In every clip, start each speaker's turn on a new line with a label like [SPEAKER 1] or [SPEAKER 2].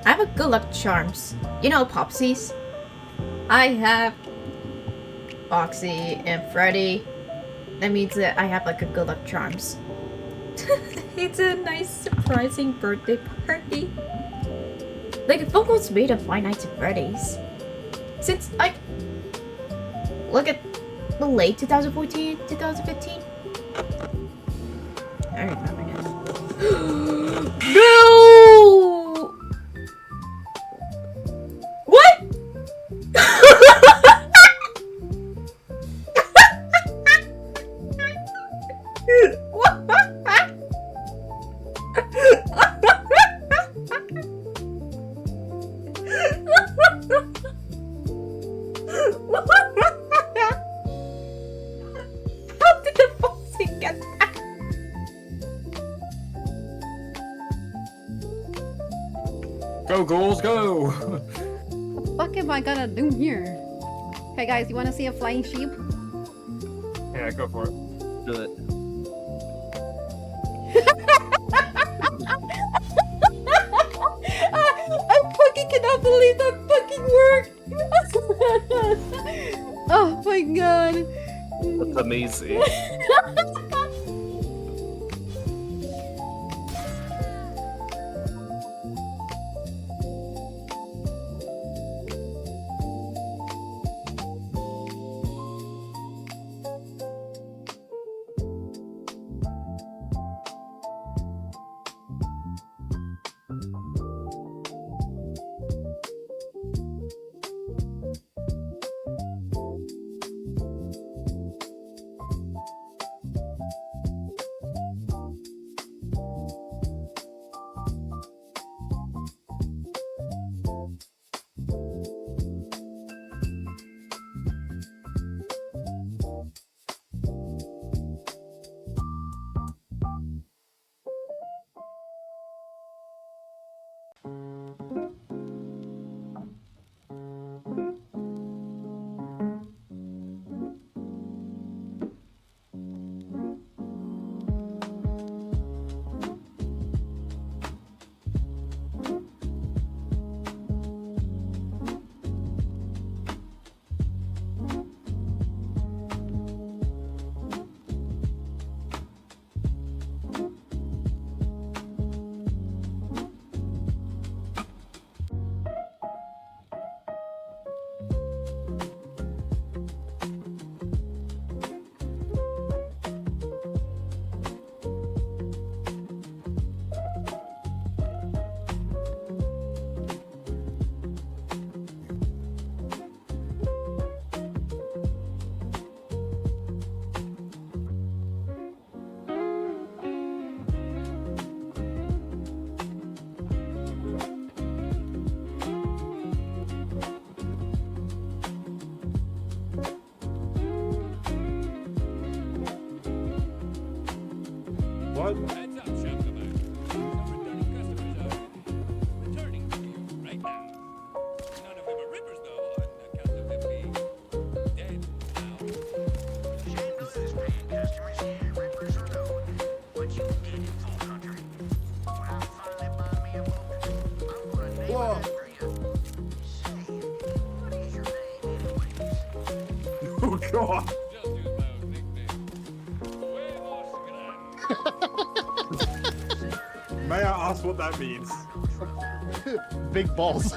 [SPEAKER 1] I have a good luck charms. You know Popsies? I have Foxy and Freddy. That means that I have like a good luck charms. It's a nice surprising birthday party. Like if Vogel's made of Five Nights at Freddy's. Since I look at the late 2014, 2015. I remember now. No! What? How did the Foxy get that?
[SPEAKER 2] Go, ghouls, go!
[SPEAKER 3] What the fuck am I gonna do here? Okay, guys, you wanna see a flying sheep?
[SPEAKER 2] Yeah, go for it.
[SPEAKER 4] Do it.
[SPEAKER 3] I fucking cannot believe that fucking worked! Oh my god.
[SPEAKER 4] That's amazing.
[SPEAKER 2] What?
[SPEAKER 5] Heads up, Shopkeeper. Some returning customers are returning to you right now. None of them are rippers, though, on account of them being dead now.
[SPEAKER 2] Whoa! Oh god!
[SPEAKER 5] Just use those nicknames. Huevos grandes.
[SPEAKER 2] May I ask what that means?
[SPEAKER 6] Big balls.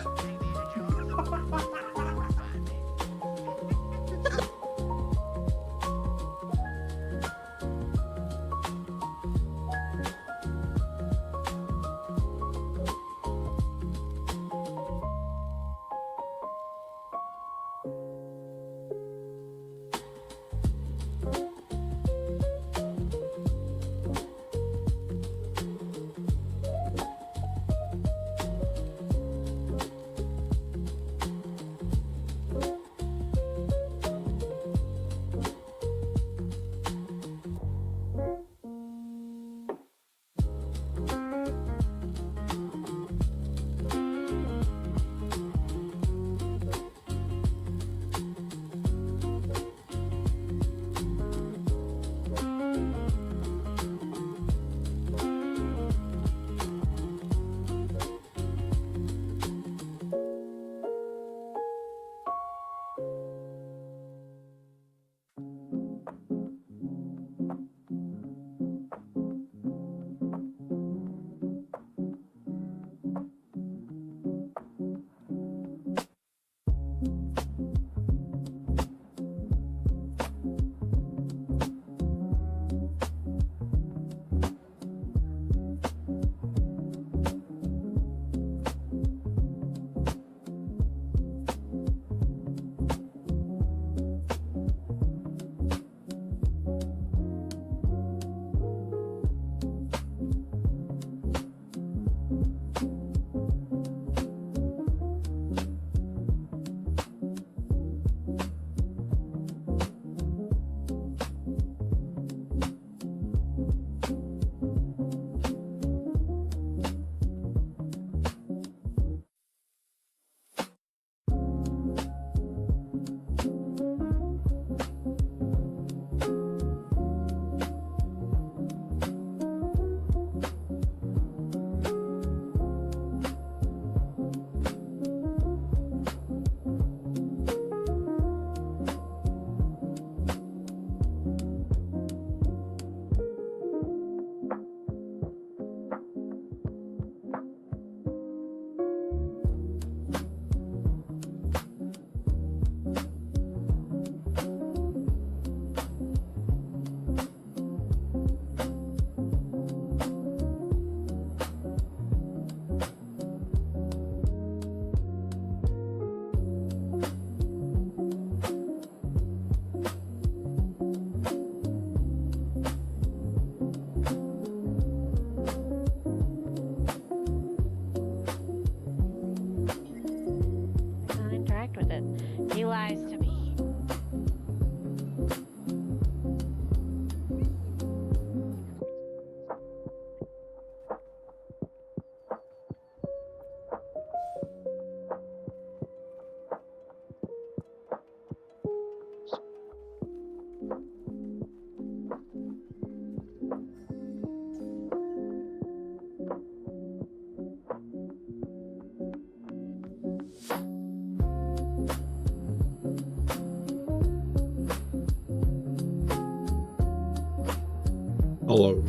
[SPEAKER 7] Hello.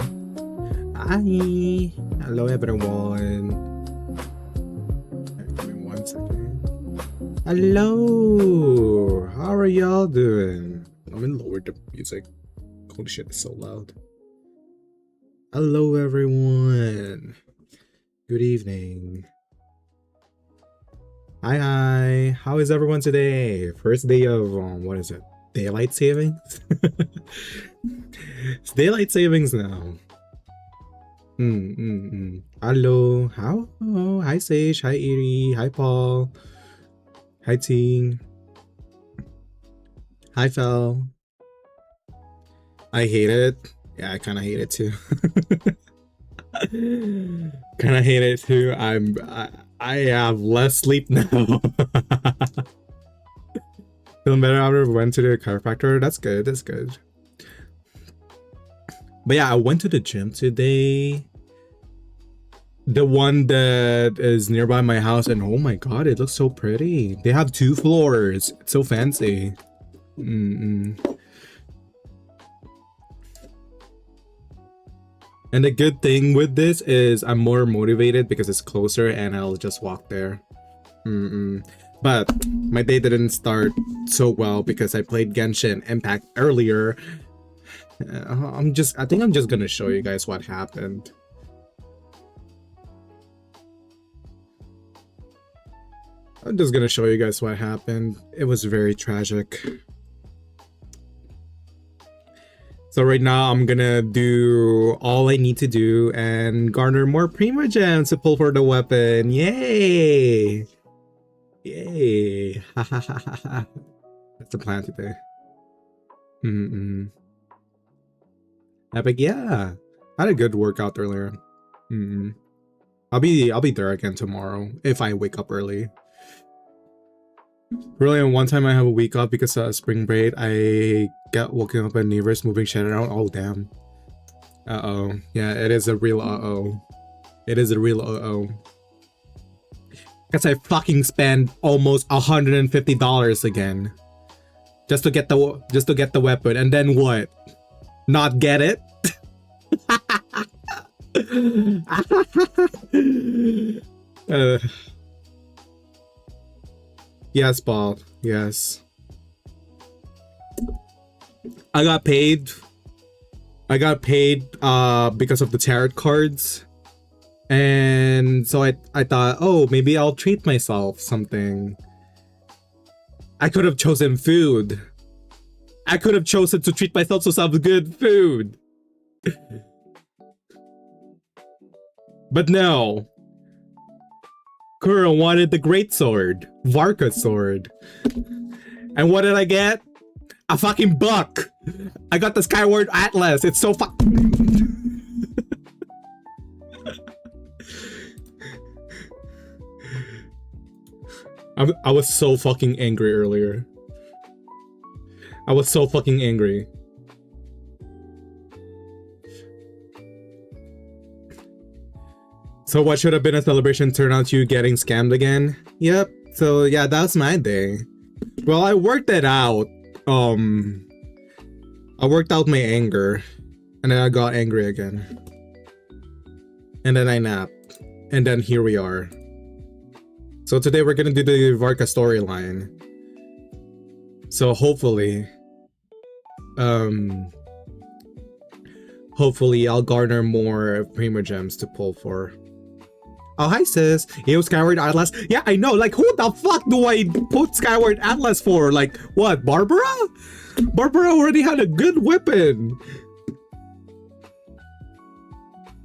[SPEAKER 7] Hi. Hello, everyone. Give me 1 second. Hello. How are y'all doing? Let me lower the music. Holy shit, it's so loud. Hello, everyone. Good evening. Hi. How is everyone today? First day of what is it? Daylight savings? It's daylight savings now. Hello. How? Oh, hi Sage. Hi Eerie. Hi Paul. Hi Ting. Hi Fel. I hate it. Yeah, I kind of hate it too. Kind of hate it too. I have less sleep now. Feeling better after we went to the chiropractor. That's good. That's good. But yeah, I went to the gym today. The one that is nearby my house, and oh my god, it looks so pretty. They have 2 floors. It's so fancy. And the good thing with this is I'm more motivated because it's closer and I'll just walk there. But my day didn't start so well because I played Genshin Impact earlier. I think I'm just gonna show you guys what happened. I'm just gonna show you guys what happened. It was very tragic. So right now I'm gonna do all I need to do and garner more Prima Gems to pull for the weapon. Yay! Yay! Ha ha ha ha ha. That's the plan today. Epic, yeah. I had a good workout earlier. I'll be there again tomorrow if I wake up early. Really, and one time I have a week off because of spring break. I got woken up by neighbors moving shit around. Oh damn. Uh-oh. Yeah, it is a real uh-oh. It is a real uh-oh. Guess I fucking spent almost $150 again. Just to get the weapon, and then what? Not get it? Yes, Paul. Yes. I got paid because of the tarot cards. And so I thought, oh, maybe I'll treat myself something. I could have chosen food. I could have chosen to treat myself to some good food. But no. Kuro wanted the great sword. VARKA sword. And what did I get? A fucking buck. I got the Skyward Atlas. It's so I was so fucking angry earlier. I was so fucking angry. So what should have been a celebration turned out to you getting scammed again? Yep. So yeah, that's my day. Well, I worked it out. I worked out my anger. And then I got angry again. And then I napped. And then here we are. So today we're gonna do the VARKA storyline. So hopefully I'll garner more Prima Gems to pull for. Oh, hi sis. Yo, Skyward Atlas. Yeah, I know. Like, who the fuck do I put Skyward Atlas for? Like, what? Barbara? Barbara already had a good weapon.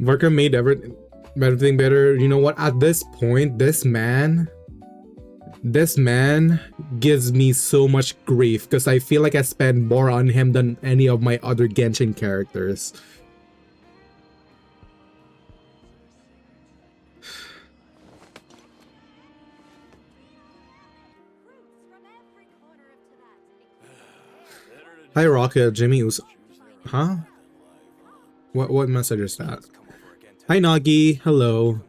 [SPEAKER 7] VARKA made everything better. You know what? At this point, this man gives me so much grief because I feel like I spend more on him than any of my other Genshin characters. Hi Rocket, Jimmy Uso. Huh? What message is that? Hi Nagi, hello.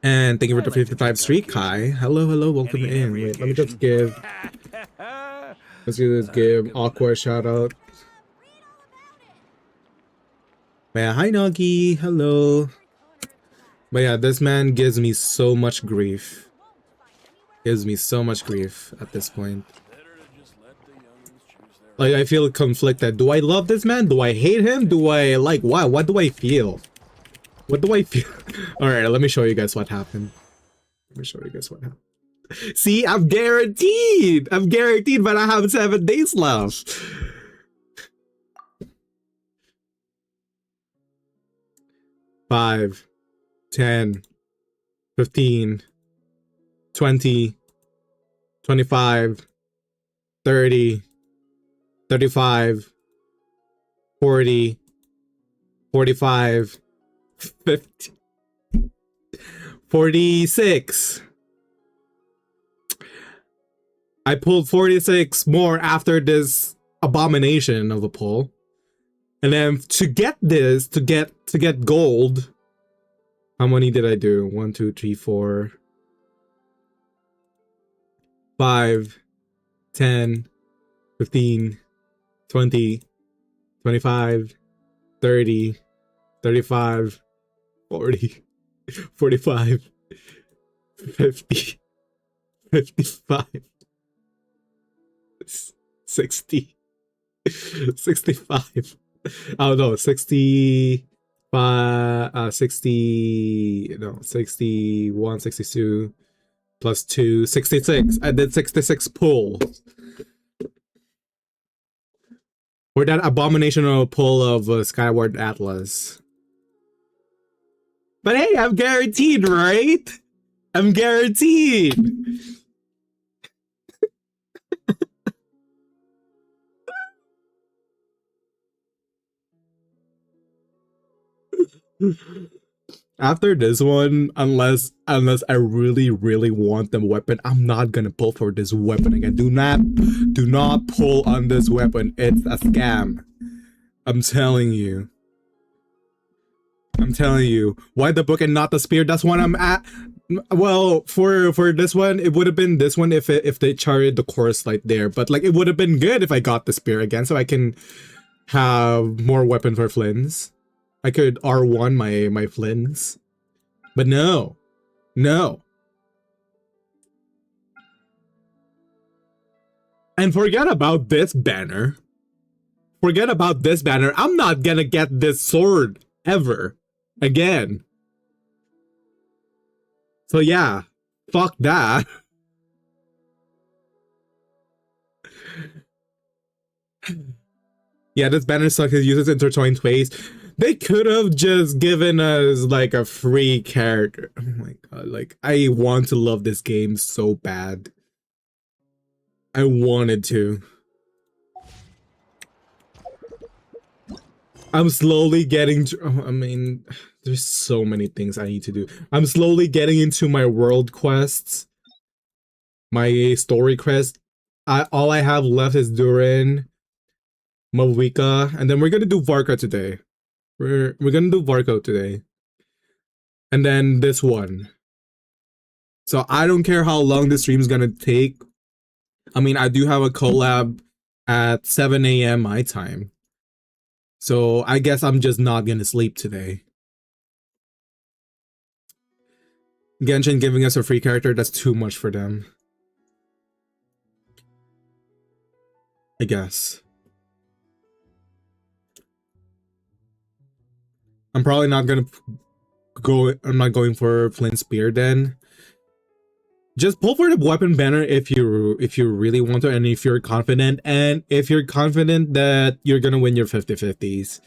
[SPEAKER 7] And thank you for the 55 streak, Kai. Hello, welcome in. Wait, let me just give... Let's do this game. Awkward shout out. Man, hi Nagi. Hello. But yeah, this man gives me so much grief. Gives me so much grief at this point. Like, I feel conflicted. Do I love this man? Do I hate him? Do I like why? What do I feel? What do I feel? Alright, let me show you guys what happened. Let me show you guys what happened. See, I'm guaranteed! I'm guaranteed, but I have 7 days left. Five, 10, 15, 20, 25, 30, 35, 40, 45, 50, 46. I pulled 46 more after this abomination of a pull. And then to get this, to get gold, how many did I do? 1, 2, 3, 4, 5, 10, 15, 20, 25, 30, 35, 40, 45, 50, 55, 60, 65. Oh no, 65, 60, no, 61, 62, plus 2, 66. I did 66 pulls. Or that abominational pull of Skyward Atlas. But hey, I'm guaranteed, right? I'm guaranteed. After this one, unless I really want the weapon, I'm not gonna pull for this weapon again. Do not pull on this weapon. It's a scam. I'm telling you. I'm telling you. Why the book and not the spear? That's what I'm at. Well, for this one, it would have been this one if they charted the course like there. But like, it would have been good if I got the spear again, so I can have more weapon for Flynn's. I could R1 my Flynn's. But no. No. And forget about this banner. Forget about this banner. I'm not gonna get this sword ever again. So yeah, fuck that. Yeah, this banner sucks. It uses intertwined ways. They could have just given us like a free character. Oh my god, like I want to love this game so bad. I wanted to. I'm slowly getting to, I mean, there's so many things I need to do. I'm slowly getting into my world quests. My story quest. All I have left is Durin, Mavika, and then we're gonna do VARKA today. We're gonna do VARKA today. And then this one. So I don't care how long this stream's gonna take. I mean, I do have a collab at 7 a.m. my time. So I guess I'm just not gonna sleep today. Genshin giving us a free character, that's too much for them. I guess. I'm probably not gonna go, I'm not going for Flint Spear then. Just pull for the weapon banner if you really want to, and if you're confident, and if you're confident that you're gonna win your 50-50s.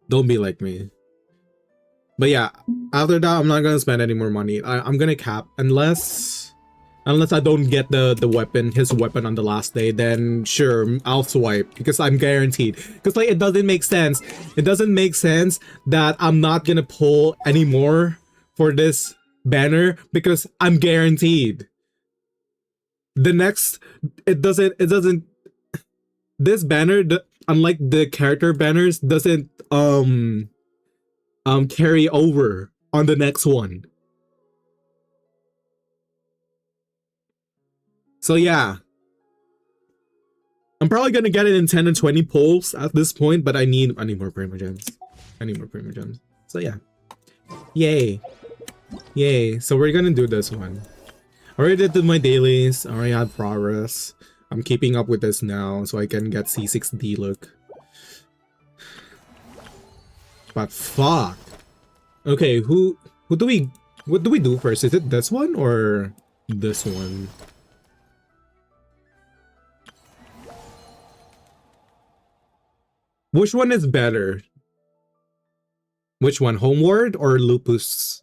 [SPEAKER 7] Don't be like me. But yeah, after that, I'm not gonna spend any more money. I'm gonna cap unless I don't get the weapon, his weapon on the last day, then sure, I'll swipe because I'm guaranteed. Because like, it doesn't make sense. It doesn't make sense that I'm not gonna pull anymore for this banner because I'm guaranteed. The next, it doesn't. This banner, unlike the character banners, doesn't carry over on the next one. So yeah. I'm probably gonna get it in 10 and 20 pulls at this point, but I need more primo gems. I need more primo gems. So yeah. Yay. Yay. So we're gonna do this one. Already did my dailies. Already had progress. I'm keeping up with this now so I can get C6D look. But fuck. Okay, what do we do first? Is it this one or this one? Which one is better? Which one? Homeward or Lupus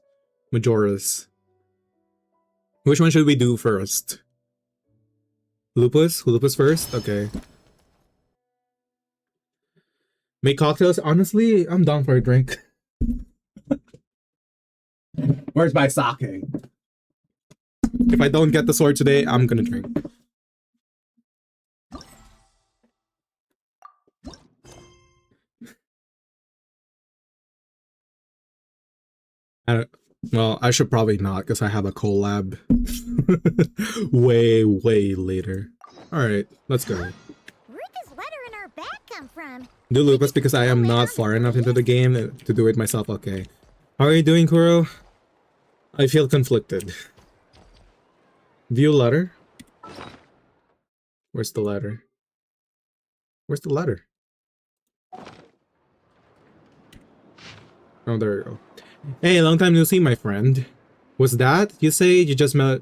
[SPEAKER 7] Majoris? Which one should we do first? Lupus? Lupus first? Okay. Make cocktails? Honestly, I'm down for a drink. Where's my sake? If I don't get the sword today, I'm gonna drink. Well, I should probably not because I have a collab way later. Alright, let's go.
[SPEAKER 8] Where does letter in our bag come from?
[SPEAKER 7] Do Lupus because I am not far enough into the game to do it myself. Okay. How are you doing, Kuro? I feel conflicted. View letter? Where's the letter? Where's the letter? Oh, there you go. Hey, long time no see, my friend. Was that you say we just met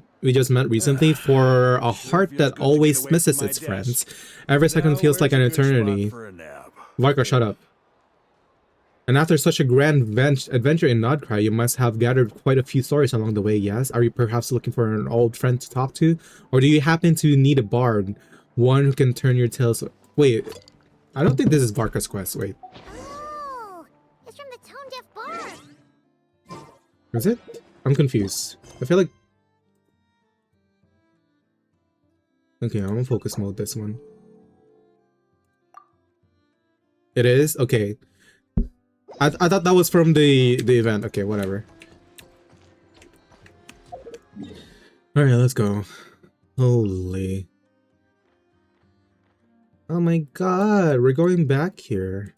[SPEAKER 7] recently? For a heart that always misses its friends, every second feels like an eternity. VARKA, shut up. And after such a grand adventure in Nodcry, you must have gathered quite a few stories along the way, yes? Are you perhaps looking for an old friend to talk to? Or do you happen to need a bard? One who can turn your tales... Wait, I don't think this is VARKA's quest, wait.
[SPEAKER 8] Oh, it's from the tone deaf bard.
[SPEAKER 7] Is it? I'm confused. I feel like... Okay, I'm gonna focus mode this one. It is? Okay. I thought that was from the event. Okay, whatever. Alright, let's go. Holy. Oh my god, we're going back here.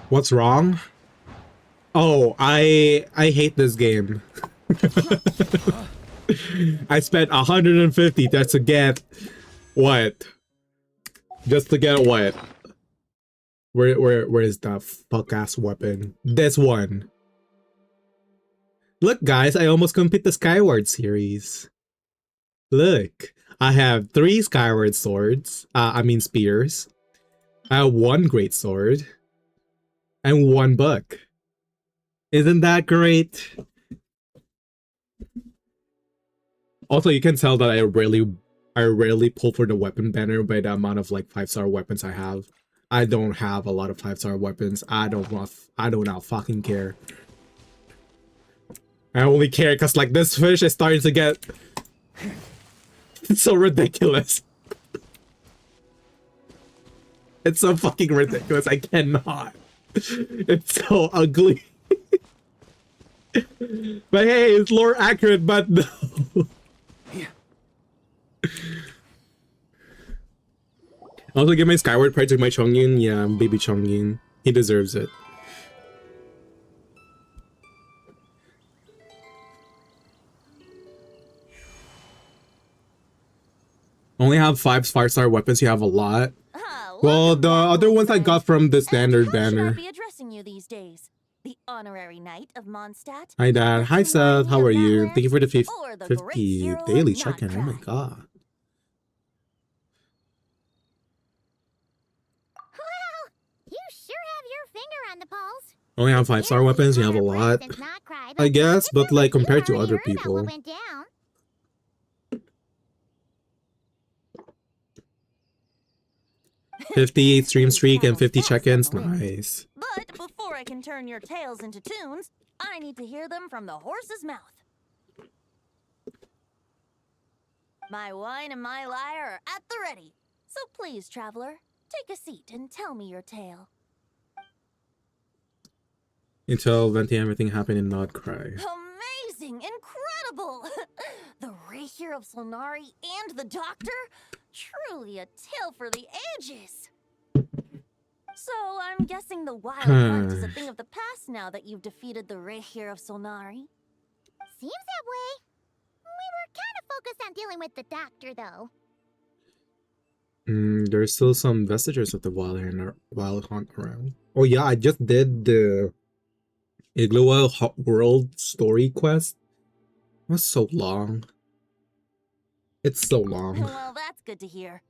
[SPEAKER 7] What's wrong? Oh, I hate this game. I spent 150 just to get what? Just to get what? Where is that fuck ass weapon? This one. Look, guys, I almost complete the Skyward series. Look, I have 3 Skyward swords. I mean spears. I have 1 great sword. And 1 book. Isn't that great? Also, you can tell that I rarely pull for the weapon banner by the amount of like 5-star weapons I have. I don't have a lot of 5-star weapons. I don't now fucking care. I only care because like this fish is starting to get so ridiculous. It's so fucking ridiculous. I cannot. It's so ugly. But hey, it's lore accurate, but no. Also, give my Skyward Pride to my Chongyun. Yeah, baby Chongyun. He deserves it. Only have 5-star weapons. You have a lot. Well, the other ones I got from the standard banner.
[SPEAKER 8] Be addressing you these days. The honorary knight of Mondstadt.
[SPEAKER 7] Hi, Dad. Hi, Seth. How are you? Thank you for the
[SPEAKER 8] Or the
[SPEAKER 7] 50
[SPEAKER 8] great hero
[SPEAKER 7] daily
[SPEAKER 8] of
[SPEAKER 7] check-in. Oh my
[SPEAKER 8] Nodcry.
[SPEAKER 7] god.
[SPEAKER 8] Well, you sure have your finger on the pulse.
[SPEAKER 7] Only have 5-star weapons. You have a lot. I guess, but like compared to other people. 50 stream
[SPEAKER 8] Please
[SPEAKER 7] streak and
[SPEAKER 8] travel
[SPEAKER 7] 50
[SPEAKER 8] fast on
[SPEAKER 7] check-ins.
[SPEAKER 8] the wind.
[SPEAKER 7] Nice.
[SPEAKER 8] But before I can turn your tales into tunes, I need to hear them from the horse's mouth. My wine and my lyre are at the ready. So please, traveler, take a seat and tell me your tale.
[SPEAKER 7] Until Venti, everything happened and not cry.
[SPEAKER 8] Amazing! Incredible! The Rahier of Solnari and the Doctor? Truly a tale for the ages! So, I'm guessing the wild hunt is a thing of the past now that you've defeated the Rahier of Solnari? Seems that way. We were kind of focused on dealing with the Doctor, though.
[SPEAKER 7] There's still some vestiges of the wild hunt around. Oh yeah, I just did the Igloo World story quest. It was so long. It's so long.
[SPEAKER 8] Well, that's good to hear.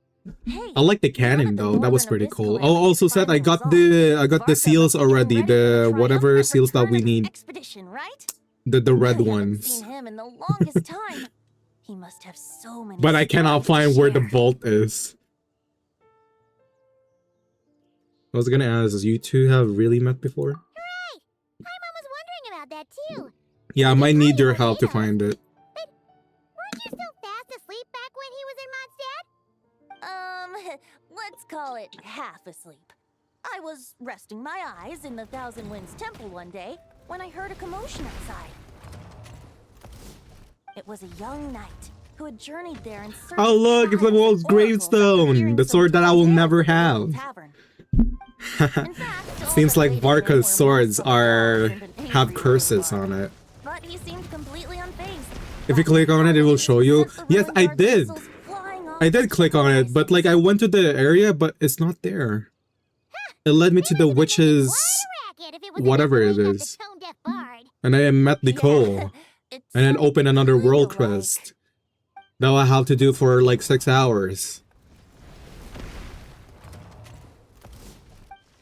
[SPEAKER 8] Hey,
[SPEAKER 7] I like the cannon though. That was pretty cool. Oh, also said I got the seals already. The whatever seals that we need.
[SPEAKER 8] Expedition, right?
[SPEAKER 7] The red
[SPEAKER 8] I haven't
[SPEAKER 7] ones.
[SPEAKER 8] seen him in the longest time. He must have so many.
[SPEAKER 7] But I cannot
[SPEAKER 8] stories to
[SPEAKER 7] find where the
[SPEAKER 8] share.
[SPEAKER 7] vault is. I was gonna ask, you two have really met before?
[SPEAKER 8] Hooray! My mom was wondering about that too.
[SPEAKER 7] Yeah, I might need your help to find it.
[SPEAKER 8] Weren't you so fast asleep back when he was in Mondstadt? Let's call it half asleep. I was resting my eyes in the Thousand Winds Temple one day when I heard a commotion outside. It was a young knight who had journeyed there in search
[SPEAKER 7] Oh look, it's the world's gravestone! The sword that I will never have. Seems like Varka's swords have curses on it.
[SPEAKER 8] But he seemed completely unfazed.
[SPEAKER 7] If you click on it, it will show you. Yes, I did. I did click on it, but like I went to the area, but it's not there. It led me to the witch's whatever it is. And I met Nicole. And then opened another world quest. That I have to do for like 6 hours.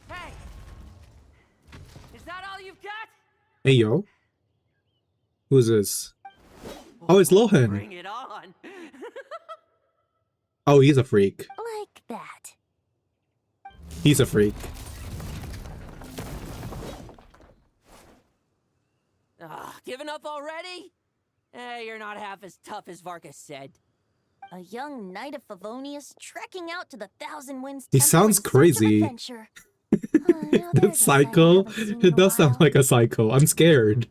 [SPEAKER 9] Hey! Is that all you've got?
[SPEAKER 7] Hey yo. Who's this? Oh, it's Lohan.
[SPEAKER 9] Bring it on.
[SPEAKER 7] Oh, he's a freak.
[SPEAKER 8] Like that.
[SPEAKER 7] He's a freak.
[SPEAKER 9] Giving up already? Hey, you're not half as tough as Varka said.
[SPEAKER 8] A young knight of Favonius trekking out to the Thousand Winds
[SPEAKER 7] He
[SPEAKER 8] Temple
[SPEAKER 7] sounds
[SPEAKER 8] in search of
[SPEAKER 7] crazy.
[SPEAKER 8] adventure. Now
[SPEAKER 7] That
[SPEAKER 8] there's a sight I
[SPEAKER 7] psycho.
[SPEAKER 8] haven't seen in
[SPEAKER 7] It
[SPEAKER 8] a
[SPEAKER 7] does sound
[SPEAKER 8] while.
[SPEAKER 7] like a psycho. I'm scared.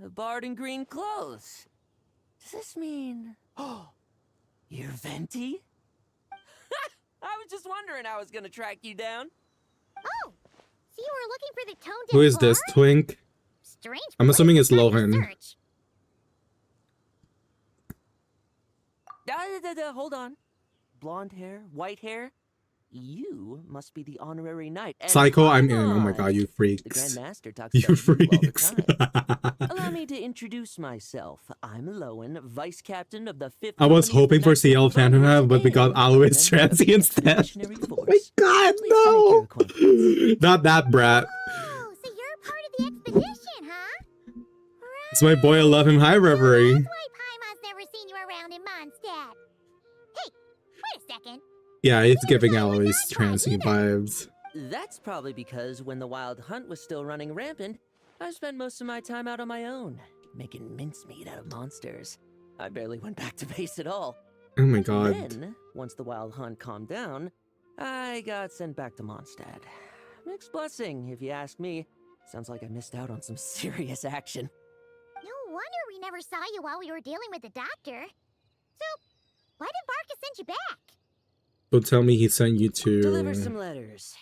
[SPEAKER 9] A bard in green clothes. Does this mean... Oh, you're Venti? I was just wondering how I was gonna track you down.
[SPEAKER 8] Oh, so you were looking for the tone deaf
[SPEAKER 7] Who is this,
[SPEAKER 8] bard?
[SPEAKER 7] Twink?
[SPEAKER 8] Strange.
[SPEAKER 7] I'm assuming
[SPEAKER 8] place
[SPEAKER 7] it's
[SPEAKER 8] to start your
[SPEAKER 7] Lohan.
[SPEAKER 8] search.
[SPEAKER 9] Hold on. Blonde hair, white hair. You must be the honorary knight. And
[SPEAKER 7] Psycho, I'm in.
[SPEAKER 9] come
[SPEAKER 7] Oh my
[SPEAKER 9] on.
[SPEAKER 7] god, you
[SPEAKER 9] The
[SPEAKER 7] freaks.
[SPEAKER 9] Grand Master talks
[SPEAKER 7] You
[SPEAKER 9] about you all the
[SPEAKER 7] freaks.
[SPEAKER 9] time. Allow me to introduce myself. I'm Lowen, Vice Captain of the 5th.
[SPEAKER 7] I was
[SPEAKER 9] Company of the
[SPEAKER 7] hoping for
[SPEAKER 9] Knights of
[SPEAKER 7] CL
[SPEAKER 9] Columbus
[SPEAKER 7] Phantom, but we got
[SPEAKER 9] and
[SPEAKER 7] Alois
[SPEAKER 9] a member of the
[SPEAKER 7] Transy instead.
[SPEAKER 9] Expeditionary
[SPEAKER 7] Oh
[SPEAKER 9] Force.
[SPEAKER 7] my god,
[SPEAKER 9] Pleased to make your
[SPEAKER 7] no!
[SPEAKER 9] acquaintance.
[SPEAKER 7] Not that brat.
[SPEAKER 8] Oh, so you're part of the expedition, huh?
[SPEAKER 7] It's my boy, I love him. Hi, Reverie.
[SPEAKER 8] That's why Paimon's never seen you around in Mondstadt. Hey, wait a second.
[SPEAKER 7] Yeah, it's giving Alois Transy vibes.
[SPEAKER 9] That's probably because when the wild hunt was still running rampant, I spent most of my time out on my own, making mincemeat out of monsters. I barely went back to base at all.
[SPEAKER 7] Oh my god.
[SPEAKER 9] Then, once the wild hunt calmed down, I got sent back to Mondstadt. Mixed blessing, if you ask me. Sounds like I missed out on some serious action.
[SPEAKER 8] No wonder we never saw you while we were dealing with the Doctor. So, why did VARKA send you back?
[SPEAKER 7] Don't tell me he sent you to...
[SPEAKER 9] Deliver some letters.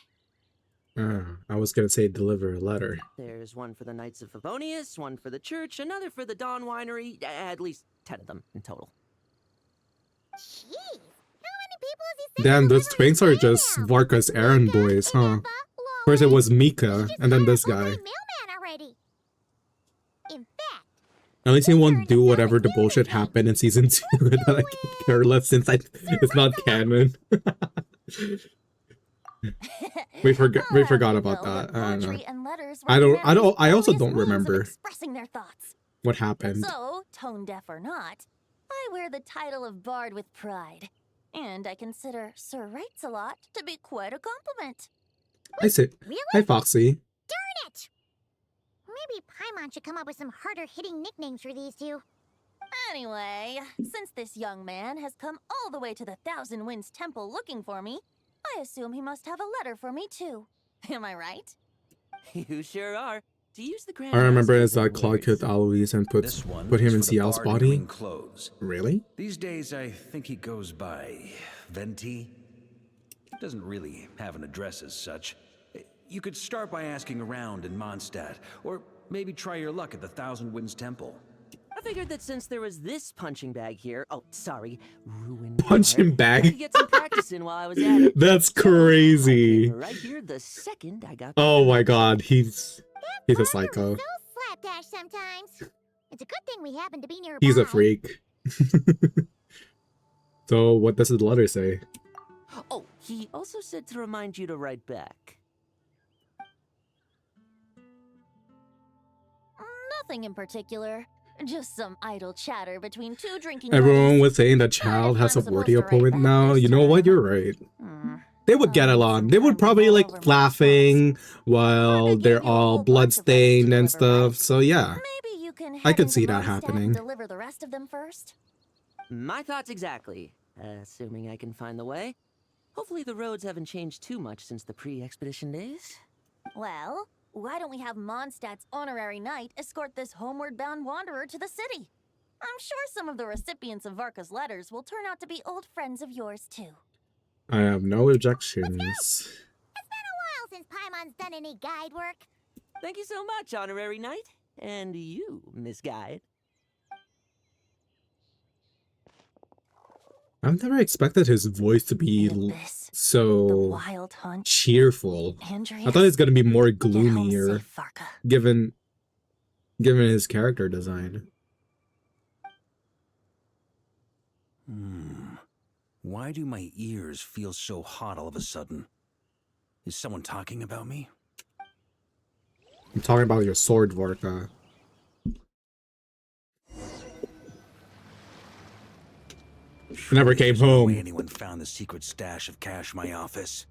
[SPEAKER 7] I was gonna say deliver a letter.
[SPEAKER 9] There's one for the Knights of Favonius, one for the church, another for the Dawn Winery, at least 10 of them in total.
[SPEAKER 8] Jeez, how many people has he sent
[SPEAKER 7] Damn,
[SPEAKER 8] to
[SPEAKER 7] those
[SPEAKER 8] deliver
[SPEAKER 7] twinks
[SPEAKER 8] his
[SPEAKER 7] are
[SPEAKER 8] mail?
[SPEAKER 7] just Varka's errand boys, huh?
[SPEAKER 8] Samantha,
[SPEAKER 7] First it
[SPEAKER 8] Lois,
[SPEAKER 7] was Mika,
[SPEAKER 8] just
[SPEAKER 7] and then
[SPEAKER 8] hired a
[SPEAKER 7] this guy.
[SPEAKER 8] full-time mailman already. In fact,
[SPEAKER 7] At least he won't do whatever the bullshit happened in season 2 that I could care less since it's not canon. we forgot about that. I don't know. I also don't remember
[SPEAKER 8] expressing their thoughts.
[SPEAKER 7] what happened.
[SPEAKER 8] So, tone deaf or not, I wear the title of Bard with pride. And I consider Sir Wrights-a-lot to be quite a compliment.
[SPEAKER 7] I see.
[SPEAKER 10] Really?
[SPEAKER 7] Hi, Foxy.
[SPEAKER 10] Darn it! Maybe Paimon should come up with some harder-hitting nicknames for these two.
[SPEAKER 8] Anyway, since this young man has come all the way to the Thousand Winds Temple looking for me, I assume he must have a letter for me too. Am I right?
[SPEAKER 9] You sure are. To use the
[SPEAKER 7] I remember
[SPEAKER 9] Grandmaster's
[SPEAKER 7] as
[SPEAKER 9] own
[SPEAKER 7] Claude
[SPEAKER 9] words,
[SPEAKER 7] killed Alois and
[SPEAKER 11] This one
[SPEAKER 7] put him
[SPEAKER 11] is
[SPEAKER 7] in
[SPEAKER 11] for the
[SPEAKER 7] Ciel's
[SPEAKER 11] bard in
[SPEAKER 7] body.
[SPEAKER 11] green clothes.
[SPEAKER 7] Really?
[SPEAKER 11] These days, I think he goes by Venti. Doesn't really have an address as such. You could start by asking around in Mondstadt, or maybe try your luck at the Thousand Winds Temple.
[SPEAKER 9] I figured that since there was this punching bag here, ruined
[SPEAKER 7] Punching
[SPEAKER 9] card, I
[SPEAKER 7] bag?
[SPEAKER 9] could get some practice in while I was at it.
[SPEAKER 7] That's
[SPEAKER 9] So, I
[SPEAKER 7] crazy.
[SPEAKER 9] came right here the second I got.
[SPEAKER 7] Oh my god, he's a psycho.
[SPEAKER 10] So slapdash sometimes. It's a good thing we happen to be nearby.
[SPEAKER 7] He's a freak. So what does the letter say?
[SPEAKER 9] Oh, he also said to remind you to write back.
[SPEAKER 8] Nothing in particular. Just some idle chatter between two drinking
[SPEAKER 7] Everyone
[SPEAKER 8] buddies.
[SPEAKER 7] was saying that
[SPEAKER 8] Not
[SPEAKER 7] child
[SPEAKER 8] if
[SPEAKER 7] has a
[SPEAKER 8] I'm supposed
[SPEAKER 7] worthy
[SPEAKER 8] to write
[SPEAKER 7] opponent
[SPEAKER 8] back
[SPEAKER 7] now.
[SPEAKER 8] this
[SPEAKER 7] You know what?
[SPEAKER 8] time.
[SPEAKER 7] You're right.
[SPEAKER 8] Hmm.
[SPEAKER 7] They would get
[SPEAKER 8] I'll need
[SPEAKER 7] along.
[SPEAKER 8] some
[SPEAKER 7] They
[SPEAKER 8] time
[SPEAKER 7] would
[SPEAKER 8] to
[SPEAKER 7] probably
[SPEAKER 8] mull
[SPEAKER 7] like
[SPEAKER 8] over my
[SPEAKER 7] laughing while
[SPEAKER 8] Varka
[SPEAKER 7] they're
[SPEAKER 8] gave you a
[SPEAKER 7] all
[SPEAKER 8] whole bunch of letters to
[SPEAKER 7] bloodstained and
[SPEAKER 8] deliver, right?
[SPEAKER 7] stuff. So yeah,
[SPEAKER 8] Maybe you can
[SPEAKER 7] I
[SPEAKER 8] head
[SPEAKER 7] could
[SPEAKER 8] into
[SPEAKER 7] see that
[SPEAKER 8] Mondstadt
[SPEAKER 7] happening.
[SPEAKER 8] and deliver the rest of them first.
[SPEAKER 9] My thoughts exactly. Assuming I can find the way. Hopefully the roads haven't changed too much since the pre-expedition days.
[SPEAKER 8] Well, why don't we have Mondstadt's honorary knight escort this homeward-bound wanderer to the city? I'm sure some of the recipients of Varka's letters will turn out to be old friends of yours, too.
[SPEAKER 7] I have no objections.
[SPEAKER 10] It's been a while since Paimon's done any guide work.
[SPEAKER 9] Thank you so much, honorary knight. And you, Miss Guide.
[SPEAKER 7] I've never expected his voice to be
[SPEAKER 8] And this, the
[SPEAKER 7] so
[SPEAKER 8] wild hunt.
[SPEAKER 7] cheerful.
[SPEAKER 8] Andreas,
[SPEAKER 7] I thought it's gonna be more
[SPEAKER 8] get home
[SPEAKER 7] gloomier,
[SPEAKER 8] safe, Varka.
[SPEAKER 7] given his character design.
[SPEAKER 11] Why do my ears feel so hot all of a sudden? Is someone talking about me?
[SPEAKER 7] I'm talking about your sword, Varka. Never came
[SPEAKER 11] There's no
[SPEAKER 7] home.
[SPEAKER 11] way anyone found the secret stash of cash in my office.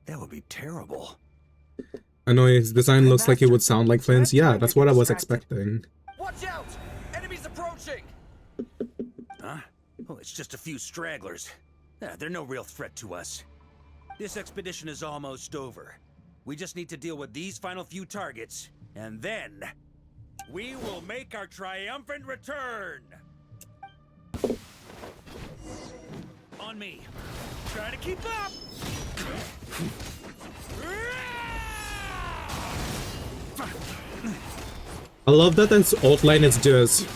[SPEAKER 11] That would be terrible.
[SPEAKER 7] I know his design looks like it would sound like Flynn's. Yeah, that's what I was expecting.
[SPEAKER 9] Watch out! Enemies approaching!
[SPEAKER 11] Huh? Oh, it's just a few stragglers. They're no real threat to us. This expedition is almost over. We just need to deal with these final few targets, and then we will make our triumphant return. On me. Try to keep up.
[SPEAKER 7] I love that this alt line is just.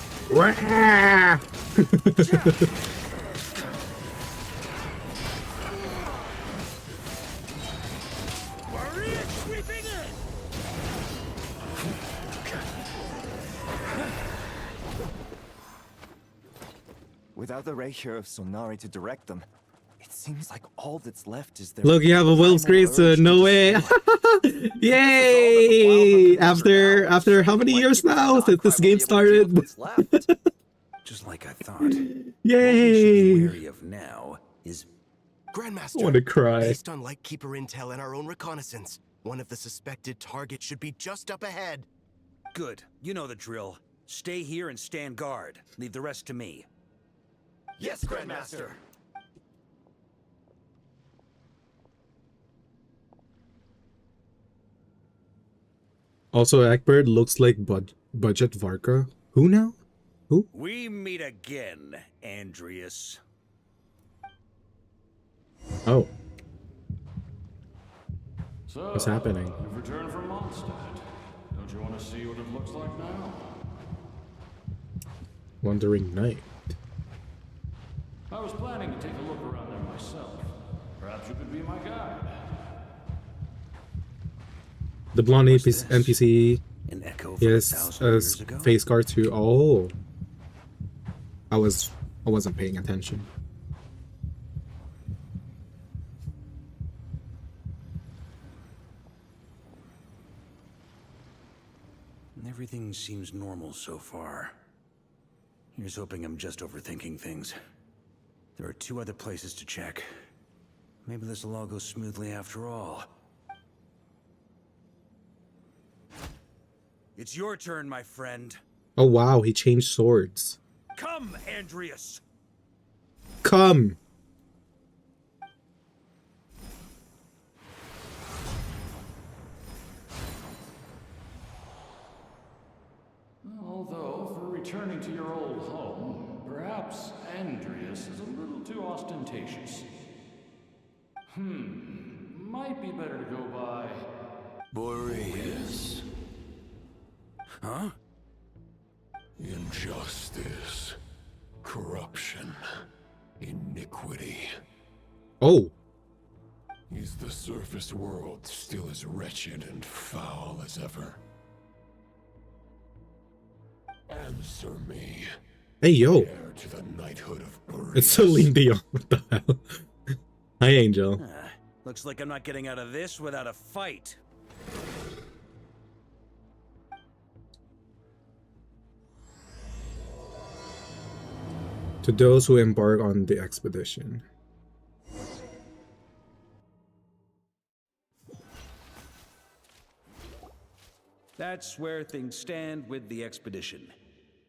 [SPEAKER 11] Warrior sweeping in.
[SPEAKER 12] Without the Rapier of Solnari to direct them, it seems like all that's left is their...
[SPEAKER 7] Look, you have a Will's Grace. No way. Yay! After how many years now since this game started?
[SPEAKER 11] Just like I thought.
[SPEAKER 7] Yay!
[SPEAKER 11] What we should be wary of now is
[SPEAKER 6] Grandmaster,
[SPEAKER 7] I want to cry.
[SPEAKER 6] based on Lightkeeper intel and our own reconnaissance, one of the suspected targets should be just up ahead.
[SPEAKER 11] good. You know the drill. Stay here and stand guard. Leave the rest to me.
[SPEAKER 6] Yes, Grandmaster.
[SPEAKER 7] Also, Egbert looks like budget Varka. Who now? Who?
[SPEAKER 11] We meet again, Andreas.
[SPEAKER 7] Oh,
[SPEAKER 5] So,
[SPEAKER 7] what's happening?
[SPEAKER 5] You've returned from Mondstadt. Don't you want to see what it looks like now?
[SPEAKER 7] Wandering Knight.
[SPEAKER 5] I was planning to take a look around there myself. Perhaps you could be my guide.
[SPEAKER 7] The blonde
[SPEAKER 11] What's
[SPEAKER 7] NPC.
[SPEAKER 11] An echo from
[SPEAKER 7] Yes,
[SPEAKER 11] 1,000 years ago?
[SPEAKER 7] face guard too. Oh, I wasn't paying attention.
[SPEAKER 11] Everything seems normal so far. Here's hoping I'm just overthinking things. There are 2 other places to check. Maybe this will all go smoothly after all. It's your turn, my friend.
[SPEAKER 7] Oh wow, he changed swords.
[SPEAKER 11] Come, Andreas.
[SPEAKER 7] Come.
[SPEAKER 5] Although, for returning to your old home, perhaps Andreas is a little too ostentatious. Might be better to go by
[SPEAKER 11] Boreas. Huh?
[SPEAKER 13] Injustice, corruption, iniquity.
[SPEAKER 7] Oh.
[SPEAKER 13] Is the surface world still as wretched and foul as ever? Answer me.
[SPEAKER 7] Hey yo.
[SPEAKER 13] Heir to the knighthood of Boreas.
[SPEAKER 7] It's Celine Dion. What the hell? Hi, Angel.
[SPEAKER 11] Looks like I'm not getting out of this without a fight.
[SPEAKER 7] To those who embark on the expedition.
[SPEAKER 11] That's where things stand with the expedition.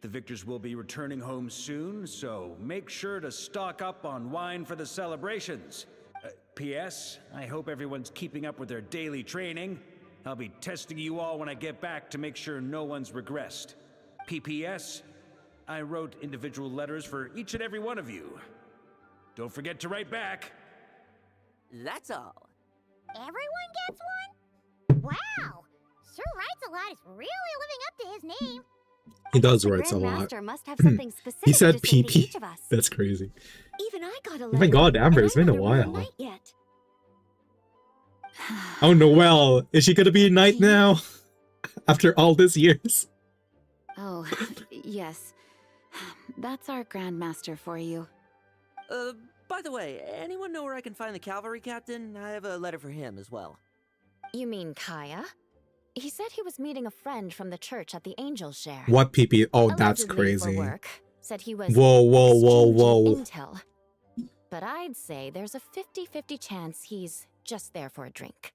[SPEAKER 11] The victors will be returning home soon, so make sure to stock up on wine for the celebrations. P.S. I hope everyone's keeping up with their daily training. I'll be testing you all when I get back to make sure no one's regressed. P.P.S. I wrote individual letters for each and every one of you. Don't forget to write back.
[SPEAKER 9] That's all.
[SPEAKER 10] Everyone gets one? Wow! Sir Writes a Lot is really living up to his name.
[SPEAKER 7] He does writes a lot.
[SPEAKER 8] Must have something specific
[SPEAKER 7] He said
[SPEAKER 8] to say to
[SPEAKER 7] PP.
[SPEAKER 8] each of us.
[SPEAKER 7] That's crazy.
[SPEAKER 8] Even I got a
[SPEAKER 7] Oh my
[SPEAKER 8] letter,
[SPEAKER 7] god, Amber,
[SPEAKER 8] and
[SPEAKER 7] it's been a
[SPEAKER 8] I'm not real
[SPEAKER 7] while.
[SPEAKER 8] knight yet.
[SPEAKER 7] Oh, Noelle. Is she gonna be a knight now? After all these years?
[SPEAKER 14] Oh, yes. That's our Grandmaster for you.
[SPEAKER 9] By the way, anyone know where I can find the cavalry captain? I have a letter for him as well.
[SPEAKER 14] You mean Kaya? He said he was meeting a friend from the church at the Angel Share.
[SPEAKER 7] What PP? Oh, that's
[SPEAKER 14] Allegedly
[SPEAKER 7] crazy.
[SPEAKER 14] For work. Said he was
[SPEAKER 7] Whoa.
[SPEAKER 14] exchanging intel. But I'd say there's a 50-50 chance he's just there for a drink.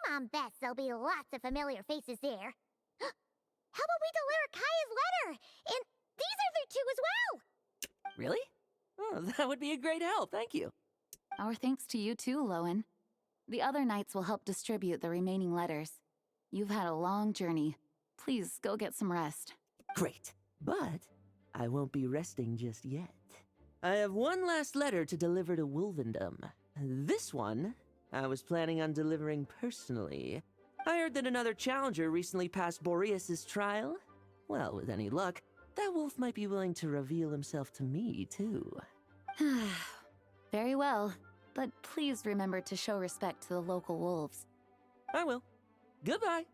[SPEAKER 10] Paimon bets there'll be lots of familiar faces there. How about we deliver Kaya's letter? And these other 2 as well!
[SPEAKER 9] Really? Oh, that would be a great help, thank you.
[SPEAKER 14] Our thanks to you too, Lowen. The other knights will help distribute the remaining letters. You've had a long journey. Please go get some rest.
[SPEAKER 9] Great, but I won't be resting just yet. I have one last letter to deliver to Wolvendom. This one, I was planning on delivering personally. I heard that another challenger recently passed Boreas' trial. Well, with any luck, that wolf might be willing to reveal himself to me, too.
[SPEAKER 14] Very well, but please remember to show respect to the local wolves.
[SPEAKER 9] I will. Goodbye.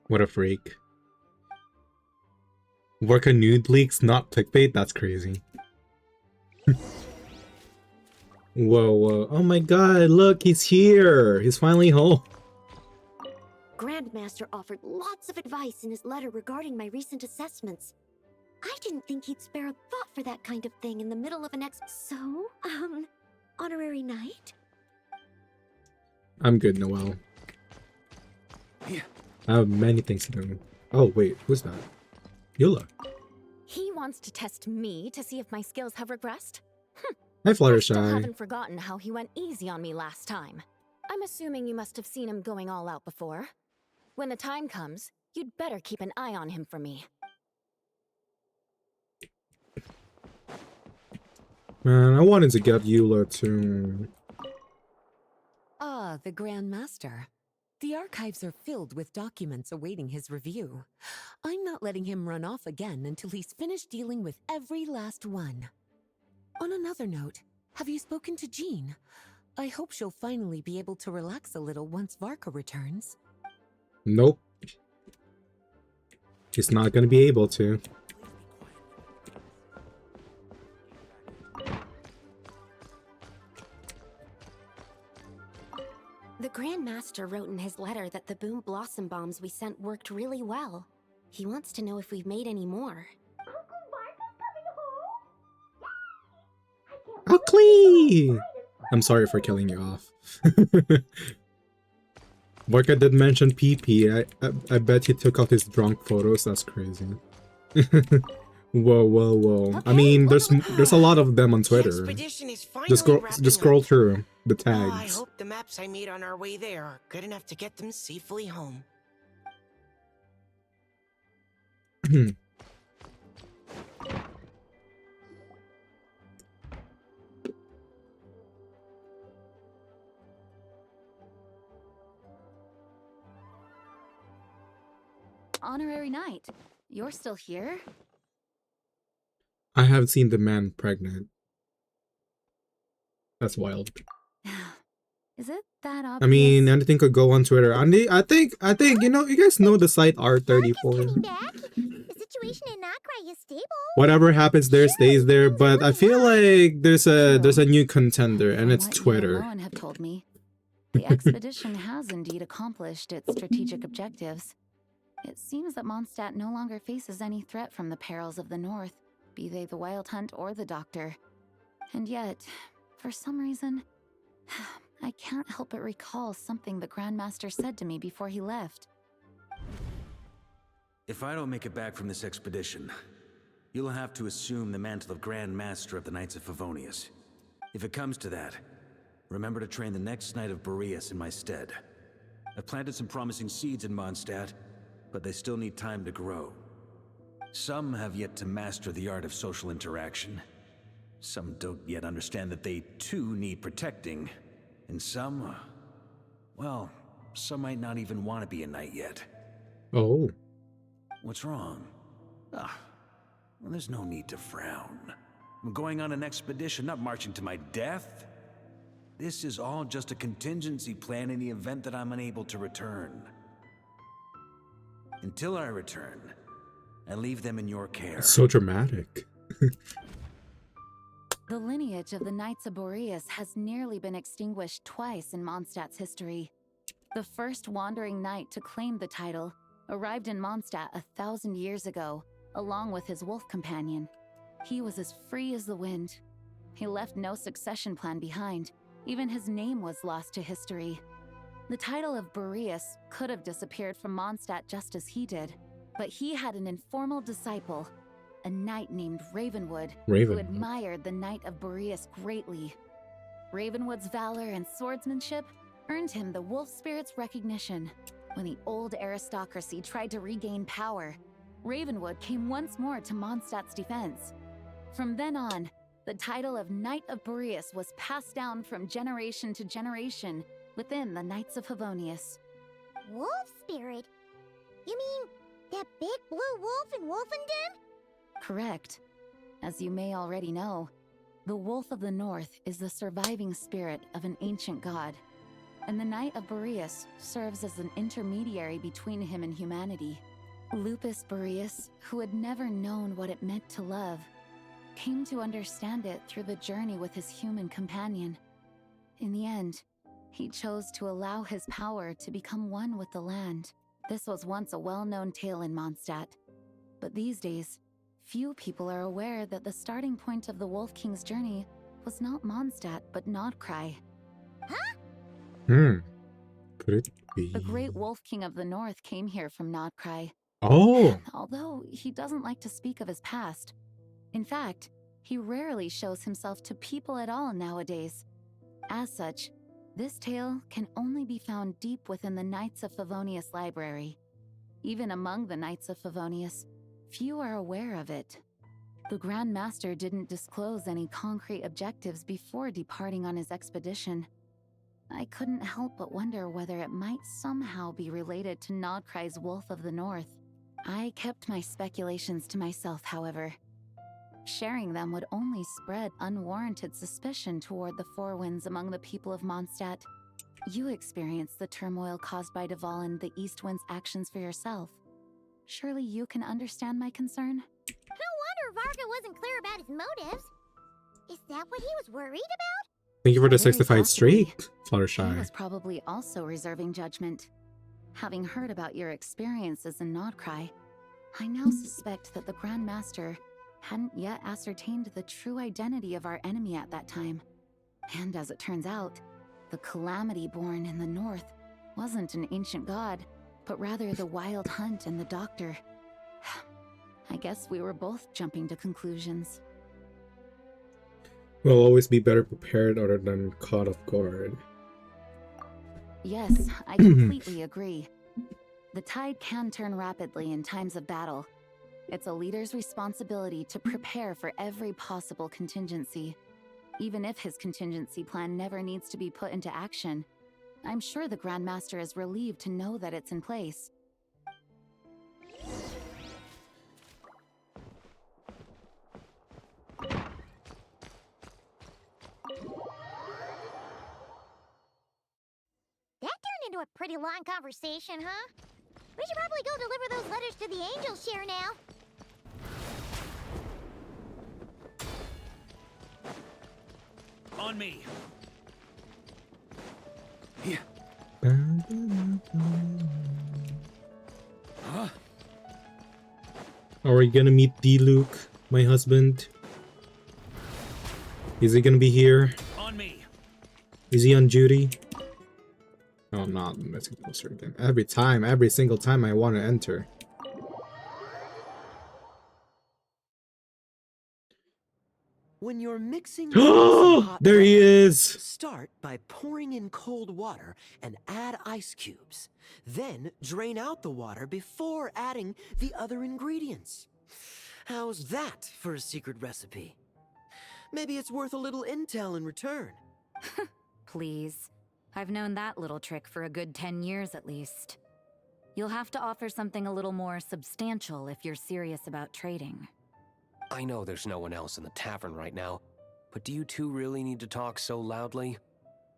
[SPEAKER 7] What a freak. Work a nude leaks, not clickbait? That's crazy. Whoa. Oh my god, look, he's here. He's finally home.
[SPEAKER 8] Grandmaster offered lots of advice in his letter regarding my recent assessments. I didn't think he'd spare a thought for that kind of thing in the middle of an So, honorary knight?
[SPEAKER 7] I'm good, Noelle. I have many things to do. Oh, wait, who's that? Eula.
[SPEAKER 14] He wants to test me to see if my skills have regressed?
[SPEAKER 7] Hi,
[SPEAKER 14] I still
[SPEAKER 7] Fluttershy.
[SPEAKER 14] haven't forgotten how he went easy on me last time. I'm assuming you must have seen him going all out before. When the time comes, you'd better keep an eye on him for me.
[SPEAKER 7] Man, I wanted to get Eula too.
[SPEAKER 15] Ah, the Grand Master. The archives are filled with documents awaiting his review. I'm not letting him run off again until he's finished dealing with every last one. On another note, have you spoken to Jean? I hope she'll finally be able to relax a little once VARKA returns.
[SPEAKER 7] Nope. She's not gonna be able to.
[SPEAKER 8] The Grand Master wrote in his letter that the Boom Blossom bombs we sent worked really well. He wants to know if we've made any more.
[SPEAKER 10] Uncle VARKA
[SPEAKER 7] Ugly! I'm sorry for killing you off. VARKA did mention PP. I bet he took out his drunk photos. That's crazy. Whoa. I mean, there's a lot of them on Twitter. Just scroll through the
[SPEAKER 16] I
[SPEAKER 7] tags.
[SPEAKER 16] hope the maps I made on our way there are good enough to get them safely home.
[SPEAKER 14] Honorary Knight, you're still here?
[SPEAKER 7] I have seen the man pregnant. That's wild.
[SPEAKER 14] Is it that obvious?
[SPEAKER 7] I mean, anything could go on Twitter. I think you know, you guys know the site R34.
[SPEAKER 10] The situation in Nakrai is stable.
[SPEAKER 7] Whatever happens there stays there, but I feel like there's a new contender, and it's Twitter.
[SPEAKER 14] Alone have told me. The expedition has indeed accomplished its strategic objectives. It seems that Mondstadt no longer faces any threat from the perils of the North, be they the Wild Hunt or the Doctor. And yet, for some reason, I can't help but recall something the Grandmaster said to me before he left.
[SPEAKER 11] If I don't make it back from this expedition, you'll have to assume the mantle of Grand Master of the Knights of Favonius. If it comes to that, remember to train the next Knight of Boreas in my stead. I've planted some promising seeds in Mondstadt, but they still need time to grow. Some have yet to master the art of social interaction. Some don't yet understand that they too need protecting. And some, well, some might not even want to be a knight yet.
[SPEAKER 7] Oh.
[SPEAKER 11] What's wrong? Well, there's no need to frown. I'm going on an expedition, not marching to my death. This is all just a contingency plan in the event that I'm unable to return. Until I return, I leave them in your care.
[SPEAKER 7] It's so dramatic.
[SPEAKER 14] The lineage of the Knights of Boreas has nearly been extinguished twice in Mondstadt's history. The first wandering knight to claim the title arrived in Mondstadt 1,000 years ago, along with his wolf companion. He was as free as the wind. He left no succession plan behind. Even his name was lost to history. The title of Boreas could have disappeared from Mondstadt just as he did, but he had an informal disciple, a knight named Ravenwood, who admired the Knight of Boreas greatly. Ravenwood's valor and swordsmanship earned him the wolf spirit's recognition. When the old aristocracy tried to regain power, Ravenwood came once more to Mondstadt's defense. From then on, the title of Knight of Boreas was passed down from generation to generation within the Knights of Favonius.
[SPEAKER 10] Wolf spirit? You mean that big blue wolf in Wolfenden?
[SPEAKER 14] Correct. As you may already know, the Wolf of the North is the surviving spirit of an ancient god, and the Knight of Boreas serves as an intermediary between him and humanity. Lupus Boreas, who had never known what it meant to love, came to understand it through the journey with his human companion. In the end, he chose to allow his power to become one with the land. This was once a well-known tale in Mondstadt, but these days, few people are aware that the starting point of the Wolf King's journey was not Mondstadt, but Nodkrai.
[SPEAKER 7] Could it be?
[SPEAKER 14] The great Wolf King of the North came here from Nodkrai.
[SPEAKER 7] Oh!
[SPEAKER 14] Although he doesn't like to speak of his past. In fact, he rarely shows himself to people at all nowadays. As such, this tale can only be found deep within the Knights of Favonius library. Even among the Knights of Favonius, few are aware of it. The Grand Master didn't disclose any concrete objectives before departing on his expedition. I couldn't help but wonder whether it might somehow be related to Nodkrai's Wolf of the North. I kept my speculations to myself, however. Sharing them would only spread unwarranted suspicion toward the Four Winds among the people of Mondstadt. You experienced the turmoil caused by Duval and the East Wind's actions for yourself. Surely you can understand my concern?
[SPEAKER 10] No wonder VARKA wasn't clear about his motives. Is that what he was worried about?
[SPEAKER 7] Thank you for the
[SPEAKER 14] Very
[SPEAKER 7] 65 streak, Fluttershy.
[SPEAKER 14] He was probably also reserving judgment. Having heard about your experiences in Nodkrai, I now suspect that the Grand Master hadn't yet ascertained the true identity of our enemy at that time. And as it turns out, the Calamity born in the north wasn't an ancient god, but rather the Wild Hunt and the Doctor. I guess we were both jumping to conclusions.
[SPEAKER 7] We'll always be better prepared other than caught off guard.
[SPEAKER 14] Yes, I completely agree. The tide can turn rapidly in times of battle. It's a leader's responsibility to prepare for every possible contingency. Even if his contingency plan never needs to be put into action, I'm sure the Grandmaster is relieved to know that it's in place.
[SPEAKER 10] That turned into a pretty long conversation, huh? We should probably go deliver those letters to the Angels share now.
[SPEAKER 11] On me.
[SPEAKER 7] Yeah.
[SPEAKER 11] Huh?
[SPEAKER 7] Are we gonna meet D. Luke, my husband? Is he gonna be here?
[SPEAKER 11] On me.
[SPEAKER 7] Is he on duty? Oh, I'm not missing closer again. Every single time I want to enter.
[SPEAKER 9] When you're mixing some hot
[SPEAKER 7] there he
[SPEAKER 9] liquid,
[SPEAKER 7] is!
[SPEAKER 9] Start by pouring in cold water and add ice cubes. Then drain out the water before adding the other ingredients. How's that for a secret recipe? Maybe it's worth a little intel in return.
[SPEAKER 17] Please. I've known that little trick for a good 10 years at least. You'll have to offer something a little more substantial if you're serious about trading.
[SPEAKER 18] I know there's no one else in the tavern right now, but do you two really need to talk so loudly?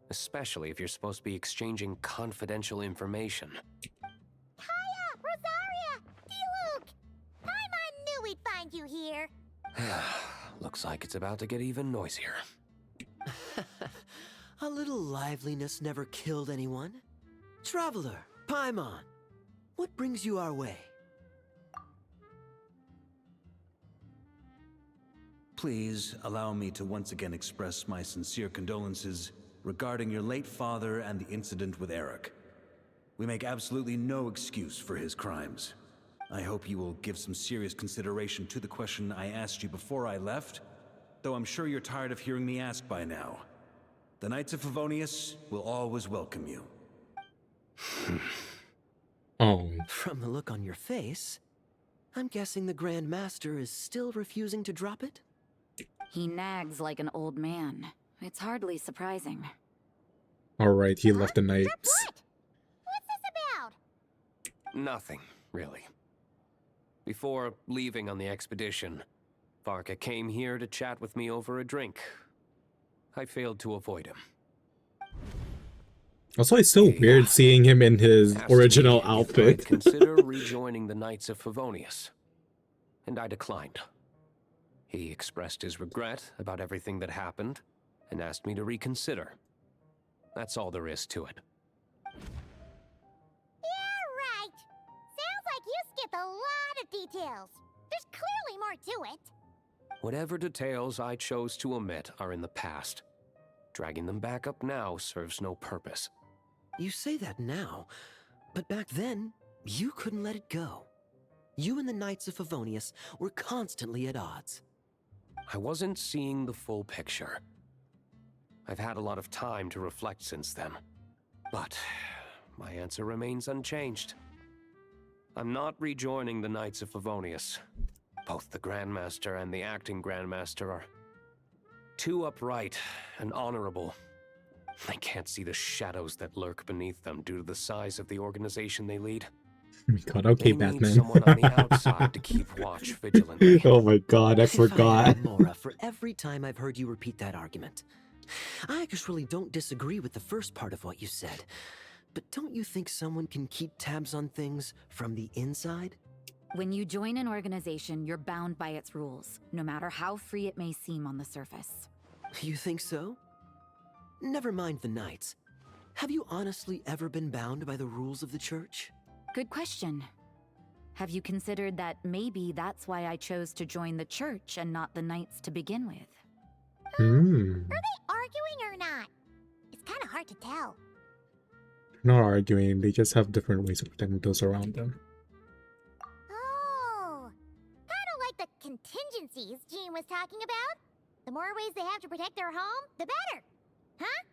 [SPEAKER 18] Especially if you're supposed to be exchanging confidential information.
[SPEAKER 10] Hiya, Rosaria, D-Luke! Paimon knew we'd find you here.
[SPEAKER 18] Looks like it's about to get even noisier.
[SPEAKER 9] A little liveliness never killed anyone. Traveler, Paimon, what brings you our way?
[SPEAKER 11] Please allow me to once again express my sincere condolences regarding your late father and the incident with Eric. We make absolutely no excuse for his crimes. I hope you will give some serious consideration to the question I asked you before I left, though I'm sure you're tired of hearing me ask by now. The Knights of Favonius will always welcome you.
[SPEAKER 7] Oh.
[SPEAKER 9] From the look on your face, I'm guessing the Grand Master is still refusing to drop it?
[SPEAKER 17] He nags like an old man. It's hardly surprising.
[SPEAKER 7] Alright, he left the Knights.
[SPEAKER 10] What's this about?
[SPEAKER 18] Nothing, really. Before leaving on the expedition, VARKA came here to chat with me over a drink. I failed to avoid him.
[SPEAKER 7] Also, it's so weird seeing him in his original outfit.
[SPEAKER 18] I'd consider rejoining the Knights of Favonius, and I declined. He expressed his regret about everything that happened and asked me to reconsider. That's all there is to it.
[SPEAKER 10] Yeah, right. Sounds like you skipped a lot of details. There's clearly more to it.
[SPEAKER 18] Whatever details I chose to omit are in the past. Dragging them back up now serves no purpose.
[SPEAKER 9] You say that now, but back then, you couldn't let it go. You and the Knights of Favonius were constantly at odds.
[SPEAKER 18] I wasn't seeing the full picture. I've had a lot of time to reflect since then, but my answer remains unchanged. I'm not rejoining the Knights of Favonius. Both the Grandmaster and the acting Grandmaster are too upright and honorable. I can't see the shadows that lurk beneath them due to the size of the organization they lead.
[SPEAKER 7] Oh my god, okay,
[SPEAKER 18] They need
[SPEAKER 7] Batman.
[SPEAKER 18] someone on the outside to keep watch vigilantly.
[SPEAKER 7] Oh my god, I forgot.
[SPEAKER 9] Mora, for every time I've heard you repeat that argument. I actually don't disagree with the first part of what you said, but don't you think someone can keep tabs on things from the inside?
[SPEAKER 17] When you join an organization, you're bound by its rules, no matter how free it may seem on the surface.
[SPEAKER 9] You think so? Never mind the Knights. Have you honestly ever been bound by the rules of the Church?
[SPEAKER 17] Good question. Have you considered that maybe that's why I chose to join the church and not the knights to begin with?
[SPEAKER 7] Hmm.
[SPEAKER 10] Are they arguing or not? It's kind of hard to tell.
[SPEAKER 7] Not arguing, they just have different ways of protecting those around them.
[SPEAKER 10] Oh, kind of like the contingencies Jean was talking about. The more ways they have to protect their home, the better. Huh?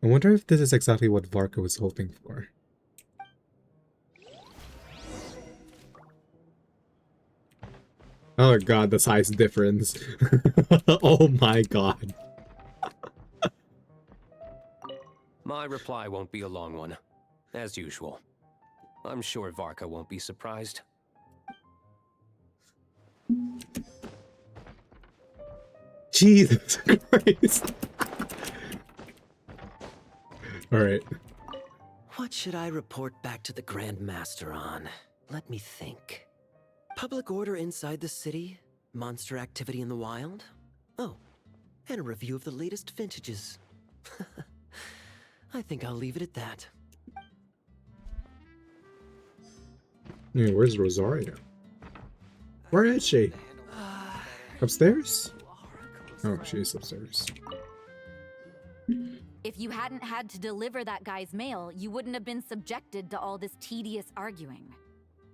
[SPEAKER 7] I wonder if this is exactly what VARKA was hoping for. Oh god, the size difference. Oh my god.
[SPEAKER 18] My reply won't be a long one, as usual. I'm sure VARKA won't be surprised.
[SPEAKER 7] Jesus Christ. Alright.
[SPEAKER 9] What should I report back to the Grand Master on? Let me think. Public order inside the city? Monster activity in the wild? Oh, and a review of the latest vintages. I think I'll leave it at that.
[SPEAKER 7] Yeah, where's Rosario? Where is she? Upstairs? Oh, she's upstairs.
[SPEAKER 17] If you hadn't had to deliver that guy's mail, you wouldn't have been subjected to all this tedious arguing.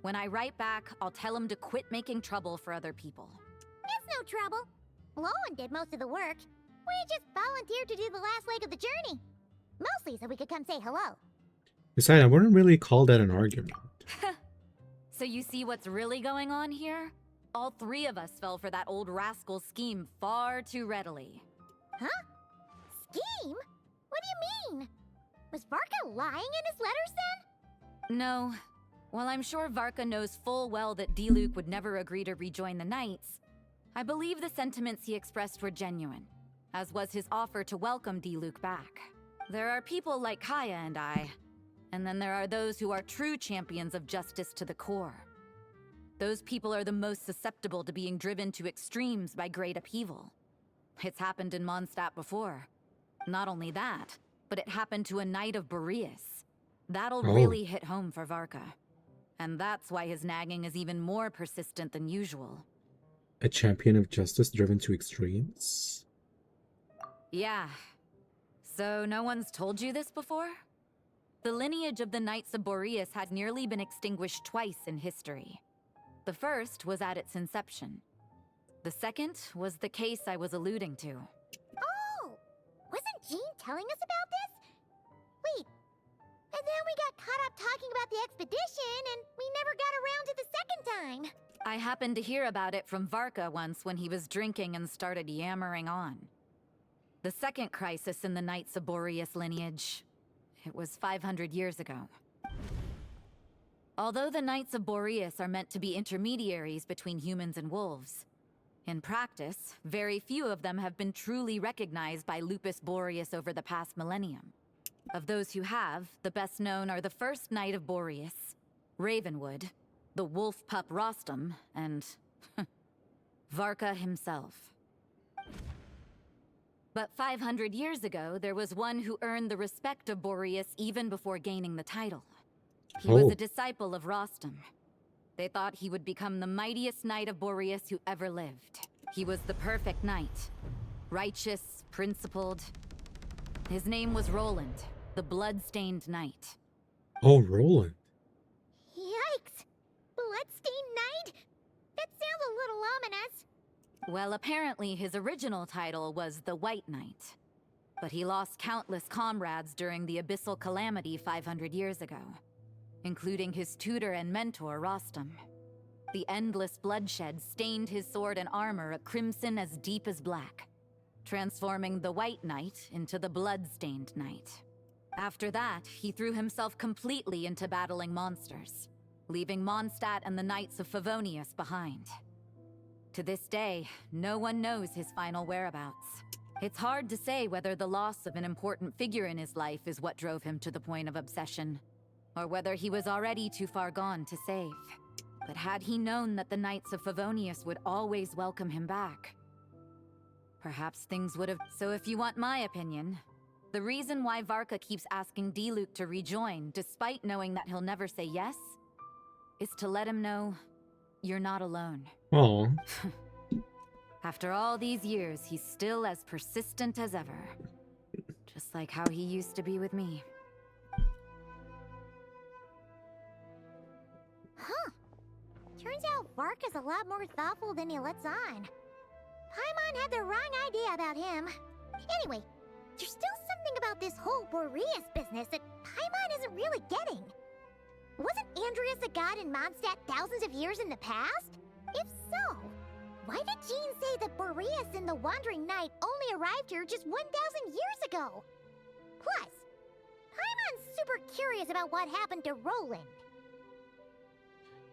[SPEAKER 17] When I write back, I'll tell him to quit making trouble for other people.
[SPEAKER 10] It's no trouble. Lowen did most of the work. We just volunteered to do the last leg of the journey. Mostly so we could come say hello.
[SPEAKER 7] Besides, I wouldn't really call that an argument.
[SPEAKER 17] So you see what's really going on here? All three of us fell for that old rascal's scheme far too readily.
[SPEAKER 10] Huh? Scheme? What do you mean? Was VARKA lying in his letters then?
[SPEAKER 17] No. While I'm sure VARKA knows full well that Diluc would never agree to rejoin the Knights, I believe the sentiments he expressed were genuine, as was his offer to welcome Diluc back. There are people like Kaya and I, and then there are those who are true champions of justice to the core. Those people are the most susceptible to being driven to extremes by great upheaval. It's happened in Mondstadt before. Not only that, but it happened to a Knight of Boreas. That'll really hit home for VARKA. And that's why his nagging is even more persistent than usual.
[SPEAKER 7] A champion of justice driven to extremes?
[SPEAKER 17] Yeah. So no one's told you this before? The lineage of the Knights of Boreas had nearly been extinguished twice in history. The first was at its inception. The second was the case I was alluding to.
[SPEAKER 10] Oh! Wasn't Jean telling us about this? Wait. And then we got caught up talking about the expedition, and we never got around to the second time.
[SPEAKER 17] I happened to hear about it from VARKA once when he was drinking and started yammering on. The second crisis in the Knights of Boreas lineage. It was 500 years ago. Although the Knights of Boreas are meant to be intermediaries between humans and wolves, in practice, very few of them have been truly recognized by Lupus Boreas over the past millennium. Of those who have, the best known are the first Knight of Boreas, Ravenwood, the wolf pup Rostam, and VARKA himself. But 500 years ago, there was one who earned the respect of Boreas even before gaining the title. He was a disciple of Rostam. They thought he would become the mightiest Knight of Boreas who ever lived. He was the perfect knight. Righteous, principled. His name was Roland, the blood-stained knight.
[SPEAKER 7] Oh, Roland.
[SPEAKER 10] Yikes! Bloodstained Knight? That sounds a little ominous.
[SPEAKER 17] Well, apparently his original title was the White Knight. But he lost countless comrades during the Abyssal Calamity 500 years ago, including his tutor and mentor, Rostam. The endless bloodshed stained his sword and armor a crimson as deep as black, transforming the White Knight into the Blood-Stained Knight. After that, he threw himself completely into battling monsters, leaving Mondstadt and the Knights of Favonius behind. To this day, no one knows his final whereabouts. It's hard to say whether the loss of an important figure in his life is what drove him to the point of obsession, or whether he was already too far gone to save. But had he known that the Knights of Favonius would always welcome him back, perhaps things would have... So if you want my opinion, the reason why VARKA keeps asking Diluc to rejoin, despite knowing that he'll never say yes, is to let him know you're not alone.
[SPEAKER 7] Oh.
[SPEAKER 17] After all these years, he's still as persistent as ever. Just like how he used to be with me.
[SPEAKER 10] Huh. Turns out VARKA's a lot more thoughtful than he lets on. Paimon had the wrong idea about him. Anyway, there's still something about this whole Boreas business that Paimon isn't really getting. Wasn't Andreas a god in Mondstadt thousands of years in the past? If so, why did Jean say that Boreas and the Wandering Knight only arrived here just 1,000 years ago? Plus, Paimon's super curious about what happened to Roland.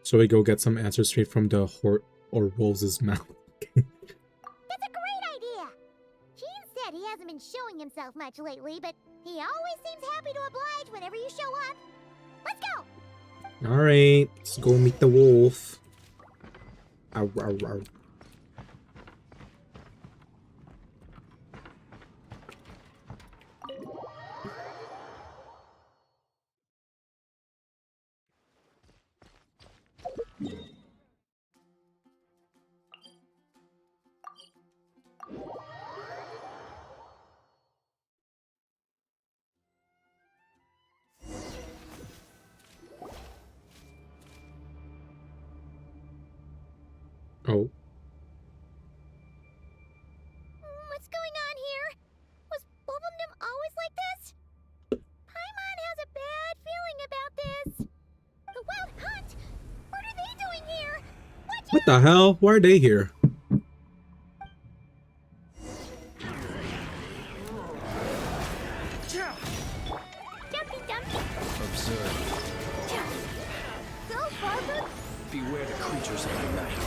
[SPEAKER 7] So we go get some answers straight from the or wolves' mouth.
[SPEAKER 10] That's a great idea! Jean said he hasn't been showing himself much lately, but he always seems happy to oblige whenever you show up. Let's go!
[SPEAKER 7] Alright, let's go meet the wolf. Ow, ow, ow. Oh.
[SPEAKER 10] What's going on here? Was Wolvendom always like this? Paimon has a bad feeling about this. The Wild Hunt? What are they doing here?
[SPEAKER 7] What the hell? Why are they here?
[SPEAKER 10] Dumpy Dumpy?
[SPEAKER 13] Observe.
[SPEAKER 10] Go, Barbara!
[SPEAKER 13] Beware the creatures of the night.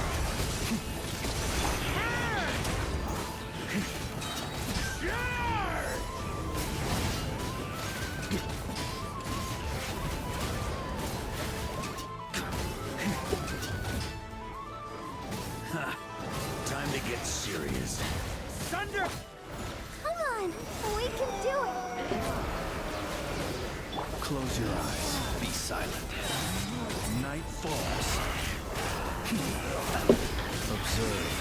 [SPEAKER 11] Time to get serious. Thunder!
[SPEAKER 10] Come on, we can do it!
[SPEAKER 13] Close your eyes. Be silent.
[SPEAKER 11] Night falls.
[SPEAKER 13] Observe.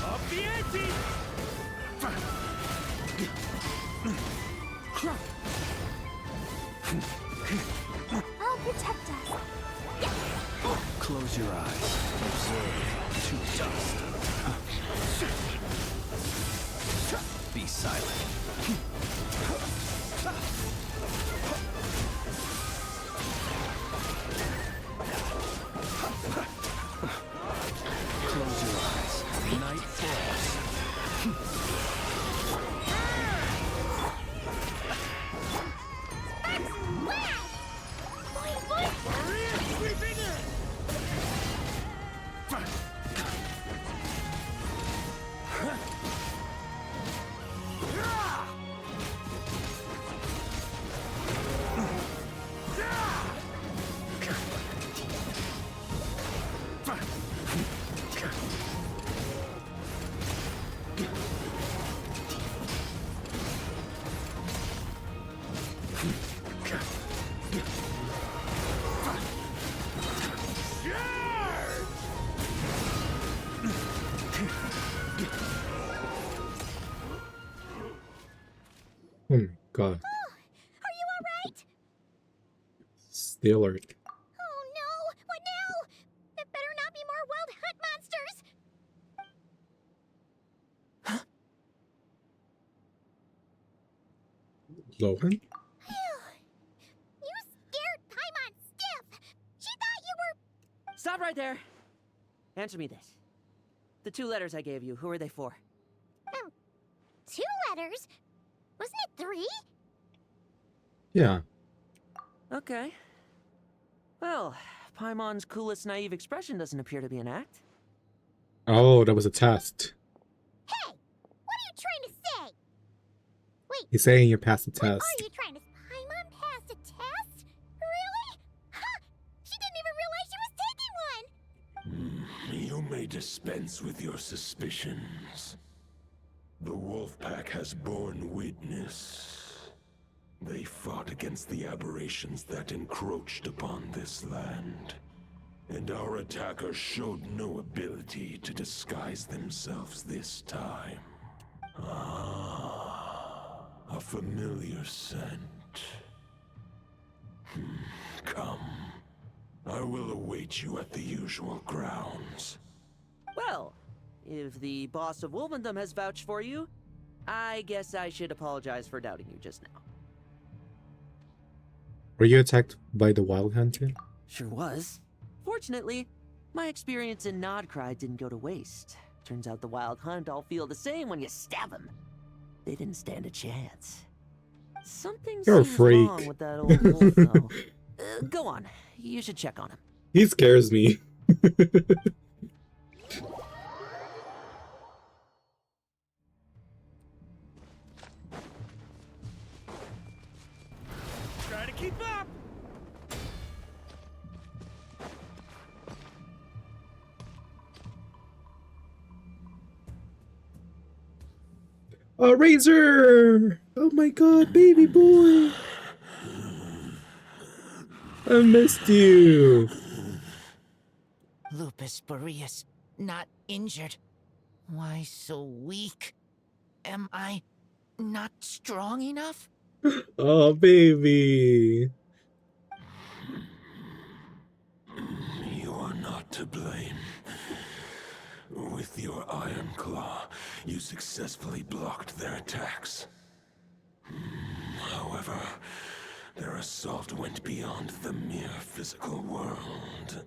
[SPEAKER 11] Up the ante!
[SPEAKER 10] I'll protect us.
[SPEAKER 13] Close your eyes. Observe. To dust. Be silent. Close your eyes. Night falls.
[SPEAKER 7] Oh my god.
[SPEAKER 10] Are you alright?
[SPEAKER 7] Stay alert.
[SPEAKER 10] Oh no! What now? There better not be more Wild Hunt monsters!
[SPEAKER 7] Lohan?
[SPEAKER 10] You scared Paimon stiff! She thought you were...
[SPEAKER 9] Stop right there. Answer me this. The 2 letters I gave you, who are they for?
[SPEAKER 10] 2 letters? Wasn't it 3?
[SPEAKER 7] Yeah.
[SPEAKER 9] Okay. Well, Paimon's coolest naive expression doesn't appear to be an act.
[SPEAKER 7] Oh, that was a test.
[SPEAKER 10] Hey! What are you trying to say? Wait,
[SPEAKER 7] He's saying you passed the
[SPEAKER 10] what
[SPEAKER 7] test.
[SPEAKER 10] are you trying to... Paimon passed a test? Really? Ha! She didn't even realize she was taking one!
[SPEAKER 13] You may dispense accordance with your suspicions. The wolf pack has borne witness. They fought against the aberrations that encroached upon this land. And our attackers showed no ability to disguise themselves this time. Ah, a familiar scent. Come. I will await you at the usual grounds.
[SPEAKER 9] Well, if the boss of Wolvendom has vouched for you, I guess I should apologize for doubting you just now.
[SPEAKER 7] Were you attacked by the Wild Hunter?
[SPEAKER 9] Sure was. Fortunately, my experience in Nodcry didn't go to waste. Turns out the Wild Hunt all feel the same when you stab them. They didn't stand a chance. Something
[SPEAKER 7] You're a
[SPEAKER 9] seems
[SPEAKER 7] freak.
[SPEAKER 9] wrong with that old wolf, though. Go on. You should check on him.
[SPEAKER 7] He scares me.
[SPEAKER 11] Try to keep up!
[SPEAKER 7] A razor! Oh my god, baby boy! I missed you!
[SPEAKER 16] Lupus Boreas, not injured. Why so weak? Am I not strong enough?
[SPEAKER 7] Oh, baby!
[SPEAKER 13] You are not to blame. With your Iron Claw, you successfully blocked their attacks. However, their assault went beyond the mere physical world.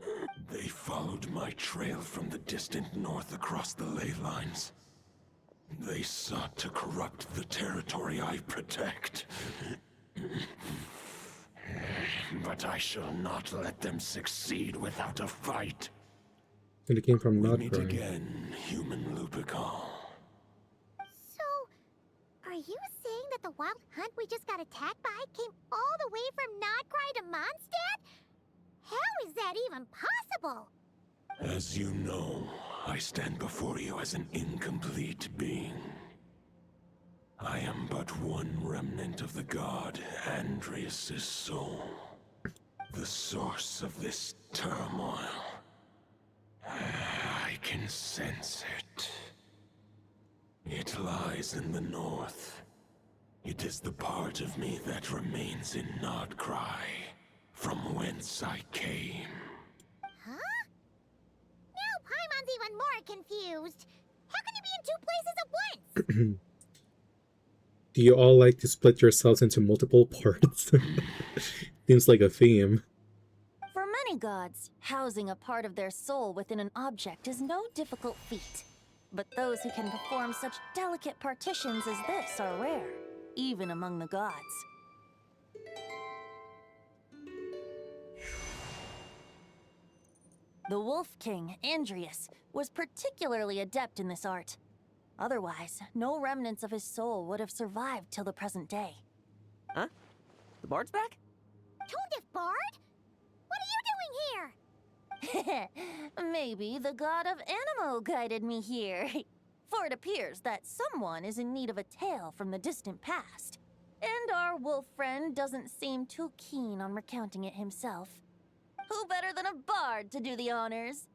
[SPEAKER 13] They followed my trail from the distant north across the ley lines. They sought to corrupt the territory I protect. But I shall not let them succeed without a fight.
[SPEAKER 7] And it came from
[SPEAKER 13] We meet
[SPEAKER 7] Nodcry.
[SPEAKER 13] again, human Lupical.
[SPEAKER 10] So, are you saying that the wild hunt we just got attacked by came all the way from Nodcry to Mondstadt? How is that even possible?
[SPEAKER 13] As you know, I stand before you as an incomplete being. I am but one remnant of the god Andreas' soul. The source of this turmoil. I can sense it. It lies in the north. It is the part of me that remains in Nodcry, from whence I came.
[SPEAKER 10] Huh? Now Paimon's even more confused. How can you be in two places at once?
[SPEAKER 7] Do you all like to split yourselves into multiple parts? Seems like a theme.
[SPEAKER 8] For many gods, housing a part of their soul within an object is no difficult feat. But those who can perform such delicate partitions as this are rare, even among the gods. The Wolf King, Andreas, was particularly adept in this art. Otherwise, no remnants of his soul would have survived till the present day.
[SPEAKER 9] Huh? The bard's back?
[SPEAKER 10] Tone Bard? What are you doing here?
[SPEAKER 8] Maybe the god of Animo guided me here. For it appears that someone is in need of a tale from the distant past. And our wolf friend doesn't seem too keen on recounting it himself. Who better than a bard to do the honors?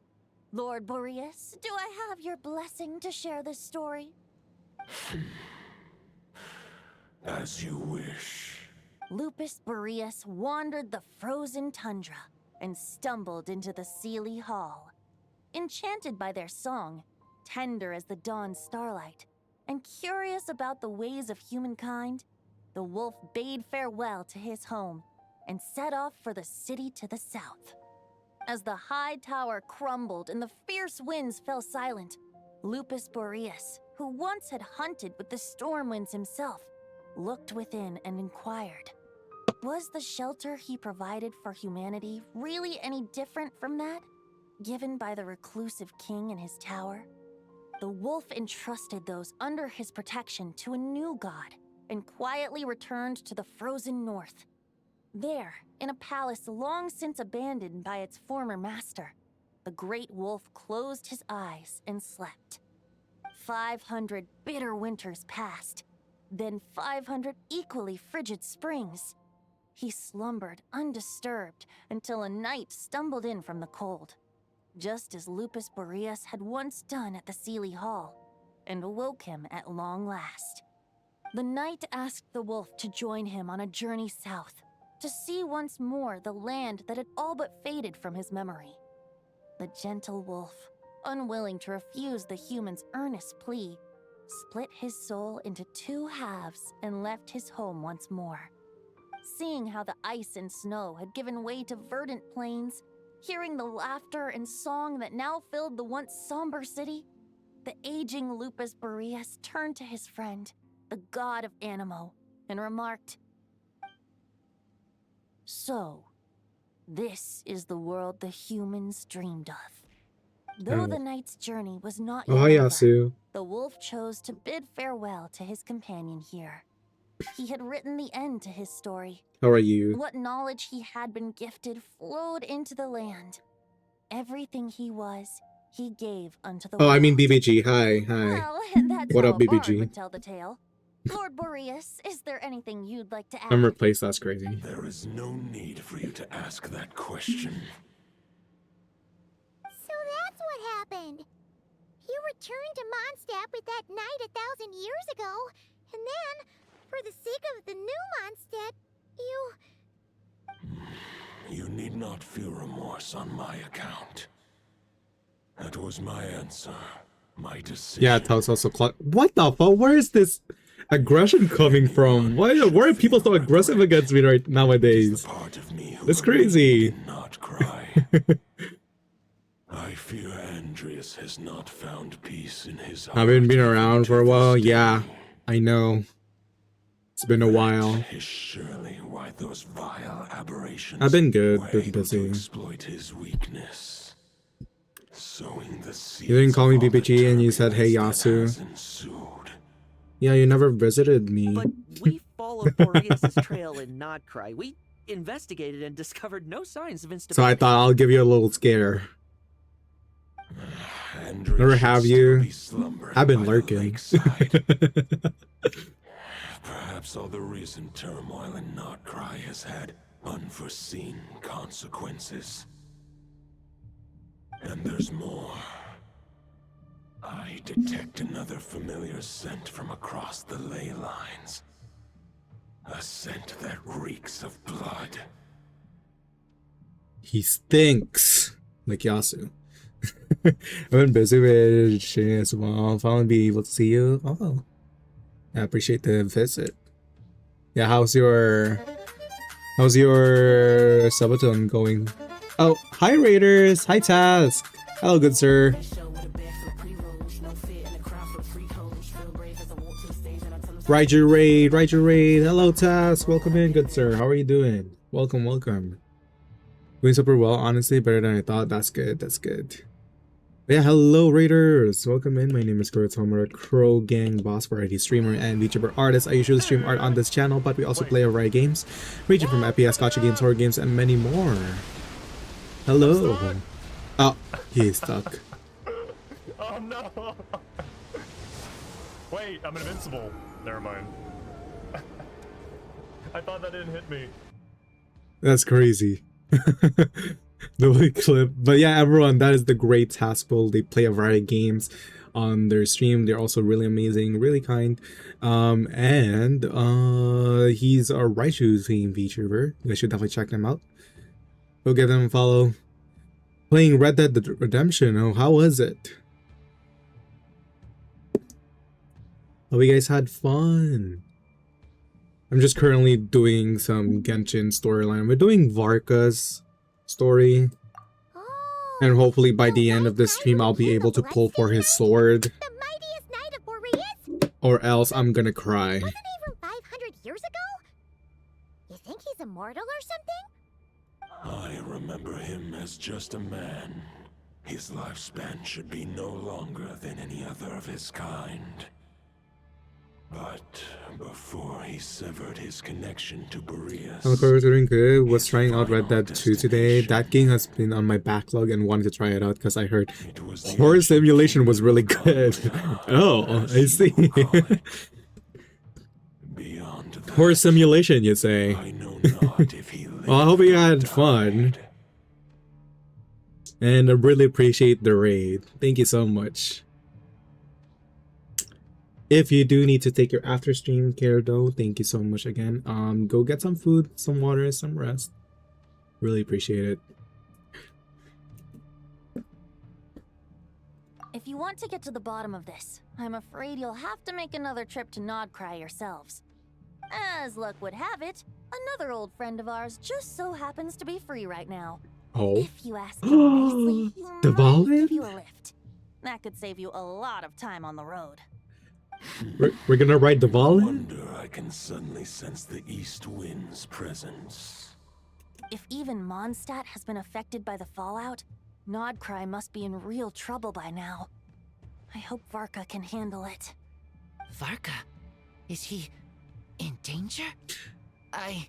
[SPEAKER 8] Lord Boreas, do I have your blessing to share this story?
[SPEAKER 13] As you wish.
[SPEAKER 8] Lupus Boreas wandered the frozen tundra and stumbled into the Sealy Hall. Enchanted by their song, tender as the dawn starlight, and curious about the ways of humankind, the wolf bade farewell to his home and set off for the city to the south. As the high tower crumbled and the fierce winds fell silent, Lupus Boreas, who once had hunted with the storm winds himself, looked within and inquired, was the shelter he provided for humanity really any different from that given by the reclusive king in his tower? The wolf entrusted those under his protection to a new god and quietly returned to the frozen north. There, in a palace long since abandoned by its former master, the great wolf closed his eyes and slept. 500 bitter winters passed, then 500 equally frigid springs. He slumbered undisturbed until a night stumbled in from the cold, just as Lupus Boreas had once done at the Seelie Hall, and awoke him at long last. The knight asked the wolf to join him on a journey south, to see once more the land that had all but faded from his memory. The gentle wolf, unwilling to refuse the human's earnest plea, split his soul into 2 halves and left his home once more. Seeing how the ice and snow had given way to verdant plains, hearing the laughter and song that now filled the once somber city, the aging Lupus Boreas turned to his friend, the god of Animo, and remarked, "So, this is the world the humans dreamed of." Though the knight's journey was not yet
[SPEAKER 7] Oh, hi,
[SPEAKER 8] over,
[SPEAKER 7] Yasu.
[SPEAKER 8] the wolf chose to bid farewell to his companion here. He had written the end to his story.
[SPEAKER 7] How are you?
[SPEAKER 8] What knowledge he had been gifted flowed into the land. Everything he was, he gave unto the
[SPEAKER 7] Oh,
[SPEAKER 8] world.
[SPEAKER 7] I mean BBG. Hi, hi.
[SPEAKER 8] Well, that's
[SPEAKER 7] What
[SPEAKER 8] how
[SPEAKER 7] up,
[SPEAKER 8] a bard
[SPEAKER 7] BBG?
[SPEAKER 8] would tell the tale. Lord Boreas, is there anything you'd like to add?
[SPEAKER 7] I'm replaced. That's crazy.
[SPEAKER 13] There is no need for you to ask that question.
[SPEAKER 10] So that's what happened. You returned to Mondstadt with that knight 1,000 years ago, and then, for the sake of the new Mondstadt,
[SPEAKER 13] You need not feel remorse on my account. That was my answer, my decision.
[SPEAKER 7] Yeah, tell us also. What the fuck? Where is this aggression coming from? Why are people so aggressive against me right nowadays? It's crazy.
[SPEAKER 13] I fear Andreas has not found peace in his heart.
[SPEAKER 7] Haven't been around for a while. Yeah, I know. It's been a while.
[SPEAKER 13] Is surely why those vile aberrations
[SPEAKER 7] I've been good,
[SPEAKER 13] were
[SPEAKER 7] been
[SPEAKER 13] able
[SPEAKER 7] busy.
[SPEAKER 13] to exploit his weakness. Sowing the
[SPEAKER 7] You didn't call me
[SPEAKER 13] seeds of all the
[SPEAKER 7] BBG and you said, "Hey Yasu." Yeah, you never visited me.
[SPEAKER 9] But we followed Boreas' trail in Nodcry. We investigated and discovered no signs of instability.
[SPEAKER 7] So I thought I'll give you a little scare. Never have you? I've been lurking.
[SPEAKER 13] Perhaps all the recent turmoil in Nodcry has had unforeseen consequences. And there's more. I detect another familiar scent from across the ley lines. A scent that reeks of blood.
[SPEAKER 7] He stinks like Yasu. I've been busy with shit as well. Finally be able to see you. Oh, I appreciate the visit. Yeah, how's your subathon going? Oh, hi Raiders, hi Taz. Hello, good sir. Ride your raid. Hello Taz, welcome in, good sir. How are you doing? Welcome. Doing super well, honestly, better than I thought. That's good. Yeah, hello Raiders, welcome in. My name is Kurtz Homer, Crow Gang boss, variety streamer and VTuber artist. I usually stream art on this channel, but we also play a variety of games, ranging from FPS, gacha games, horror games, and many more. Hello. Oh, he's stuck.
[SPEAKER 2] Oh no! Wait, I'm invincible. Never mind. I thought that didn't hit me.
[SPEAKER 7] That's crazy. The way clip. But yeah, everyone, that is the great Taskful. They play a variety of games on their stream. They're also really amazing, really kind. And he's a Raichu theme VTuber. You guys should definitely check them out. Go give them a follow. Playing Red Dead Redemption. Oh, how was it? Hope you guys had fun. I'm just currently doing some Genshin storyline. We're doing VARKA's story. And hopefully by the end of this stream, I'll be able to pull for his sword. Or else I'm gonna cry.
[SPEAKER 10] wasn't he from 500 years ago? You think he's immortal or something?
[SPEAKER 13] I remember him as just a man. His lifespan should be no longer than any other of his kind. But before he severed his connection to Boreas,
[SPEAKER 7] I'm doing good. Was trying out Red Dead 2 today. That game has been on my backlog and wanted to try it out because I heard horror simulation was really good. Oh, I see. Horror simulation, you say? Well, I hope you had fun. And I really appreciate the raid. Thank you so much. If you do need to take your after stream care though, thank you so much again. Go get some food, some water, some rest. Really appreciate it.
[SPEAKER 8] If you want to get to the bottom of this, I'm afraid you'll have to make another trip to Nodcry yourselves. As luck would have it, another old friend of ours just so happens to be free right now.
[SPEAKER 7] Oh.
[SPEAKER 8] If you ask him nicely, he might give you a lift. That could save you a lot of time on the road.
[SPEAKER 7] We're gonna ride the ball?
[SPEAKER 13] I can suddenly sense the east wind's presence.
[SPEAKER 8] If even Mondstadt has been affected by the fallout, Nodcry must be in real trouble by now. I hope VARKA can handle it.
[SPEAKER 16] VARKA? Is he in danger?
[SPEAKER 8] I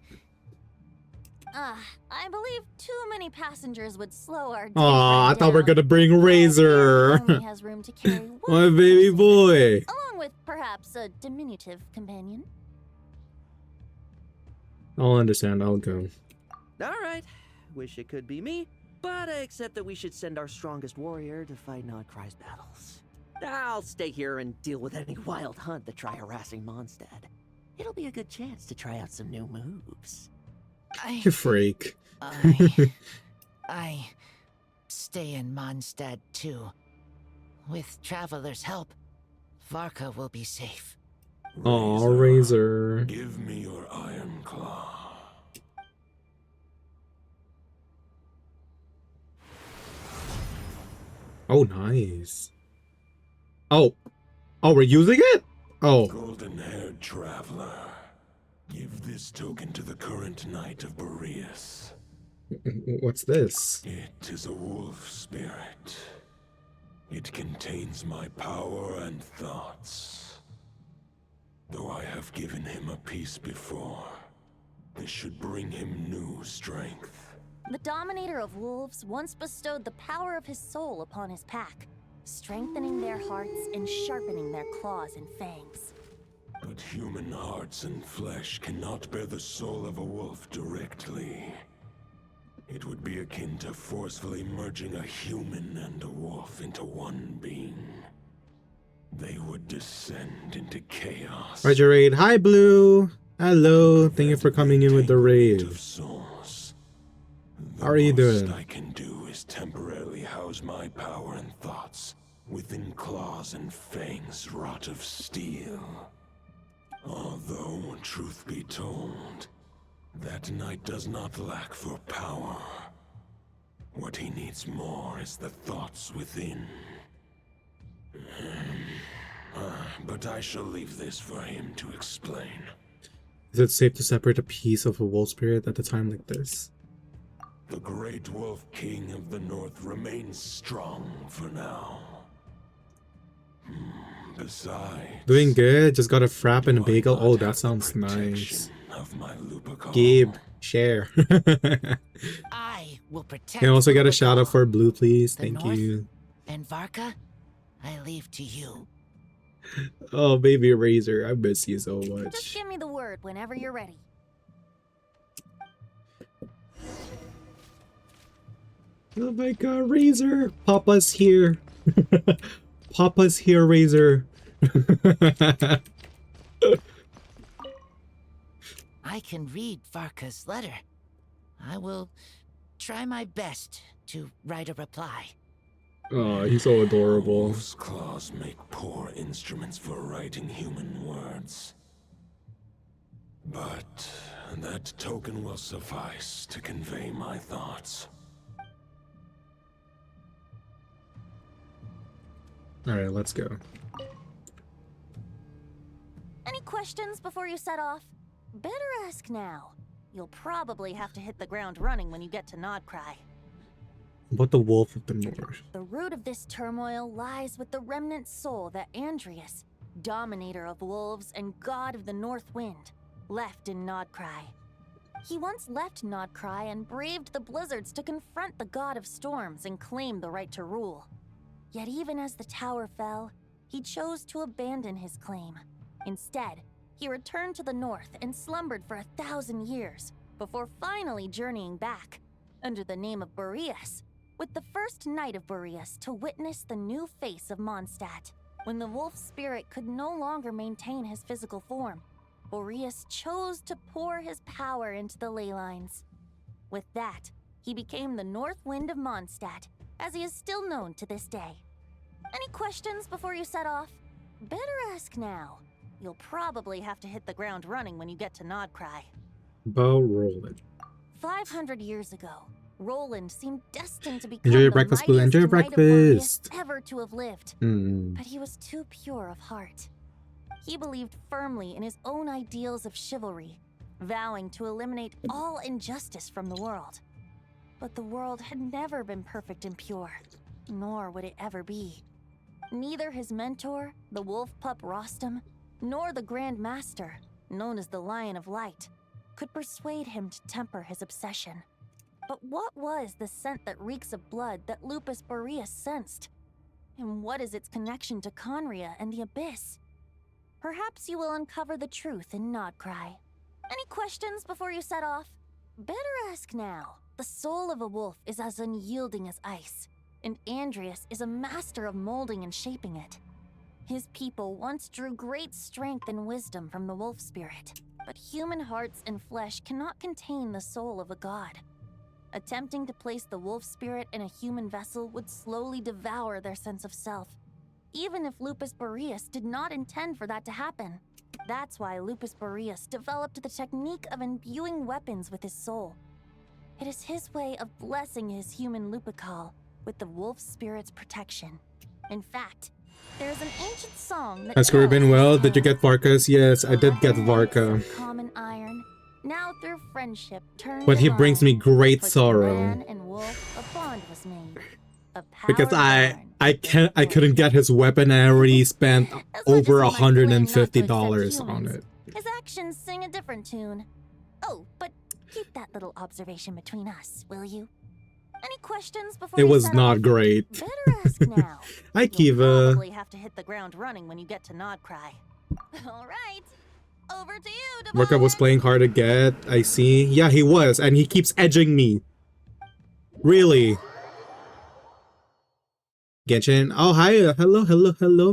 [SPEAKER 8] believe too many passengers would slow our
[SPEAKER 7] Aw, I thought we were gonna bring Razor.
[SPEAKER 8] only has room to carry one
[SPEAKER 7] My baby boy.
[SPEAKER 8] along with perhaps a diminutive companion.
[SPEAKER 7] I'll understand, I'll go.
[SPEAKER 9] Alright, wish it could be me, but I accept that we should send our strongest warrior to fight Nodcry's battles. I'll stay here and deal with any wild hunt that try harassing Mondstadt. It'll be a good chance to try out some new moves.
[SPEAKER 7] You freak.
[SPEAKER 16] I stay in Mondstadt too. With Traveler's help, VARKA will be safe.
[SPEAKER 7] Aw, Razor.
[SPEAKER 13] Give me your iron claw.
[SPEAKER 7] Oh, nice. Oh, we're using it? Oh.
[SPEAKER 13] Golden-haired traveler. Give this token to the current knight of Boreas.
[SPEAKER 7] What's this?
[SPEAKER 13] It is a wolf spirit. It contains my power and thoughts. Though I have given him a piece before, this should bring him new strength.
[SPEAKER 8] The Dominator of Wolves once bestowed the power of his soul upon his pack, strengthening their hearts and sharpening their claws and fangs.
[SPEAKER 13] But human hearts and flesh cannot bear the soul of a wolf directly. It would be akin to forcefully merging a human and a wolf into one being. They would descend into chaos.
[SPEAKER 7] Roger raid. Hi, Blue. Hello. Thank you for coming in with the raid. How are you doing?
[SPEAKER 13] Most I can do is temporarily house my power and thoughts within claws and fangs wrought of steel. Although, truth be told, that knight does not lack for power. What he needs more is the thoughts within. But I shall leave this for him to explain.
[SPEAKER 7] Is it safe to separate a piece of a wolf spirit at a time like this?
[SPEAKER 13] The great wolf king of the north remains strong for now. Besides,
[SPEAKER 7] Doing good. Just got a frap and a bagel. Oh, that sounds nice. Gabe, share.
[SPEAKER 16] I will protect.
[SPEAKER 7] Can I also get a
[SPEAKER 16] Lubicon.
[SPEAKER 7] shout out for Blue, please?
[SPEAKER 16] The
[SPEAKER 7] Thank
[SPEAKER 16] North
[SPEAKER 7] you.
[SPEAKER 16] And VARKA, I leave to you.
[SPEAKER 7] Oh, baby Razor, I miss you so
[SPEAKER 8] Just
[SPEAKER 7] much.
[SPEAKER 8] give me the word whenever you're ready.
[SPEAKER 7] Oh my god, Razor! Papa's here. Papa's here, Razor.
[SPEAKER 16] I can read VARKA's letter. I will try my best to write a reply.
[SPEAKER 7] Oh, he's so adorable.
[SPEAKER 13] Wolf's claws make poor instruments for writing human words. But that token will suffice to convey my thoughts.
[SPEAKER 7] Alright, let's go.
[SPEAKER 8] Any questions before you set off? Better ask now. You'll probably have to hit the ground running when you get to Nodcry.
[SPEAKER 7] About the Wolf of the North.
[SPEAKER 8] The root of this turmoil lies with the remnant soul that Andreas, dominator of wolves and god of the north wind, left in Nodcry. He once left Nodcry and braved the blizzards to confront the god of storms and claim the right to rule. Yet even as the tower fell, he chose to abandon his claim. Instead, he returned to the north and slumbered for 1,000 years before finally journeying back, under the name of Boreas, with the first knight of Boreas to witness the new face of Mondstadt. When the wolf spirit could no longer maintain his physical form, Boreas chose to pour his power into the ley lines. With that, he became the North Wind of Mondstadt, as he is still known to this day. Any questions before you set off? Better ask now. You'll probably have to hit the ground running when you get to Nodcry.
[SPEAKER 7] Bow Roland.
[SPEAKER 8] 500 years ago, Roland seemed destined to become
[SPEAKER 7] Enjoy your
[SPEAKER 8] the
[SPEAKER 7] breakfast, Blue.
[SPEAKER 8] mightiest
[SPEAKER 7] Enjoy your
[SPEAKER 8] knight of Boreas
[SPEAKER 7] breakfast.
[SPEAKER 8] ever to have lived.
[SPEAKER 7] Hmm.
[SPEAKER 8] But he was too pure of heart. He believed firmly in his own ideals of chivalry, vowing to eliminate all injustice from the world. But the world had never been perfect and pure, nor would it ever be. Neither his mentor, the wolf pup Rostam, nor the Grand Master, known as the Lion of Light, could persuade him to temper his obsession. But what was the scent that reeks of blood that Lupus Boreas sensed? And what is its connection to Conria and the Abyss? Perhaps you will uncover the truth in Nodcry. Any questions before you set off? Better ask now. The soul of a wolf is as unyielding as ice, and Andreas is a master of molding and shaping it. His people once drew great strength and wisdom from the wolf spirit, but human hearts and flesh cannot contain the soul of a god. Attempting to place the wolf spirit in a human vessel would slowly devour their sense of self, even if Lupus Boreas did not intend for that to happen. That's why Lupus Boreas developed the technique of imbuing weapons with his soul. It is his way of blessing his human Lupical with the wolf spirit's protection. In fact, there's an ancient song that
[SPEAKER 7] Has Corey been well? Did you get Varkas? Yes, I did get Varka.
[SPEAKER 8] common iron, now through friendship turned
[SPEAKER 7] But he
[SPEAKER 8] to
[SPEAKER 7] brings
[SPEAKER 8] iron,
[SPEAKER 7] me great
[SPEAKER 8] betwixt
[SPEAKER 7] sorrow.
[SPEAKER 8] man and wolf, a bond was made. A
[SPEAKER 7] Because
[SPEAKER 8] power
[SPEAKER 7] I couldn't get his weapon and I already spent over $150 on it.
[SPEAKER 8] His actions sing a different tune. Oh, but keep that little observation between us, will you? Any questions before
[SPEAKER 7] It
[SPEAKER 8] you
[SPEAKER 7] was
[SPEAKER 8] set
[SPEAKER 7] not
[SPEAKER 8] off?
[SPEAKER 7] great.
[SPEAKER 8] Better ask now.
[SPEAKER 7] Hi,
[SPEAKER 8] You'll
[SPEAKER 7] Kiva.
[SPEAKER 8] probably have to hit the ground running when you get to Nodcry. All right, over to you,
[SPEAKER 7] Varka was playing hard to get. I see. Yeah, he was, and he keeps edging me. Really? Genshin. Oh, hi. Hello,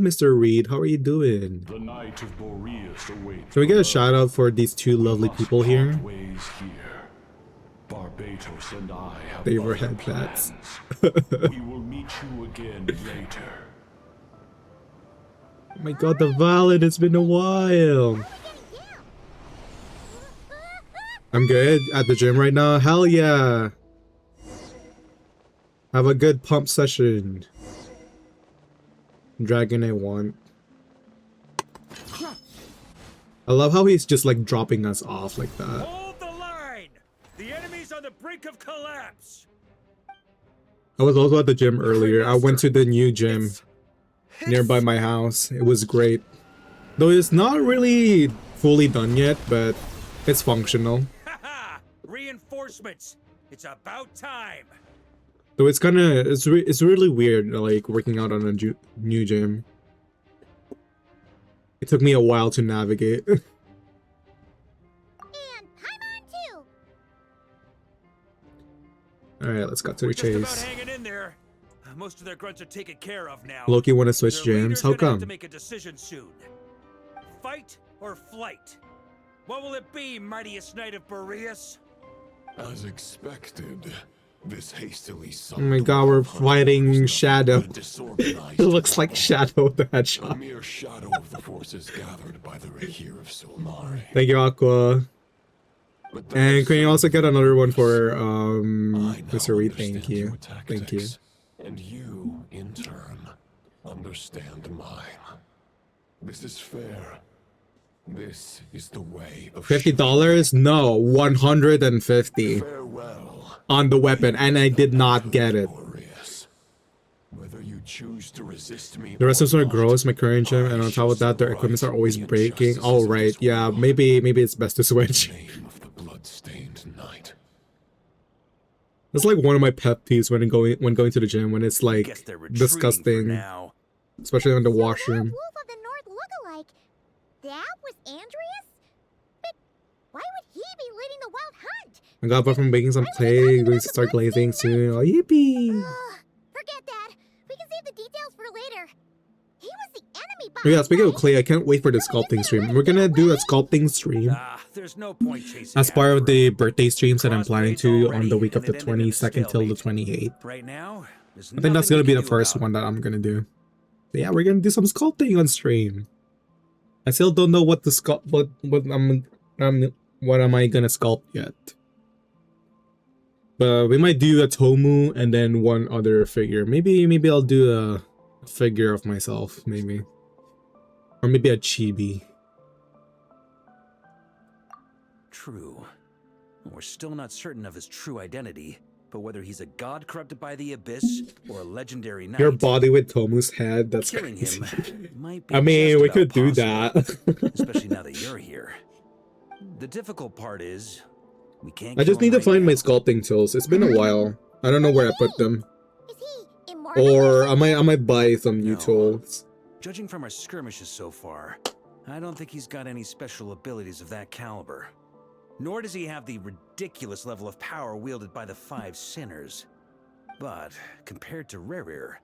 [SPEAKER 7] Mr. Reed. How are you doing?
[SPEAKER 13] The Knight of Boreas awaits.
[SPEAKER 7] Can we get a shout out for these two lovely people here?
[SPEAKER 13] Ways here. Barbatos and I have
[SPEAKER 7] They were
[SPEAKER 13] other
[SPEAKER 7] headbats.
[SPEAKER 13] We will meet you again later.
[SPEAKER 7] Oh my god, the Violet, it's been a while. I'm good at the gym right now. Hell yeah. Have a good pump session. Dragon A1. I love how he's just like dropping us off like that.
[SPEAKER 11] Hold the line! The enemy's on the brink of collapse!
[SPEAKER 7] I was also at the gym earlier. I went to the new gym nearby my house. It was great. Though it's not really fully done yet, but it's functional.
[SPEAKER 11] Haha! Reinforcements! It's about time!
[SPEAKER 7] Though it's kind of, it's really weird, like, working out on a new gym. It took me a while to navigate. Alright, let's cut to the
[SPEAKER 11] Just about
[SPEAKER 7] chase.
[SPEAKER 11] hanging in there. Most of their grunts are taken care of now.
[SPEAKER 7] Loki wanna switch
[SPEAKER 11] Their
[SPEAKER 7] gyms?
[SPEAKER 11] leader's
[SPEAKER 7] How
[SPEAKER 11] gonna have to
[SPEAKER 7] come?
[SPEAKER 11] make a decision soon. Fight or flight? What will it be, mightiest knight of Boreas?
[SPEAKER 13] As expected, this hastily
[SPEAKER 7] Oh my god, we're fighting Shadow. It looks like Shadow the
[SPEAKER 13] a
[SPEAKER 7] Hedgehog.
[SPEAKER 13] mere shadow of the forces gathered by the Rahir of Solnari.
[SPEAKER 7] Thank you, Aqua. And can you also get another one for Mr. Reed? Thank you. Thank you.
[SPEAKER 13] And you, in turn, understand mine. This is fair. This is the way of
[SPEAKER 7] $50? No, 150
[SPEAKER 13] farewell.
[SPEAKER 7] on the weapon, and I did not get it.
[SPEAKER 13] Whether you choose to resist me.
[SPEAKER 7] The rest of them grows my current gym, and on top of that, their equipments are always breaking. All right, yeah, maybe it's best to switch.
[SPEAKER 13] Blood-stained night.
[SPEAKER 7] That's like one of my pet peeves when going to the gym, when it's like disgusting, especially on the washroom.
[SPEAKER 10] Wolf of the North look-alike. That was Andreas? But why would he be leading the wild hunt?
[SPEAKER 7] I got back from baking some clay, going to start glazing soon. Oh, yippee!
[SPEAKER 10] Forget that. We can save the details for later. He was the enemy
[SPEAKER 7] Oh yeah, speaking of clay, I can't wait for the sculpting stream. We're gonna do a sculpting stream
[SPEAKER 11] There's no point chasing
[SPEAKER 7] as part of the birthday streams that I'm planning to on the week of the 22nd till the 28th.
[SPEAKER 11] Right now,
[SPEAKER 7] I think that's gonna be the first one that I'm gonna do. But yeah, we're gonna do some sculpting on stream. I still don't know what the sculpt, what am I gonna sculpt yet. But we might do a Tomu and then one other figure. Maybe I'll do a figure of myself, maybe. Or maybe a chibi.
[SPEAKER 11] True. We're still not certain of his true identity, but whether he's a god corrupted by the abyss or a legendary knight,
[SPEAKER 7] Your body with Tomu's head, that's
[SPEAKER 11] killing
[SPEAKER 7] crazy.
[SPEAKER 11] him might be
[SPEAKER 7] I mean,
[SPEAKER 11] just
[SPEAKER 7] we
[SPEAKER 11] about
[SPEAKER 7] could do
[SPEAKER 11] possible,
[SPEAKER 7] that.
[SPEAKER 11] especially now that you're here. The difficult part is we can't.
[SPEAKER 7] I just
[SPEAKER 11] kill
[SPEAKER 7] need
[SPEAKER 11] him
[SPEAKER 7] to find my sculpting tools. It's been a while. I don't know where I put them. Or I might buy some new tools.
[SPEAKER 11] Judging from our skirmishes so far, I don't think he's got any special abilities of that caliber. Nor does he have the ridiculous level of power wielded by the 5 sinners. But, compared to Rerir,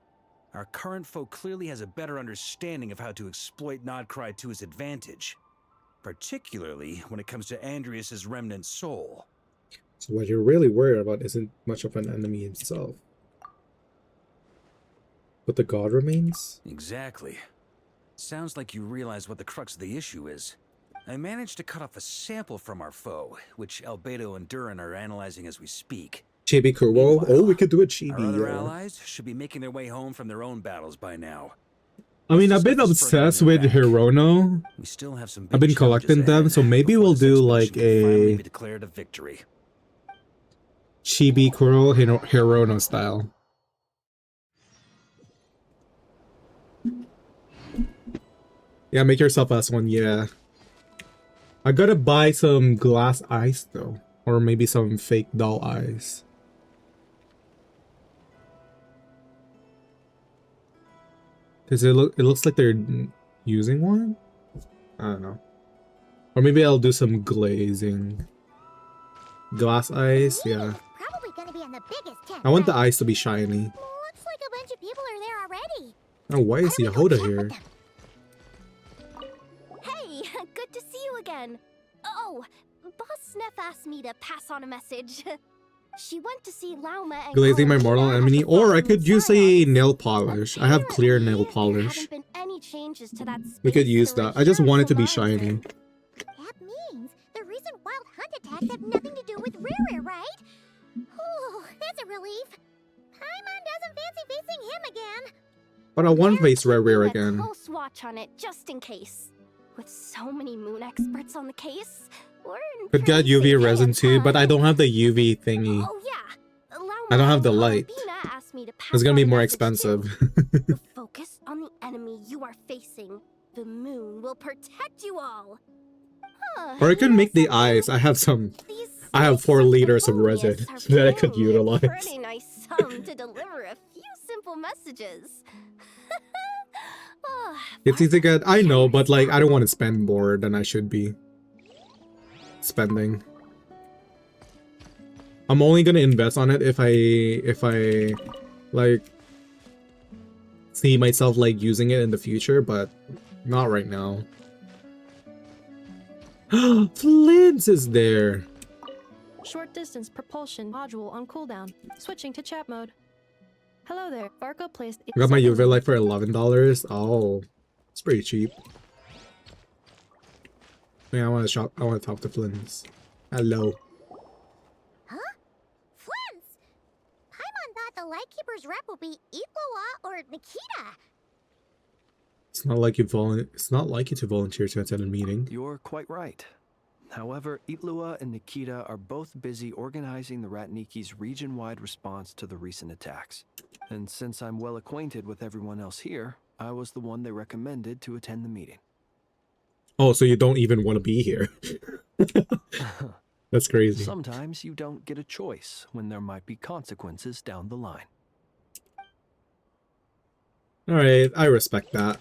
[SPEAKER 11] our current foe clearly has a better understanding of how to exploit Nodcry to his advantage. Particularly when it comes to Andreas's remnant soul.
[SPEAKER 7] So what you're really worried about isn't much of an enemy himself. But the god remains?
[SPEAKER 11] Exactly. Sounds like you realize what the crux of the issue is. I managed to cut off a sample from our foe, which Albedo and Durin are analyzing as we speak.
[SPEAKER 7] Chibi Kuro? Oh, we could do a
[SPEAKER 11] Our
[SPEAKER 7] chibi.
[SPEAKER 11] other
[SPEAKER 7] Yeah.
[SPEAKER 11] allies should be making their way home from their own battles by now.
[SPEAKER 7] I mean, I've been obsessed with Hirono.
[SPEAKER 11] We still have some
[SPEAKER 7] I've been collecting them, so maybe we'll do like a
[SPEAKER 11] declared a victory.
[SPEAKER 7] Chibi Kuro Hirono style. Yeah, make yourself as one, yeah. I gotta buy some glass eyes though. Or maybe some fake doll eyes. Does it looks like they're using one? I don't know. Or maybe I'll do some glazing. Glass eyes, yeah.
[SPEAKER 10] Probably gonna be in the biggest tent.
[SPEAKER 7] I want the
[SPEAKER 10] right?
[SPEAKER 7] eyes to be shiny.
[SPEAKER 10] Looks like a bunch of people are there already.
[SPEAKER 7] Oh, why is Yehoda here?
[SPEAKER 19] Hey, good to see you again. Oh, Boss Sneff asked me to pass on a message. She went to see Lauma and
[SPEAKER 7] Glazing my mortal enemy, or I could use a nail polish. I have clear nail polish.
[SPEAKER 19] haven't been any changes to that
[SPEAKER 7] We could use that. I just want it to be shiny.
[SPEAKER 10] That means the recent wild hunt attacks have nothing to do with Rerir, right? Oh, that's a relief. Paimon doesn't fancy facing him again.
[SPEAKER 7] But I want to face Rerir again.
[SPEAKER 19] close watch on it just in case. With so many moon experts on the case, we're in
[SPEAKER 7] Could get UV resin too, but I don't have the UV thingy.
[SPEAKER 19] Oh yeah,
[SPEAKER 7] I don't have the light.
[SPEAKER 19] Bina asked me to pass
[SPEAKER 7] It's gonna be
[SPEAKER 19] on a
[SPEAKER 7] more
[SPEAKER 19] message
[SPEAKER 7] expensive.
[SPEAKER 19] Focus on the enemy you are facing. The moon will protect you all.
[SPEAKER 7] Or I could make the eyes. I have some. I have 4 liters of resin that I could utilize.
[SPEAKER 19] Pretty nice sum to deliver a few simple messages.
[SPEAKER 7] It's easy to get. I know, but like I don't want to spend more than I should be spending. I'm only gonna invest on it if I like see myself like using it in the future, but not right now. Flint's is there.
[SPEAKER 20] Short distance propulsion module on cooldown. Switching to chat mode. Hello there. VARKA placed.
[SPEAKER 7] I got my UV light for $11. Oh, it's pretty cheap. Yeah, I want to shop. I want to talk to Flint's. Hello.
[SPEAKER 10] Huh? Flint's! Paimon thought the Lightkeeper's rep would be Iqua or Nikita.
[SPEAKER 7] It's not like you to volunteer to attend a meeting.
[SPEAKER 21] You're quite right. However, Itlua and Nikita are both busy organizing the Ratniki's region-wide response to the recent attacks. And since I'm well acquainted with everyone else here, I was the one they recommended to attend the meeting.
[SPEAKER 7] Oh, so you don't even want to be here. That's crazy.
[SPEAKER 21] Sometimes you don't get a choice when there might be consequences down the line.
[SPEAKER 7] Alright, I respect that.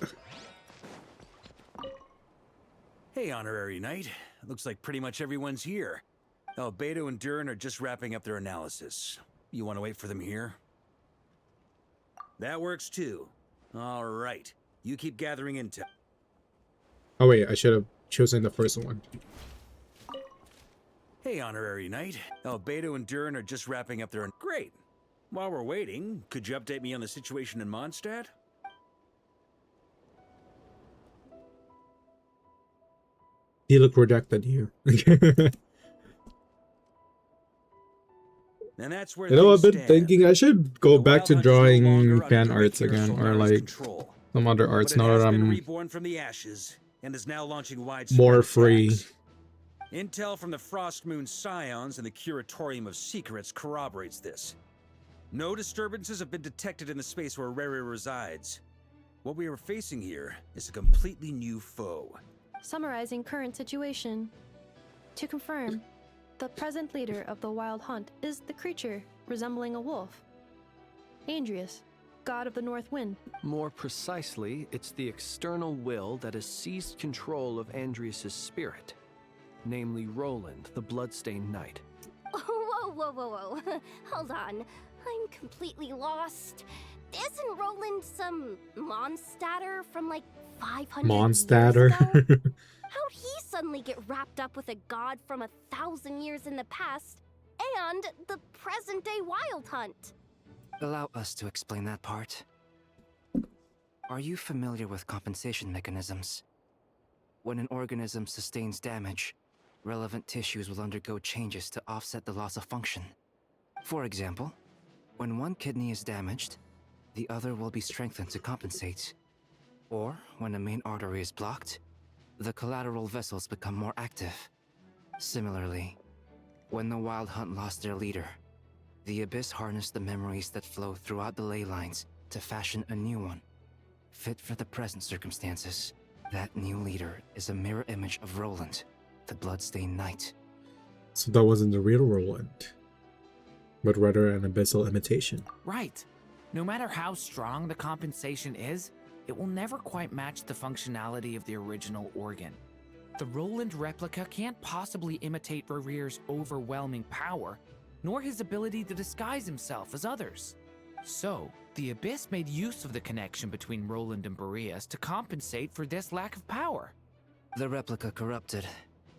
[SPEAKER 11] Hey, Honorary Knight. Looks like pretty much everyone's here. Albedo and Durin are just wrapping up their analysis. You want to wait for them here? That works too. All right. You keep gathering intel.
[SPEAKER 7] Oh wait, I should have chosen the first one.
[SPEAKER 11] Hey, Honorary Knight. Albedo and Durin are just wrapping up their... Great. While we're waiting, could you update me on the situation in Mondstadt?
[SPEAKER 7] He look rejected you.
[SPEAKER 11] And that's where
[SPEAKER 7] You know, I've been
[SPEAKER 11] stand.
[SPEAKER 7] thinking I should go back to drawing fan arts again, or like some other arts now that I'm
[SPEAKER 11] reborn from the ashes and is now launching widespread
[SPEAKER 7] more free.
[SPEAKER 11] attacks. Intel from the Frostmoon Scions and the Curatorium of Secrets corroborates this. No disturbances have been detected in the space where Rere resides. What we are facing here is a completely new foe.
[SPEAKER 20] Summarizing current situation. To confirm, the present leader of the Wild Hunt is the creature resembling a wolf. Andrius, god of the North Wind.
[SPEAKER 21] More precisely, it's the external will that has seized control of Andrius' spirit, namely Roland, the Bloodstained Knight.
[SPEAKER 19] Whoa, whoa, whoa, whoa. Hold on. I'm completely lost. Isn't Roland some Mondstadter from like 500
[SPEAKER 7] Mondstadter?
[SPEAKER 19] years ago? How'd he suddenly get wrapped up with a god from 1,000 years in the past and the present-day Wild Hunt?
[SPEAKER 22] Allow us to explain that part. Are you familiar with compensation mechanisms? When an organism sustains damage, relevant tissues will undergo changes to offset the loss of function. For example, when one kidney is damaged, the other will be strengthened to compensate. Or, when a main artery is blocked, the collateral vessels become more active. Similarly, when the Wild Hunt lost their leader, the Abyss harnessed the memories that flow throughout the ley lines to fashion a new one, fit for the present circumstances. That new leader is a mirror image of Roland, the Bloodstained Knight.
[SPEAKER 7] So that wasn't the real Roland, but rather an abyssal imitation.
[SPEAKER 16] Right. No matter how strong the compensation is, it will never quite match the functionality of the original organ. The Roland replica can't possibly imitate Rere's overwhelming power, nor his ability to disguise himself as others. So, the Abyss made use of the connection between Roland and Boreas to compensate for this lack of power.
[SPEAKER 22] The replica corrupted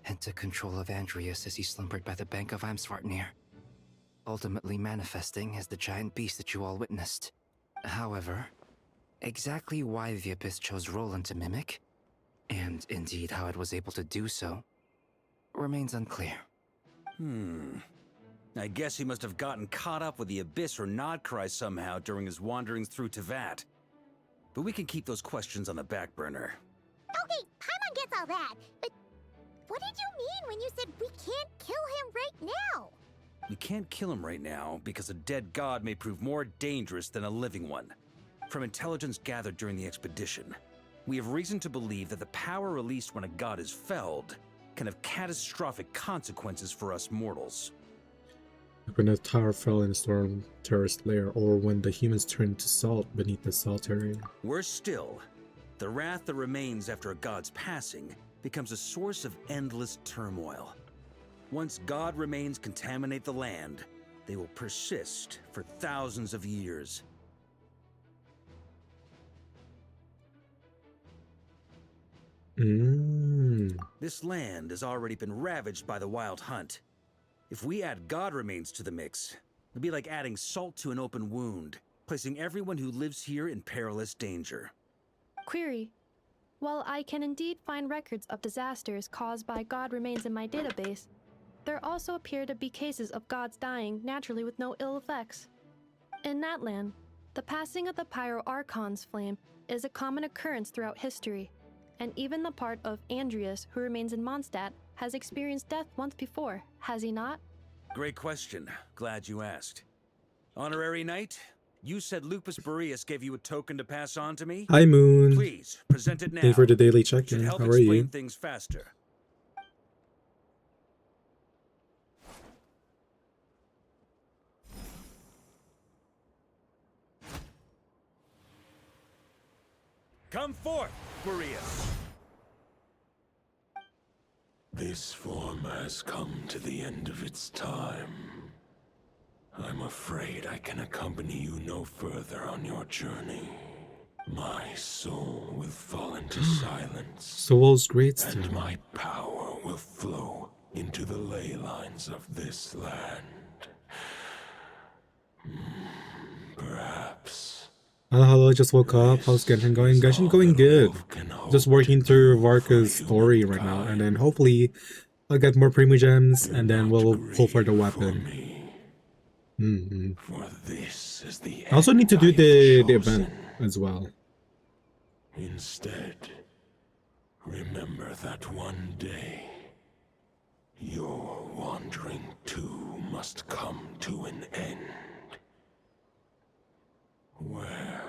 [SPEAKER 22] and took control of Andrius as he slumbered by the bank of Amsvartnir, ultimately manifesting as the giant beast that you all witnessed. However, exactly why the Abyss chose Roland to mimic, and indeed how it was able to do so, remains unclear.
[SPEAKER 11] I guess he must have gotten caught up with the Abyss or Nodcry somehow during his wanderings through Tevat. But we can keep those questions on the back burner.
[SPEAKER 10] Okay, Paimon gets all that, but what did you mean when you said we can't kill him right now?
[SPEAKER 11] We can't kill him right now because a dead god may prove more dangerous than a living one. From intelligence gathered during the expedition, we have reason to believe that the power released when a god is felled can have catastrophic consequences for us mortals.
[SPEAKER 7] When a tower fell in a storm terrorist lair, or when the humans turned to salt beneath the salt area.
[SPEAKER 11] Worse still, the wrath that remains after a god's passing becomes a source of endless turmoil. Once god remains contaminate the land, they will persist for thousands of years. This land has already been ravaged by the Wild Hunt. If we add god remains to the mix, it'd be like adding salt to an open wound, placing everyone who lives here in perilous danger.
[SPEAKER 20] Query. While I can indeed find records of disasters caused by god remains in my database, there also appear to be cases of gods dying naturally with no ill effects. In that land, the passing of the Pyro Archon's flame is a common occurrence throughout history. And even the part of Andreas who remains in Mondstadt has experienced death once before, has he not?
[SPEAKER 11] Great question. Glad you asked. Honorary Knight, you said Lupus Boreas gave you a token to pass on to me?
[SPEAKER 7] Hi, Moon.
[SPEAKER 11] Please, present it now.
[SPEAKER 7] Thank you for the daily
[SPEAKER 11] Should
[SPEAKER 7] check-in.
[SPEAKER 11] help
[SPEAKER 7] How are
[SPEAKER 11] explain
[SPEAKER 7] you?
[SPEAKER 11] things faster. Come forth, Boreas.
[SPEAKER 13] This form has come to the end of its time. I'm afraid I can accompany you no further on your journey. My soul will fall into silence.
[SPEAKER 7] Soul's great
[SPEAKER 13] and my power will flow into the ley lines of this land. Perhaps.
[SPEAKER 7] Hello, just woke up. How's Genshin going? Genshin going good. Just working through Varka's story right now, and then hopefully I'll get more Primo Gems, and then we'll pull for the weapon.
[SPEAKER 13] For this is the
[SPEAKER 7] I also need to do the event as well.
[SPEAKER 13] Instead, remember that one day, your wandering too must come to an end. Where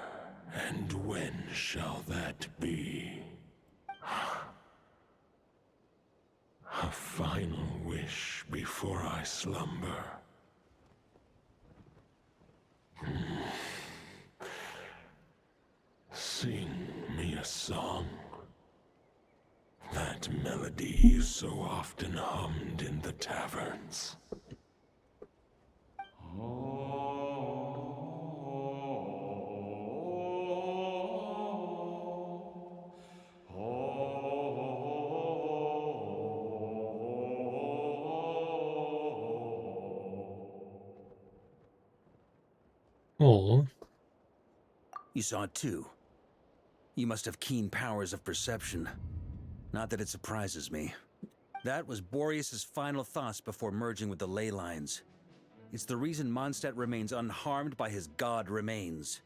[SPEAKER 13] and when shall that be? A final wish before I slumber. Sing me a song. That melody you so often hummed in the taverns.
[SPEAKER 7] Aww.
[SPEAKER 11] You saw it too. You must have keen powers of perception. Not that it surprises me. That was Boreas's final thoughts before merging with the ley lines. It's the reason Mondstadt remains unharmed by his god remains.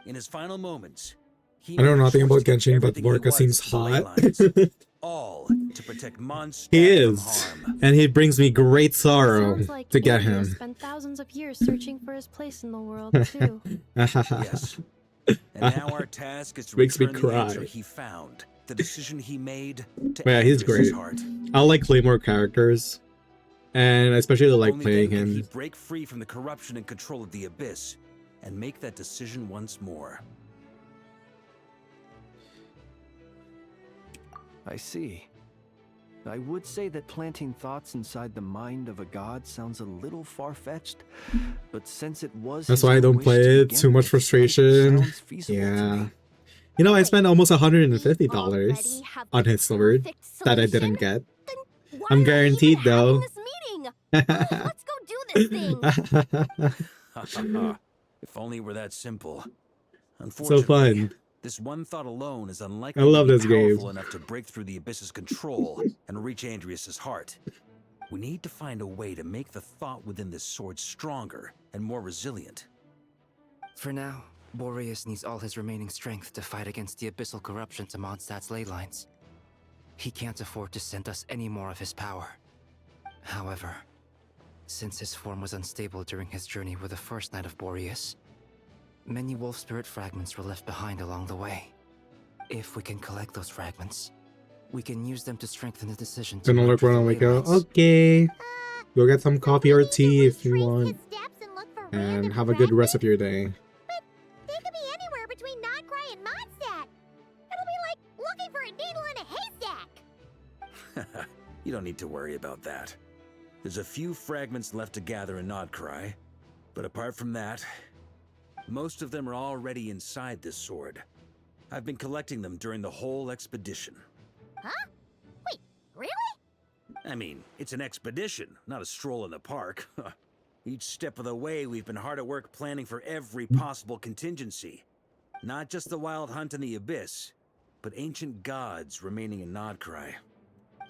[SPEAKER 11] In his final moments, he
[SPEAKER 7] I don't know
[SPEAKER 11] made
[SPEAKER 7] nothing
[SPEAKER 11] sure
[SPEAKER 7] about
[SPEAKER 11] to give
[SPEAKER 7] Genshin, but
[SPEAKER 11] everything he
[SPEAKER 7] Varka
[SPEAKER 11] was
[SPEAKER 7] seems
[SPEAKER 11] to the ley
[SPEAKER 7] hot.
[SPEAKER 11] lines, all to protect Mondstadt
[SPEAKER 7] He
[SPEAKER 11] from
[SPEAKER 7] is,
[SPEAKER 11] harm.
[SPEAKER 7] and he brings me great sorrow
[SPEAKER 20] Sounds like
[SPEAKER 7] to get
[SPEAKER 20] Andreas
[SPEAKER 7] him.
[SPEAKER 20] spent thousands of years searching for his place in the world, too.
[SPEAKER 11] Yes. And now our task is to
[SPEAKER 7] Makes me
[SPEAKER 11] return the answer
[SPEAKER 7] cry.
[SPEAKER 11] he found, the decision he made to
[SPEAKER 7] Yeah, he's
[SPEAKER 11] Andreas's
[SPEAKER 7] great.
[SPEAKER 11] heart.
[SPEAKER 7] I like Claymore characters, and I especially like
[SPEAKER 11] Only
[SPEAKER 7] playing
[SPEAKER 11] then can he
[SPEAKER 7] him.
[SPEAKER 11] break free from the corruption and control of the Abyss, and make that decision once more.
[SPEAKER 21] I see. I would say that planting thoughts inside the mind of a god sounds a little far-fetched, but since it was
[SPEAKER 7] That's
[SPEAKER 21] his
[SPEAKER 7] why I
[SPEAKER 21] own
[SPEAKER 7] don't
[SPEAKER 21] wish
[SPEAKER 7] play
[SPEAKER 21] to
[SPEAKER 7] it.
[SPEAKER 21] begin
[SPEAKER 7] Too much
[SPEAKER 21] with, it
[SPEAKER 7] frustration.
[SPEAKER 21] sounds feasible to
[SPEAKER 7] Yeah.
[SPEAKER 21] me.
[SPEAKER 7] You know, I spent almost $150 on his sword that I didn't get. I'm guaranteed though.
[SPEAKER 19] Let's go do this thing.
[SPEAKER 11] If only it were that simple.
[SPEAKER 7] So
[SPEAKER 11] Unfortunately,
[SPEAKER 7] fun.
[SPEAKER 11] this one thought alone is unlikely
[SPEAKER 7] I love
[SPEAKER 11] to be
[SPEAKER 7] this game.
[SPEAKER 11] powerful enough to break through the Abyss's control and reach Andreas's heart. We need to find a way to make the thought within this sword stronger and more resilient.
[SPEAKER 22] For now, Boreas needs all his remaining strength to fight against the abyssal corruption to Mondstadt's ley lines. He can't afford to send us any more of his power. However, since his form was unstable during his journey with the first Knight of Boreas, many wolf spirit fragments were left behind along the way. If we can collect those fragments, we can use them to strengthen the decision to
[SPEAKER 7] Gonna look
[SPEAKER 22] merge with
[SPEAKER 7] around
[SPEAKER 22] the
[SPEAKER 7] like,
[SPEAKER 22] ley lines.
[SPEAKER 7] okay. Go get some coffee or tea if you want. And have a good rest of your day.
[SPEAKER 10] They could be anywhere between Nodcry and Mondstadt. It'll be like looking for a needle in a haystack.
[SPEAKER 11] You don't need to worry about that. There's a few fragments left to gather in Nodcry, but apart from that, most of them are already inside this sword. I've been collecting them during the whole expedition.
[SPEAKER 10] Huh? Wait, really?
[SPEAKER 11] I mean, it's an expedition, not a stroll in the park. Each step of the way, we've been hard at work planning for every possible contingency. Not just the wild hunt in the Abyss, but ancient gods remaining in Nodcry.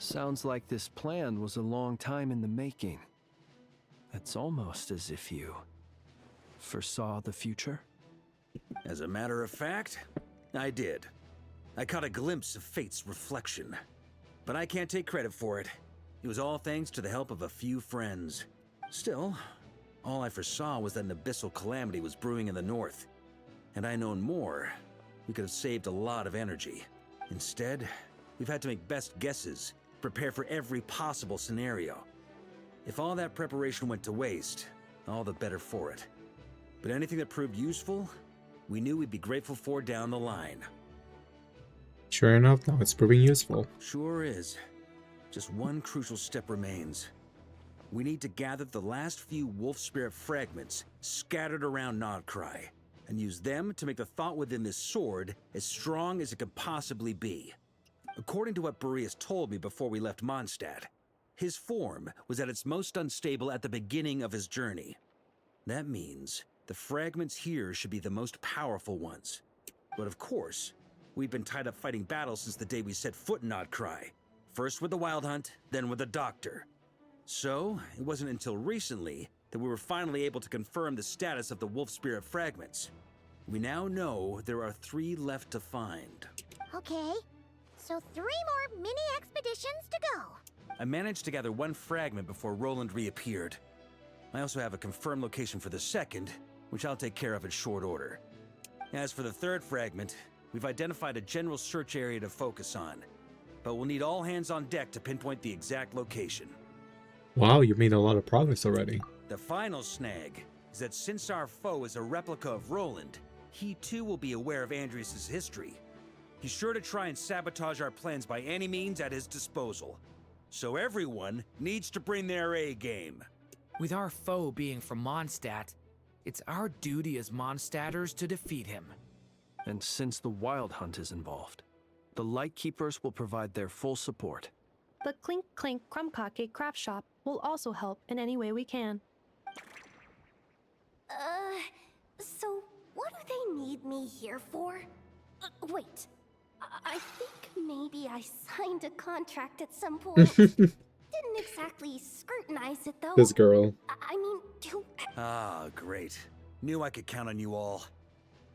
[SPEAKER 21] Sounds like this plan was a long time in the making. It's almost as if you foresaw the future.
[SPEAKER 11] As a matter of fact, I did. I caught a glimpse of fate's reflection. But I can't take credit for it. It was all thanks to the help of a few friends. Still, all I foresaw was that an abyssal calamity was brewing in the north. Had I known more, we could have saved a lot of energy. Instead, we've had to make best guesses, prepare for every possible scenario. If all that preparation went to waste, all the better for it. But anything that proved useful, we knew we'd be grateful for down the line.
[SPEAKER 7] Sure enough, now it's proving useful.
[SPEAKER 11] Sure is. Just one crucial step remains. We need to gather the last few wolf spirit fragments scattered around Nodcry, and use them to make the thought within this sword as strong as it could possibly be. According to what Boreas told me before we left Mondstadt, his form was at its most unstable at the beginning of his journey. That means the fragments here should be the most powerful ones. But of course, we've been tied up fighting battles since the day we set foot in Nodcry. First with the Wild Hunt, then with the Doctor. So, it wasn't until recently that we were finally able to confirm the status of the wolf spirit fragments. We now know there are 3 left to find.
[SPEAKER 10] Okay, so 3 more mini expeditions to go.
[SPEAKER 11] I managed to gather 1 fragment before Roland reappeared. I also have a confirmed location for the second, which I'll take care of in short order. As for the 3rd fragment, we've identified a general search area to focus on, but we'll need all hands on deck to pinpoint the exact location.
[SPEAKER 7] Wow, you made a lot of progress already.
[SPEAKER 11] The final snag is that since our foe is a replica of Roland, he too will be aware of Andrias' history. He's sure to try and sabotage our plans by any means at his disposal. So everyone needs to bring their A game.
[SPEAKER 16] With our foe being from Mondstadt, it's our duty as Mondstadters to defeat him.
[SPEAKER 21] And since the Wild Hunt is involved, the Lightkeepers will provide their full support.
[SPEAKER 20] The Clink Clink Krumkake craft shop will also help in any way we can.
[SPEAKER 19] So what do they need me here for? Wait, I think maybe I signed a contract at some point. Didn't exactly scrutinize it though.
[SPEAKER 7] This girl.
[SPEAKER 19] I mean, do...
[SPEAKER 11] Ah, great. Knew I could count on you all.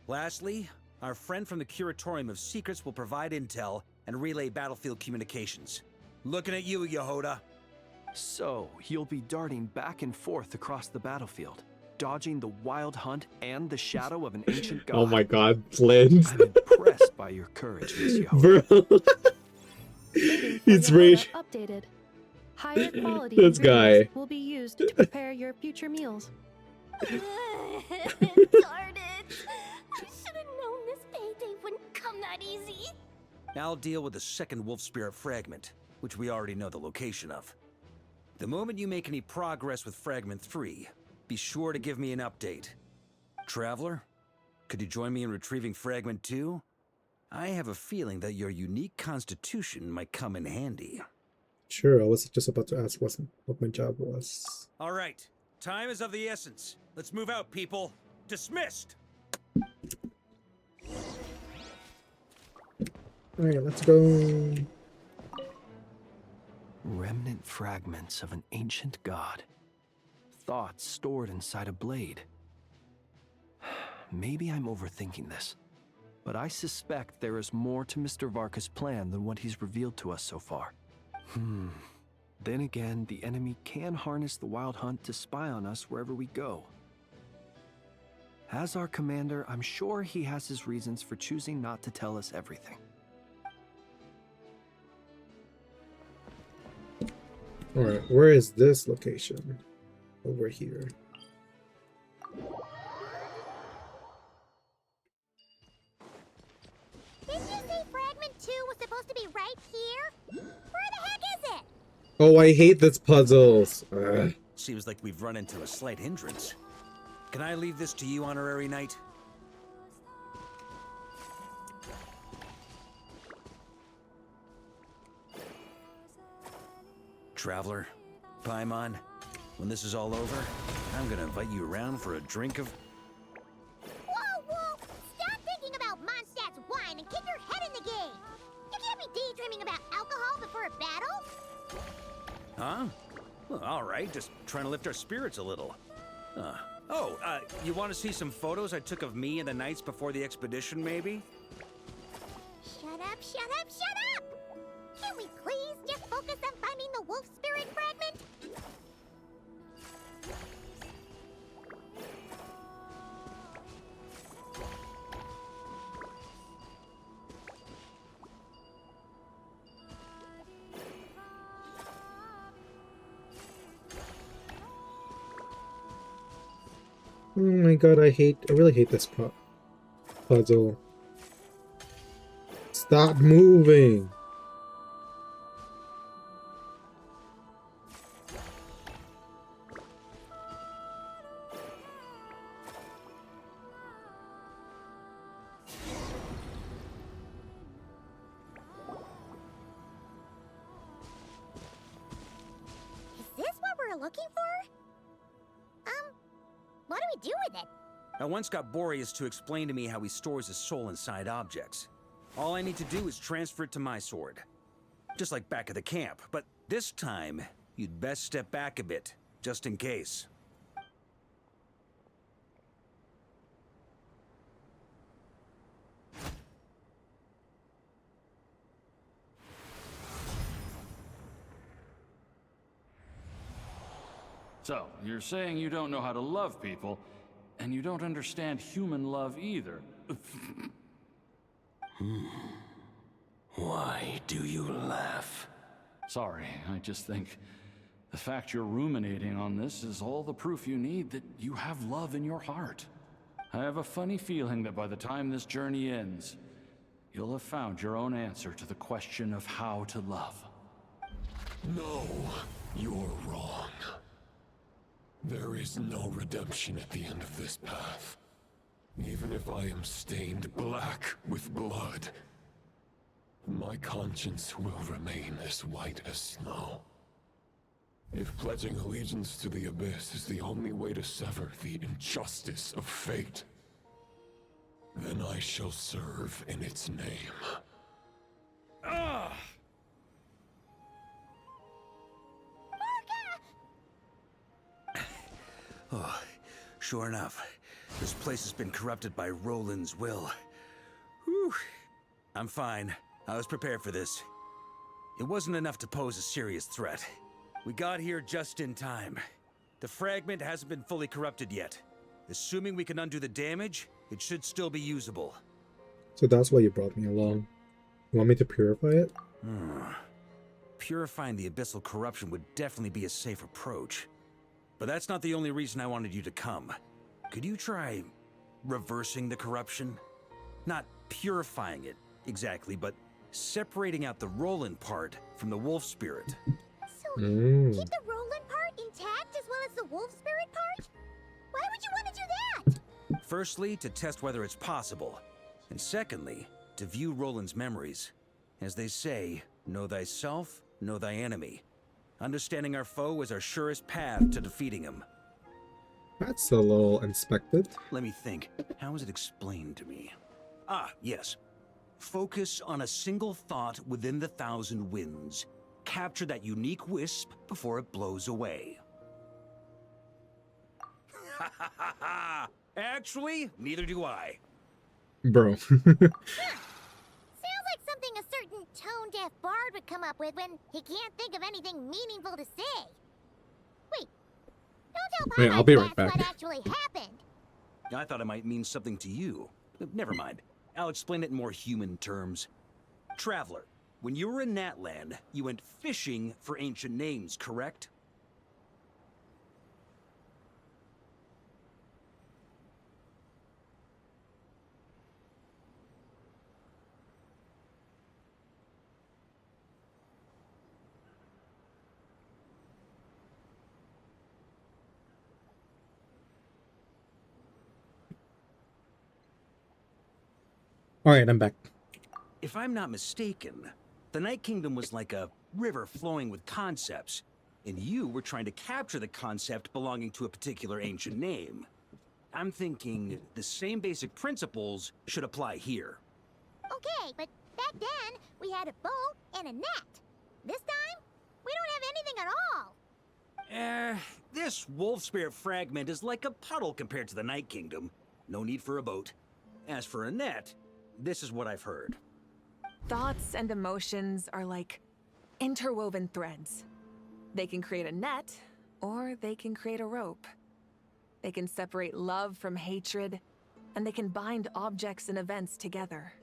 [SPEAKER 11] Lastly, our friend from the Curatorium of Secrets will provide intel and relay battlefield communications. Looking at you, Yehoda.
[SPEAKER 21] So, you'll be darting back and forth across the battlefield, dodging the Wild Hunt and the shadow of an ancient god.
[SPEAKER 7] Oh my god, Flint.
[SPEAKER 21] I'm impressed by your courage, Miss Yehoda.
[SPEAKER 7] Bro. It's rage.
[SPEAKER 20] Updated. Higher quality
[SPEAKER 7] This guy.
[SPEAKER 20] ingredients will be used to prepare your future meals.
[SPEAKER 19] Darn it! I should have known this payday wouldn't come that easy.
[SPEAKER 11] I'll deal with the 2nd wolf spirit fragment, which we already know the location of. The moment you make any progress with Fragment 3, be sure to give me an update. Traveler, could you join me in retrieving Fragment 2? I have a feeling that your unique constitution might come in handy.
[SPEAKER 7] Sure, I was just about to ask what my job was.
[SPEAKER 11] All right, time is of the essence. Let's move out, people. Dismissed!
[SPEAKER 7] Alright, let's go.
[SPEAKER 21] Remnant fragments of an ancient god. Thoughts stored inside a blade. Maybe I'm overthinking this, but I suspect there is more to Mr. VARKA's plan than what he's revealed to us so far. Then again, the enemy can harness the Wild Hunt to spy on us wherever we go. As our commander, I'm sure he has his reasons for choosing not to tell us everything.
[SPEAKER 7] Alright, where is this location? Over here.
[SPEAKER 10] Didn't you say Fragment 2 was supposed to be right here? Where the heck is it?
[SPEAKER 7] Oh, I hate this puzzles. Ugh.
[SPEAKER 11] Seems like we've run into a slight hindrance. Can I leave this to you, Honorary Knight? Traveler, Paimon, when this is all over, I'm gonna invite you around for a drink of...
[SPEAKER 10] Whoa, whoa! Stop thinking about Mondstadt's wine and keep your head in the game! You can't be daydreaming about alcohol before a battle!
[SPEAKER 11] Huh? Well, all right, just trying to lift our spirits a little. You want to see some photos I took of me and the knights before the expedition, maybe?
[SPEAKER 10] Shut up up, shut up, shut up! Can we please just focus on finding the wolf spirit fragment?
[SPEAKER 7] Oh my god, I really hate this puzzle. Stop moving!
[SPEAKER 10] Is this what we're looking for? What do we do with it?
[SPEAKER 11] I once got Boreas to explain to me how he stores his soul inside objects. All I need to do is transfer it to my sword. Just like back at the camp, but this time, you'd best step back a bit, just in case.
[SPEAKER 1] So, you're saying you don't know how to love people, and you don't understand human love either.
[SPEAKER 13] Why do you laugh?
[SPEAKER 1] Sorry, I just think the fact you're ruminating on this is all the proof you need that you have love in your heart. I have a funny feeling that by the time this journey ends, you'll have found your own answer to the question of how to love.
[SPEAKER 13] No, you're wrong. There is no redemption at the end of this path. Even if I am stained black with blood, my conscience will remain as white as snow. If pledging allegiance to the Abyss is the only way to sever the injustice of fate, then I shall serve in its name.
[SPEAKER 11] Ugh! Oh, sure enough, this place has been corrupted by Roland's will. Whew. I'm fine. I was prepared for this. It wasn't enough to pose a serious threat. We got here just in time. The fragment hasn't been fully corrupted yet. Assuming we can undo the damage, it should still be usable.
[SPEAKER 7] So that's why you brought me along. You want me to purify it?
[SPEAKER 11] Purifying the abyssal corruption would definitely be a safe approach. But that's not the only reason I wanted you to come. Could you try reversing the corruption? Not purifying it, exactly, but separating out the Roland part from the wolf spirit.
[SPEAKER 10] So, keep the Roland part intact as well as the wolf spirit part? Why would you want to do that?
[SPEAKER 11] Firstly, to test whether it's possible. And secondly, to view Roland's memories. As they say, know thyself, know thy enemy. Understanding our foe is our surest path to defeating him.
[SPEAKER 7] That's a little unexpected.
[SPEAKER 11] Let me think. How was it explained to me? Ah, yes. Focus on a single thought within the 1,000 winds. Capture that unique wisp before it blows away. Ha ha ha ha! Actually, neither do I.
[SPEAKER 7] Bro.
[SPEAKER 10] Sounds like something a certain tone-deaf bard would come up with when he can't think of anything meaningful to say. Wait, don't tell
[SPEAKER 7] Wait,
[SPEAKER 10] Papa
[SPEAKER 7] I'll be right
[SPEAKER 10] that's
[SPEAKER 7] back.
[SPEAKER 10] what actually happened.
[SPEAKER 11] I thought it might mean something to you. Never mind. I'll explain it in more human terms. Traveler, when you were in Natland, you went fishing for ancient names, correct?
[SPEAKER 7] Alright, I'm back.
[SPEAKER 11] If I'm not mistaken, the Night Kingdom was like a river flowing with concepts, and you were trying to capture the concept belonging to a particular ancient name. I'm thinking the same basic principles should apply here.
[SPEAKER 10] Okay, but back then, we had a boat and a net. This time, we don't have anything at all.
[SPEAKER 11] This wolf spirit fragment is like a puddle compared to the Night Kingdom. No need for a boat. As for a net, this is what I've heard.
[SPEAKER 3] Thoughts and emotions are like interwoven threads. They can create a net, or they can create a rope. They can separate love from hatred, and they can bind objects and events together.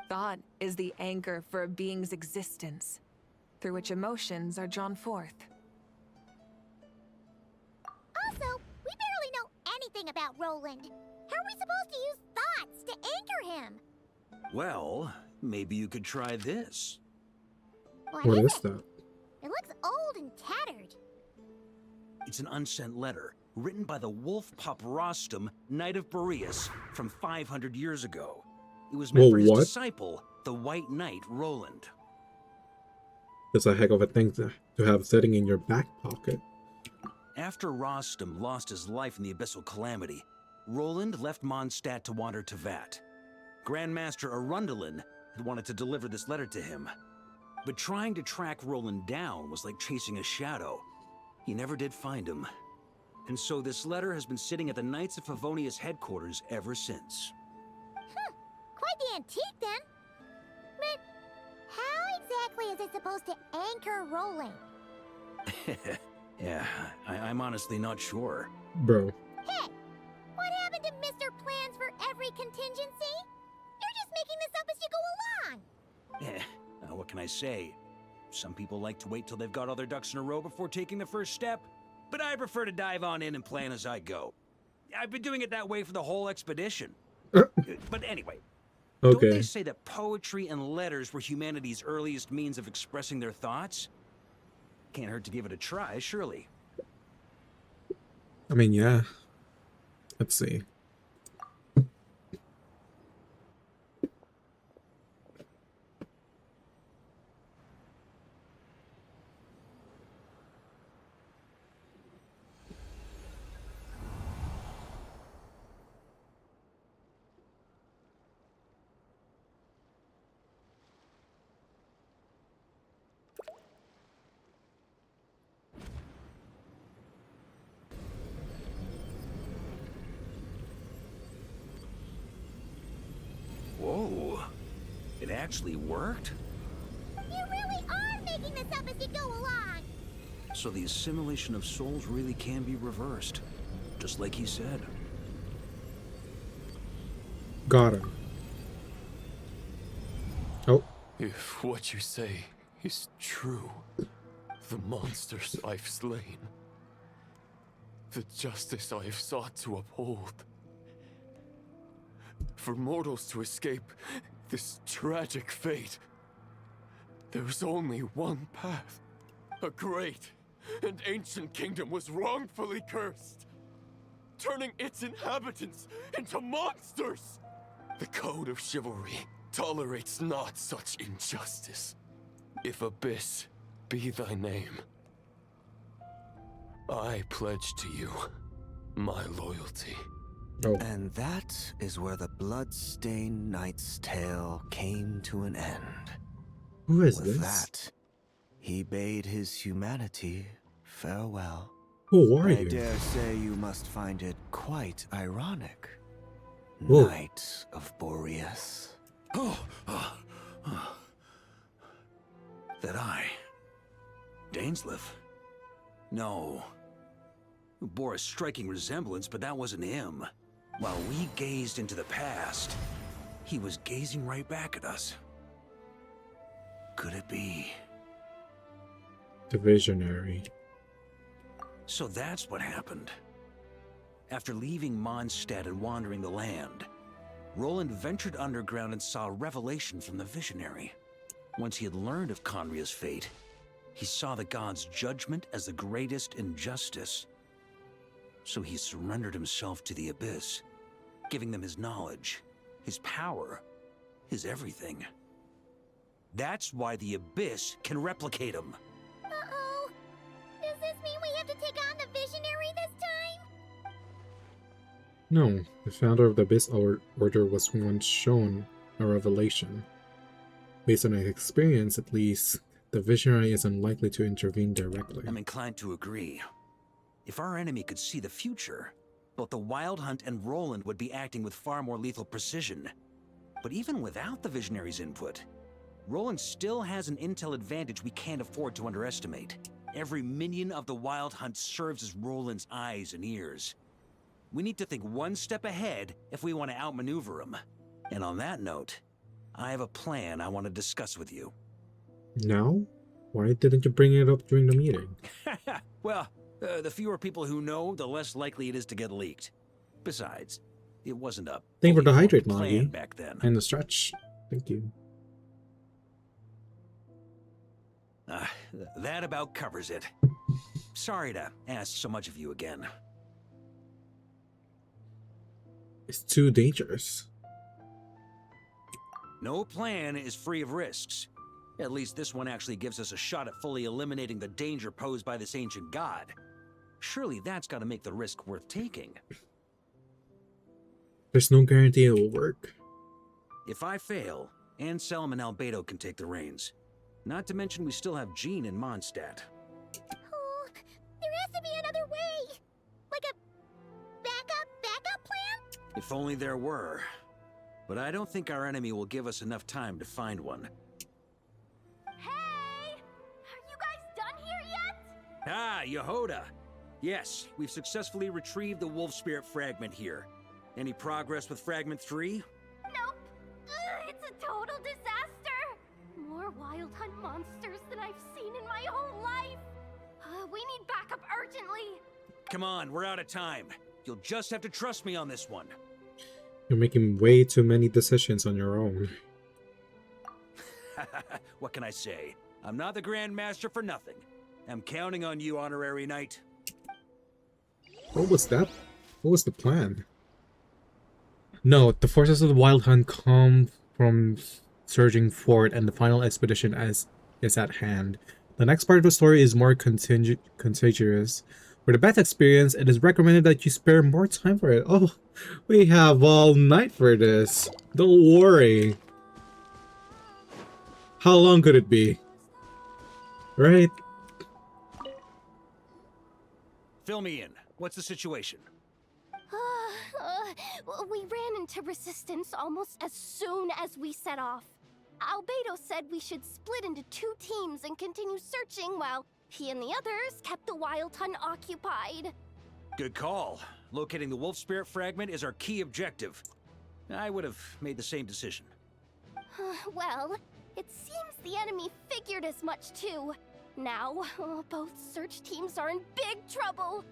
[SPEAKER 3] Thought is the anchor for a being's existence, through which emotions are drawn forth.
[SPEAKER 10] Also, we barely know anything about Roland. How are we supposed to use thoughts to anchor him?
[SPEAKER 11] Well, maybe you could try this.
[SPEAKER 7] What is that?
[SPEAKER 10] It looks old and tattered.
[SPEAKER 11] It's an unsent letter, written by the wolf pup Rostam, Knight of Boreas, from 500 years ago. It was meant
[SPEAKER 7] Whoa,
[SPEAKER 11] for his
[SPEAKER 7] what?
[SPEAKER 11] disciple, the White Knight Roland.
[SPEAKER 7] That's a heck of a thing to have sitting in your back pocket.
[SPEAKER 11] After Rostam lost his life in the Abyssal Calamity, Roland left Mondstadt to wander to Vat. Grandmaster Arundelen had wanted to deliver this letter to him. But trying to track Roland down was like chasing a shadow. He never did find him. And so this letter has been sitting at the Knights of Favonius headquarters ever since.
[SPEAKER 10] Quite the antique, then. But how exactly is it supposed to anchor Roland?
[SPEAKER 11] Yeah, I'm honestly not sure.
[SPEAKER 7] Bro.
[SPEAKER 10] Hey, what happened to Mr. Plans for every contingency? You're just making this up as you go along.
[SPEAKER 11] What can I say? Some people like to wait till they've got all their ducks in a row before taking the first step, but I prefer to dive on in and plan as I go. I've been doing it that way for the whole expedition. But anyway, don't they say that poetry and letters were humanity's earliest means of expressing their thoughts? Can't hurt to give it a try, surely.
[SPEAKER 7] I mean, yeah. Let's see.
[SPEAKER 11] Whoa. It actually worked?
[SPEAKER 10] You really are making this up as you go along.
[SPEAKER 11] So the assimilation of souls really can be reversed. Just like he said.
[SPEAKER 7] Got him. Oh.
[SPEAKER 13] If what you say is true, the monsters I've slain, the justice I have sought to uphold, for mortals to escape this tragic fate, there's only one path. A great and ancient kingdom was wrongfully cursed, turning its inhabitants into monsters. The code of chivalry tolerates not such injustice. If Abyss be thy name, I pledge to you my loyalty.
[SPEAKER 6] And that is where the blood-stained knight's tale came to an end.
[SPEAKER 7] Who is
[SPEAKER 6] With
[SPEAKER 7] this?
[SPEAKER 6] that, he bade his humanity farewell.
[SPEAKER 7] Who are
[SPEAKER 6] I
[SPEAKER 7] you?
[SPEAKER 6] dare say you must find it quite ironic.
[SPEAKER 7] Whoa.
[SPEAKER 6] Knight of Boreas.
[SPEAKER 11] That I? Dainsleif? No. Bore a striking resemblance, but that wasn't him. While we gazed into the past, he was gazing right back at us. Could it be?
[SPEAKER 7] The Visionary.
[SPEAKER 11] So that's what happened. After leaving Mondstadt and wandering the land, Roland ventured underground and saw a revelation from the Visionary. Once he had learned of Conria's fate, he saw the gods' judgment as the greatest injustice. So he surrendered himself to the Abyss, giving them his knowledge, his power, his everything. That's why the Abyss can replicate him.
[SPEAKER 10] Uh-oh. Does this mean we have to take on the Visionary this time?
[SPEAKER 7] No, the founder of the Abyss Order was once shown a revelation. Based on his experience, at least, the Visionary is unlikely to intervene directly.
[SPEAKER 11] I'm inclined to agree. If our enemy could see the future, both the Wild Hunt and Roland would be acting with far more lethal precision. But even without the Visionary's input, Roland still has an intel advantage we can't afford to underestimate. Every minion of the Wild Hunt serves as Roland's eyes and ears. We need to think one step ahead if we want to outmaneuver him. And on that note, I have a plan I want to discuss with you.
[SPEAKER 7] No? Why didn't you bring it up during the meeting?
[SPEAKER 11] Well, the fewer people who know, the less likely it is to get leaked. Besides, it wasn't a
[SPEAKER 7] Thank you for the
[SPEAKER 11] fully
[SPEAKER 7] hydrate,
[SPEAKER 11] formed plan
[SPEAKER 7] Maggie.
[SPEAKER 11] back then.
[SPEAKER 7] And the stretch. Thank you.
[SPEAKER 11] That about covers it. Sorry to ask so much of you again.
[SPEAKER 7] It's too dangerous.
[SPEAKER 11] No plan is free of risks. At least this one actually gives us a shot at fully eliminating the danger posed by this ancient god. Surely that's got to make the risk worth taking.
[SPEAKER 7] There's no guarantee it will work.
[SPEAKER 11] If I fail, Anselm and Albedo can take the reins. Not to mention we still have Jean and Mondstadt.
[SPEAKER 10] Oh, there has to be another way. Like a backup plan?
[SPEAKER 11] If only there were. But I don't think our enemy will give us enough time to find one.
[SPEAKER 19] Hey! Are you guys done here yet?
[SPEAKER 11] Ah, Yehoda! Yes, we've successfully retrieved the Wolf Spirit fragment here. Any progress with Fragment 3?
[SPEAKER 19] Nope. It's a total disaster. More Wild Hunt monsters than I've seen in my whole life. We need backup urgently.
[SPEAKER 11] Come on, we're out of time. You'll just have to trust me on this one.
[SPEAKER 7] You're making way too many decisions on your own.
[SPEAKER 11] What can I say? I'm not the Grand Master for nothing. I'm counting on you, Honorary Knight.
[SPEAKER 7] What was that? What was the plan? No, the forces of the Wild Hunt come from surging forward and the final expedition is at hand. The next part of the story is more contagious. For the best experience, it is recommended that you spare more time for it. Oh, we have all night for this. Don't worry. How long could it be? Right?
[SPEAKER 11] Fill me in. What's the situation?
[SPEAKER 19] We ran into resistance almost as soon as we set off. Albedo said we should split into 2 teams and continue searching while he and the others kept the Wild Hunt occupied.
[SPEAKER 11] Good call. Locating the Wolf Spirit fragment is our key objective. I would have made the same decision.
[SPEAKER 19] Well, it seems the enemy figured as much too. Now, both search teams are in big trouble.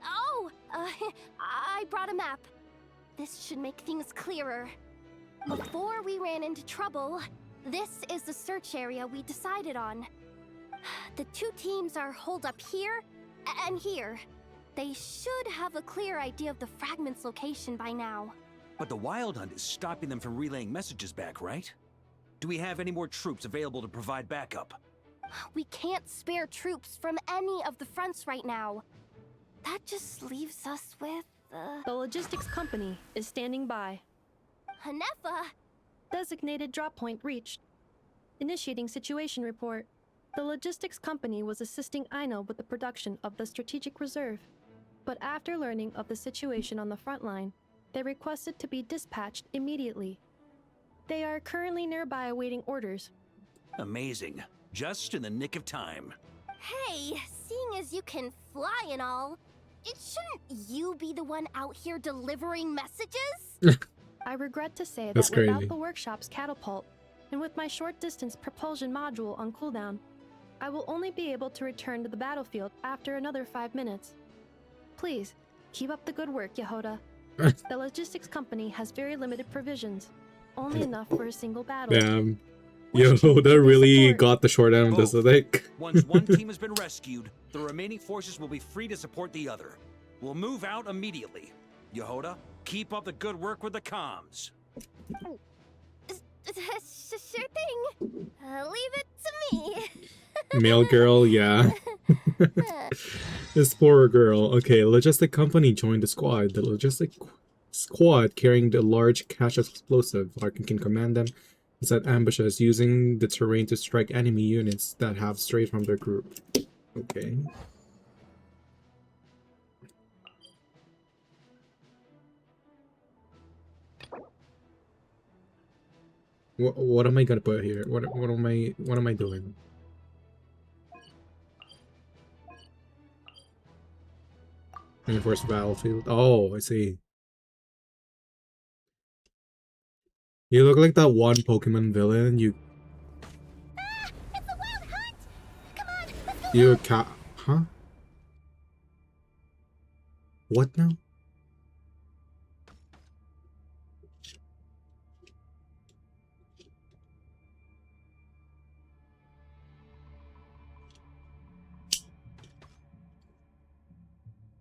[SPEAKER 19] Oh, I brought a map. This should make things clearer. Before we ran into trouble, this is the search area we decided on. The 2 teams are holed up here and here. They should have a clear idea of the fragment's location by now.
[SPEAKER 11] But the Wild Hunt is stopping them from relaying messages back, right? Do we have any more troops available to provide backup?
[SPEAKER 19] We can't spare troops from any of the fronts right now. That just leaves us with,
[SPEAKER 20] The logistics company is standing by.
[SPEAKER 19] Hanefa!
[SPEAKER 20] Designated drop point reached. Initiating situation report. The logistics company was assisting Aino with the production of the strategic reserve. But after learning of the situation on the front line, they requested to be dispatched immediately. They are currently nearby awaiting orders.
[SPEAKER 11] Amazing. Just in the nick of time.
[SPEAKER 19] Hey, seeing as you can fly and all, shouldn't you be the one out here delivering messages?
[SPEAKER 20] I regret to say
[SPEAKER 7] That's
[SPEAKER 20] that without
[SPEAKER 7] crazy.
[SPEAKER 20] the workshop's catapult, and with my short-distance propulsion module on cooldown, I will only be able to return to the battlefield after another 5 minutes. Please, keep up the good work, Yehoda. The logistics company has very limited provisions, only enough for a single battle.
[SPEAKER 7] Damn. Yo, that really got the short end of the stick.
[SPEAKER 11] Once one team has been rescued, the remaining forces will be free to support the other. We'll move out immediately. Yehoda, keep up the good work with the comms.
[SPEAKER 19] Sure thing. Leave it to me.
[SPEAKER 7] Male girl, yeah. This poor girl. Okay, logistic company joined the squad. The logistic squad carrying the large cache explosive. Larkin can command them and set ambushes using the terrain to strike enemy units that have strayed from their group. Okay. What am I gonna put here? What am I doing? Reinforced battlefield. Oh, I see. You look like that one Pokemon villain. You cat? Huh? What now?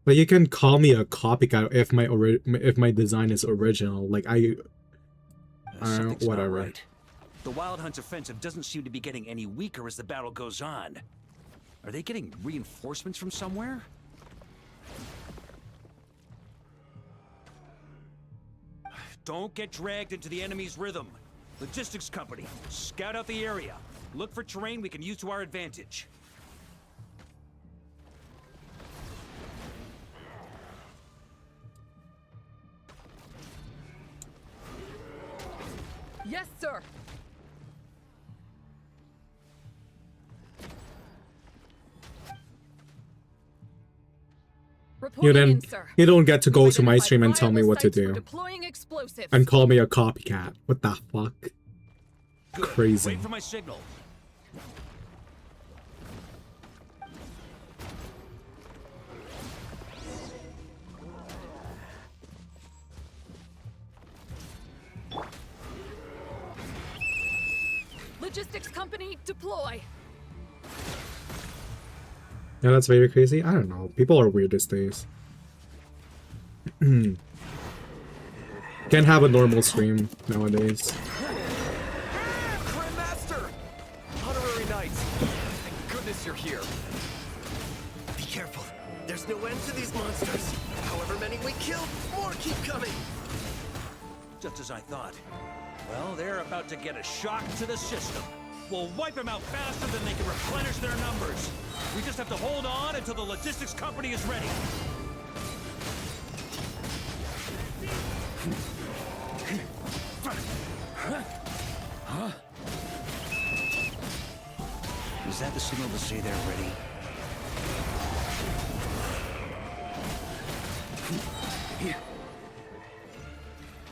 [SPEAKER 7] But you can call me a copycat if my design is original. Like
[SPEAKER 11] Something's
[SPEAKER 7] whatever.
[SPEAKER 11] not right. The Wild Hunt's offensive doesn't seem to be getting any weaker as the battle goes on. Are they getting reinforcements from somewhere? Don't get dragged into the enemy's rhythm. Logistics company, scout out the area. Look for terrain we can use to our advantage.
[SPEAKER 3] Yes, sir.
[SPEAKER 7] You don't get to go to my stream and tell me what to do. And call me a copycat. What the fuck?
[SPEAKER 11] Good.
[SPEAKER 7] Crazy.
[SPEAKER 11] Wait for my signal.
[SPEAKER 3] Logistics company, deploy.
[SPEAKER 7] Yeah, that's very crazy. I don't know. People are weird these days. Can't have a normal stream nowadays.
[SPEAKER 4] Grandmaster! Honorary Knights! Thank goodness you're here. Be careful. There's no end to these monsters. However many we kill, more keep coming.
[SPEAKER 11] Just as I thought. Well, they're about to get a shock to the system. We'll wipe them out faster than they can replenish their numbers. We just have to hold on until the logistics company is ready. Huh? Is that the signal to say they're ready?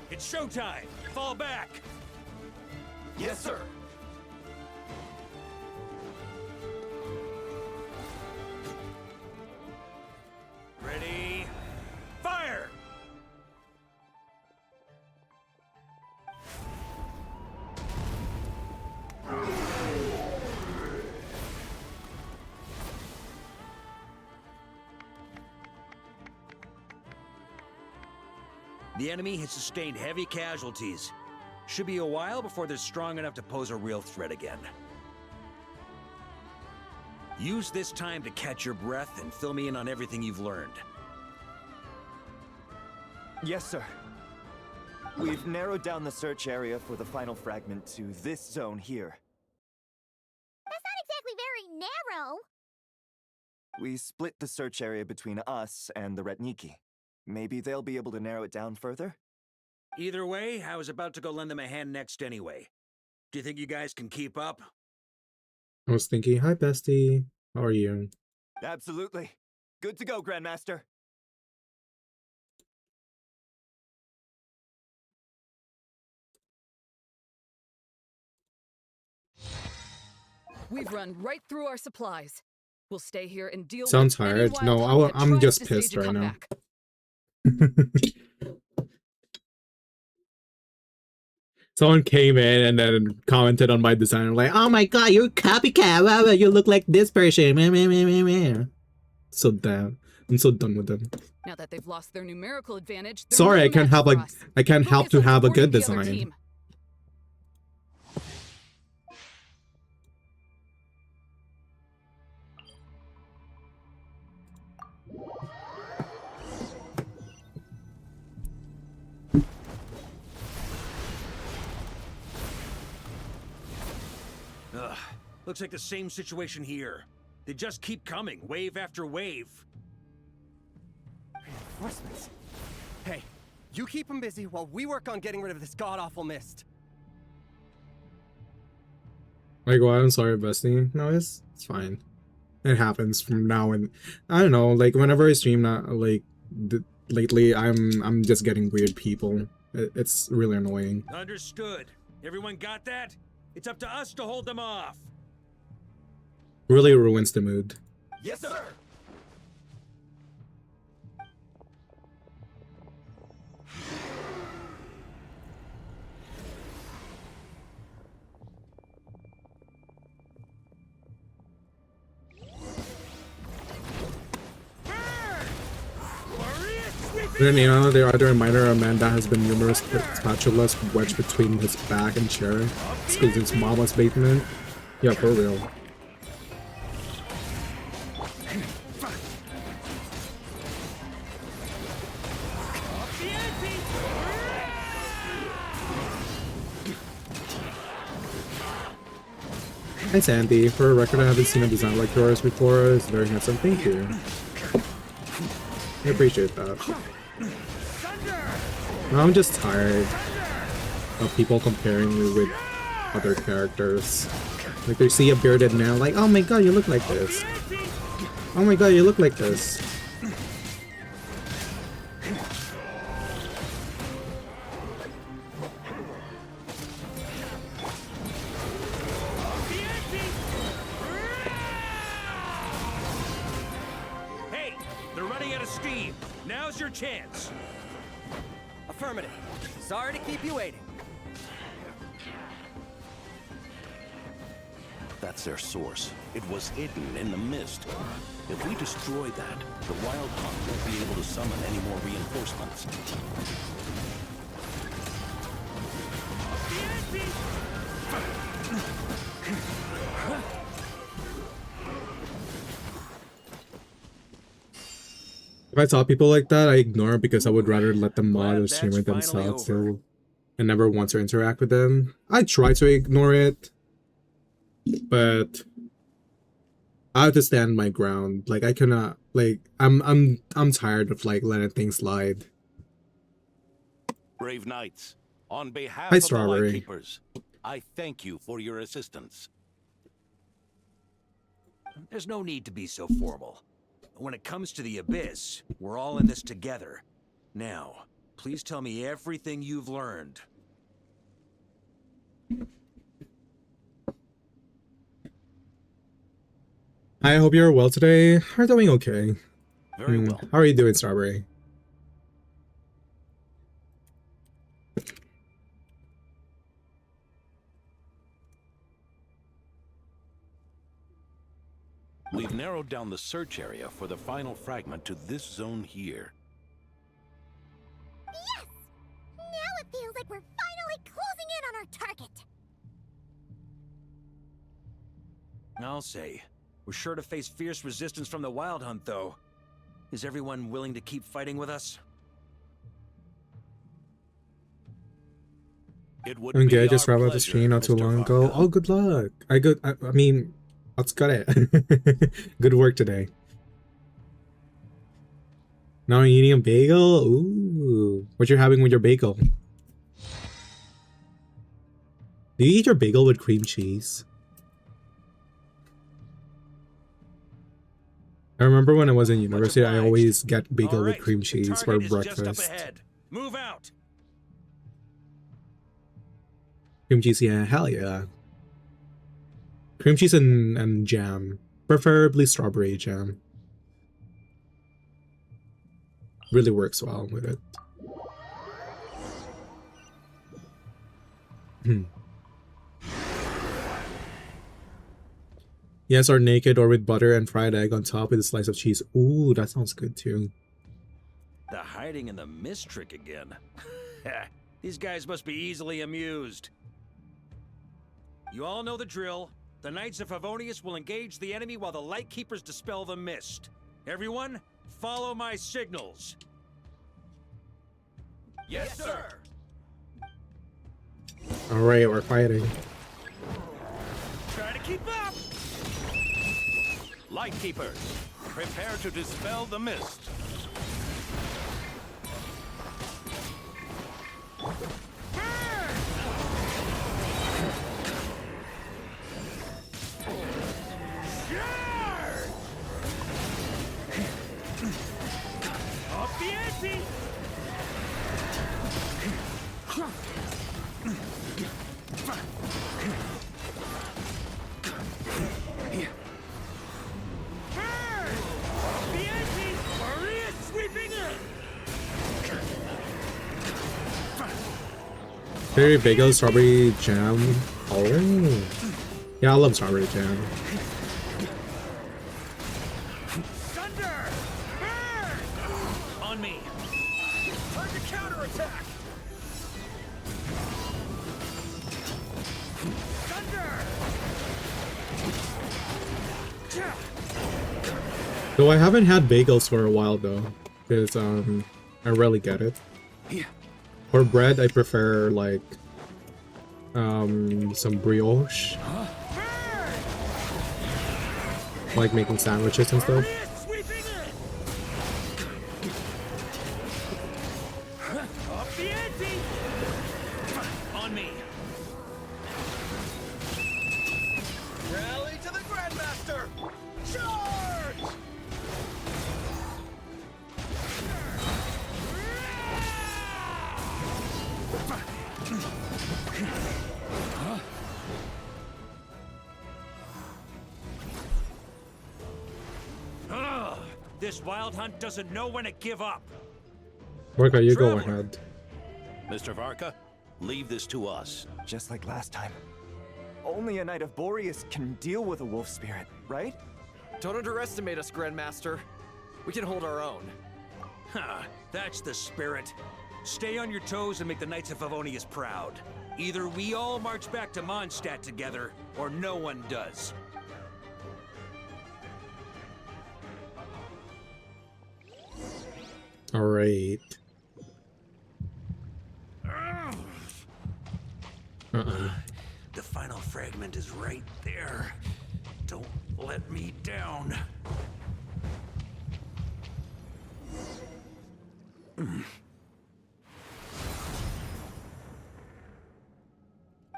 [SPEAKER 11] It's showtime! Fall back!
[SPEAKER 4] Yes, sir!
[SPEAKER 11] Ready? Fire! The enemy has sustained heavy casualties. Should be a while before they're strong enough to pose a real threat again. Use this time to catch your breath and fill me in on everything you've learned.
[SPEAKER 12] Yes, sir. We've narrowed down the search area for the final fragment to this zone here.
[SPEAKER 10] That's not exactly very narrow.
[SPEAKER 12] We split the search area between us and the Retniki. Maybe they'll be able to narrow it down further?
[SPEAKER 11] Either way, I was about to go lend them a hand next anyway. Do you think you guys can keep up?
[SPEAKER 7] I was thinking, hi bestie, how are you?
[SPEAKER 12] Absolutely. Good to go, Grandmaster.
[SPEAKER 3] We've run right through our supplies. We'll stay here and deal
[SPEAKER 7] Sounds
[SPEAKER 3] with any
[SPEAKER 7] tired. No,
[SPEAKER 3] wild hunt that
[SPEAKER 7] I'm
[SPEAKER 3] tries
[SPEAKER 7] just
[SPEAKER 3] to stage
[SPEAKER 7] pissed
[SPEAKER 3] a
[SPEAKER 7] right now.
[SPEAKER 3] comeback.
[SPEAKER 7] Someone came in and then commented on my design, like, "Oh my god, you're a copycat! Wow, you look like this person." So damn, I'm so done with them.
[SPEAKER 3] Now that they've lost their numerical advantage, they're
[SPEAKER 7] Sorry,
[SPEAKER 3] no
[SPEAKER 7] I can't
[SPEAKER 3] match
[SPEAKER 7] have
[SPEAKER 3] for
[SPEAKER 7] like
[SPEAKER 3] us.
[SPEAKER 7] I can't help to have a good
[SPEAKER 3] The other
[SPEAKER 7] design.
[SPEAKER 3] team.
[SPEAKER 11] Ugh, looks like the same situation here. They just keep coming, wave after wave.
[SPEAKER 4] Reinforcements. Hey, you keep them busy while we work on getting rid of this god-awful mist.
[SPEAKER 7] Like, well, I'm sorry, bestie. No, it's fine. It happens from now and I don't know. Like whenever I stream, not like lately, I'm just getting weird people. It's really annoying.
[SPEAKER 11] Understood. Everyone got that? It's up to us to hold them off.
[SPEAKER 7] Really ruins the mood.
[SPEAKER 11] Yes, sir.
[SPEAKER 7] Then, you know, the other reminder of a man that has been numerous spatulas wedged between his back and chair, squeezed his mama's basement. Yeah, for real. Hi Sandy, for a record I haven't seen a design like yours before. It's very handsome, thank you. I appreciate that. I'm just tired of people comparing me with other characters. Like they see a bearded man like, oh my god, you look like this. Oh my god, you look like this.
[SPEAKER 11] Hey, they're running out of steam. Now's your chance.
[SPEAKER 4] Affirmative. Sorry to keep you waiting.
[SPEAKER 5] That's their source. It was hidden in the mist. If we destroy that, the Wild Hunt won't be able to summon any more reinforcements.
[SPEAKER 7] If I saw people like that, I ignore it because I would rather let them mod or stream it themselves so I never want to interact with them. I try to ignore it, but I have to stand my ground. Like I cannot like I'm tired of like letting things slide.
[SPEAKER 5] Brave Knights, on behalf
[SPEAKER 7] Hi,
[SPEAKER 5] of the
[SPEAKER 7] Strawberry.
[SPEAKER 5] Lightkeepers, I thank you for your assistance.
[SPEAKER 11] There's no need to be so formal. When it comes to the Abyss, we're all in this together. Now, please tell me everything you've learned.
[SPEAKER 7] I hope you're well today. We're doing okay.
[SPEAKER 5] Very well.
[SPEAKER 7] How are you doing, Strawberry?
[SPEAKER 5] We've narrowed down the search area for the final fragment to this zone here.
[SPEAKER 10] Yes! Now it feels like we're finally closing in on our target.
[SPEAKER 11] I'll say. We're sure to face fierce resistance from the Wild Hunt, though. Is everyone willing to keep fighting with us?
[SPEAKER 5] It would
[SPEAKER 7] Okay,
[SPEAKER 5] be
[SPEAKER 7] I just
[SPEAKER 5] our
[SPEAKER 7] wrapped up the
[SPEAKER 5] pleasure,
[SPEAKER 7] stream not too
[SPEAKER 5] Mr.
[SPEAKER 7] long ago.
[SPEAKER 5] VARKA.
[SPEAKER 7] Oh, good luck. I mean, let's got it. Good work today. Now you're eating a bagel? Ooh. What you're having with your bagel? Do you eat your bagel with cream cheese? I remember when I was in university, I always get bagel with cream cheese for breakfast.
[SPEAKER 11] Move out.
[SPEAKER 7] Cream cheese, yeah, hell yeah. Cream cheese and jam. Preferably strawberry jam. Really works well with it. Yes, or naked or with butter and fried egg on top with a slice of cheese. Ooh, that sounds good too.
[SPEAKER 11] The hiding in the mist trick again. These guys must be easily amused. You all know the drill. The Knights of Favonius will engage the enemy while the Lightkeepers dispel the mist. Everyone, follow my signals. Yes, sir.
[SPEAKER 7] Alright, we're fighting.
[SPEAKER 11] Try to keep up.
[SPEAKER 5] Lightkeepers, prepare to dispel the mist.
[SPEAKER 11] Off the ante! Off the ante! Maria sweeping in!
[SPEAKER 7] Berry bagel, strawberry jam. Oh. Yeah, I love strawberry jam.
[SPEAKER 11] Thunder! Burn! On me. Time to counterattack! Thunder!
[SPEAKER 7] Though I haven't had bagels for a while though, because I rarely get it. For bread, I prefer like some brioche, like making sandwiches and stuff.
[SPEAKER 11] Off the ante! On me. Rally to the Grandmaster! Charge! Ugh, this wild hunt doesn't know when to give up.
[SPEAKER 7] Varka, you go ahead.
[SPEAKER 5] Mr. Varka, leave this to us.
[SPEAKER 12] Just like last time. Only a Knight of Boreas can deal with a wolf spirit, right?
[SPEAKER 4] Don't underestimate us, Grandmaster. We can hold our own.
[SPEAKER 11] Huh, that's the spirit. Stay on your toes and make the Knights of Favonius proud. Either we all march back to Mondstadt together, or no one does.
[SPEAKER 7] All right.
[SPEAKER 11] The final fragment is right there. Don't let me down.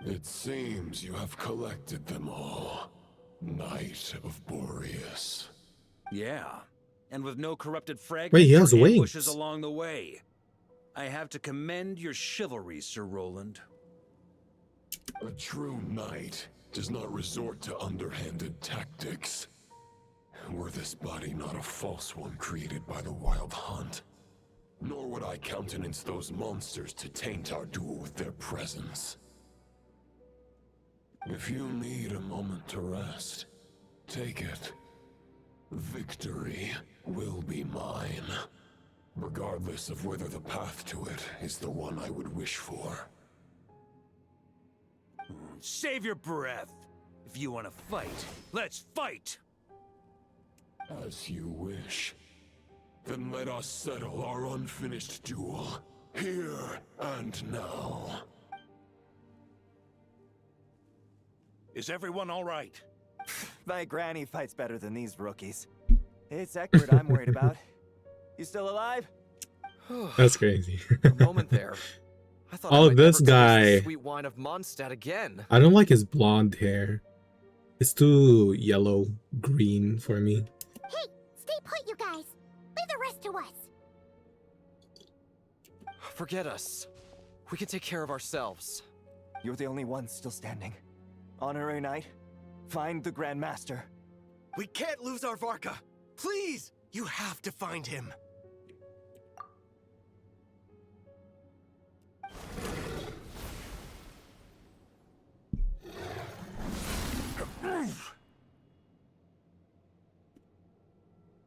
[SPEAKER 13] It seems you have collected them all, Knight of Boreas.
[SPEAKER 11] Yeah, and with no corrupted fragments
[SPEAKER 7] Wait, he has
[SPEAKER 11] or
[SPEAKER 7] wings.
[SPEAKER 11] ambushes along the way. I have to commend your chivalry, Sir Roland.
[SPEAKER 13] A true knight does not resort to underhanded tactics. Were this body not a false one created by the Wild Hunt, nor would I countenance those monsters to taint our duel with their presence. If you need a moment to rest, take it. Victory will be mine, regardless of whether the path to it is the one I would wish for.
[SPEAKER 11] Save your breath. If you want to fight, let's fight!
[SPEAKER 13] As you wish. Then let us settle our unfinished duel, here and now.
[SPEAKER 11] Is everyone all right?
[SPEAKER 12] My granny fights better than these rookies. It's Eckert I'm worried about. You still alive?
[SPEAKER 7] That's crazy.
[SPEAKER 4] A moment there. I thought
[SPEAKER 7] Oh,
[SPEAKER 4] I might
[SPEAKER 7] this
[SPEAKER 4] never taste the
[SPEAKER 7] guy.
[SPEAKER 4] sweet wine of Mondstadt again.
[SPEAKER 7] I don't like his blonde hair. It's too yellow green for me.
[SPEAKER 10] Hey, stay put, you guys. Leave the rest to us.
[SPEAKER 4] Forget us. We can take care of ourselves.
[SPEAKER 12] You're the only one still standing. Honorary Knight, find the Grand Master.
[SPEAKER 4] We can't lose our Varka. Please, you have to find him.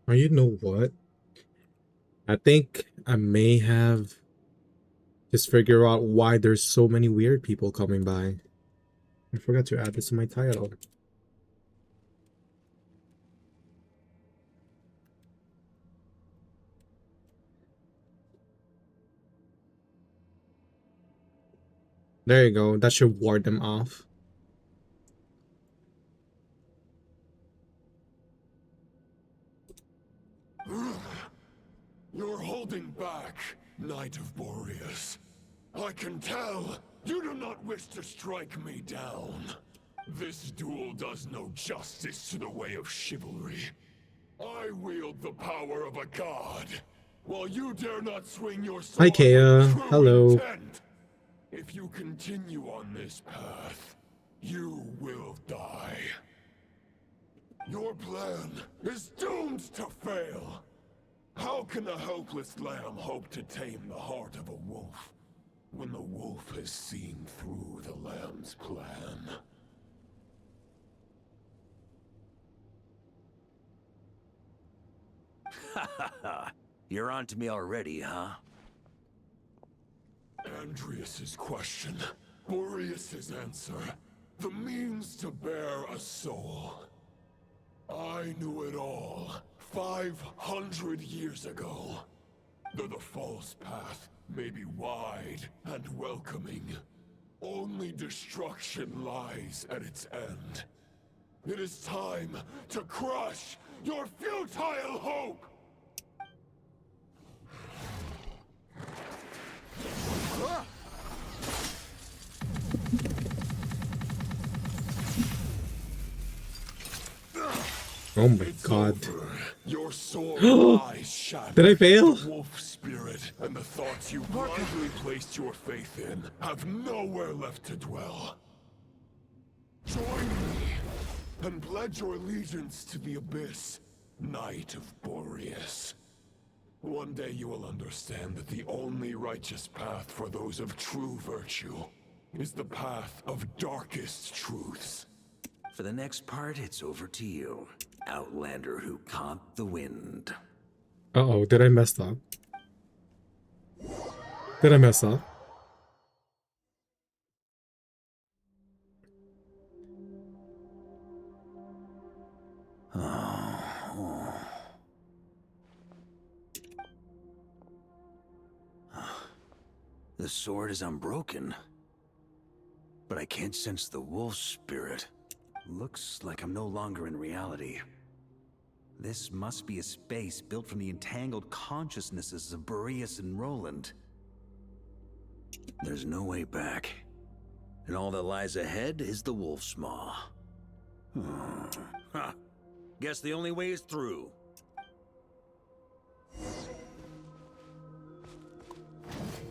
[SPEAKER 7] Oh, you know what? I think I may have just figured out why there's so many weird people coming by. I forgot to add this to my title. There you go. That should ward them off.
[SPEAKER 13] You're holding back, Knight of Boreas. I can tell you do not wish to strike me down. This duel does no justice to the way of chivalry. I wield the power of a god, while you dare not swing your sword.
[SPEAKER 7] Hi, Kea.
[SPEAKER 13] with true
[SPEAKER 7] Hello.
[SPEAKER 13] intent. If you continue on this path, you will die. Your plan is doomed to fail. How can a helpless lamb hope to tame the heart of a wolf, when the wolf has seen through the lamb's plan?
[SPEAKER 11] Ha ha ha. You're on to me already, huh?
[SPEAKER 13] Andreas's question, Boreas's answer, the means to bear a soul. I knew it all 500 years ago. Though the false path may be wide and welcoming, only destruction lies at its end. It is time to crush your futile hope!
[SPEAKER 7] Oh my god.
[SPEAKER 13] Your sword lies shattered.
[SPEAKER 7] Did I fail?
[SPEAKER 13] The wolf spirit and the thoughts you blindly placed your faith in have nowhere left to dwell. Join me and pledge your allegiance to the abyss, Knight of Boreas. One day you will understand that the only righteous path for those of true virtue is the path of darkest truths.
[SPEAKER 11] For the next part, it's over to you, Outlander who caught the wind.
[SPEAKER 7] Uh-oh, did I mess up? Did I mess up?
[SPEAKER 11] The sword is unbroken, but I can't sense the wolf spirit. Looks like I'm no longer in reality. This must be a space built from the entangled consciousnesses of Boreas and Roland. There's no way back, and all that lies ahead is the wolf's maw. Huh. Guess the only way is through.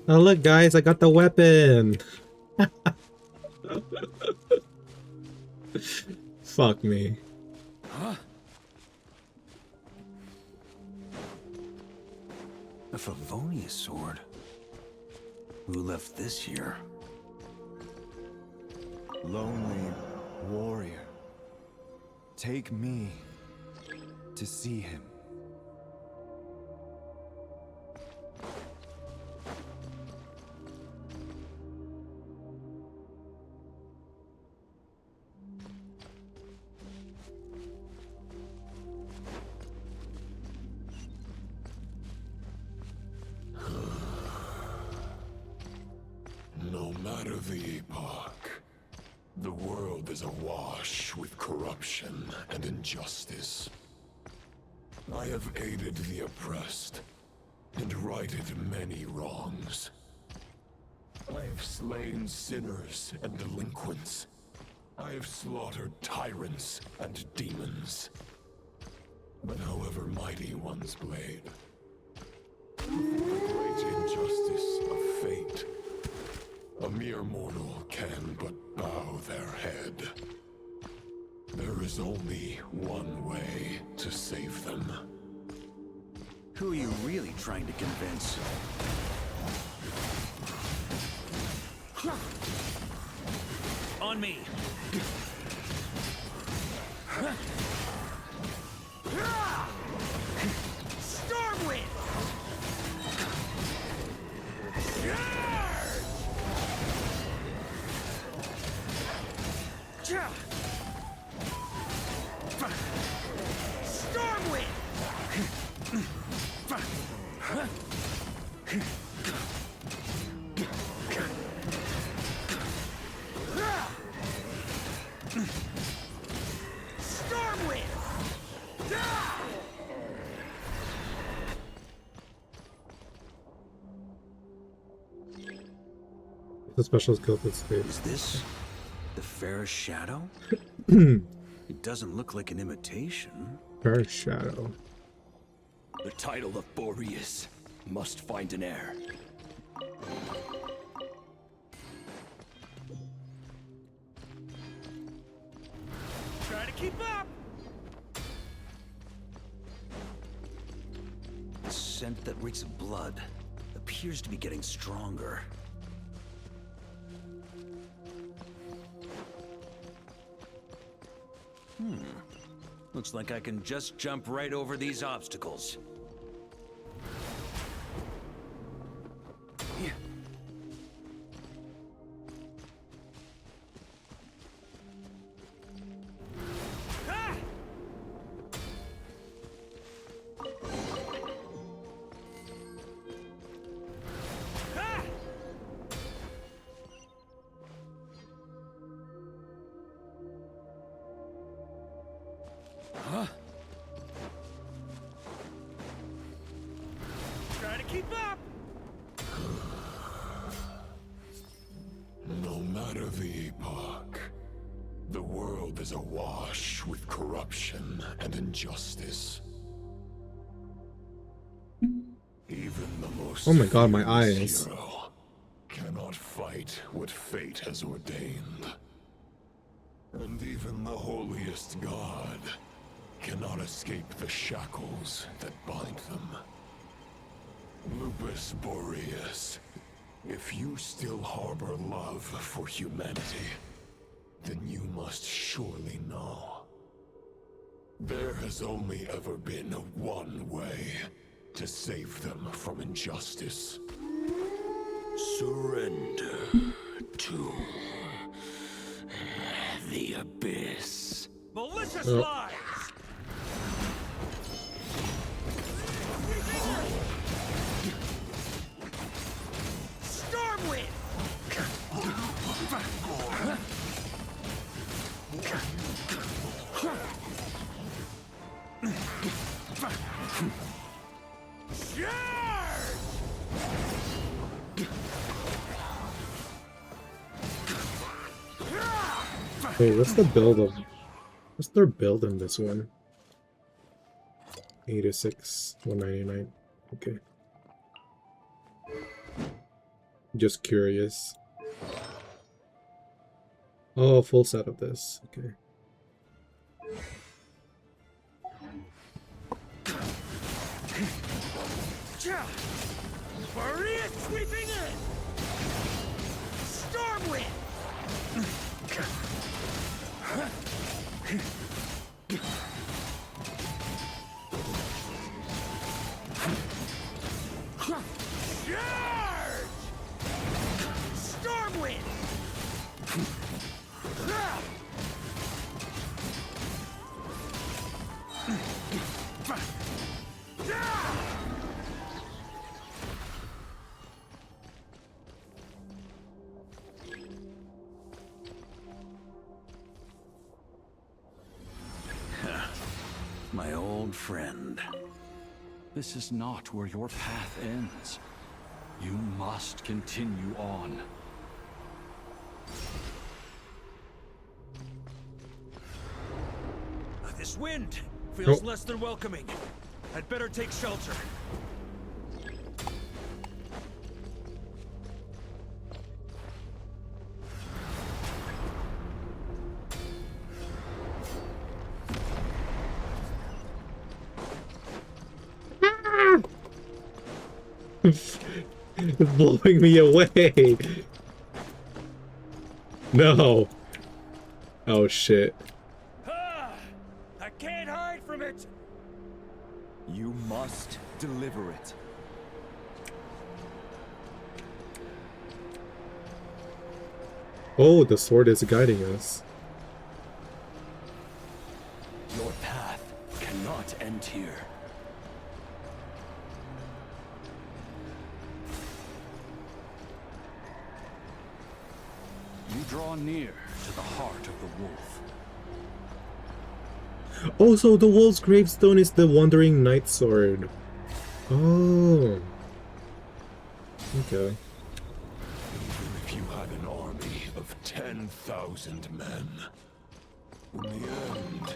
[SPEAKER 7] Oh look guys, I got the weapon! Fuck me.
[SPEAKER 11] Huh? A Favonius sword? Who left this here?
[SPEAKER 12] Lonely warrior, take me to see him.
[SPEAKER 13] No matter the epoch, the world is awash with corruption and injustice. I have aided the oppressed and righted many wrongs. I have slain sinners and delinquents. I have slaughtered tyrants and demons. But however mighty one's blade, before the great injustice of fate, a mere mortal can but bow their head. There is only one way to save them.
[SPEAKER 11] Who are you really trying to convince? On me!
[SPEAKER 4] Stormwind!
[SPEAKER 7] The special skill for space.
[SPEAKER 11] Is this the fairest shadow? It doesn't look like an imitation.
[SPEAKER 7] Her shadow.
[SPEAKER 4] The title of Boreas must find an heir.
[SPEAKER 11] Try to keep up! The scent that reeks of blood appears to be getting stronger. Looks like I can just jump right over these obstacles.
[SPEAKER 4] Huh?
[SPEAKER 11] Try to keep up!
[SPEAKER 13] No matter the epoch, the world is awash with corruption and injustice. Even the most
[SPEAKER 7] Oh my god, my
[SPEAKER 13] fearless
[SPEAKER 7] eyes.
[SPEAKER 13] hero cannot fight what fate has ordained. And even the holiest god cannot escape the shackles that bind them. Lupus Boreas, if you still harbor love for humanity, then you must surely know. There has only ever been one way to save them from injustice.
[SPEAKER 5] Surrender to the abyss.
[SPEAKER 11] Malicious
[SPEAKER 7] Oh.
[SPEAKER 11] lies! Stormwind!
[SPEAKER 7] Wait, what's the build of? What's their build in this one? 86, 199. Okay. Just curious. Oh, full set of this. Okay.
[SPEAKER 11] Boreas sweeping in! Stormwind! Charge! Stormwind!
[SPEAKER 4] My old friend.
[SPEAKER 1] This is not where your path ends. You must continue on.
[SPEAKER 11] This wind feels less than welcoming. I'd better take shelter.
[SPEAKER 7] It's blowing me away. No. Oh shit.
[SPEAKER 11] I can't hide from it!
[SPEAKER 12] You must deliver it.
[SPEAKER 7] Oh, the sword is guiding us.
[SPEAKER 4] Your path cannot end here.
[SPEAKER 1] You draw near to the heart of the wolf.
[SPEAKER 7] Oh, so the wolf's gravestone is the Wandering Knight sword. Oh. Okay.
[SPEAKER 13] Even if you had an army of 10,000 men, in the end,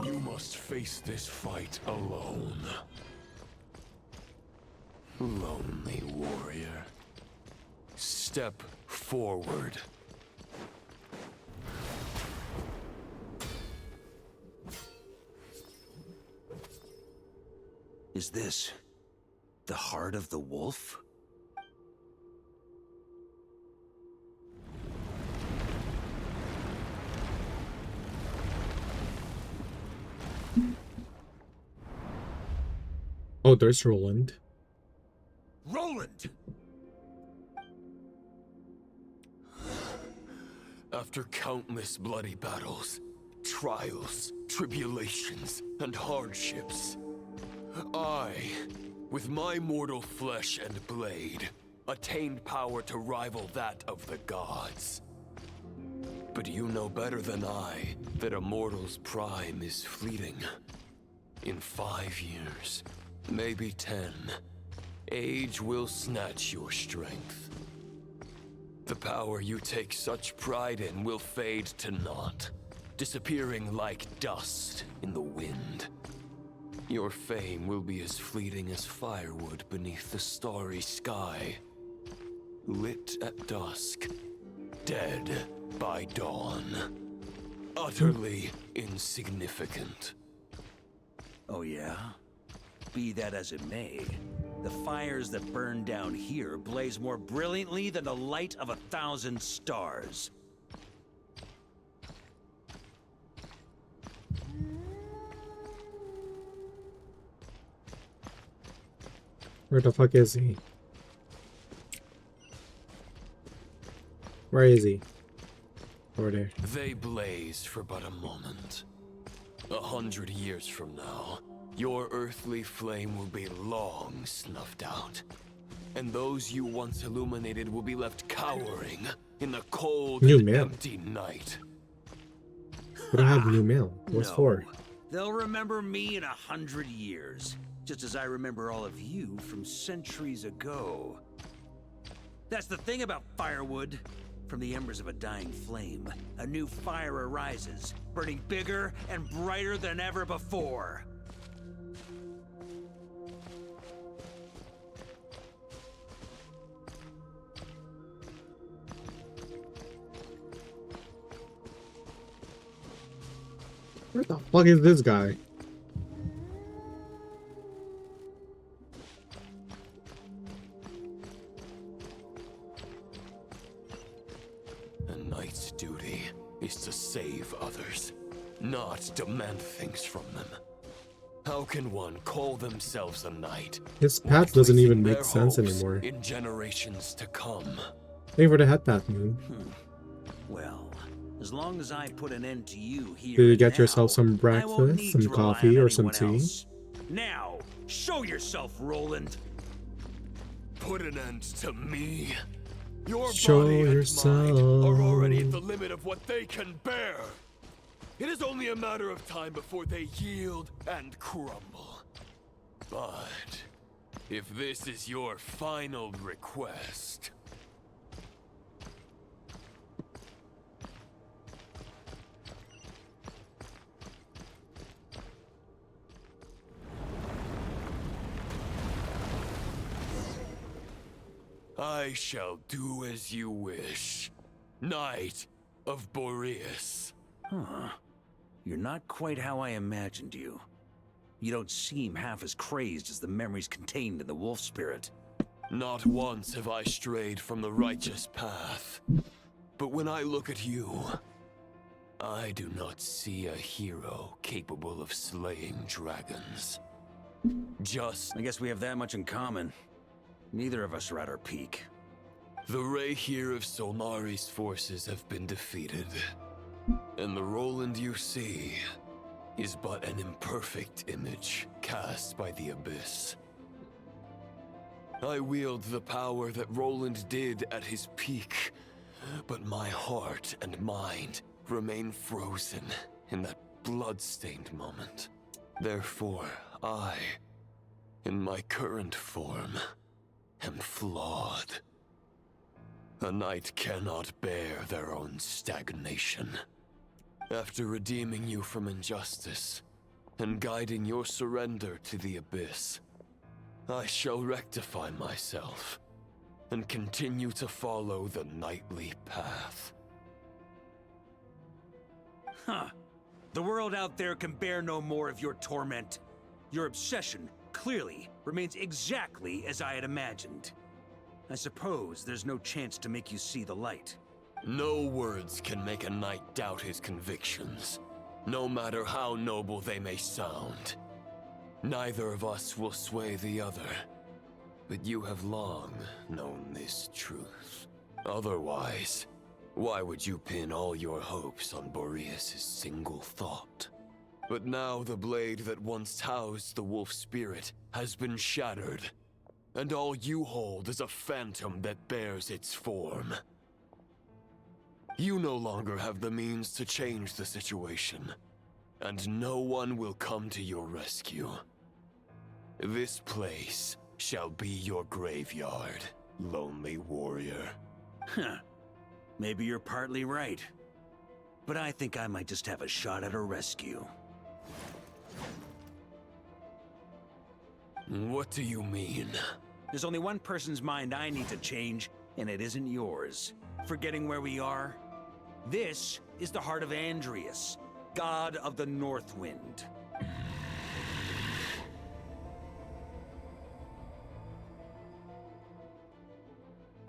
[SPEAKER 13] You must face this fight alone. Lonely warrior. Step forward.
[SPEAKER 11] Is this the heart of the wolf?
[SPEAKER 7] Oh, there's Roland.
[SPEAKER 13] Roland! After countless bloody battles, trials, tribulations, and hardships, I, with my mortal flesh and blade, attained power to rival that of the gods. But you know better than I that a mortal's prime is fleeting. In 5 years, maybe 10, age will snatch your strength. The power you take such pride in will fade to naught, disappearing like dust in the wind. Your fame will be as fleeting as firewood beneath the starry sky, lit at dusk, dead by dawn, utterly insignificant.
[SPEAKER 11] Oh yeah? Be that as it may, the fires that burn down here blaze more brilliantly than the light of 1,000 stars.
[SPEAKER 7] Where the fuck is he? Where is he? Over there.
[SPEAKER 13] They blaze for but a moment. 100 years from now, your earthly flame will be long snuffed out. And those you once illuminated will be left cowering in the cold and empty night.
[SPEAKER 7] We don't have new mail. What's
[SPEAKER 11] No.
[SPEAKER 7] for?
[SPEAKER 11] They'll remember me in 100 years, just as I remember all of you from centuries ago. That's the thing about firewood. From the embers of a dying flame, a new fire arises, burning bigger and brighter than ever before.
[SPEAKER 7] Where the fuck is this guy?
[SPEAKER 13] A knight's duty is to save others, not demand things from them. How can one call themselves a knight?
[SPEAKER 7] His path doesn't even
[SPEAKER 13] their
[SPEAKER 7] make sense
[SPEAKER 13] hopes
[SPEAKER 7] anymore.
[SPEAKER 13] In generations to come.
[SPEAKER 7] Thank you for the head path, man.
[SPEAKER 11] Well, as long as I put an end to you here
[SPEAKER 7] Did you
[SPEAKER 11] and
[SPEAKER 7] get
[SPEAKER 11] now,
[SPEAKER 7] yourself some
[SPEAKER 11] I won't
[SPEAKER 7] breakfast,
[SPEAKER 11] need
[SPEAKER 7] some
[SPEAKER 11] to rely
[SPEAKER 7] coffee,
[SPEAKER 11] on
[SPEAKER 7] or some
[SPEAKER 11] anyone
[SPEAKER 7] tea?
[SPEAKER 11] else. Now, show yourself, Roland.
[SPEAKER 13] Put an end to me. Your
[SPEAKER 7] Show
[SPEAKER 13] body and
[SPEAKER 7] yourself.
[SPEAKER 13] mind are already at the limit of what they can bear. It is only a matter of time before they yield and crumble. But if this is your final request, I shall do as you wish. Knight of Boreas.
[SPEAKER 11] Huh. You're not quite how I imagined you. You don't seem half as crazed as the memories contained in the wolf spirit.
[SPEAKER 13] Not once have I strayed from the righteous path. But when I look at you, I do not see a hero capable of slaying dragons.
[SPEAKER 11] I guess we have that much in common. Neither of us are at our peak.
[SPEAKER 13] The Rehir of Solnari's forces have been defeated. And the Roland you see is but an imperfect image cast by the Abyss. I wield the power that Roland did at his peak, but my heart and mind remain frozen in that blood-stained moment. Therefore, I, in my current form, am flawed. A knight cannot bear their own stagnation.
[SPEAKER 14] After redeeming you from injustice and guiding your surrender to the Abyss, I shall rectify myself and continue to follow the knightly path.
[SPEAKER 11] Huh. The world out there can bear no more of your torment. Your obsession, clearly, remains exactly as I had imagined. I suppose there's no chance to make you see the light.
[SPEAKER 14] No words can make a knight doubt his convictions, no matter how noble they may sound. Neither of us will sway the other, but you have long known this truth. Otherwise, why would you pin all your hopes on Boreas' single thought? But now the blade that once housed the wolf spirit has been shattered, and all you hold is a phantom that bears its form. You no longer have the means to change the situation, and no one will come to your rescue. This place shall be your graveyard, lonely warrior.
[SPEAKER 11] Huh. Maybe you're partly right. But I think I might just have a shot at a rescue.
[SPEAKER 14] What do you mean?
[SPEAKER 11] There's only one person's mind I need to change, and it isn't yours. Forgetting where we are? This is the heart of Andrias, god of the North Wind.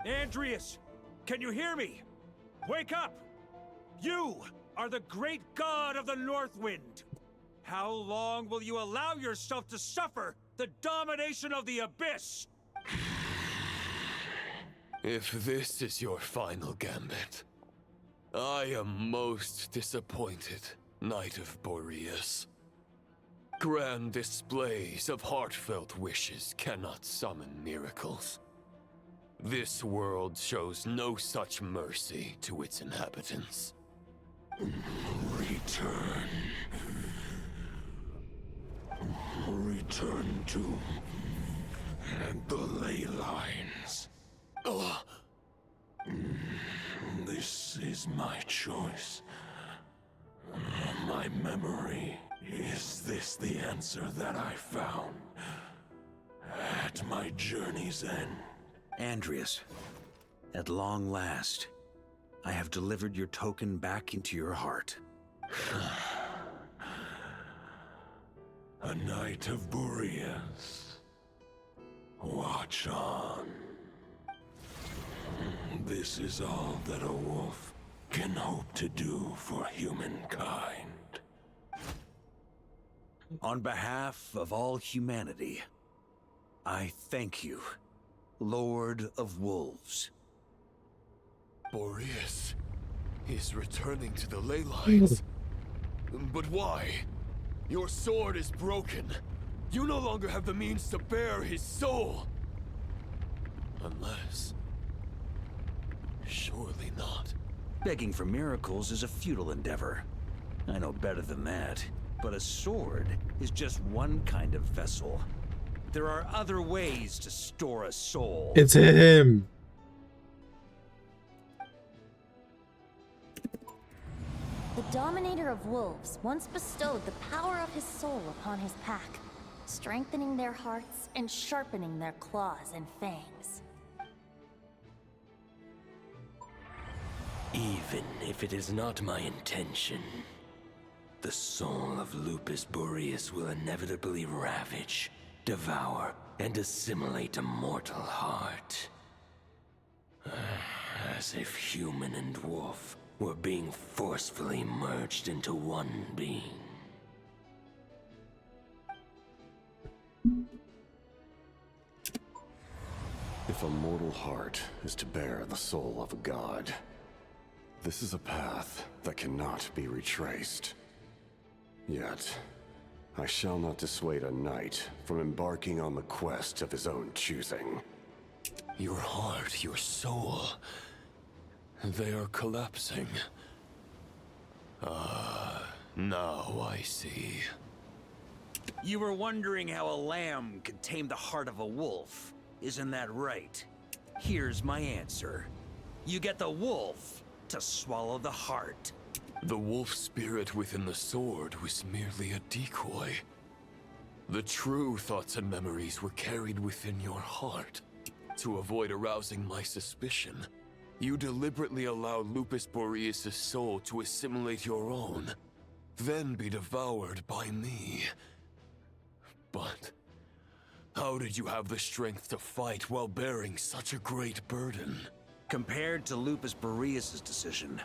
[SPEAKER 11] Andrias, can you hear me? Wake up! You are the great god of the North Wind. How long will you allow yourself to suffer the domination of the Abyss?
[SPEAKER 14] If this is your final gambit, I am most disappointed, Knight of Boreas. Grand displays of heartfelt wishes cannot summon miracles. This world shows no such mercy to its inhabitants.
[SPEAKER 13] Return. Return to the ley lines. This is my choice. My memory. Is this the answer that I found at my journey's end?
[SPEAKER 11] Andrias, at long last, I have delivered your token back into your heart.
[SPEAKER 13] A Knight of Boreas. Watch on. This is all that a wolf can hope to do for humankind.
[SPEAKER 11] On behalf of all humanity, I thank you, Lord of Wolves.
[SPEAKER 14] Boreas is returning to the ley lines. But why? Your sword is broken. You no longer have the means to bear his soul. Unless... surely not.
[SPEAKER 11] Begging for miracles is a futile endeavor. I know better than that. But a sword is just one kind of vessel. There are other ways to store a soul.
[SPEAKER 7] It's him!
[SPEAKER 8] The Dominator of Wolves once bestowed the power of his soul upon his pack, strengthening their hearts and sharpening their claws and fangs.
[SPEAKER 15] Even if it is not my intention, the soul of Lupus Boreas will inevitably ravage, devour, and assimilate a mortal heart. As if human and wolf were being forcefully merged into one being.
[SPEAKER 23] If a mortal heart is to bear the soul of a god, this is a path that cannot be retraced. Yet, I shall not dissuade a knight from embarking on the quest of his own choosing.
[SPEAKER 14] Your heart, your soul... they are collapsing. Now I see.
[SPEAKER 11] You were wondering how a lamb could tame the heart of a wolf. Isn't that right? Here's my answer. You get the wolf to swallow the heart.
[SPEAKER 14] The wolf spirit within the sword was merely a decoy. The true thoughts and memories were carried within your heart. To avoid arousing my suspicion, you deliberately allowed Lupus Boreas' soul to assimilate your own, then be devoured by me. But how did you have the strength to fight while bearing such a great burden?
[SPEAKER 11] Compared to Lupus Boreas' decision,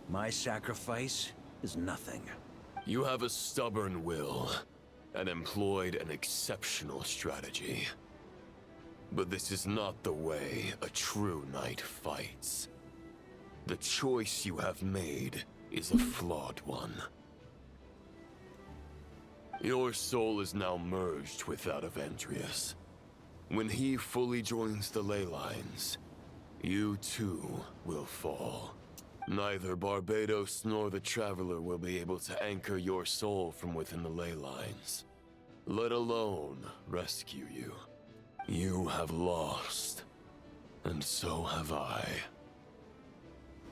[SPEAKER 11] my sacrifice is nothing.
[SPEAKER 14] You have a stubborn will and employed an exceptional strategy. But this is not the way a true knight fights. The choice you have made is a flawed one. Your soul is now merged with that of Andreas. When he fully joins the ley lines, you too will fall. Neither Barbados nor the Traveler will be able to anchor your soul from within the ley lines, let alone rescue you. You have lost, and so have I.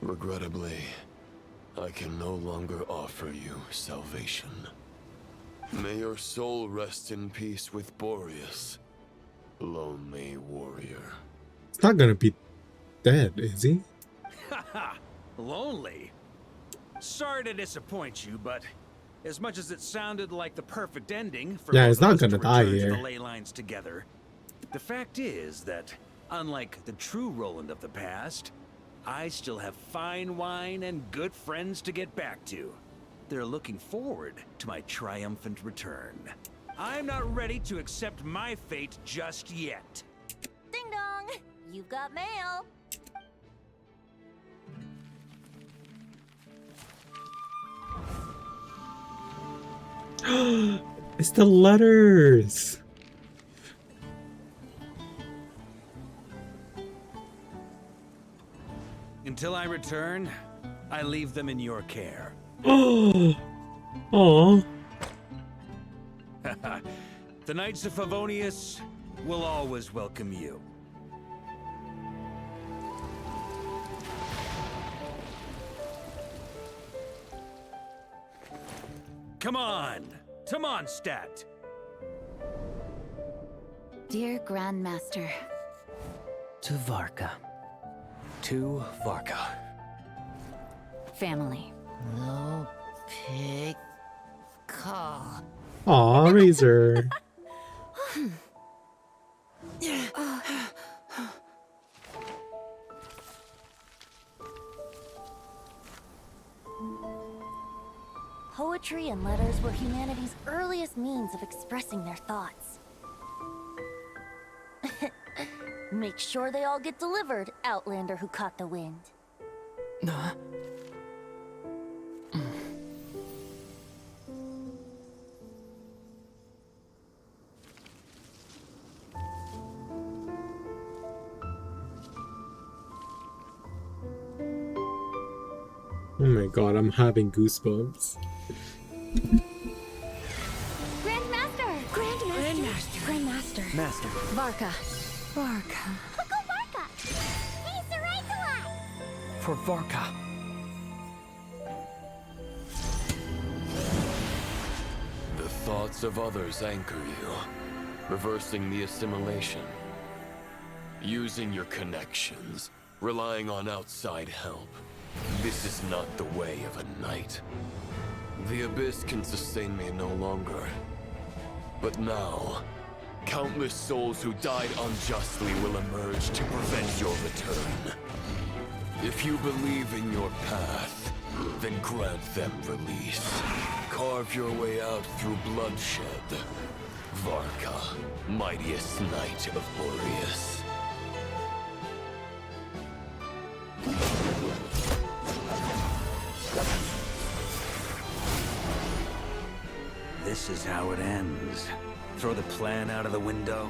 [SPEAKER 14] Regrettably, I can no longer offer you salvation. May your soul rest in peace with Boreas, lonely warrior.
[SPEAKER 7] It's not gonna be dead, is he?
[SPEAKER 11] Haha, lonely? Sorry to disappoint you, but as much as it sounded like the perfect ending for
[SPEAKER 7] Yeah,
[SPEAKER 11] both
[SPEAKER 7] he's not
[SPEAKER 11] of us
[SPEAKER 7] gonna
[SPEAKER 11] to
[SPEAKER 7] die
[SPEAKER 11] return to
[SPEAKER 7] here.
[SPEAKER 11] the ley lines together, the fact is that, unlike the true Roland of the past, I still have fine wine and good friends to get back to. They're looking forward to my triumphant return. I'm not ready to accept my fate just yet.
[SPEAKER 8] Ding dong! You've got mail.
[SPEAKER 7] It's the letters.
[SPEAKER 11] Until I return, I leave them in your care.
[SPEAKER 7] Oh.
[SPEAKER 11] The Knights of Favonius will always welcome you. Come on, Mondstadt.
[SPEAKER 2] Dear Grandmaster.
[SPEAKER 22] To VARKA.
[SPEAKER 9] To VARKA.
[SPEAKER 2] Family.
[SPEAKER 22] No pig call.
[SPEAKER 7] Aw, Razor.
[SPEAKER 8] Poetry and letters were humanity's earliest means of expressing their thoughts. Make sure they all get delivered, Outlander who caught the wind.
[SPEAKER 7] Oh my god, I'm having goosebumps.
[SPEAKER 10] Grandmaster! Grandmaster! Grandmaster!
[SPEAKER 21] Master.
[SPEAKER 10] VARKA.
[SPEAKER 2] VARKA.
[SPEAKER 10] Uncle VARKA! He's the right one!
[SPEAKER 9] For VARKA.
[SPEAKER 14] The thoughts of others anchor you, reversing the assimilation. Using your connections, relying on outside help. This is not the way of a knight. The Abyss can sustain me no longer. But now, countless souls who died unjustly will emerge to prevent your return. If you believe in your path, then grant them release. Carve your way out through bloodshed. VARKA, mightiest knight of Boreas.
[SPEAKER 11] This is how it ends. Throw the plan out of the window.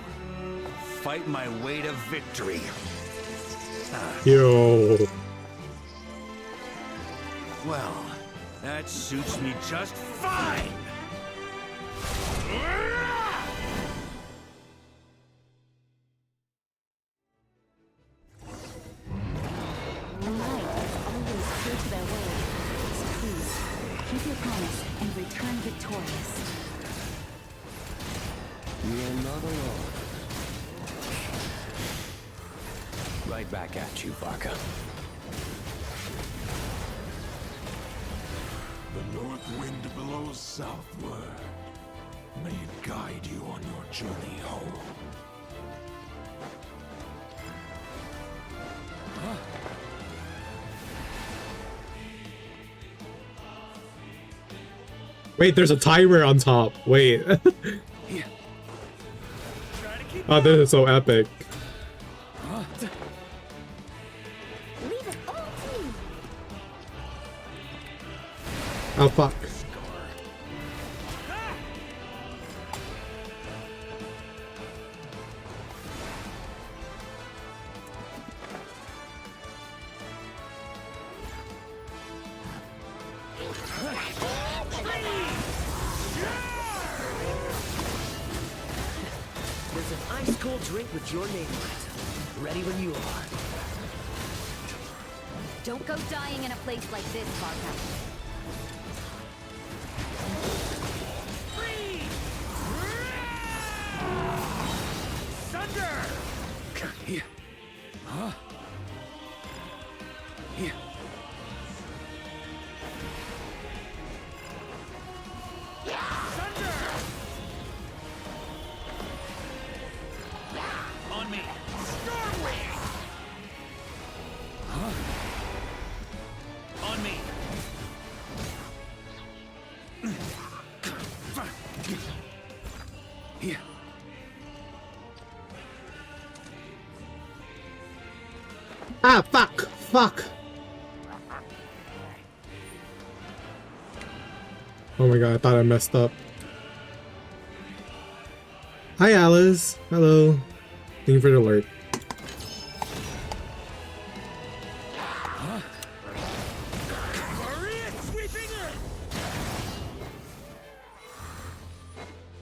[SPEAKER 11] Fight my way to victory.
[SPEAKER 7] Yo.
[SPEAKER 11] Well, that suits me just fine!
[SPEAKER 8] Knights always true to their word. It's true.
[SPEAKER 2] return victorious.
[SPEAKER 15] You're not alone. Right back at you, VARKA.
[SPEAKER 13] The north wind blows southward. May it guide you on your journey home.
[SPEAKER 7] Wait, there's a timer on top. Wait. Oh, this is so epic. Oh, fuck.
[SPEAKER 4] There's an ice-cold drink with your name on it. Ready when you are.
[SPEAKER 2] Don't go dying in a place like this, VARKA.
[SPEAKER 4] Thunder! Here. Huh? Here. Thunder! On me. Stormwing! Huh? On me. Here.
[SPEAKER 7] Ah, fuck! Fuck! Oh my god, I thought I messed up. Hi, Alice. Hello. Thank you for the alert.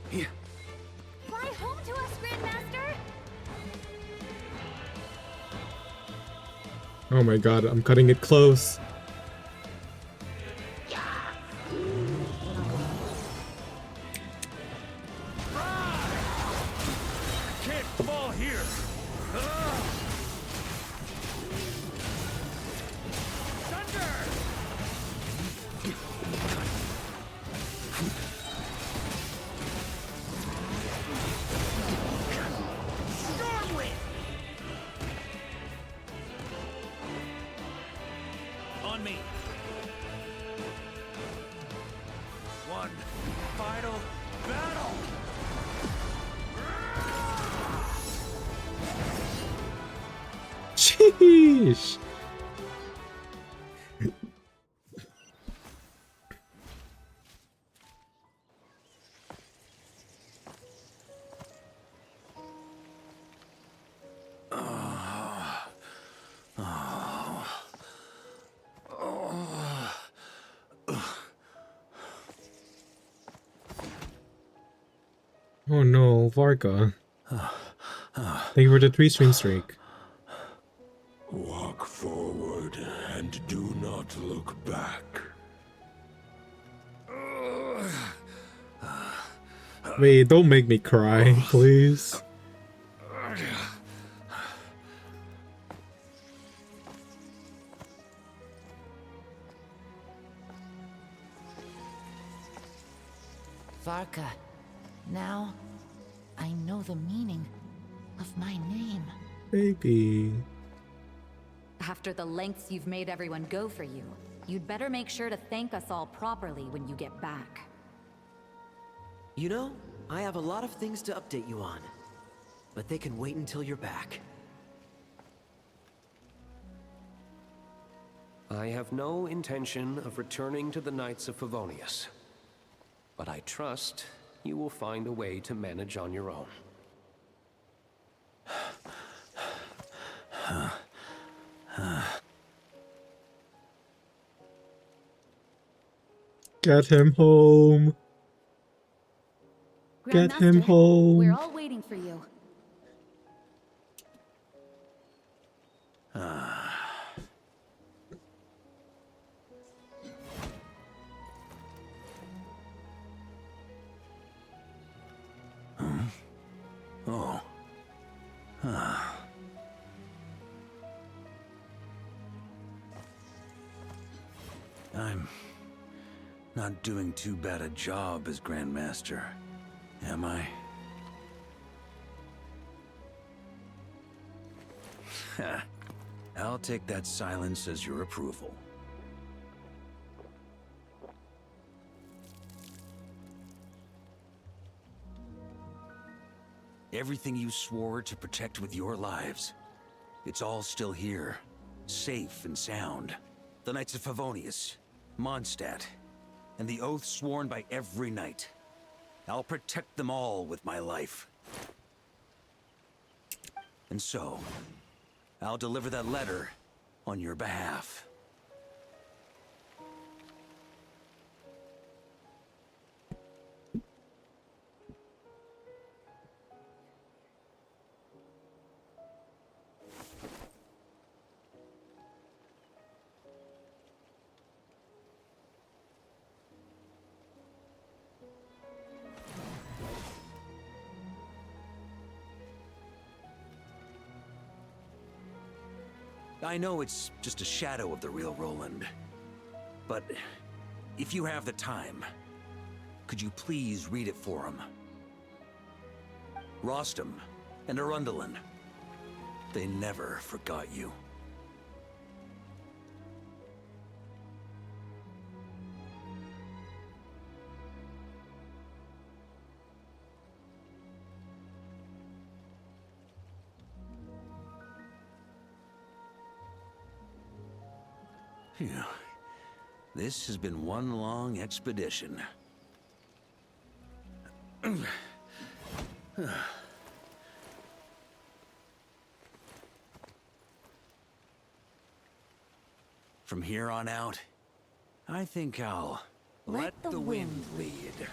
[SPEAKER 4] Here.
[SPEAKER 2] Fly home to us, Grandmaster!
[SPEAKER 7] Oh my god, I'm cutting it close.
[SPEAKER 4] Can't fall here. Thunder! Stormwind! On me. One final battle.
[SPEAKER 7] Sheesh. Oh no, VARKA. Thank you for the 3-stream streak.
[SPEAKER 13] Walk forward and do not look back.
[SPEAKER 7] Wait, don't make me cry, please.
[SPEAKER 2] VARKA, now I know the meaning of my name.
[SPEAKER 7] Baby.
[SPEAKER 2] After the lengths you've made everyone go for you, you'd better make sure to thank us all properly when you get back.
[SPEAKER 4] You know, I have a lot of things to update you on, but they can wait until you're back.
[SPEAKER 16] I have no intention of returning to the Knights of Favonius, but I trust you will find a way to manage on your own.
[SPEAKER 7] Get him home. Get him
[SPEAKER 2] Grandmaster,
[SPEAKER 7] home.
[SPEAKER 2] we're all waiting for you.
[SPEAKER 11] Oh. Ah. I'm not doing too bad a job as Grandmaster, am I? I'll take that silence as your approval. Everything you swore to protect with your lives, it's all still here, safe and sound. The Knights of Favonius, Mondstadt, and the oath sworn by every knight. I'll protect them all with my life. And so, I'll deliver that letter on your behalf. I know it's just a shadow of the real Roland, but if you have the time, could you please read it for him? Rostam and Arundelen, they never forgot you. Phew. This has been one long expedition. From here on out, I think I'll let the wind lead.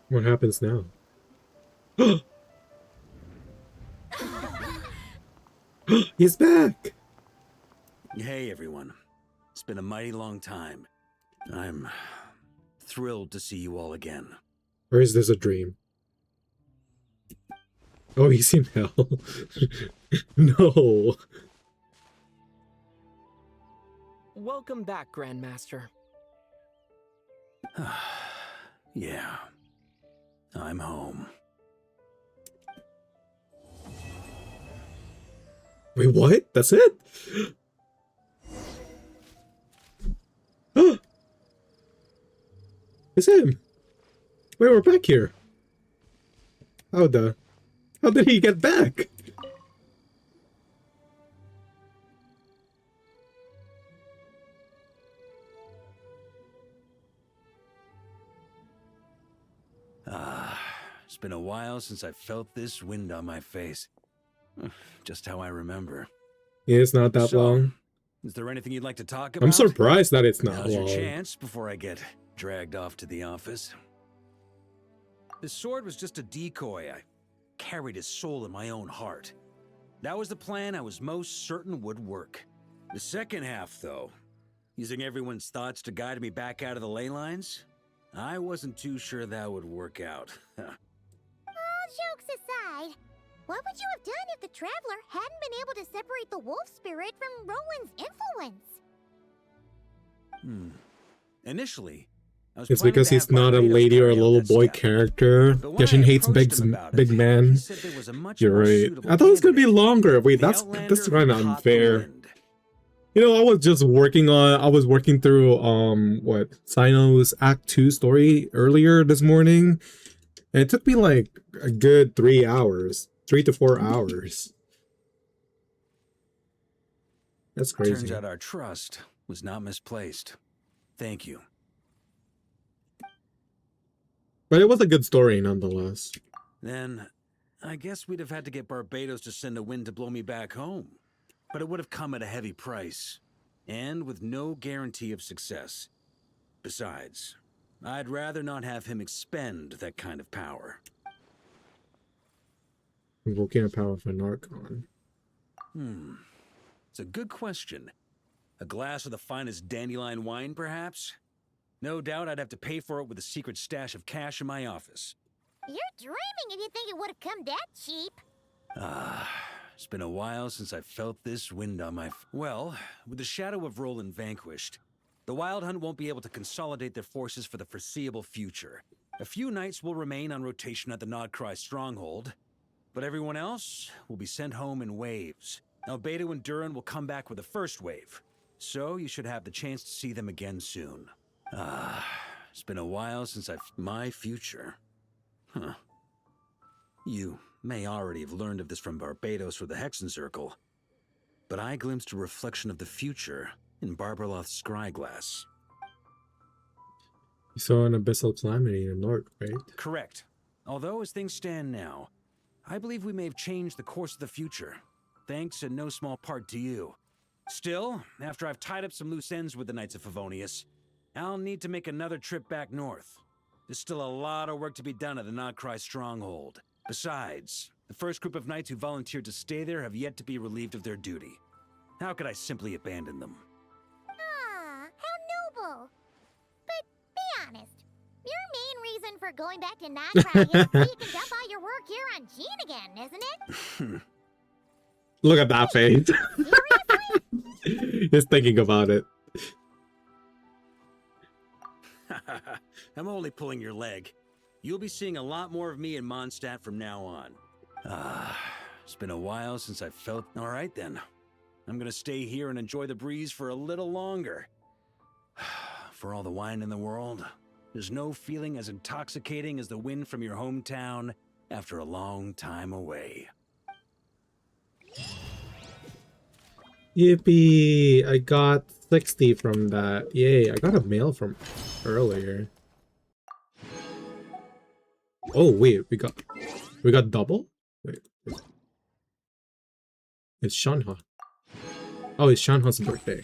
[SPEAKER 7] What happens now? He's back!
[SPEAKER 11] Hey everyone. It's been a mighty long time. I'm thrilled to see you all again.
[SPEAKER 7] Or is this a dream? Oh, he's in hell. No.
[SPEAKER 6] Welcome back, Grandmaster.
[SPEAKER 11] Yeah. I'm home.
[SPEAKER 7] Wait, what? That's it? It's him. Wait, we're back here. How did he get back?
[SPEAKER 11] It's been a while since I felt this wind on my face. Just how I remember.
[SPEAKER 7] Yeah, it's not that long.
[SPEAKER 11] Is there anything you'd like to talk about?
[SPEAKER 7] I'm surprised that it's not
[SPEAKER 11] Now's
[SPEAKER 7] long.
[SPEAKER 11] your chance before I get dragged off to the office. The sword was just a decoy. I carried his soul in my own heart. That was the plan I was most certain would work. The second half, though, using everyone's thoughts to guide me back out of the ley lines, I wasn't too sure that would work out.
[SPEAKER 10] All jokes aside, what would you have done if the Traveler hadn't been able to separate the wolf spirit from Roland's influence?
[SPEAKER 11] Initially, I was
[SPEAKER 7] It's
[SPEAKER 11] planning
[SPEAKER 7] because
[SPEAKER 11] to
[SPEAKER 7] he's
[SPEAKER 11] have
[SPEAKER 7] not a
[SPEAKER 11] Barbados
[SPEAKER 7] lady or a
[SPEAKER 11] carry out
[SPEAKER 7] little
[SPEAKER 11] that
[SPEAKER 7] boy
[SPEAKER 11] step.
[SPEAKER 7] character.
[SPEAKER 11] But when
[SPEAKER 7] Yashin
[SPEAKER 11] I
[SPEAKER 7] hates
[SPEAKER 11] approached him about
[SPEAKER 7] big
[SPEAKER 11] it,
[SPEAKER 7] man.
[SPEAKER 11] he said there was a much
[SPEAKER 7] You're
[SPEAKER 11] more
[SPEAKER 7] right.
[SPEAKER 11] suitable
[SPEAKER 7] I thought it was gonna be
[SPEAKER 11] candidate.
[SPEAKER 7] longer. Wait,
[SPEAKER 11] The
[SPEAKER 7] that's
[SPEAKER 11] Outlander
[SPEAKER 7] kind of
[SPEAKER 11] who caught the
[SPEAKER 7] unfair.
[SPEAKER 11] wind.
[SPEAKER 7] You know, I was working through what Sino's Act 2 story earlier this morning, and it took me like a good 3 hours, 3 to 4 hours. That's crazy.
[SPEAKER 11] Turns out our trust was not misplaced. Thank you.
[SPEAKER 7] But it was a good story nonetheless.
[SPEAKER 11] Then, I guess we'd have had to get Barbados to send a wind to blow me back home. But it would have come at a heavy price, and with no guarantee of success. Besides, I'd rather not have him expend that kind of power.
[SPEAKER 7] Invoking a power of a Narcon.
[SPEAKER 11] It's a good question. A glass of the finest dandelion wine, perhaps? No doubt I'd have to pay for it with a secret stash of cash in my office.
[SPEAKER 10] You're dreaming if you think it would have come that cheap.
[SPEAKER 11] It's been a while since I felt this wind on my... Well, with the shadow of Roland vanquished, the Wild Hunt won't be able to consolidate their forces for the foreseeable future. A few knights will remain on rotation at the Nodcry stronghold, but everyone else will be sent home in waves. Albedo and Durin will come back with the first wave, so you should have the chance to see them again soon. It's been a while since my future. Huh. You may already have learned of this from Barbados or the Hexen Circle, but I glimpsed a reflection of the future in Barbarloth's scryglass.
[SPEAKER 7] You saw an abyssal calamity in the north, right?
[SPEAKER 11] Correct. Although, as things stand now, I believe we may have changed the course of the future, thanks in no small part to you. Still, after I've tied up some loose ends with the Knights of Favonius, I'll need to make another trip back north. There's still a lot of work to be done at the Nodcry stronghold. Besides, the first group of knights who volunteered to stay there have yet to be relieved of their duty. How could I simply abandon them?
[SPEAKER 10] How noble. But be honest, your main reason for going back to Nodcry is so you can dump all your work here on Jean again, isn't it?
[SPEAKER 7] Look at that face. He's thinking about it.
[SPEAKER 11] I'm only pulling your leg. You'll be seeing a lot more of me in Mondstadt from now on. It's been a while since I felt... All right then. I'm gonna stay here and enjoy the breeze for a little longer. For all the wine in the world, there's no feeling as intoxicating as the wind from your hometown after a long time away.
[SPEAKER 7] Yippee! I got 60 from that. Yay, I got a mail from earlier. Oh wait, we got double? Wait. It's Shanha. Oh, it's Shanha's birthday.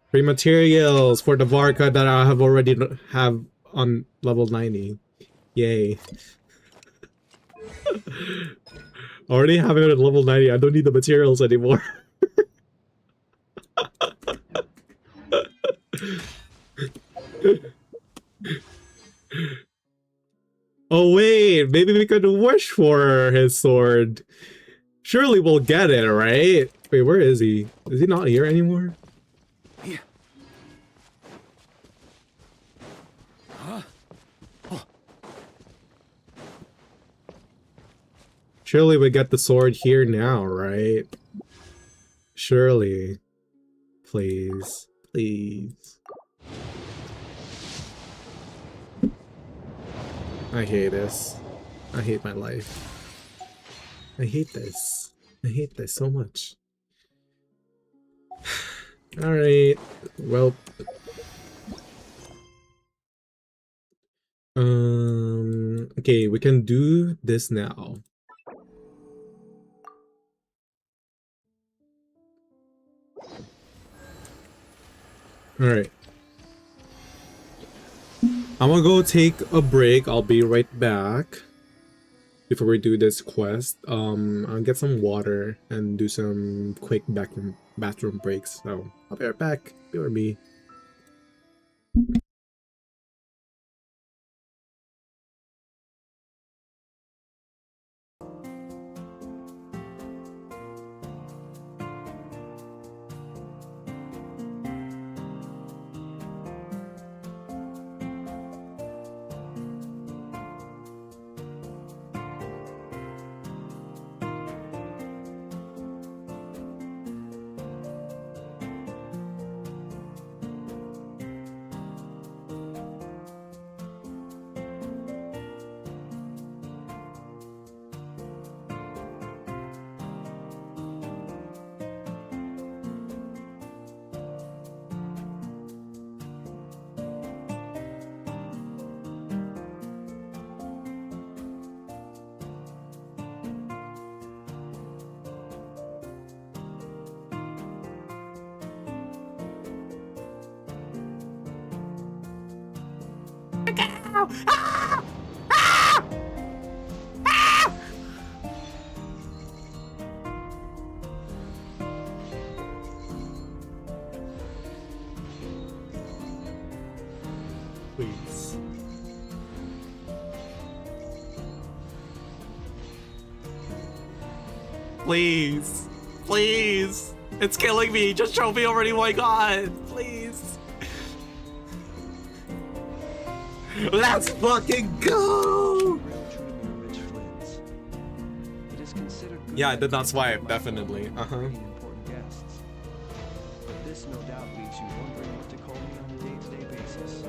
[SPEAKER 7] Free materials for the VARKA that I have already have on level 90. Yay. Already have it at level 90. I don't need the materials anymore. Oh wait, maybe we could wish for his sword. Surely we'll get it, right? Wait, where is he? Is he not here anymore?
[SPEAKER 11] Yeah.
[SPEAKER 7] Surely we get the sword here now, right? Surely. Please. Please. I hate this. I hate my life. I hate this. I hate this so much. Alright. Well. Okay, we can do this now. Alright. I'm gonna go take a break. I'll be right back. Before we do this quest, I'll get some water and do some quick bathroom breaks. So I'll be right back. Be with me. Please. Please. Please. It's killing me. Just show me already. My God. Please. Let's fucking go. Yeah, that's why. Definitely. Uh-huh.
[SPEAKER 21] Important guests. But this no doubt leaves you wondering what to call me on a day-to-day basis.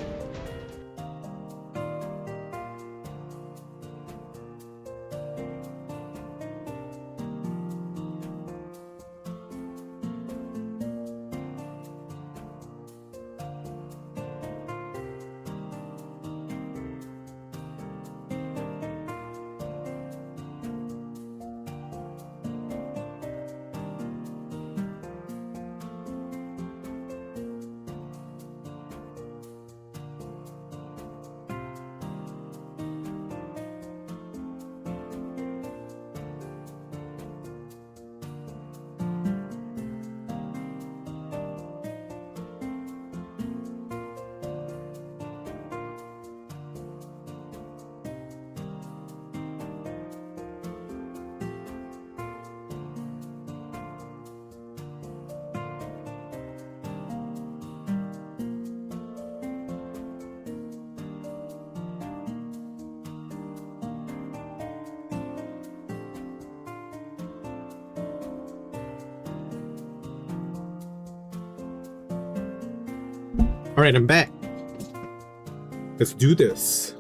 [SPEAKER 7] Alright, I'm back. Let's do this.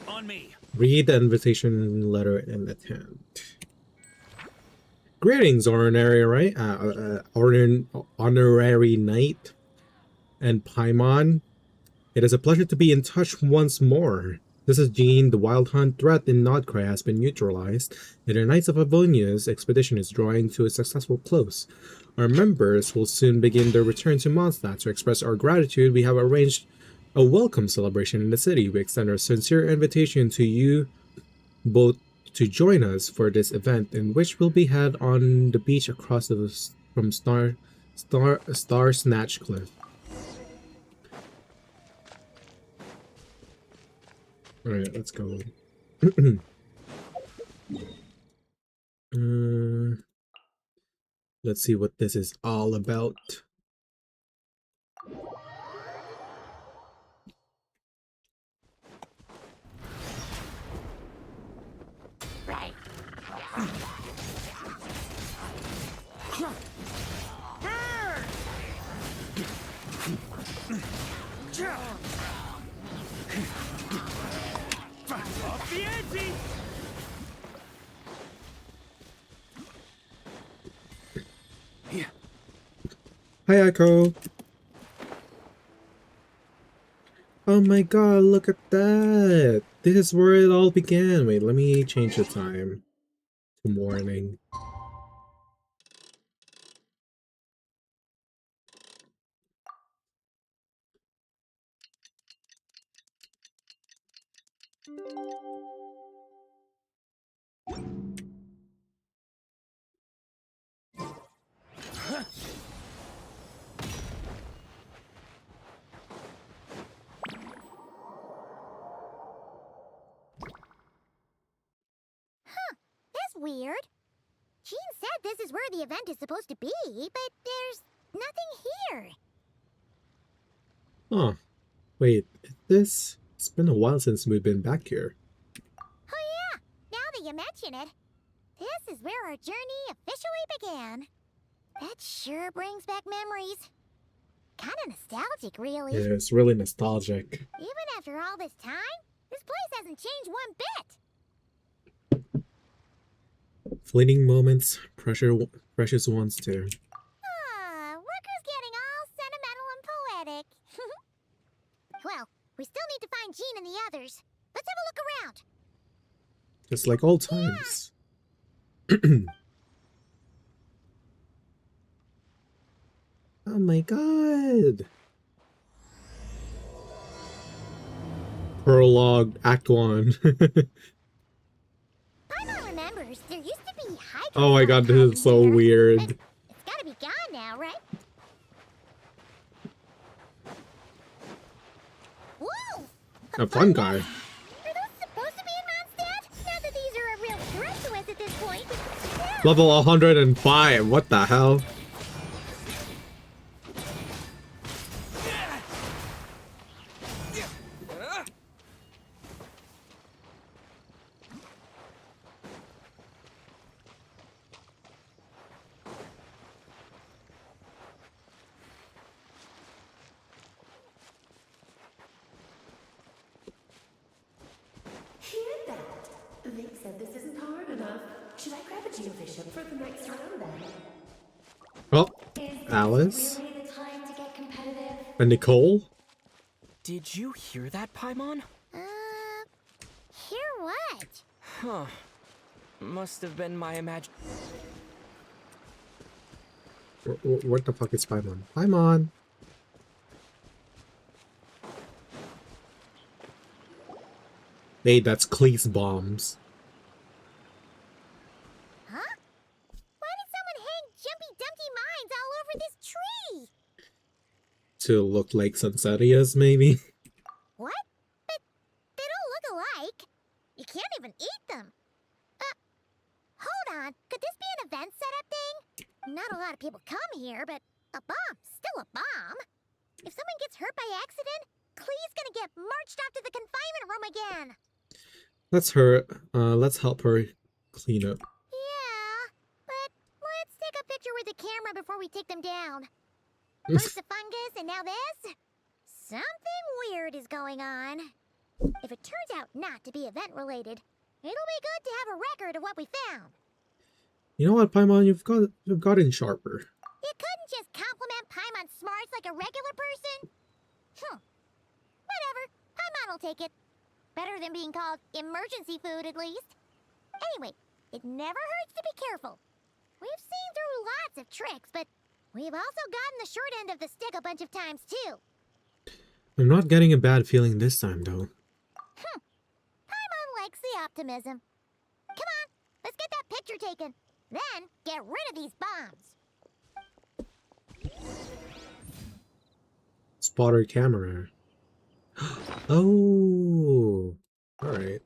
[SPEAKER 11] On me.
[SPEAKER 7] Read the invitation letter and attend. Greetings, honorary, honorary knight and Paimon. It is a pleasure to be in touch once more. This is Jean. The wild hunt threat in Nodcry has been neutralized, and the Knights of Avonia's expedition is drawing to a successful close. Our members will soon begin their return to Mondstadt. To express our gratitude, we have arranged a welcome celebration in the city. We extend our sincere invitation to you both to join us for this event, in which will be held on the beach across from Star Snatch Cliff. Alright, let's go. Let's see what this is all about.
[SPEAKER 10] Right.
[SPEAKER 11] Off the ante!
[SPEAKER 7] Hi, Echo. Oh my god, look at that. This is where it all began. Wait, let me change the time to morning.
[SPEAKER 10] That's weird. Jean said this is where the event is supposed to be, but there's nothing here.
[SPEAKER 7] Huh. Wait, this? It's been a while since we've been back here.
[SPEAKER 10] Oh yeah, now that you mention it, this is where our journey officially began. That sure brings back memories. Kinda nostalgic, really.
[SPEAKER 7] Yeah, it's really nostalgic.
[SPEAKER 10] Even after all this time, this place hasn't changed one bit.
[SPEAKER 7] Fleeting moments, precious ones too.
[SPEAKER 10] Look who's getting all sentimental and poetic. Well, we still need to find Jean and the others. Let's have a look around.
[SPEAKER 7] Just like old times. Oh my god. Prologue, Act 1.
[SPEAKER 10] Paimon remembers there used to be high
[SPEAKER 7] Oh my god, this is so weird.
[SPEAKER 10] It's gotta be gone now, right? Whoa!
[SPEAKER 7] A fun guy.
[SPEAKER 10] Are those supposed to be in Mondstadt? Not that these are a real threat to us at this point. Yeah.
[SPEAKER 7] Level 105. What the hell?
[SPEAKER 17] Hear that? Vic said this isn't hard enough. Should I grab a geobishop for the next round then?
[SPEAKER 7] Oh, Alice.
[SPEAKER 17] Really the time to get competitive?
[SPEAKER 7] And Nicole?
[SPEAKER 6] Did you hear that, Paimon?
[SPEAKER 10] Hear what?
[SPEAKER 6] Huh. Must have been my
[SPEAKER 7] What the fuck is Paimon? Paimon! Hey, that's Cleese bombs.
[SPEAKER 10] Huh? Why did someone hang Jumpy Dumpty mines all over this tree?
[SPEAKER 7] To look like Sunsetias, maybe?
[SPEAKER 10] What? But they don't look alike. You can't even eat them. Hold on. Could this be an event setup thing? Not a lot of people come here, but a bomb's still a bomb. If someone gets hurt by accident, Clee's gonna get marched off to the confinement room again.
[SPEAKER 7] Let's help her clean up.
[SPEAKER 10] Yeah, but let's take a picture with the camera before we take them down. First the fungus, and now this? Something weird is going on. If it turns out not to be event-related, it'll be good to have a record of what we found.
[SPEAKER 7] You know what, Paimon? You've gotten sharper.
[SPEAKER 10] You couldn't just compliment Paimon's smarts like a regular person? Whatever. Paimon will take it. Better than being called emergency food, at least. Anyway, it never hurts to be careful. We've seen through lots of tricks, but we've also gotten the short end of the stick a bunch of times, too.
[SPEAKER 7] I'm not getting a bad feeling this time, though.
[SPEAKER 10] Paimon likes the optimism. Come on, let's get that picture taken. Then, get rid of these bombs.
[SPEAKER 7] Spotter camera. Oh, alright.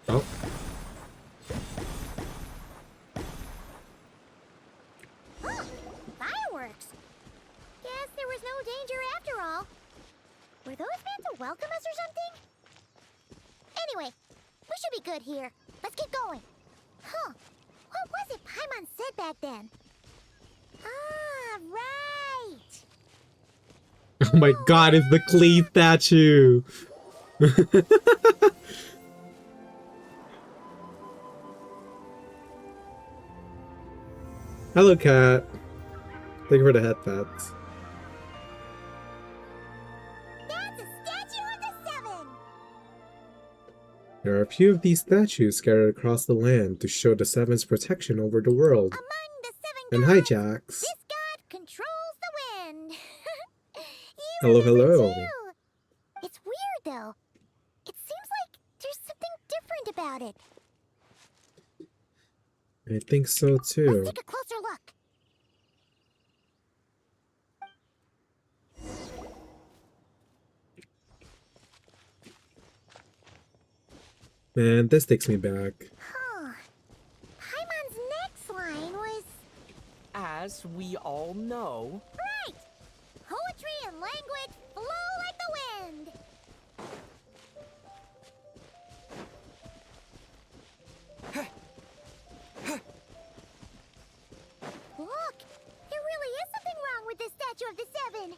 [SPEAKER 7] Oh.
[SPEAKER 10] Fireworks! Guess there was no danger after all. Were those meant to welcome us or something? Anyway, we should be good here. Let's keep going. Huh. What was it Paimon said back then? Ah, right!
[SPEAKER 7] Oh my god, it's the Clee statue! Hello, cat. Thank you for the headpats.
[SPEAKER 10] That's a statue of the Seven!
[SPEAKER 7] There are a few of these statues scattered across the land to show the Seven's protection over the world. And hi, Jax.
[SPEAKER 10] This god controls the wind.
[SPEAKER 7] Hello, hello.
[SPEAKER 10] It's weird, though. It seems like there's something different about it.
[SPEAKER 7] I think so, too.
[SPEAKER 10] Let's take a closer look.
[SPEAKER 7] Man, this takes me back.
[SPEAKER 10] Huh. Paimon's next line was...
[SPEAKER 6] As we all know...
[SPEAKER 10] Right! Poetry and language flow like the wind! Look! There really is something wrong with this statue of the Seven!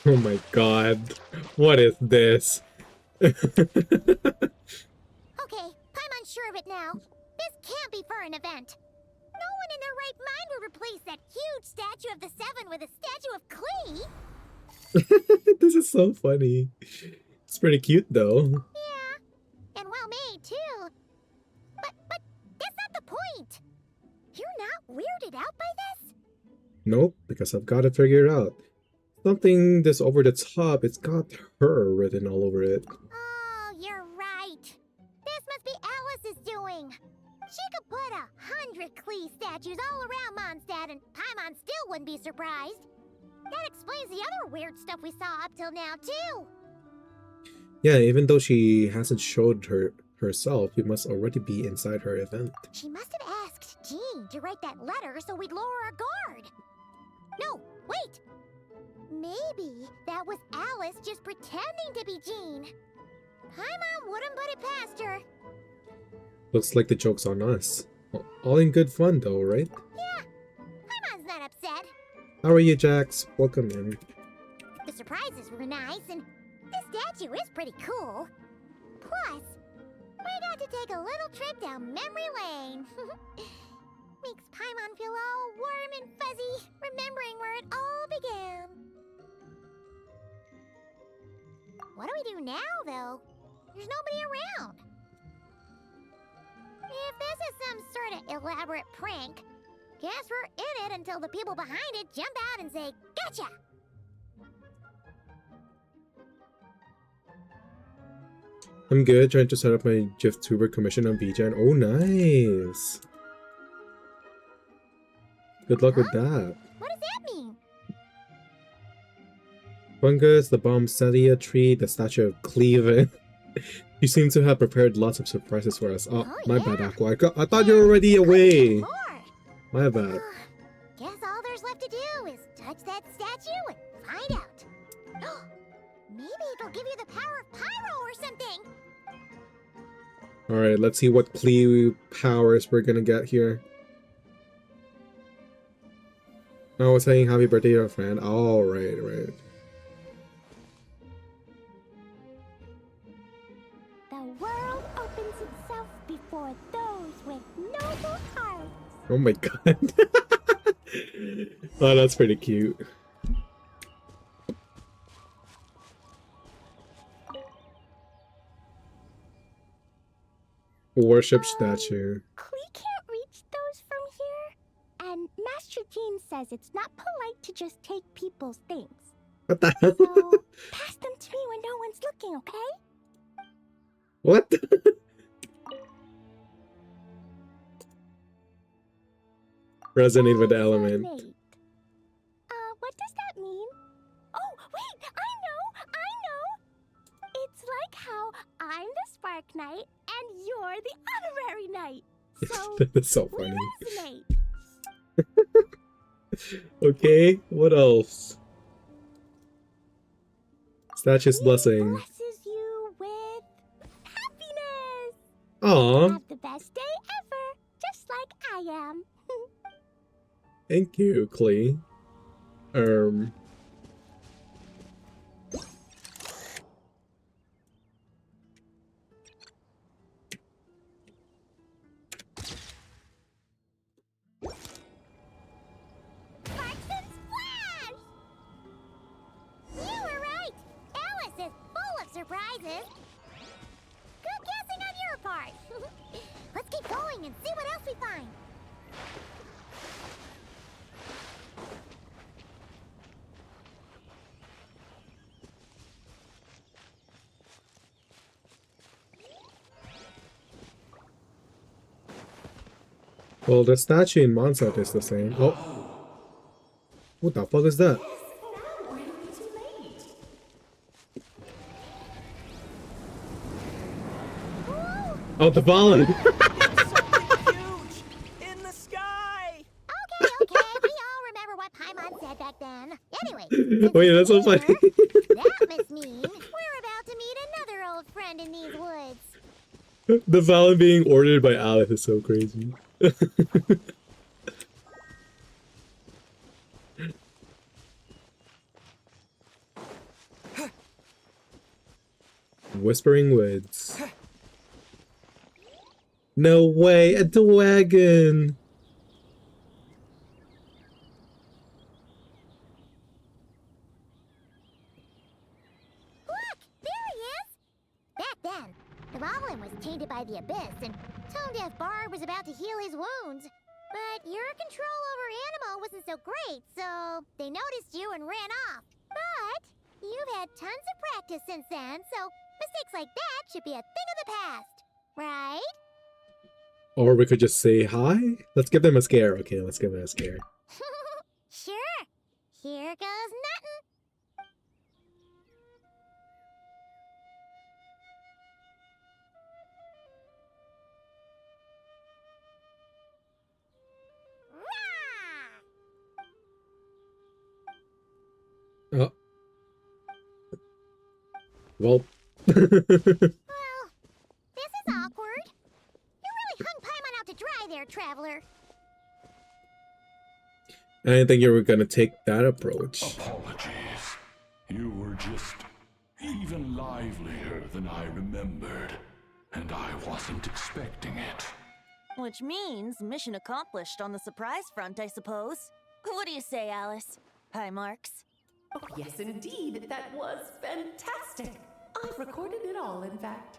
[SPEAKER 7] Oh my god. What is this?
[SPEAKER 10] Okay, Paimon's sure of it now. This can't be for an event. No one in their right mind would replace that huge statue of the Seven with a statue of Klee.
[SPEAKER 7] This is so funny. It's pretty cute though.
[SPEAKER 10] And well made, too. But that's not the point. You're not weirded out by this?
[SPEAKER 7] Nope, because I've got to figure it out. Something this over the top, it's got her written all over it.
[SPEAKER 10] Oh, you're right. This must be Alice's doing. She could put 100 Klee statues all around Mondstadt and Paimon still wouldn't be surprised. That explains the other weird stuff we saw up till now, too.
[SPEAKER 7] Yeah, even though she hasn't showed herself, we must already be inside her event.
[SPEAKER 10] She must have asked Jean to write that letter so we'd lower our guard. No, wait! Maybe that was Alice just pretending to be Jean. Paimon wouldn't put it past her.
[SPEAKER 7] Looks like the joke's on us. All in good fun though, right?
[SPEAKER 10] Yeah, Paimon's not upset.
[SPEAKER 7] How are you, Jax? Welcome in.
[SPEAKER 10] The surprises were nice, and this statue is pretty cool. Plus, we got to take a little trip down memory lane. Makes Paimon feel all warm and fuzzy, remembering where it all began. What do we do now, though? There's nobody around. If this is some sort of elaborate prank, guess we're in it until the people behind it jump out and say, "Gotcha!"
[SPEAKER 7] I'm good, trying to set up my GIF-tuber commission on VGen. Oh, nice! Good luck with that.
[SPEAKER 10] What does that mean?
[SPEAKER 7] Fungus, the Bombstedia tree, the statue of Cleave. You seem to have prepared lots of surprises for us. Oh, my bad, Aqua. I thought you were already away. My bad.
[SPEAKER 10] Guess all there's left to do is touch that statue and find out. Maybe it'll give you the power of Pyro or something.
[SPEAKER 7] Alright, let's see what Cleo powers we're gonna get here. Oh, it's saying happy birthday to a friend. Oh, right.
[SPEAKER 10] The world opens itself before those with noble hearts.
[SPEAKER 7] Oh my god. Oh, that's pretty cute. Worship statue.
[SPEAKER 10] Klee can't reach those from here. And Master Jean says it's not polite to just take people's things.
[SPEAKER 7] What the hell?
[SPEAKER 10] So, pass them to me when no one's looking, okay?
[SPEAKER 7] What? Resonate with the element.
[SPEAKER 10] What does that mean? Oh, wait! I know! It's like how I'm the Spark Knight and you're the Honorary Knight. So,
[SPEAKER 7] That's so
[SPEAKER 10] we
[SPEAKER 7] funny.
[SPEAKER 10] resonate.
[SPEAKER 7] Okay, what else? Statue's blessing.
[SPEAKER 10] Blesses you with happiness.
[SPEAKER 7] Aw,
[SPEAKER 10] Have the best day ever, just like I am.
[SPEAKER 7] thank you, Klee.
[SPEAKER 10] Sparks and Splash! You were right. Alice is full of surprises. Good guessing on your part. Let's keep going and see what else we find.
[SPEAKER 7] Well, the statue in Mondstadt is the same. Oh. What the fuck is that? Oh, the ballad!
[SPEAKER 6] In the sky!
[SPEAKER 10] Okay, we all remember what Paimon said back then. Anyway,
[SPEAKER 7] Wait, that's so funny.
[SPEAKER 10] that must mean we're about to meet another old friend in these woods.
[SPEAKER 7] The ballad being ordered by Alice is so crazy. Whispering Woods. No way, a wagon!
[SPEAKER 10] Dvalin was tainted by the Abyss, and Tone Deaf Bard was about to heal his wounds. But your control over Animo wasn't so great, so they noticed you and ran off. But you've had tons of practice since then, so mistakes like that should be a thing of the past, right?
[SPEAKER 7] Or we could just say hi. Let's give them a scare. Okay, let's give them a scare.
[SPEAKER 10] Sure. Here goes nothing.
[SPEAKER 7] Oh. Well.
[SPEAKER 10] Well, this is awkward. You really hung Paimon out to dry there, traveler.
[SPEAKER 7] I didn't think you were gonna take that approach.
[SPEAKER 13] Apologies. You were just even livelier than I remembered, and I wasn't expecting it.
[SPEAKER 8] Which means mission accomplished on the surprise front, I suppose. What do you say, Alice? Hi, Marks.
[SPEAKER 17] Oh, yes, indeed. That was fantastic. I've recorded it all, in fact.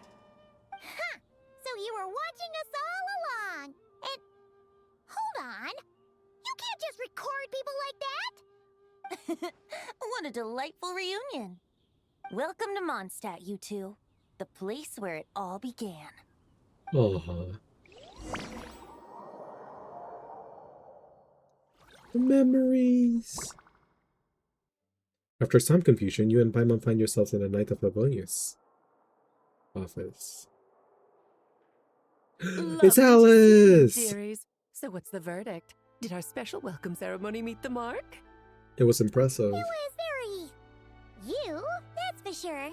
[SPEAKER 10] Huh! So you were watching us all along. And hold on. You can't just record people like that.
[SPEAKER 8] What a delightful reunion. Welcome to Mondstadt, you two. The place where it all began.
[SPEAKER 7] Oh. Memories. After some confusion, you and Paimon find yourselves in the Knight of Livonius office. It's Alice!
[SPEAKER 17] Dearies. So what's the verdict? Did our special welcome ceremony meet the mark?
[SPEAKER 7] It was impressive.
[SPEAKER 10] It was very... you, that's for sure.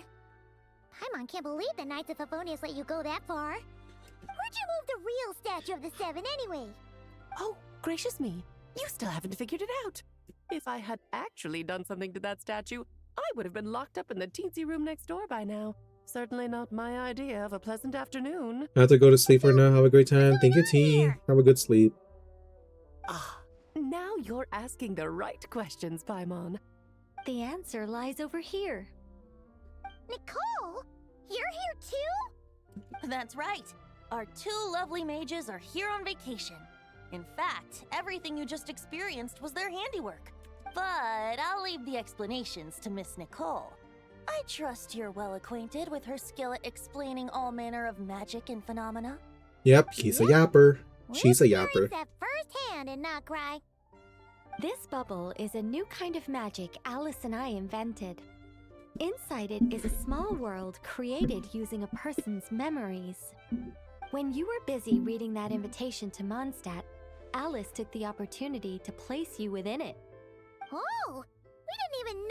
[SPEAKER 10] Paimon can't believe the Knights of Favonius let you go that far. Where'd you move the real statue of the Seven anyway?
[SPEAKER 17] Oh, gracious me. You still haven't figured it out. If I had actually done something to that statue, I would have been locked up in the teensy room next door by now. Certainly not my idea of a pleasant afternoon.
[SPEAKER 7] I have to go to sleep for now. Have a great time. Thank you, T. Have a good sleep.
[SPEAKER 17] Ah, now you're asking the right questions, Paimon.
[SPEAKER 2] The answer lies over here.
[SPEAKER 10] Nicole, you're here too?
[SPEAKER 8] That's right. Our two lovely mages are here on vacation. In fact, everything you just experienced was their handiwork. But I'll leave the explanations to Miss Nicole. I trust you're well acquainted with her skill at explaining all manner of magic and phenomena.
[SPEAKER 7] Yep, he's a yapper. She's a yapper.
[SPEAKER 10] That firsthand and not cry.
[SPEAKER 2] This bubble is a new kind of magic Alice and I invented. Inside it is a small world created using a person's memories. When you were busy reading that invitation to Mondstadt, Alice took the opportunity to place you within it.
[SPEAKER 10] Oh, we didn't even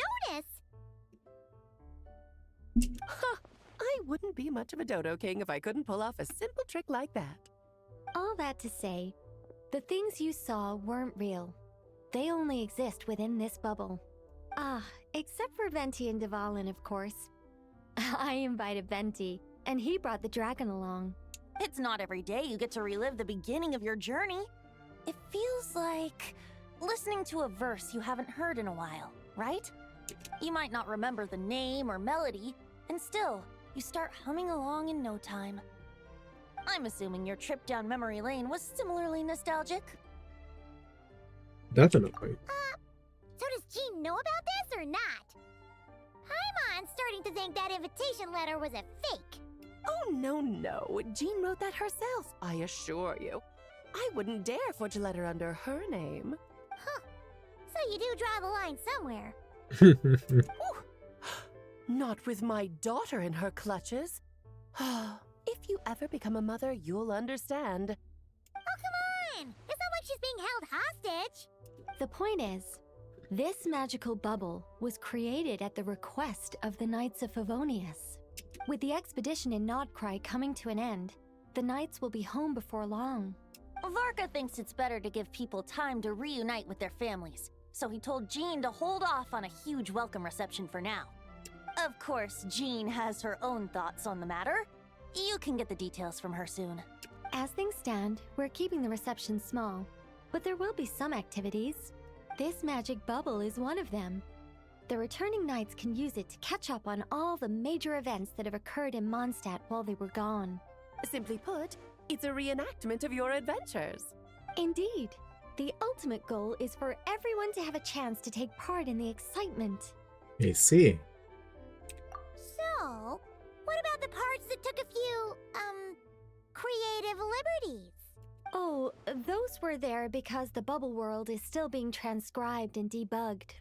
[SPEAKER 10] notice.
[SPEAKER 17] Huh, I wouldn't be much of a dodo king if I couldn't pull off a simple trick like that.
[SPEAKER 2] All that to say, the things you saw weren't real. They only exist within this bubble. Ah, except for Venti and Dvalin, of course. I invited Venti, and he brought the dragon along.
[SPEAKER 8] It's not every day you get to relive the beginning of your journey. It feels like listening to a verse you haven't heard in a while, right? You might not remember the name or melody, and still, you start humming along in no time. I'm assuming your trip down memory lane was similarly nostalgic.
[SPEAKER 7] Definitely.
[SPEAKER 10] So does Jean know about this or not? Paimon's starting to think that invitation letter was a fake.
[SPEAKER 17] Oh, no. Jean wrote that herself, I assure you. I wouldn't dare forge a letter under her name.
[SPEAKER 10] Huh. So you do draw the line somewhere.
[SPEAKER 17] Not with my daughter in her clutches. If you ever become a mother, you'll understand.
[SPEAKER 10] Oh, come on! It's not like she's being held hostage.
[SPEAKER 2] The point is, this magical bubble was created at the request of the Knights of Favonius. With the expedition in Nodcry coming to an end, the Knights will be home before long.
[SPEAKER 8] VARKA thinks it's better to give people time to reunite with their families, so he told Jean to hold off on a huge welcome reception for now. Of course, Jean has her own thoughts on the matter. You can get the details from her soon.
[SPEAKER 2] As things stand, we're keeping the reception small, but there will be some activities. This magic bubble is one of them. The returning knights can use it to catch up on all the major events that have occurred in Mondstadt while they were gone.
[SPEAKER 17] Simply put, it's a reenactment of your adventures.
[SPEAKER 2] Indeed. The ultimate goal is for everyone to have a chance to take part in the excitement.
[SPEAKER 7] I see.
[SPEAKER 10] So, what about the parts that took a few, creative liberties?
[SPEAKER 2] Oh, those were there because the bubble world is still being transcribed and debugged.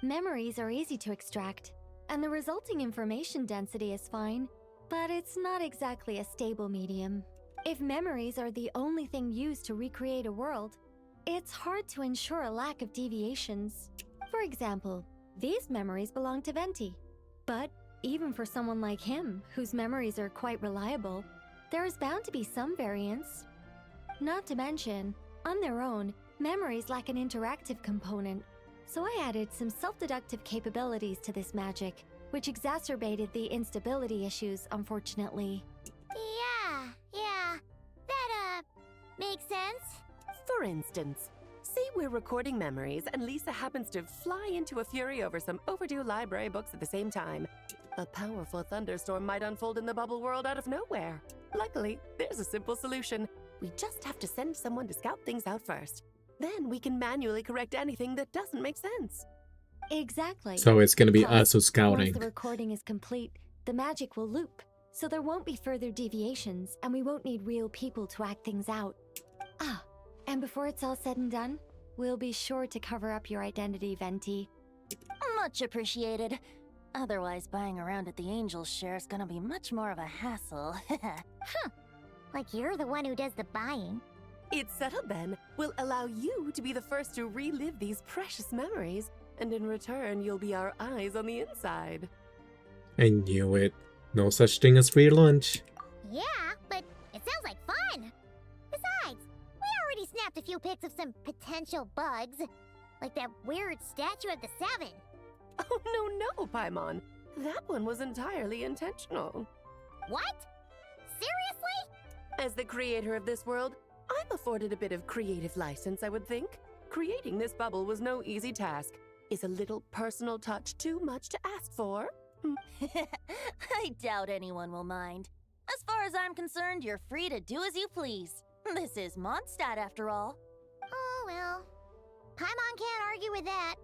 [SPEAKER 2] Memories are easy to extract, and the resulting information density is fine, but it's not exactly a stable medium. If memories are the only thing used to recreate a world, it's hard to ensure a lack of deviations. For example, these memories belong to Venti. But even for someone like him, whose memories are quite reliable, there is bound to be some variance. Not to mention, on their own, memories lack an interactive component, so I added some self-deductive capabilities to this magic, which exacerbated the instability issues, unfortunately.
[SPEAKER 10] Yeah, that, makes sense.
[SPEAKER 17] For instance, say we're recording memories and Lisa happens to fly into a fury over some overdue library books at the same time. A powerful thunderstorm might unfold in the bubble world out of nowhere. Luckily, there's a simple solution. We just have to send someone to scout things out first. Then we can manually correct anything that doesn't make sense.
[SPEAKER 2] Exactly.
[SPEAKER 7] So it's gonna be
[SPEAKER 2] Plus,
[SPEAKER 7] us who's scouting.
[SPEAKER 2] Once the recording is complete, the magic will loop, so there won't be further deviations, and we won't need real people to act things out. Ah, and before it's all said and done, we'll be sure to cover up your identity, Venti.
[SPEAKER 8] Much appreciated. Otherwise, buying around at the Angel's share is gonna be much more of a hassle.
[SPEAKER 10] Huh. Like you're the one who does the buying.
[SPEAKER 17] It's settled then. We'll allow you to be the first to relive these precious memories, and in return, you'll be our eyes on the inside.
[SPEAKER 7] I knew it. No such thing as free lunch.
[SPEAKER 10] Yeah, but it sounds like fun. Besides, we already snapped a few pics of some potential bugs. Like that weird statue of the Seven.
[SPEAKER 17] Oh, no, Paimon. That one was entirely intentional.
[SPEAKER 10] What? Seriously?
[SPEAKER 17] As the creator of this world, I'm afforded a bit of creative license, I would think. Creating this bubble was no easy task. Is a little personal touch too much to ask for?
[SPEAKER 8] I doubt anyone will mind. As far as I'm concerned, you're free to do as you please. This is Mondstadt, after all.
[SPEAKER 10] Oh, well. Paimon can't argue with that.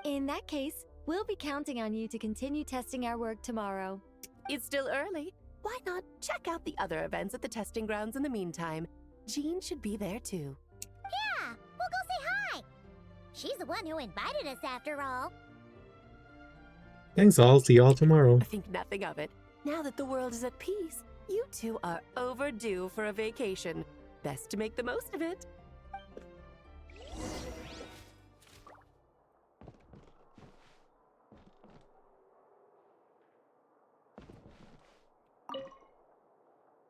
[SPEAKER 2] In that case, we'll be counting on you to continue testing our work tomorrow.
[SPEAKER 17] It's still early. Why not check out the other events at the testing grounds in the meantime? Jean should be there too.
[SPEAKER 10] Yeah, we'll go say hi. She's the one who invited us after all.
[SPEAKER 7] Thanks all. See y'all tomorrow.
[SPEAKER 17] I think nothing of it. Now that the world is at peace, you two are overdue for a vacation. Best to make the most of it.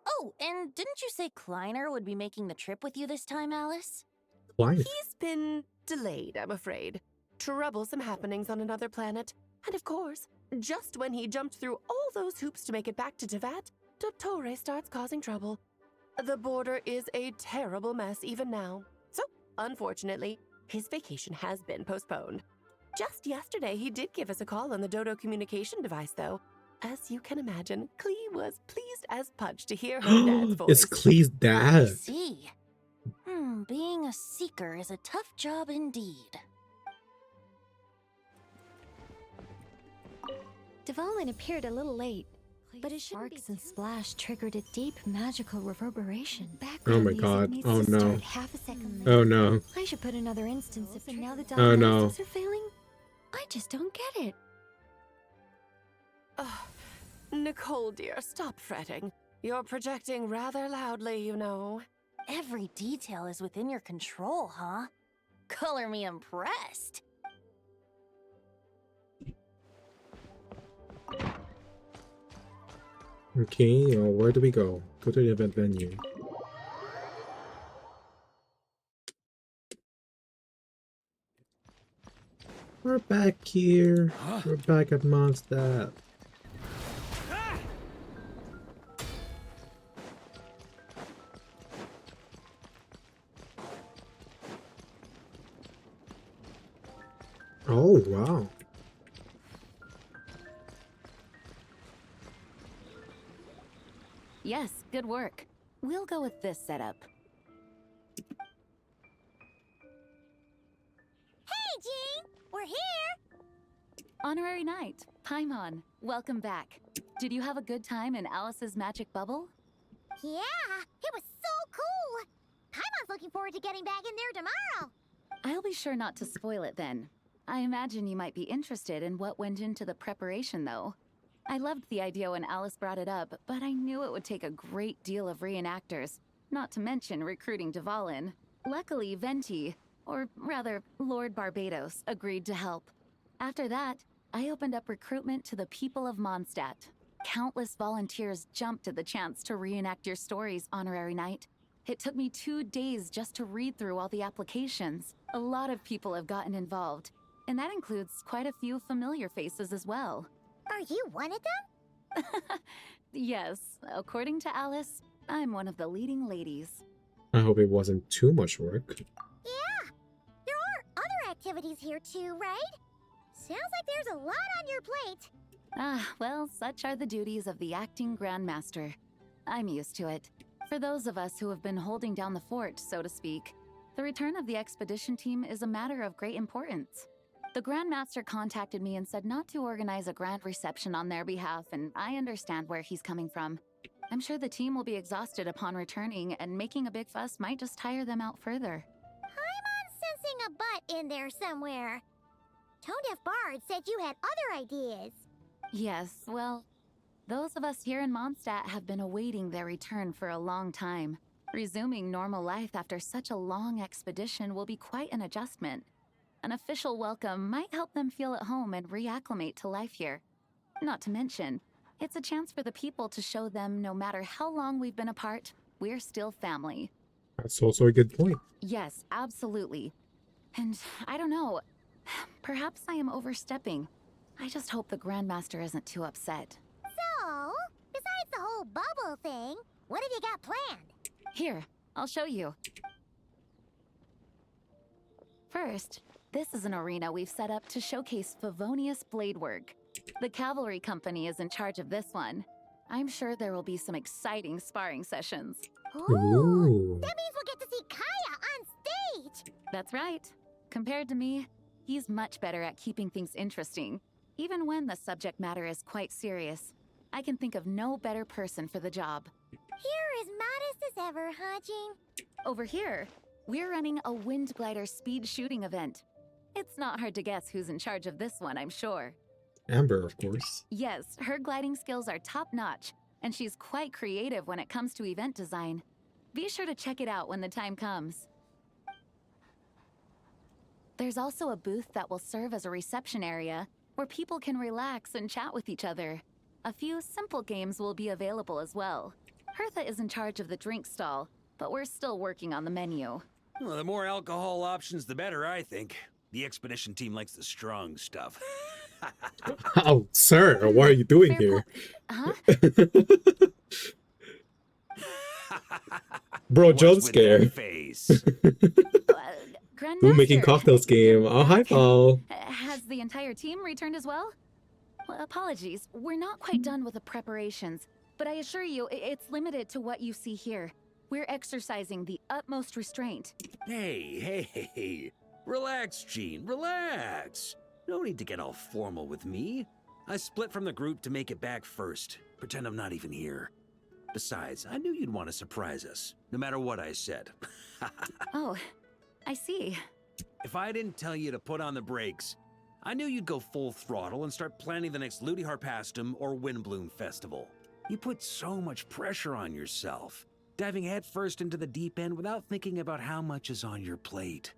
[SPEAKER 8] Oh, and didn't you say Kleiner would be making the trip with you this time, Alice?
[SPEAKER 7] Why?
[SPEAKER 17] He's been delayed, I'm afraid. Troublesome happenings on another planet. And of course, just when he jumped through all those hoops to make it back to Tevat, Dottore starts causing trouble. The border is a terrible mess even now. So, unfortunately, his vacation has been postponed. Just yesterday, he did give us a call on the Dodo communication device, though. As you can imagine, Klee was pleased as punch to hear her dad's voice.
[SPEAKER 7] It's Klee's dad.
[SPEAKER 8] I see. Being a seeker is a tough job indeed.
[SPEAKER 2] Dvalin appeared a little late, but his sparks and splash triggered a deep magical reverberation.
[SPEAKER 7] Oh my god. Oh no. Oh no.
[SPEAKER 2] I should put another instance of now the
[SPEAKER 7] Oh no.
[SPEAKER 2] diagnostics are failing. I just don't get it.
[SPEAKER 17] Nicole, dear, stop fretting. You're projecting rather loudly, you know.
[SPEAKER 8] Every detail is within your control, huh? Color me impressed.
[SPEAKER 7] Okay, where do we go? Go to the event venue. We're back here. We're back at Mondstadt. Oh, wow.
[SPEAKER 18] Yes, good work. We'll go with this setup.
[SPEAKER 10] Hey, Jean! We're here!
[SPEAKER 18] Honorary Knight, Paimon, welcome back. Did you have a good time in Alice's magic bubble?
[SPEAKER 10] Yeah, it was so cool! Paimon's looking forward to getting back in there tomorrow!
[SPEAKER 18] I'll be sure not to spoil it then. I imagine you might be interested in what went into the preparation, though. I loved the idea when Alice brought it up, but I knew it would take a great deal of reenactors, not to mention recruiting Dvalin. Luckily, Venti, or rather, Lord Barbados, agreed to help. After that, I opened up recruitment to the people of Mondstadt. Countless volunteers jumped at the chance to reenact your stories, Honorary Knight. It took me 2 days just to read through all the applications. A lot of people have gotten involved, and that includes quite a few familiar faces as well.
[SPEAKER 10] Are you one of them?
[SPEAKER 18] Yes, according to Alice, I'm one of the leading ladies.
[SPEAKER 7] I hope it wasn't too much work.
[SPEAKER 10] Yeah! There are other activities here too, right? Sounds like there's a lot on your plate.
[SPEAKER 18] Ah, well, such are the duties of the acting Grandmaster. I'm used to it. For those of us who have been holding down the fort, so to speak, the return of the expedition team is a matter of great importance. The Grandmaster contacted me and said not to organize a grand reception on their behalf, and I understand where he's coming from. I'm sure the team will be exhausted upon returning, and making a big fuss might just tire them out further.
[SPEAKER 10] Paimon's sensing a butt in there somewhere. Tone-deaf Bard said you had other ideas.
[SPEAKER 18] Yes, well, those of us here in Mondstadt have been awaiting their return for a long time. Resuming normal life after such a long expedition will be quite an adjustment. An official welcome might help them feel at home and reacclimate to life here. Not to mention, it's a chance for the people to show them no matter how long we've been apart, we're still family.
[SPEAKER 7] That's also a good point.
[SPEAKER 18] Yes, absolutely. And I don't know, perhaps I am overstepping. I just hope the Grandmaster isn't too upset.
[SPEAKER 10] So, besides the whole bubble thing, what have you got planned?
[SPEAKER 18] Here, I'll show you. First, this is an arena we've set up to showcase Favonius blade work. The cavalry company is in charge of this one. I'm sure there will be some exciting sparring sessions.
[SPEAKER 10] Ooh. That means we'll get to see Kaya on stage!
[SPEAKER 18] That's right. Compared to me, he's much better at keeping things interesting, even when the subject matter is quite serious. I can think of no better person for the job.
[SPEAKER 10] You're as modest as ever, huh, Jean?
[SPEAKER 18] Over here, we're running a wind glider speed shooting event. It's not hard to guess who's in charge of this one, I'm sure.
[SPEAKER 7] Amber, of course.
[SPEAKER 18] Yes, her gliding skills are top-notch, and she's quite creative when it comes to event design. Be sure to check it out when the time comes. There's also a booth that will serve as a reception area where people can relax and chat with each other. A few simple games will be available as well. Hertha is in charge of the drink stall, but we're still working on the menu.
[SPEAKER 11] Well, the more alcohol options, the better, I think. The expedition team likes the strong stuff.
[SPEAKER 7] Oh, sir, what are you doing here?
[SPEAKER 18] Huh?
[SPEAKER 7] Bro, jump scare. Ooh, making cocktails game. Oh, hi, Paul.
[SPEAKER 18] Has the entire team returned as well? Well, apologies, we're not quite done with the preparations, but I assure you, it's limited to what you see here. We're exercising the utmost restraint.
[SPEAKER 11] Hey. Relax, Jean, relax. No need to get all formal with me. I split from the group to make it back first. Pretend I'm not even here. Besides, I knew you'd want to surprise us, no matter what I said.
[SPEAKER 18] Oh, I see.
[SPEAKER 11] If I didn't tell you to put on the brakes, I knew you'd go full throttle and start planning the next Ludi Harpastum or Windbloom Festival. You put so much pressure on yourself, diving headfirst into the deep end without thinking about how much is on your plate.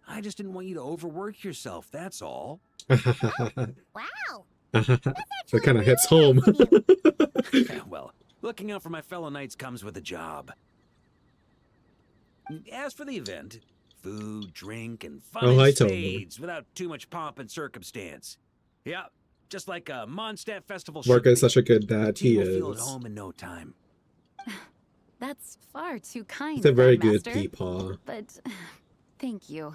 [SPEAKER 11] I just didn't want you to overwork yourself, that's all.
[SPEAKER 10] Wow!
[SPEAKER 7] That kind of hits home.
[SPEAKER 11] Yeah, well, looking out for my fellow knights comes with a job. As for the event, food, drink, and fun in spades without too much pomp and circumstance. Yeah, just like a Mondstadt festival should
[SPEAKER 7] VARKA is
[SPEAKER 11] be.
[SPEAKER 7] such a good dad, he
[SPEAKER 11] People feel at
[SPEAKER 7] is.
[SPEAKER 11] home in no time.
[SPEAKER 18] That's far too kind,
[SPEAKER 7] He's a very good
[SPEAKER 18] Grandmaster.
[SPEAKER 7] peepaw.
[SPEAKER 18] But, thank you.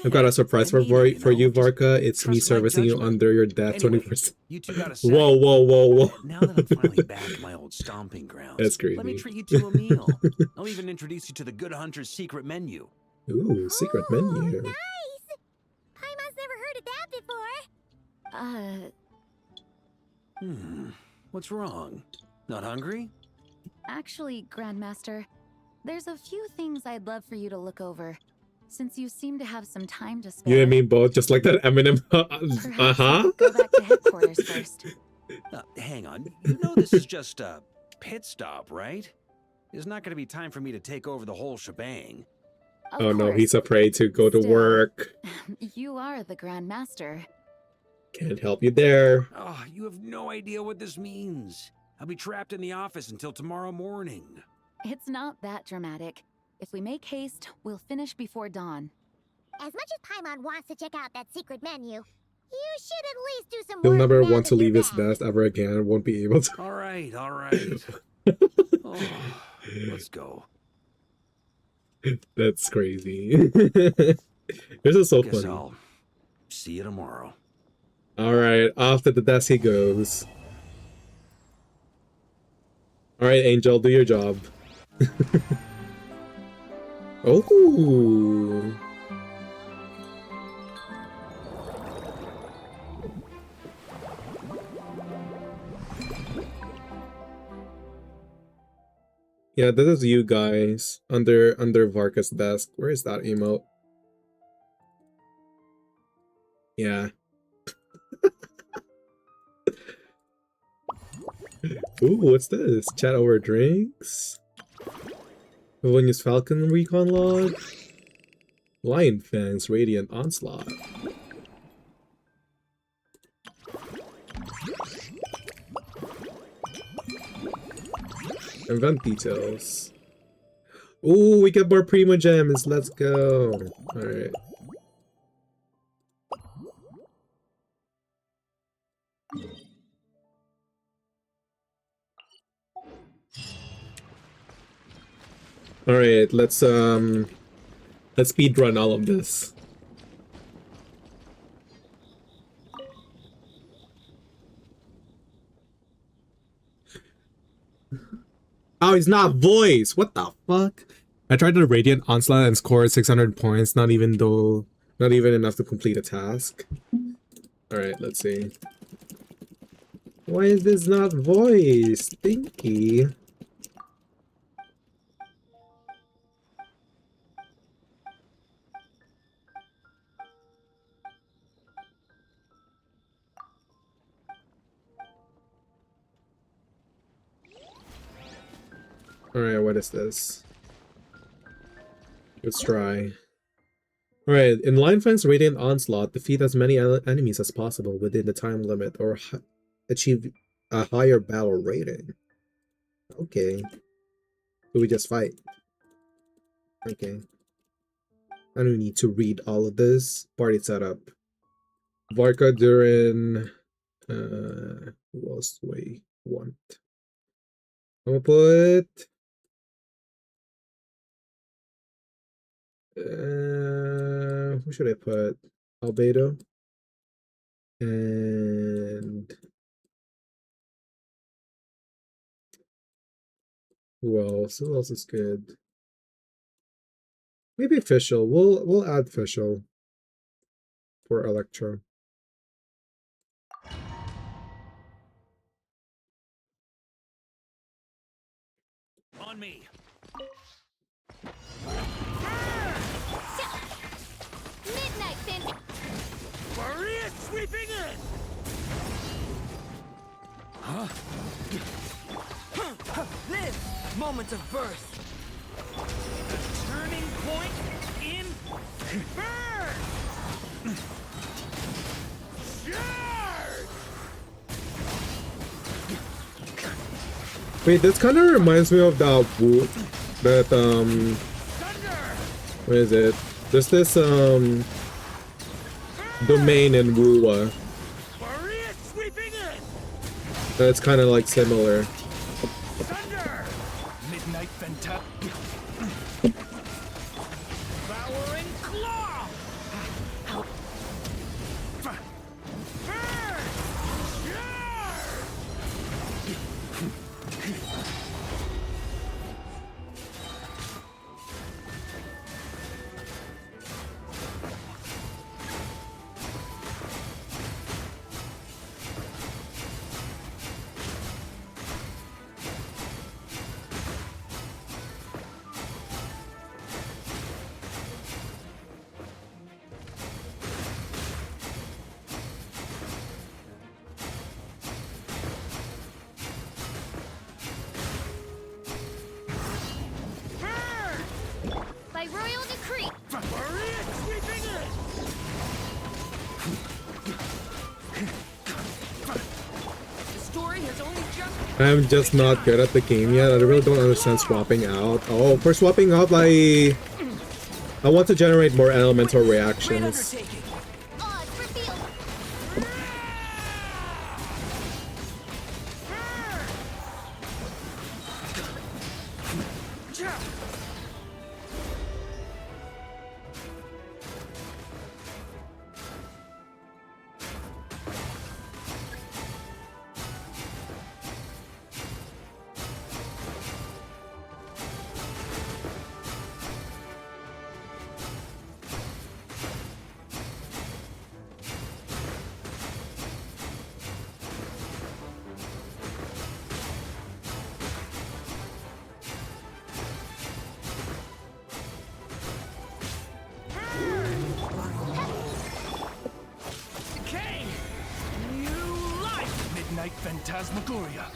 [SPEAKER 7] I've got a surprise for you, Varka. It's me
[SPEAKER 11] Trust my
[SPEAKER 7] servicing you
[SPEAKER 11] judgment.
[SPEAKER 7] under your death
[SPEAKER 11] Anyway,
[SPEAKER 7] 20%.
[SPEAKER 11] you two got a sec?
[SPEAKER 7] Whoa, whoa, whoa, whoa.
[SPEAKER 11] Now that I'm finally back at my old stomping grounds,
[SPEAKER 7] That's
[SPEAKER 11] let me
[SPEAKER 7] creepy.
[SPEAKER 11] treat you to a meal. I'll even introduce you to the Good Hunter's secret menu.
[SPEAKER 7] Ooh, secret menu.
[SPEAKER 10] Paimon's never heard of that before.
[SPEAKER 11] What's wrong? Not hungry?
[SPEAKER 18] Actually, Grandmaster, there's a few things I'd love for you to look over. Since you seem to have some time to spare.
[SPEAKER 7] You and me both, just like that Eminem.
[SPEAKER 18] Perhaps I could go back to headquarters first.
[SPEAKER 11] Hang on. You know this is just a pit stop, right? There's not going to be time for me to take over the whole shebang.
[SPEAKER 7] Oh no, he's afraid to go to work.
[SPEAKER 18] You are the Grandmaster.
[SPEAKER 7] Can't help you there.
[SPEAKER 11] Oh, you have no idea what this means. I'll be trapped in the office until tomorrow morning.
[SPEAKER 18] It's not that dramatic. If we make haste, we'll finish before dawn.
[SPEAKER 10] As much as Paimon wants to check out that secret menu, you should at least do some
[SPEAKER 7] He'll
[SPEAKER 10] work
[SPEAKER 7] never
[SPEAKER 10] now
[SPEAKER 7] want to
[SPEAKER 10] that you're
[SPEAKER 7] leave his
[SPEAKER 10] back.
[SPEAKER 7] nest ever again. Won't be able to.
[SPEAKER 11] All right, all right. Oh, let's go.
[SPEAKER 7] That's crazy. This is so
[SPEAKER 11] Guess
[SPEAKER 7] funny.
[SPEAKER 11] I'll see you tomorrow.
[SPEAKER 7] Alright, off to the desk he goes. Alright, Angel, do your job. Oh. Yeah, this is you guys under Varka's desk. Where is that emote? Yeah. Ooh, what's this? Chat over drinks? Vilnius Falcon Recon Log? Lion Fangs Radiant Onslaught. Event details. Ooh, we get more Primo Gems. Let's go. Alright. Alright, let's speedrun all of this. Oh, he's not voice. What the fuck? I tried the Radiant Onslaught and scored 600 points, not even enough to complete a task. Alright, let's see. Why is this not voice? Stinky. Alright, what is this? Let's try. Alright, in Lion Fang's Radiant Onslaught, defeat as many enemies as possible within the time limit or achieve a higher battle rating. Okay. So we just fight. Okay. I don't need to read all of this. Party setup. Varka during... who else do I want? I'm gonna put... who should I put? Albedo. And... who else? Who else is good? Maybe Fischl. We'll add Fischl for Electro.
[SPEAKER 11] On me.
[SPEAKER 10] Midnight Fin.
[SPEAKER 11] Maria sweeping in.
[SPEAKER 4] Huh? This moment of birth. The turning point in burn. Charge!
[SPEAKER 7] Wait, this kind of reminds me of that what is it? There's this domain in Wuwa. That's kind of like similar.
[SPEAKER 4] Midnight Venta. Devouring claw.
[SPEAKER 7] I'm just not good at the game yet. I really don't understand swapping out. Oh, for swapping out, I want to generate more elemental reactions.
[SPEAKER 4] Phantasmagoria.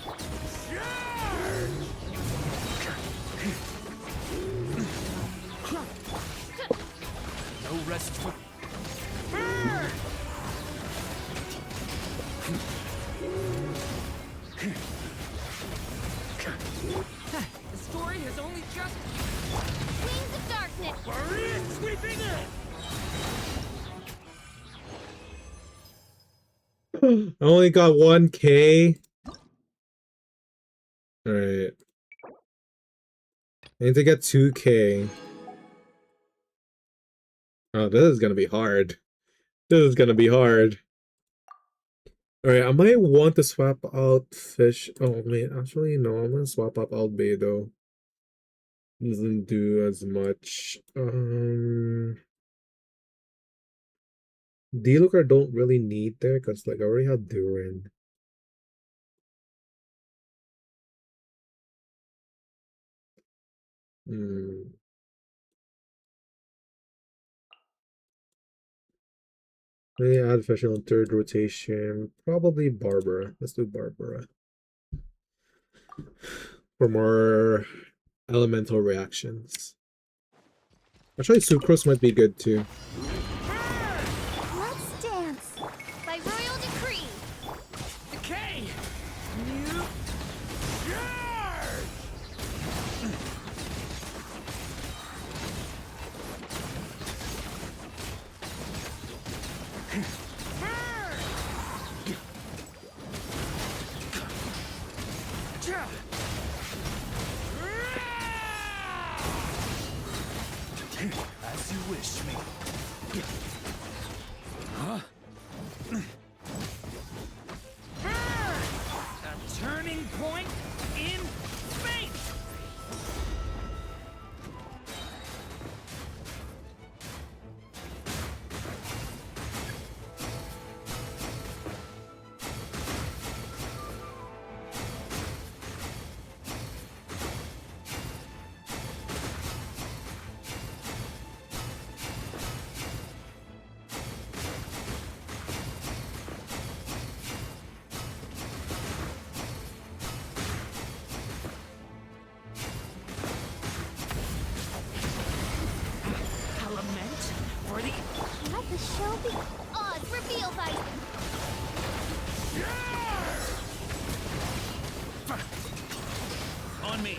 [SPEAKER 4] No rest for...
[SPEAKER 6] The story has only just...
[SPEAKER 8] Wings of darkness!
[SPEAKER 4] Warrior sweeping in!
[SPEAKER 7] I only got 1K. Alright. I need to get 2K. Oh, this is gonna be hard. This is gonna be hard. Alright, I might want to swap out fish. Oh, wait, actually, no, I'm gonna swap out albedo. Doesn't do as much. D-Look I don't really need there because, like, I already have Durin. Maybe add fish on third rotation. Probably Barbara. Let's do Barbara. For more elemental reactions. Actually, Sucrose might be good too.
[SPEAKER 8] Let's dance by royal decree.
[SPEAKER 4] Decay! New charge! As you wish, me. Huh? A turning point in space!
[SPEAKER 8] Let the show be. Odds revealed by.
[SPEAKER 4] On me.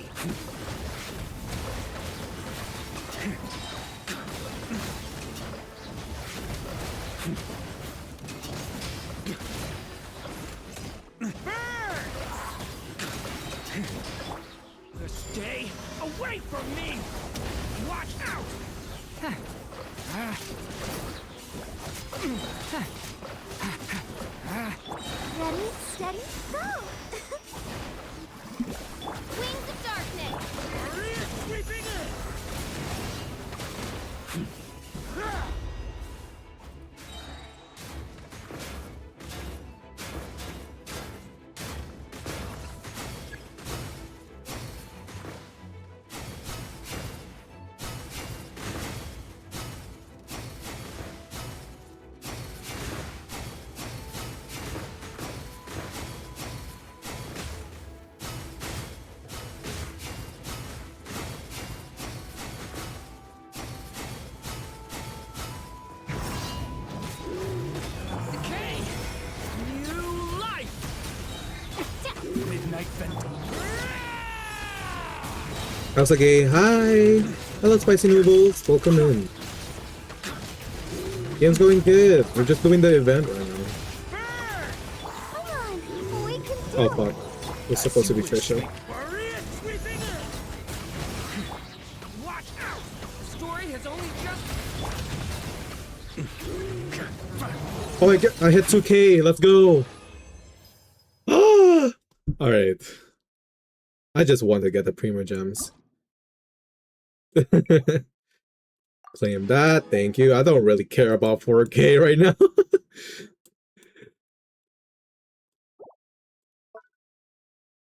[SPEAKER 4] Stay away from me! Watch out!
[SPEAKER 8] Ready, steady, go! Wings of darkness!
[SPEAKER 4] Sweeping in!
[SPEAKER 7] How's okay? Hi! Hello, Spicy Noodles. Welcome in. Game's going good. We're just doing the event right now. Oh fuck. It's supposed to be Trisha.
[SPEAKER 6] Watch out! The story has only just...
[SPEAKER 7] Oh, I hit 2K. Let's go. Alright. I just want to get the Primo Gems. Claim that. Thank you. I don't really care about 4K right now.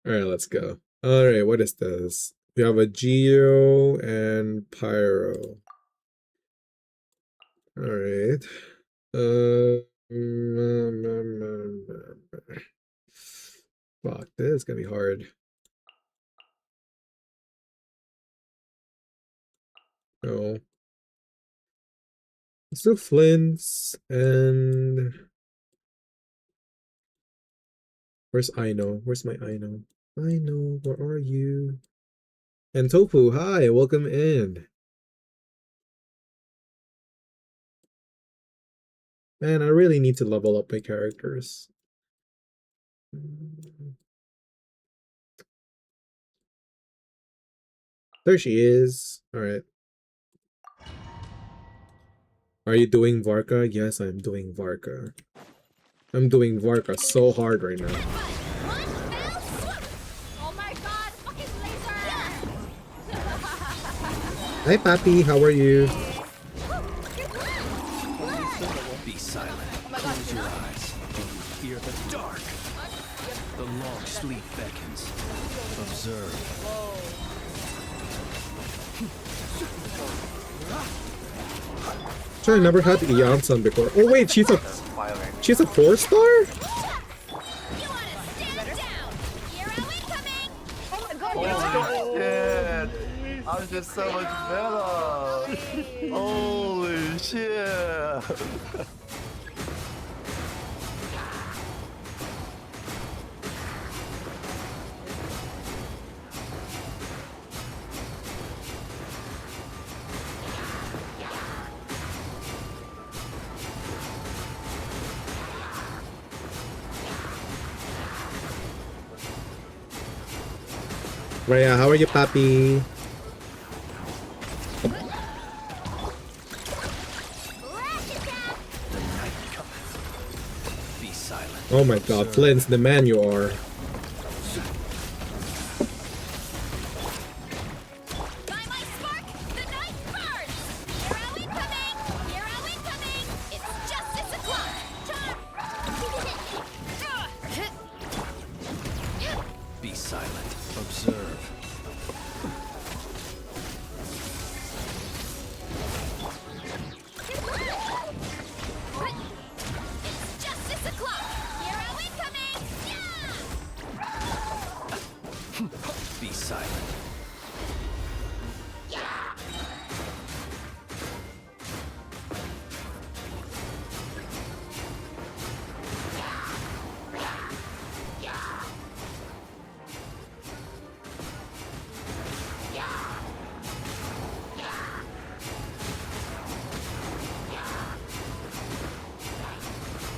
[SPEAKER 7] Alright, let's go. Alright, what is this? We have a Geo and Pyro. Alright. Fuck, this is gonna be hard. No. Let's do Flints and... Where's Aino? Where's my Aino? Aino, where are you? And Tofu, hi, welcome in. Man, I really need to level up my characters. There she is. Alright. Are you doing VARKA? Yes, I'm doing VARKA. I'm doing VARKA so hard right now.
[SPEAKER 8] Oh my god, fucking laser!
[SPEAKER 7] Hi, Papi. How are you?
[SPEAKER 11] Be silent. Close your eyes. Fear the dark. The long sleep beckons. Observe.
[SPEAKER 7] I never had Eon-san before. Oh wait, she's a 4-star?
[SPEAKER 12] Oh shit! I'm just so much better! Holy shit!
[SPEAKER 7] Raya, how are you, Papi?
[SPEAKER 11] Be silent.
[SPEAKER 7] Oh my god, Flint's the man you are.
[SPEAKER 11] Be silent. Observe. Be silent.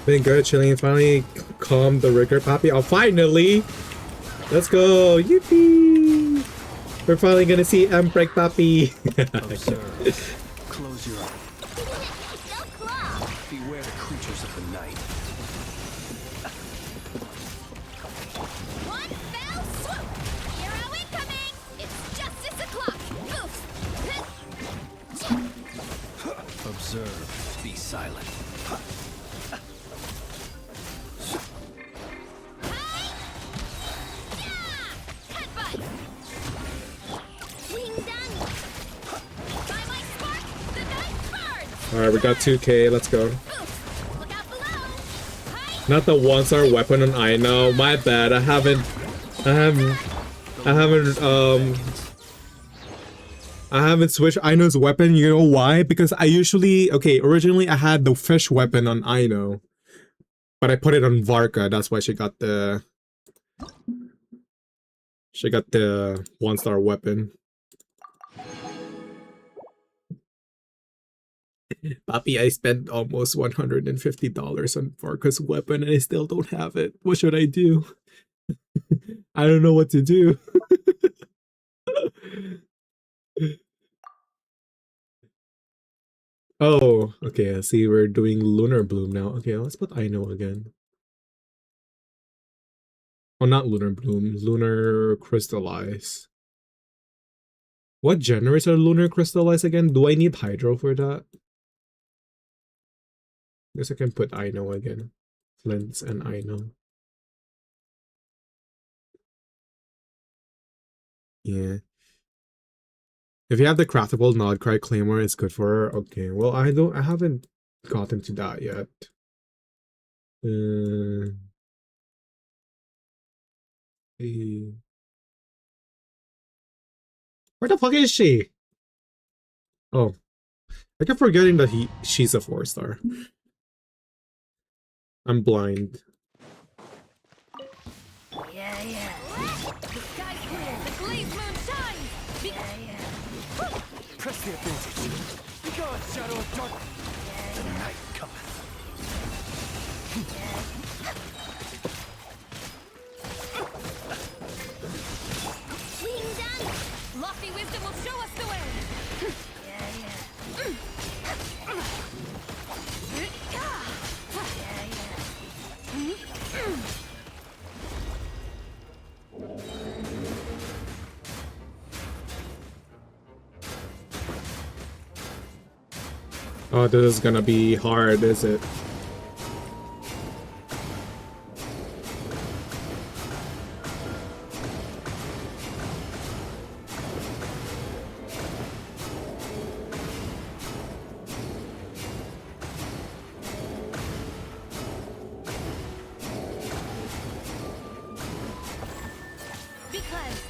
[SPEAKER 7] Been good, chilling, finally calmed the rigor, Papi. Oh, finally! Let's go! Yippee! We're finally gonna see Empreg, Papi!
[SPEAKER 11] Observe. Close your eyes. Beware the creatures of the night. Observe. Be silent.
[SPEAKER 7] Alright, we got 2K, let's go. Not the 1-star weapon on Aino. My bad, I haven't switched Aino's weapon. You know why? Because I usually, originally I had the fish weapon on Aino, but I put it on VARKA. That's why she got the 1-star weapon. Papi, I spent almost $150 on Varka's weapon and I still don't have it. What should I do? I don't know what to do. Oh, okay. I see we're doing Lunar Bloom now. Okay, let's put Aino again. Oh, not Lunar Bloom. Lunar Crystallize. What generates are Lunar Crystallize again? Do I need Hydro for that? Guess I can put Aino again. Flint and Aino. Yeah. If you have the craftable Nodcry Claymore, it's good for her. Okay, well I haven't gotten to that yet. Eh. Where the fuck is she? Oh. I keep forgetting that she's a 4-star. I'm blind.
[SPEAKER 6] Yeah, yeah. The sky's clear. The glaze moon shines.
[SPEAKER 4] Press the advantage. Be gone, shadow of dark. The night cometh.
[SPEAKER 6] Wing done. Lofty wisdom will show us the way.
[SPEAKER 7] Oh, this is gonna be hard, is it?
[SPEAKER 6] Be cleansed.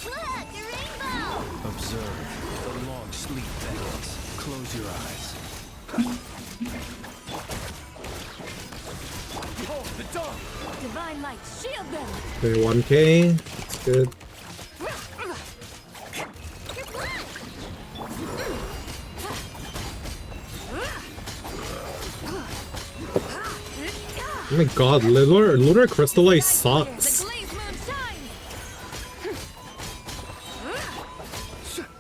[SPEAKER 8] Look, a rainbow!
[SPEAKER 21] Observe the long sleep beckons. Close your eyes.
[SPEAKER 6] Behold the dawn. Divine light, shield them.
[SPEAKER 7] 21k. That's good. Oh my god, Lunar Crystallize sucks.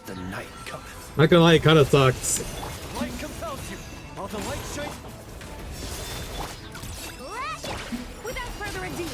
[SPEAKER 21] The night cometh.
[SPEAKER 7] Not gonna lie, it kinda sucks.
[SPEAKER 4] Light compels you. All the light shine.
[SPEAKER 6] Without further ado.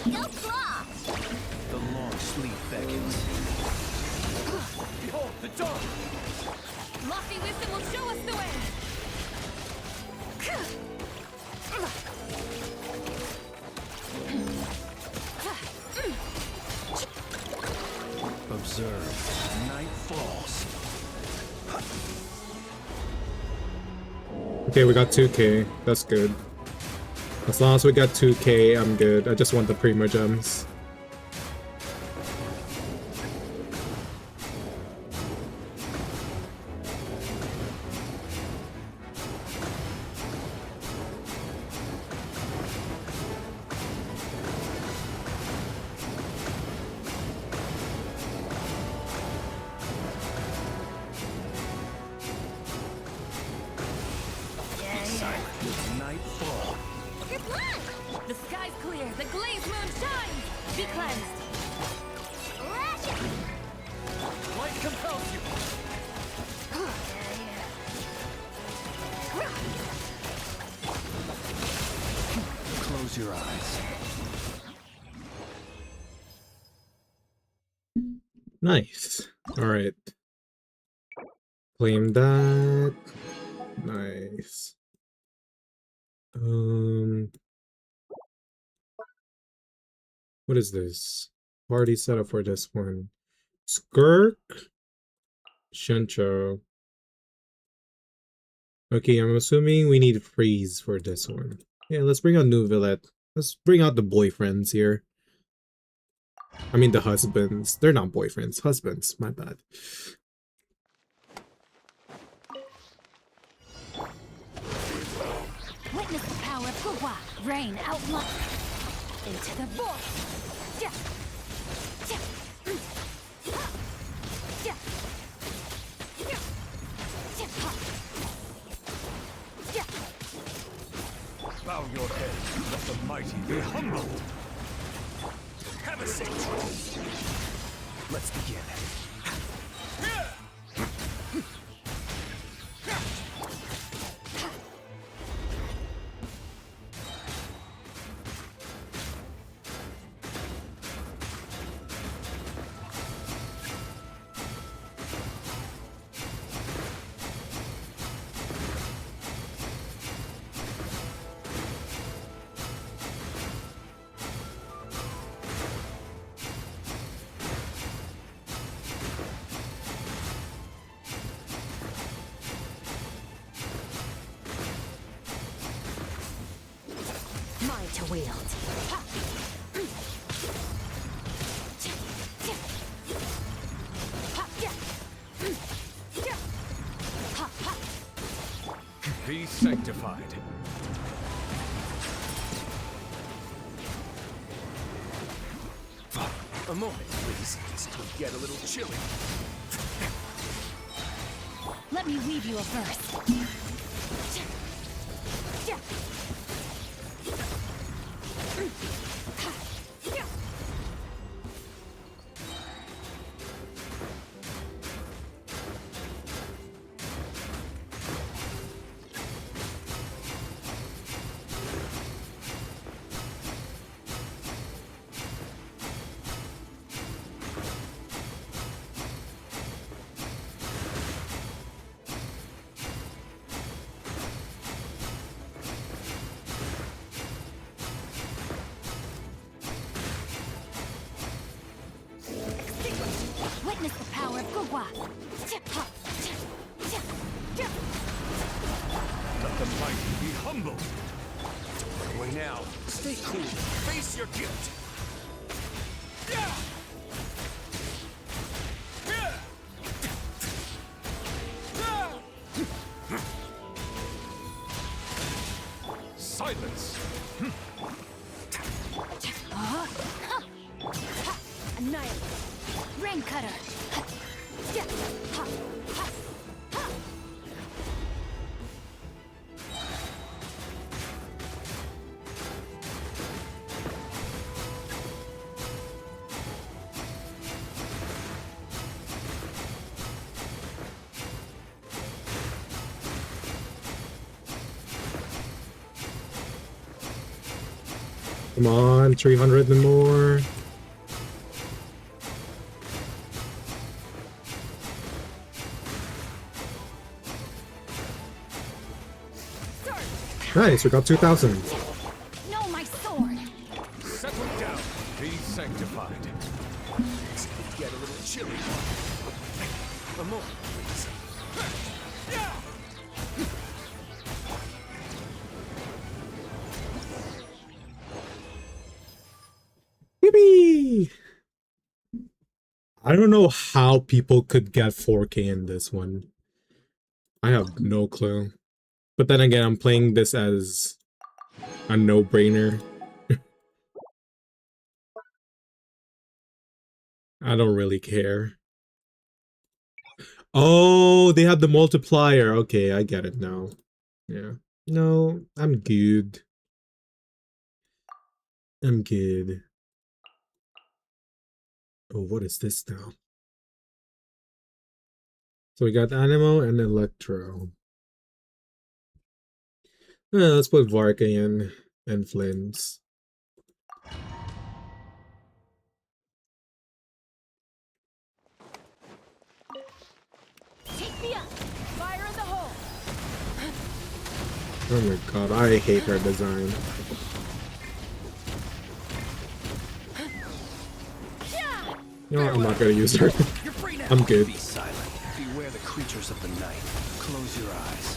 [SPEAKER 8] Go claw!
[SPEAKER 21] The long sleep beckons.
[SPEAKER 4] Behold the dawn.
[SPEAKER 6] Lofty wisdom will show us the way.
[SPEAKER 21] Observe. Night falls.
[SPEAKER 7] Okay, we got 2k. That's good. As long as we got 2k, I'm good. I just want the Prima Gems.
[SPEAKER 21] Silent. Nightfall.
[SPEAKER 8] You're blind!
[SPEAKER 6] The sky's clear. The glaze moon shines. Be cleansed.
[SPEAKER 8] Lash it!
[SPEAKER 4] Light compels you.
[SPEAKER 21] Close your eyes.
[SPEAKER 7] Nice. Alright. Claim that. Nice. What is this? party setup for this one? Skirk, Shencho. Okay, I'm assuming we need freeze for this one. Yeah, let's bring out New Villette. Let's bring out the boyfriends here. I mean the husbands. They're not boyfriends, husbands. My bad.
[SPEAKER 6] Witness the power of Gugwa. Rain outline into the void.
[SPEAKER 3] Bow your head, let the mighty be humbled. Have a seat. Let's begin.
[SPEAKER 6] Mine to wield.
[SPEAKER 3] Be sanctified.
[SPEAKER 4] A moment, please. This could get a little chilly.
[SPEAKER 6] Let me weave you a verse. Witness the power of Gugwa.
[SPEAKER 3] Let the mighty be humbled.
[SPEAKER 4] Away now. Stay cool. Face your guilt.
[SPEAKER 3] Silence.
[SPEAKER 6] Annihilate. Rain cutter.
[SPEAKER 7] Come on, 300 and more. Nice, we got 2,000.
[SPEAKER 6] No, my sword.
[SPEAKER 3] Settle down. Be sanctified.
[SPEAKER 4] This could get a little chilly. A moment, please.
[SPEAKER 7] Yippee! I don't know how people could get 4K in this one. I have no clue. But then again, I'm playing this as a no-brainer. I don't really care. Oh, they have the multiplier. Okay, I get it now. Yeah. No, I'm good. I'm good. Oh, what is this now? So we got Animo and Electro. Let's put VARKA in and Flames.
[SPEAKER 6] Take me up. Fire in the hole.
[SPEAKER 7] Oh my god, I hate her design.
[SPEAKER 6] Yeah!
[SPEAKER 7] You know what? I'm not gonna use her.
[SPEAKER 21] You're free now.
[SPEAKER 7] I'm good.
[SPEAKER 21] Be silent. Beware the creatures of the night. Close your eyes.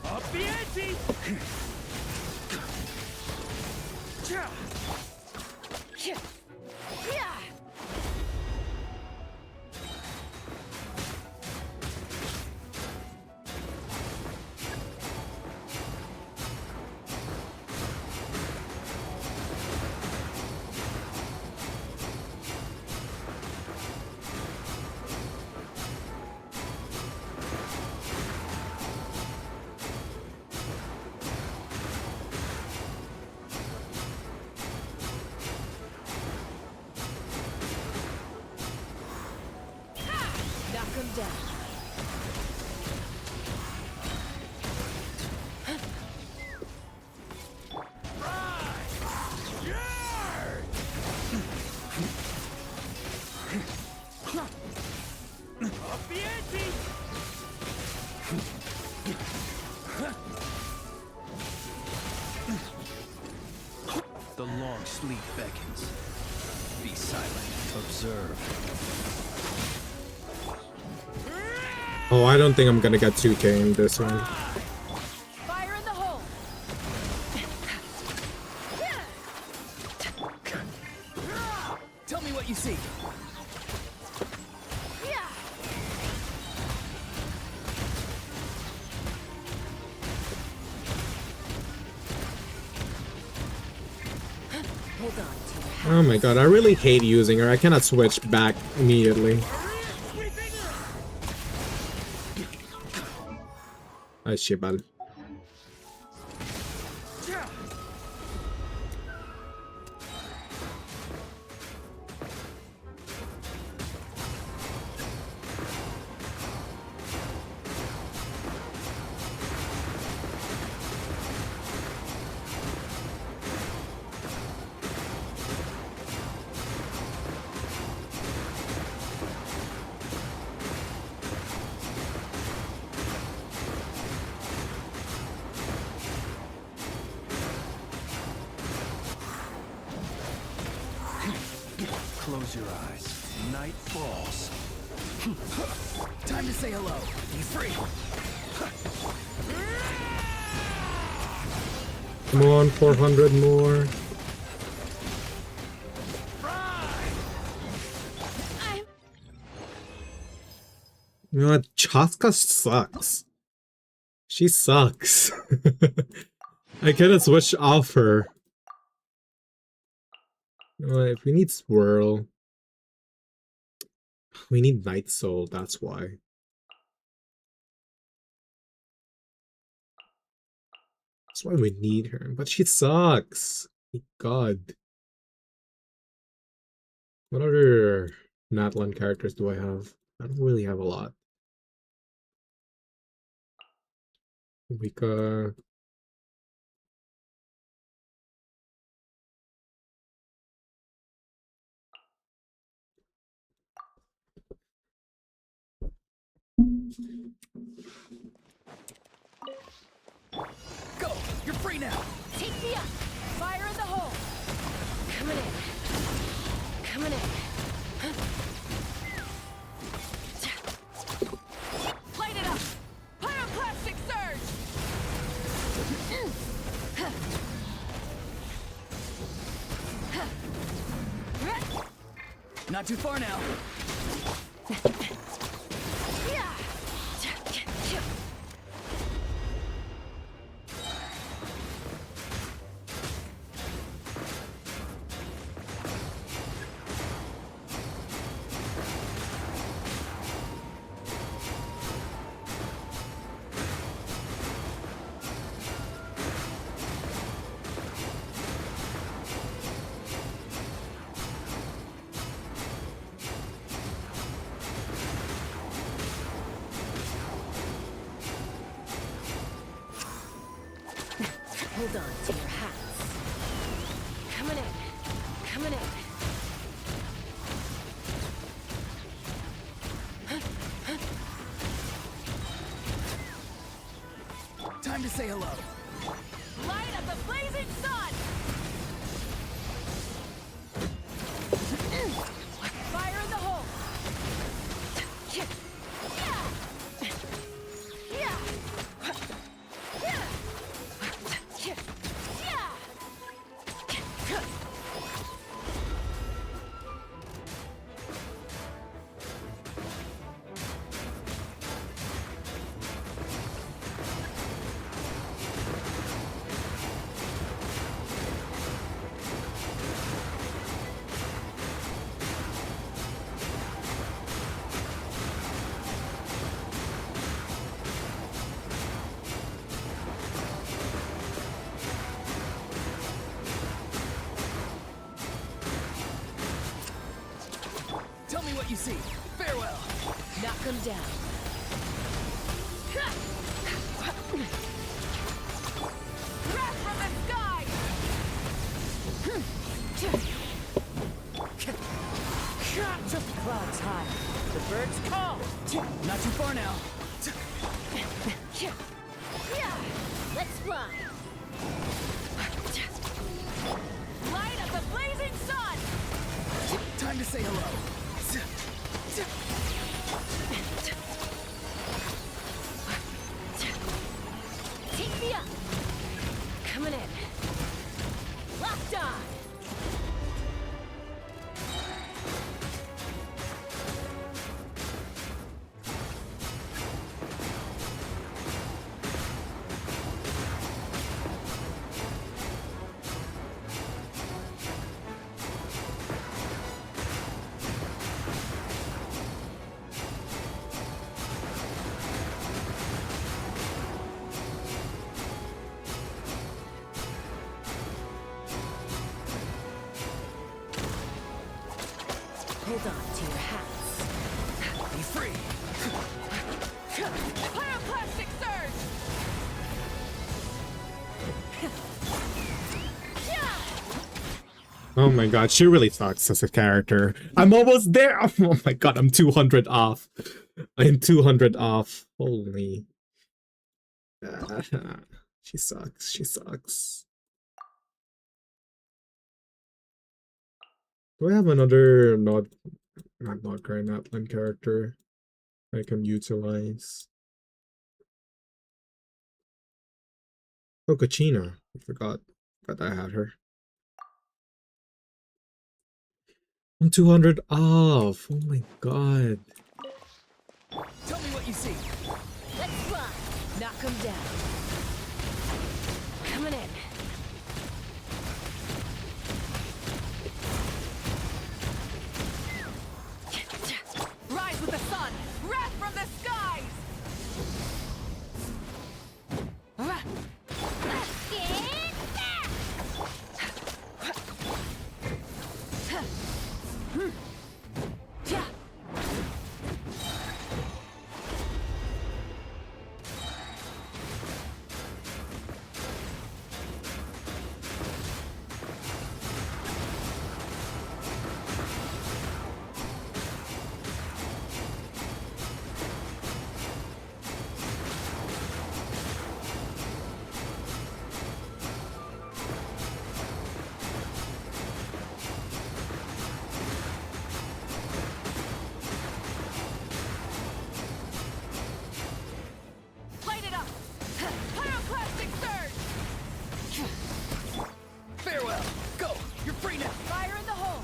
[SPEAKER 3] Up the ante!
[SPEAKER 6] Knock him down.
[SPEAKER 3] Up the ante!
[SPEAKER 21] The long sleep beckons. Be silent. Observe.
[SPEAKER 7] Oh, I don't think I'm gonna get 2K in this one.
[SPEAKER 6] Fire in the hole.
[SPEAKER 21] Tell me what you see.
[SPEAKER 6] Hold on to your hat.
[SPEAKER 7] Oh my god, I really hate using her. I cannot switch back immediately. Ay, shibal.
[SPEAKER 21] Close your eyes. Night falls. Time to say hello. Be free.
[SPEAKER 7] Come on, 400 more. You know what? Chaska sucks. She sucks. I cannot switch off her. You know what? If we need Swirl, we need Night Soul, that's why. That's why we need her. But she sucks. My God. What other Natlan characters do I have? I don't really have a lot. Vika.
[SPEAKER 21] Go! You're free now!
[SPEAKER 6] Take me up. Fire in the hole. Coming in. Coming in. Light it up. Pyroclastic surge.
[SPEAKER 21] Not too far now.
[SPEAKER 6] Hold on to your hats. Coming in. Coming in.
[SPEAKER 4] Time to say hello.
[SPEAKER 6] Light up the blazing sun! Fire in the hole!
[SPEAKER 4] Tell me what you see. Farewell.
[SPEAKER 6] Knock him down. Wrath from the sky!
[SPEAKER 4] Just the clouds high. The birds call. Not too far now.
[SPEAKER 6] Let's fly! Light up the blazing sun!
[SPEAKER 4] Time to say hello.
[SPEAKER 6] Take me up! Coming in. Locked on! Hold on to your hats.
[SPEAKER 4] Be free.
[SPEAKER 6] Pyroclastic surge!
[SPEAKER 7] Oh my god, she really sucks as a character. I'm almost there! Oh my god, I'm 200 off. I'm 200 off. Holy. She sucks, she sucks. Do I have another not current Atlan character I can utilize? Oh, Kachina. I forgot I had her. I'm 200 off. Oh my god.
[SPEAKER 4] Tell me what you see.
[SPEAKER 6] Let's fly! Knock him down. Coming in. Rise with the sun! Wrath from the skies! Light it up! Pyroclastic surge!
[SPEAKER 4] Farewell. Go. You're free now.
[SPEAKER 6] Fire in the hole!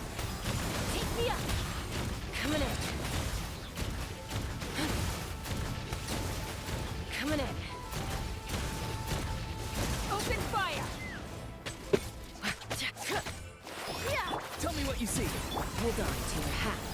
[SPEAKER 6] Take me up! Coming in. Coming in. Open fire!
[SPEAKER 4] Tell me what you see.
[SPEAKER 6] Hold on to your hats.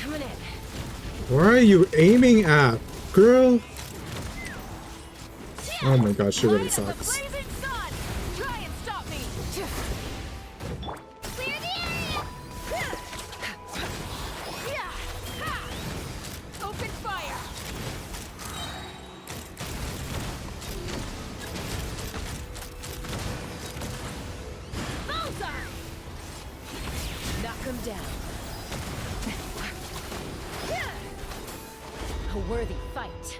[SPEAKER 6] Coming in.
[SPEAKER 7] Where are you aiming at, girl? Oh my gosh, she really sucks.
[SPEAKER 6] Blazing sun! Try and stop me! Clear the area! Open fire! Bullseye! Knock him down. A worthy fight.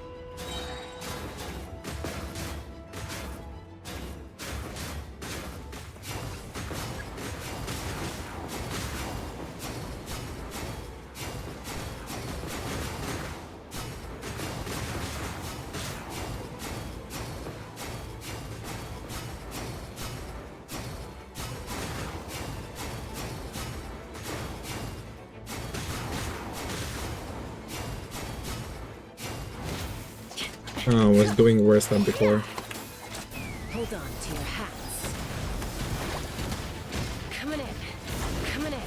[SPEAKER 7] Oh, I was doing worse than before.
[SPEAKER 6] Hold on to your hats. Coming in. Coming in.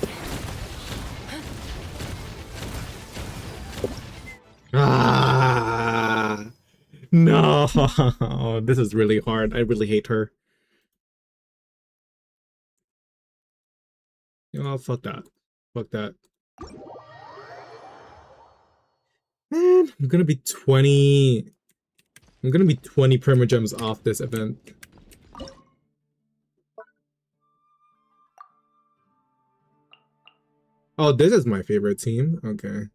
[SPEAKER 7] Ah, no, this is really hard. I really hate her. Oh, fuck that. Fuck that. Man, I'm gonna be 20 Primogems off this event. Oh, this is my favorite team? Okay.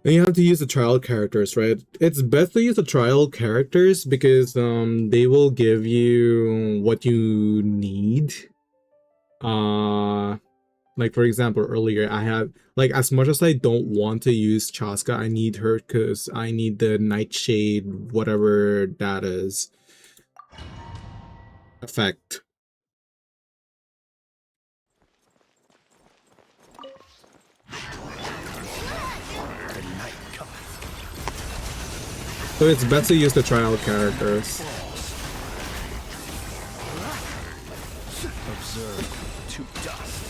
[SPEAKER 7] And you have to use the trial characters, right? It's best to use the trial characters because they will give you what you need. Like for example, earlier I have, like, as much as I don't want to use Chaska, I need her because I need the Nightshade, whatever that is, effect. So it's best to use the trial characters.
[SPEAKER 3] Observe to dust.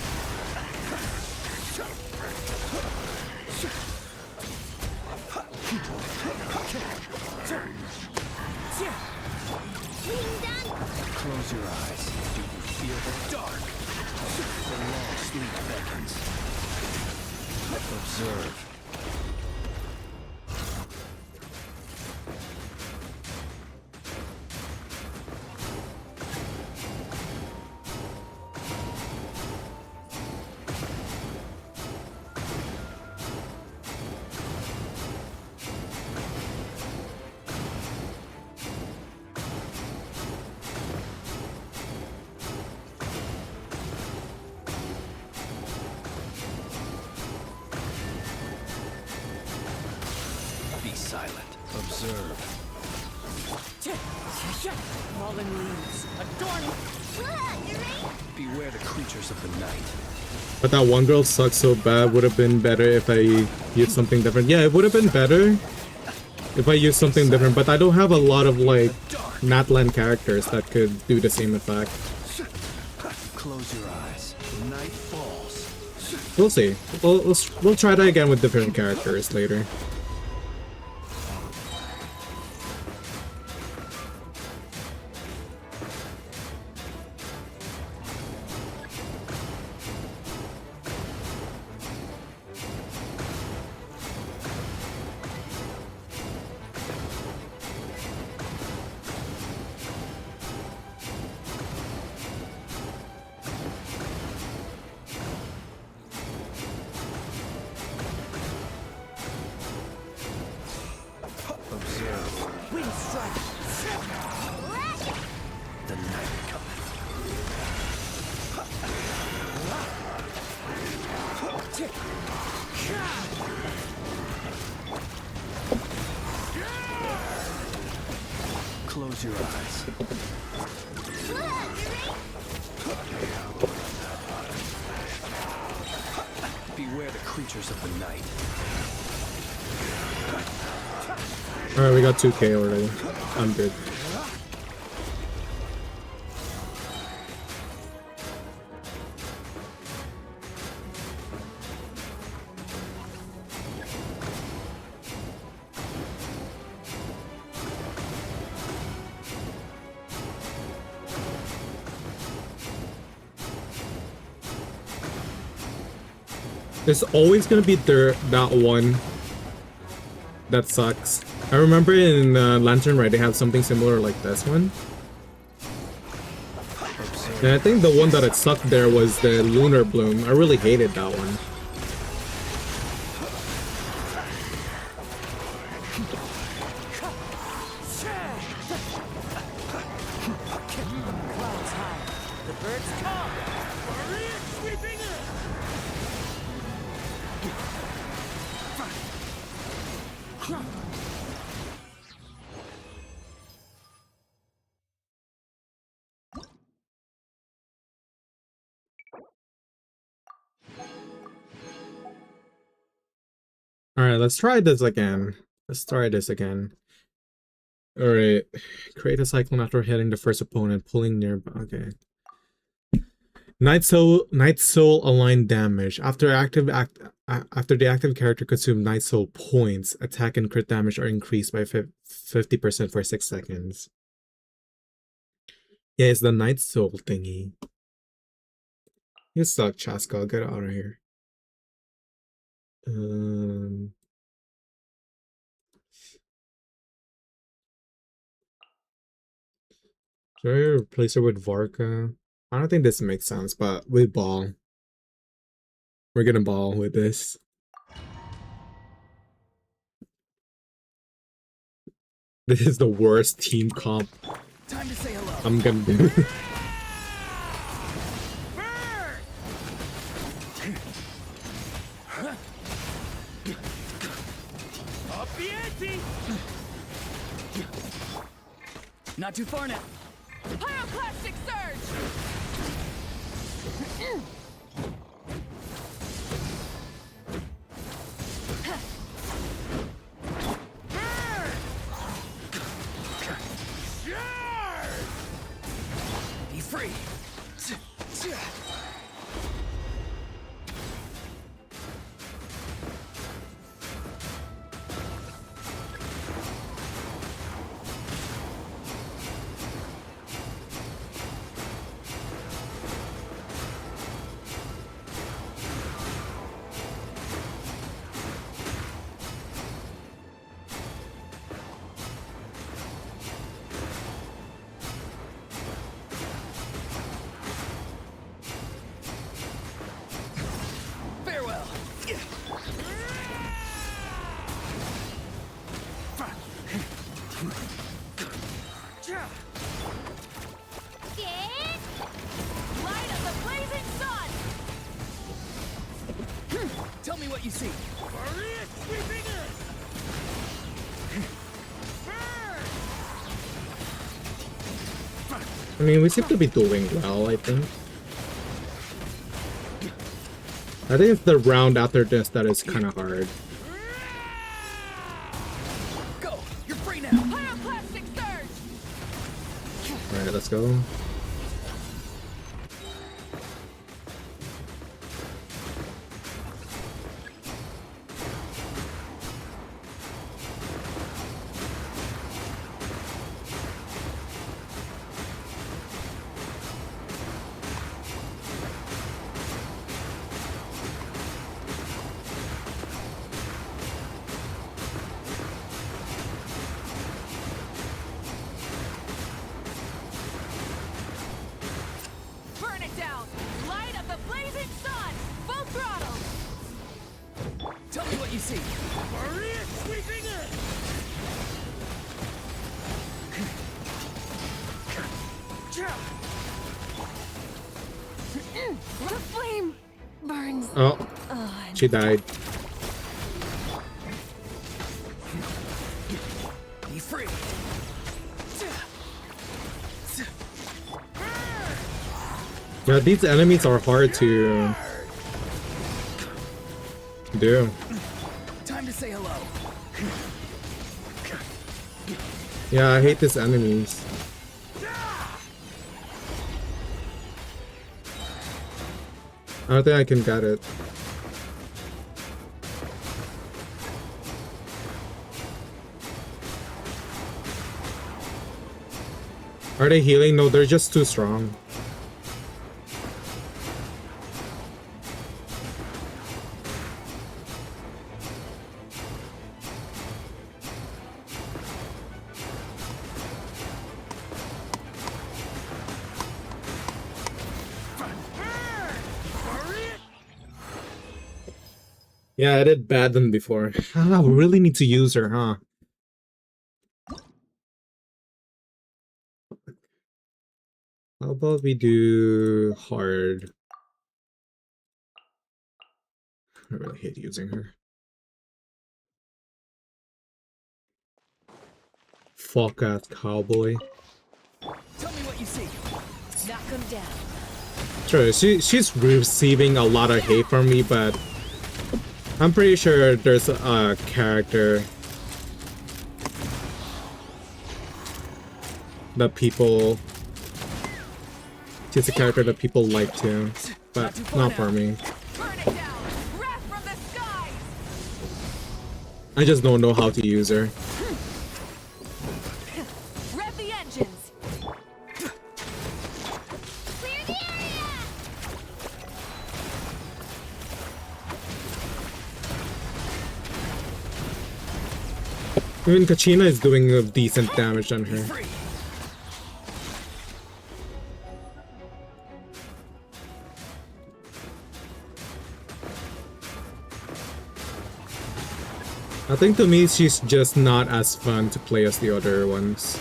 [SPEAKER 3] Close your eyes. Do you feel the dark? The long sleep beckons. Observe. Observe.
[SPEAKER 6] Fallen leaves. Adorn.
[SPEAKER 3] Beware the creatures of the night.
[SPEAKER 7] But that one girl sucks so bad. Would have been better if I used something different. Yeah, it would have been better if I used something different, but I don't have a lot of like Natlan characters that could do the same effect.
[SPEAKER 3] Close your eyes. Night falls.
[SPEAKER 7] We'll see. We'll try that again with different characters later.
[SPEAKER 3] Close your eyes. Beware the creatures of the night.
[SPEAKER 7] Alright, we got 2k already. I'm good. There's always gonna be that one that sucks. I remember in Lantern, right, they have something similar like this one. And I think the one that it sucked there was the Lunar Bloom. I really hated that one. Alright, let's try this again. Let's try this again. Alright. Create a cyclone after hitting the first opponent, pulling near. Okay. Night Soul aligned damage. After the active character consumes Night Soul points, attack and crit damage are increased by 50% for 6 seconds. Yeah, it's the Night Soul thingy. You suck, Chaska. Get out of here. Should I replace her with VARKA? I don't think this makes sense, but we ball. We're gonna ball with this. This is the worst team comp
[SPEAKER 3] Time to say hello.
[SPEAKER 7] I'm gonna do.
[SPEAKER 3] Not too far now.
[SPEAKER 6] Pyroclastic surge!
[SPEAKER 3] Be free. Tell me what you see.
[SPEAKER 7] I mean, we seem to be doing well, I think. I think it's the round after this that is kind of hard.
[SPEAKER 3] Go. You're free now.
[SPEAKER 6] Pyroclastic surge!
[SPEAKER 7] Alright, let's go.
[SPEAKER 6] Burn it down! Light up the blazing sun! Full throttle!
[SPEAKER 3] Tell me what you see. Sweeping in!
[SPEAKER 6] The flame burns.
[SPEAKER 7] Oh, she died.
[SPEAKER 3] Be free.
[SPEAKER 7] Yeah, these enemies are hard to do.
[SPEAKER 3] Time to say hello.
[SPEAKER 7] Yeah, I hate these enemies. I don't think I can get it. Are they healing? No, they're just too strong. Yeah, I did bad than before. Ah, we really need to use her, huh? How about we do hard? I really hate using her. Fuck ass cowboy.
[SPEAKER 6] Tell me what you see. Knock him down.
[SPEAKER 7] Sure, she's receiving a lot of hate from me, but I'm pretty sure there's a character that people... She's a character that people like too, but not for me. I just don't know how to use her.
[SPEAKER 6] Rev the engines.
[SPEAKER 10] Clear the area!
[SPEAKER 7] Even Kachina is doing a decent damage on her. I think to me she's just not as fun to play as the other ones.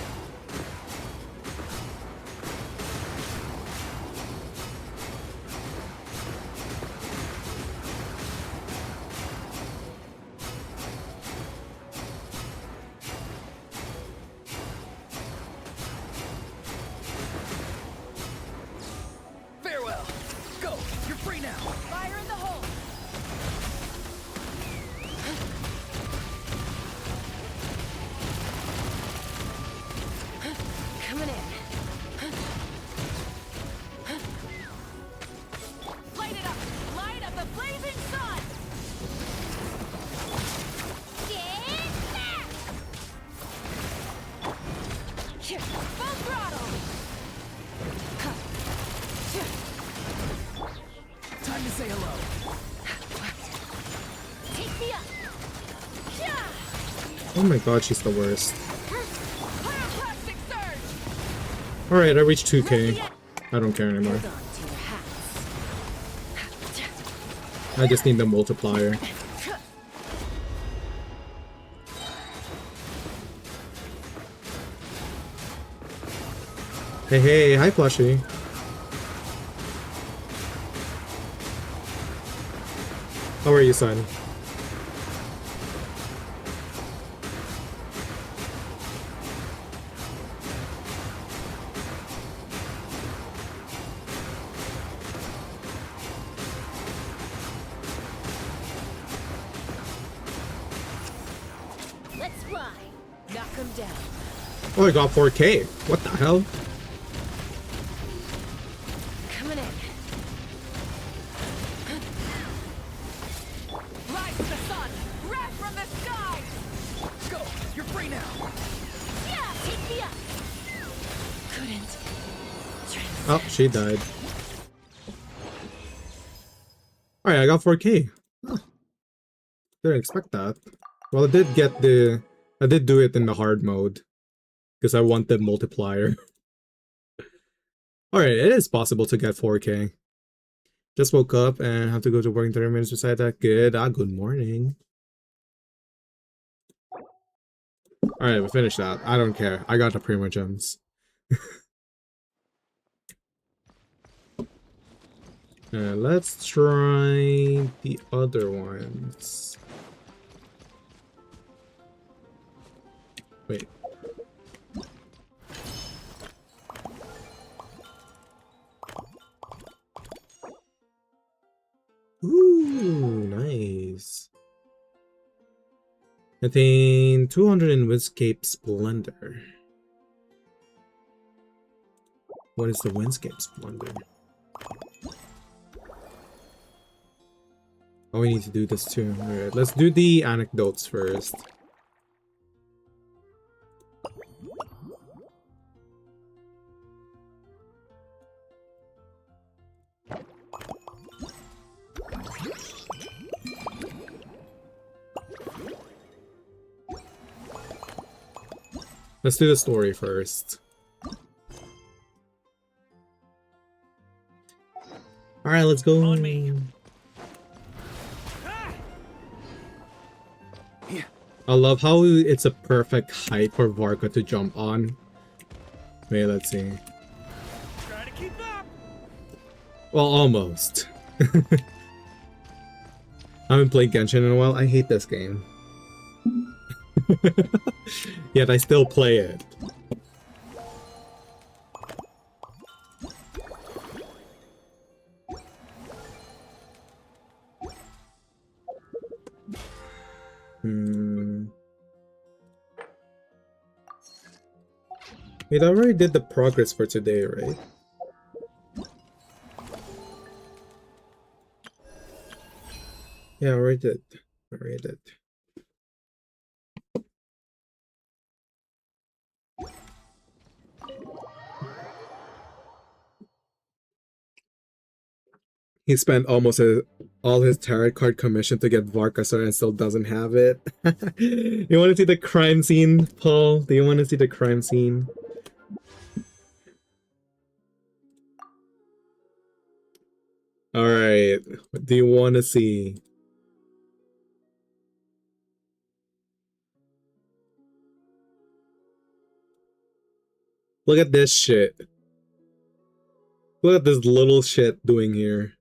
[SPEAKER 6] Farewell. Go. You're free now. Fire in the hole. Coming in. Light it up! Light up the blazing sun!
[SPEAKER 10] Get back!
[SPEAKER 6] Here, full throttle! Time to say hello.
[SPEAKER 10] Take me up!
[SPEAKER 7] Oh my god, she's the worst.
[SPEAKER 6] Pyroclastic surge!
[SPEAKER 7] Alright, I reached 2k. I don't care anymore. I just need the multiplier. Hey, hey, hi, Flushy. How are you, son?
[SPEAKER 6] Let's fly. Knock him down.
[SPEAKER 7] Oh, I got 4k. What the hell?
[SPEAKER 6] Coming in. Rise to the sun. Wrath from the sky. Go. You're free now.
[SPEAKER 10] Yeah, take me up!
[SPEAKER 6] Couldn't.
[SPEAKER 7] Oh, she died. Alright, I got 4k. Oh, didn't expect that. Well, I did get the... I did do it in the hard mode. Because I want the multiplier. Alright, it is possible to get 4k. Just woke up and have to go to work in 30 minutes beside that. Good. Good morning. Alright, we finished that. I don't care. I got the Primo Gems. Let's try the other ones. Wait. Ooh, nice. I think 200 in Windscape Splendor. What is the Windscape Splendor? Oh, we need to do this too. Alright, let's do the anecdotes first. Let's do the story first. Alright, let's go. On me. I love how it's a perfect height for VARKA to jump on. Wait, let's see.
[SPEAKER 3] Try to keep up.
[SPEAKER 7] Well, almost. I haven't played Genshin in a while. I hate this game. Yet I still play it. Wait, I already did the progress for today, right? Yeah, I already did. I already did. He spent almost all his tarot card commission to get VARKA, so and still doesn't have it. You want to see the crime scene, Paul? Do you want to see the crime scene? Alright, what do you want to see? Look at this shit. Look at this little shit doing here.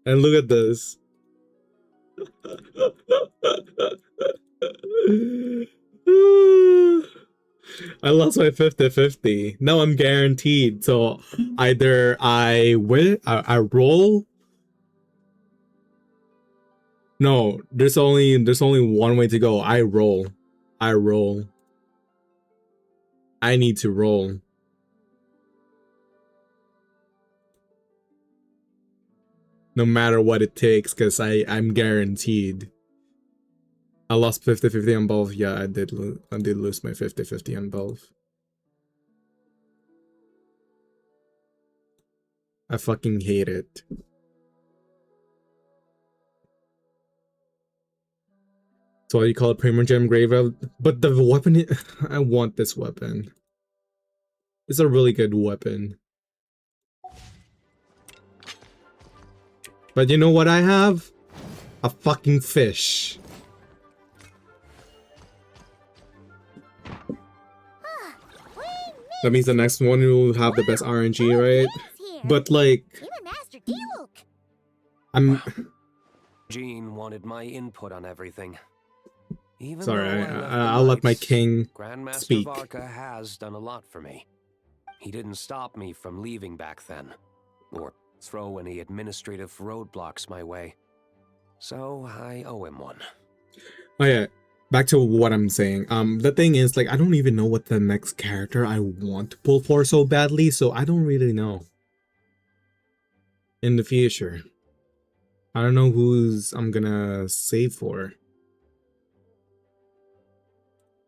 [SPEAKER 7] And look at this. I lost my 50-50. Now I'm guaranteed. So either I win, I roll. No, there's only one way to go. I roll. I roll. I need to roll. No matter what it takes, because I'm guaranteed. I lost 50-50 on both. Yeah, I did lose my 50-50 on both. I fucking hate it. So you call it Primogem Graveyard, but the weapon, I want this weapon. It's a really good weapon. But you know what I have? A fucking fish. That means the next one will have the best RNG, right? But like, I'm...
[SPEAKER 16] Jean wanted my input on everything. Even
[SPEAKER 7] sorry,
[SPEAKER 16] though
[SPEAKER 7] I'll let my king
[SPEAKER 16] Grandmaster
[SPEAKER 7] speak.
[SPEAKER 16] VARKA has done a lot for me. He didn't stop me from leaving back then, or throw any administrative roadblocks my way. So I owe him one.
[SPEAKER 7] Oh yeah, back to what I'm saying. The thing is, like, I don't even know what the next character I want to pull for so badly, so I don't really know. In the future, I don't know who's I'm gonna save for.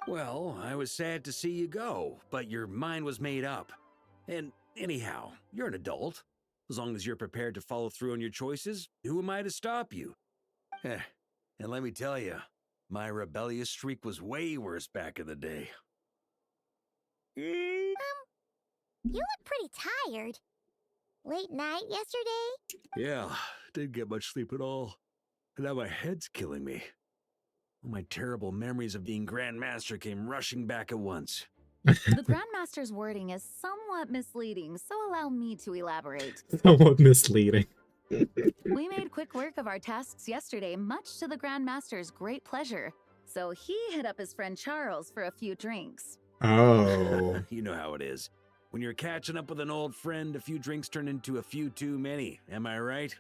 [SPEAKER 11] Well, I was sad to see you go, but your mind was made up. And anyhow, you're an adult. As long as you're prepared to follow through on your choices, who am I to stop you? And let me tell you, my rebellious streak was way worse back in the day.
[SPEAKER 10] You look pretty tired. Late night yesterday?
[SPEAKER 11] Yeah, didn't get much sleep at all. And now my head's killing me. All my terrible memories of being Grandmaster came rushing back at once.
[SPEAKER 18] The Grandmaster's wording is somewhat misleading, so allow me to elaborate.
[SPEAKER 7] Somewhat misleading.
[SPEAKER 18] We made quick work of our tasks yesterday, much to the Grandmaster's great pleasure. So he hit up his friend Charles for a few drinks.
[SPEAKER 7] Oh.
[SPEAKER 11] You know how it is. When you're catching up with an old friend, a few drinks turn into a few too many. Am I right?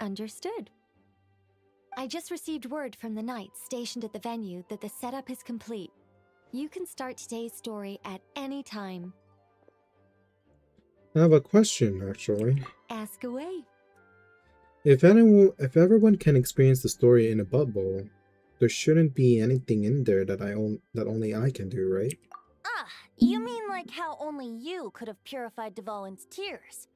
[SPEAKER 2] Understood. I just received word from the knights stationed at the venue that the setup is complete. You can start today's story at any time.
[SPEAKER 7] I have a question, actually.
[SPEAKER 2] Ask away.
[SPEAKER 7] If everyone can experience the story in a bubble, there shouldn't be anything in there that only I can do, right?
[SPEAKER 8] Ah, you mean like how only you could have purified Dvalin's tears?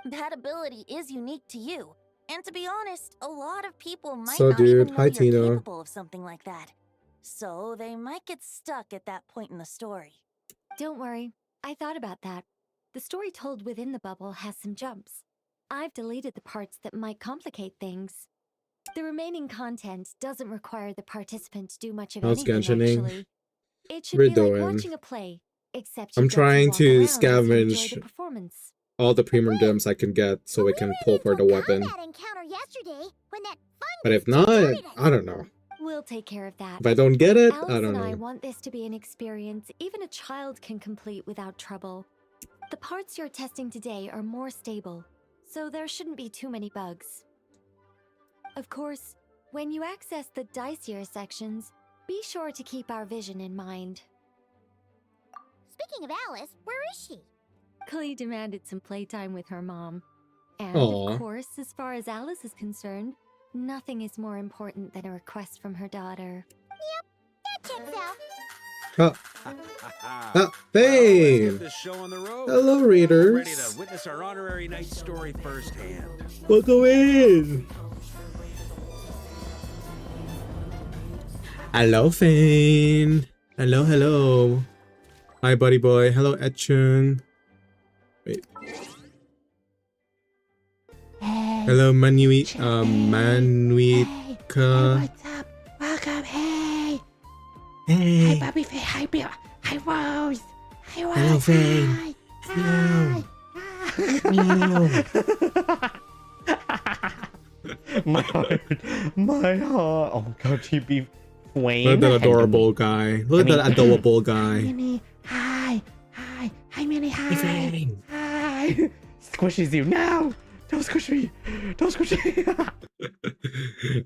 [SPEAKER 8] That ability is unique to you. And to be honest, a lot of people might
[SPEAKER 7] So,
[SPEAKER 8] not
[SPEAKER 7] dude,
[SPEAKER 8] even know
[SPEAKER 7] hi,
[SPEAKER 8] you're
[SPEAKER 7] Tina.
[SPEAKER 8] capable of something like that. So they might get stuck at that point in the story.
[SPEAKER 2] Don't worry, I thought about that. The story told within the bubble has some jumps. I've deleted the parts that might complicate things. The remaining content doesn't require the participant to do much of
[SPEAKER 7] How's
[SPEAKER 2] anything,
[SPEAKER 7] Genshining?
[SPEAKER 2] actually. It should
[SPEAKER 7] We're
[SPEAKER 2] be like
[SPEAKER 7] doing.
[SPEAKER 2] watching a play, except
[SPEAKER 7] I'm
[SPEAKER 2] you get
[SPEAKER 7] trying
[SPEAKER 2] walk
[SPEAKER 7] to
[SPEAKER 2] around as you enjoy
[SPEAKER 7] scavenge
[SPEAKER 2] the performance.
[SPEAKER 7] all the premium gems I can get so we can pull for the weapon.
[SPEAKER 10] Encounter yesterday when that
[SPEAKER 7] But if not, I don't know.
[SPEAKER 2] We'll take care of that.
[SPEAKER 7] If I don't get it,
[SPEAKER 2] Alice
[SPEAKER 7] I don't
[SPEAKER 2] and I
[SPEAKER 7] know.
[SPEAKER 2] want this to be an experience even a child can complete without trouble. The parts you're testing today are more stable, so there shouldn't be too many bugs. Of course, when you access the dicier sections, be sure to keep our vision in mind.
[SPEAKER 10] Speaking of Alice, where is she?
[SPEAKER 2] Klee demanded some playtime with her mom. And
[SPEAKER 7] Aw.
[SPEAKER 2] of course, as far as Alice is concerned, nothing is more important than a request from her daughter.
[SPEAKER 10] That checks out.
[SPEAKER 7] Fane! Hello, readers.
[SPEAKER 11] Ready to witness our honorary knight story firsthand.
[SPEAKER 7] Welcome in. Hello, Fane. Hello, hello. Hi, buddy boy. Hello, Etchung. Wait. Hello, Manuika.
[SPEAKER 5] What's up? Welcome, hey!
[SPEAKER 7] Hey.
[SPEAKER 5] Hi, Bobby Faye. Hi, Bill. Hi, Rose. Hi, Rose.
[SPEAKER 7] Hello, Fane.
[SPEAKER 5] My heart. My heart. Oh, God, TB Wayne.
[SPEAKER 7] Look at that adorable guy. Look at that adorable guy.
[SPEAKER 5] Minnie. Hi. Hi. Hi, Minnie. Hi.
[SPEAKER 7] Fane.
[SPEAKER 5] Hi. Squishes you. No! Don't squish me. Don't squish me.
[SPEAKER 7] I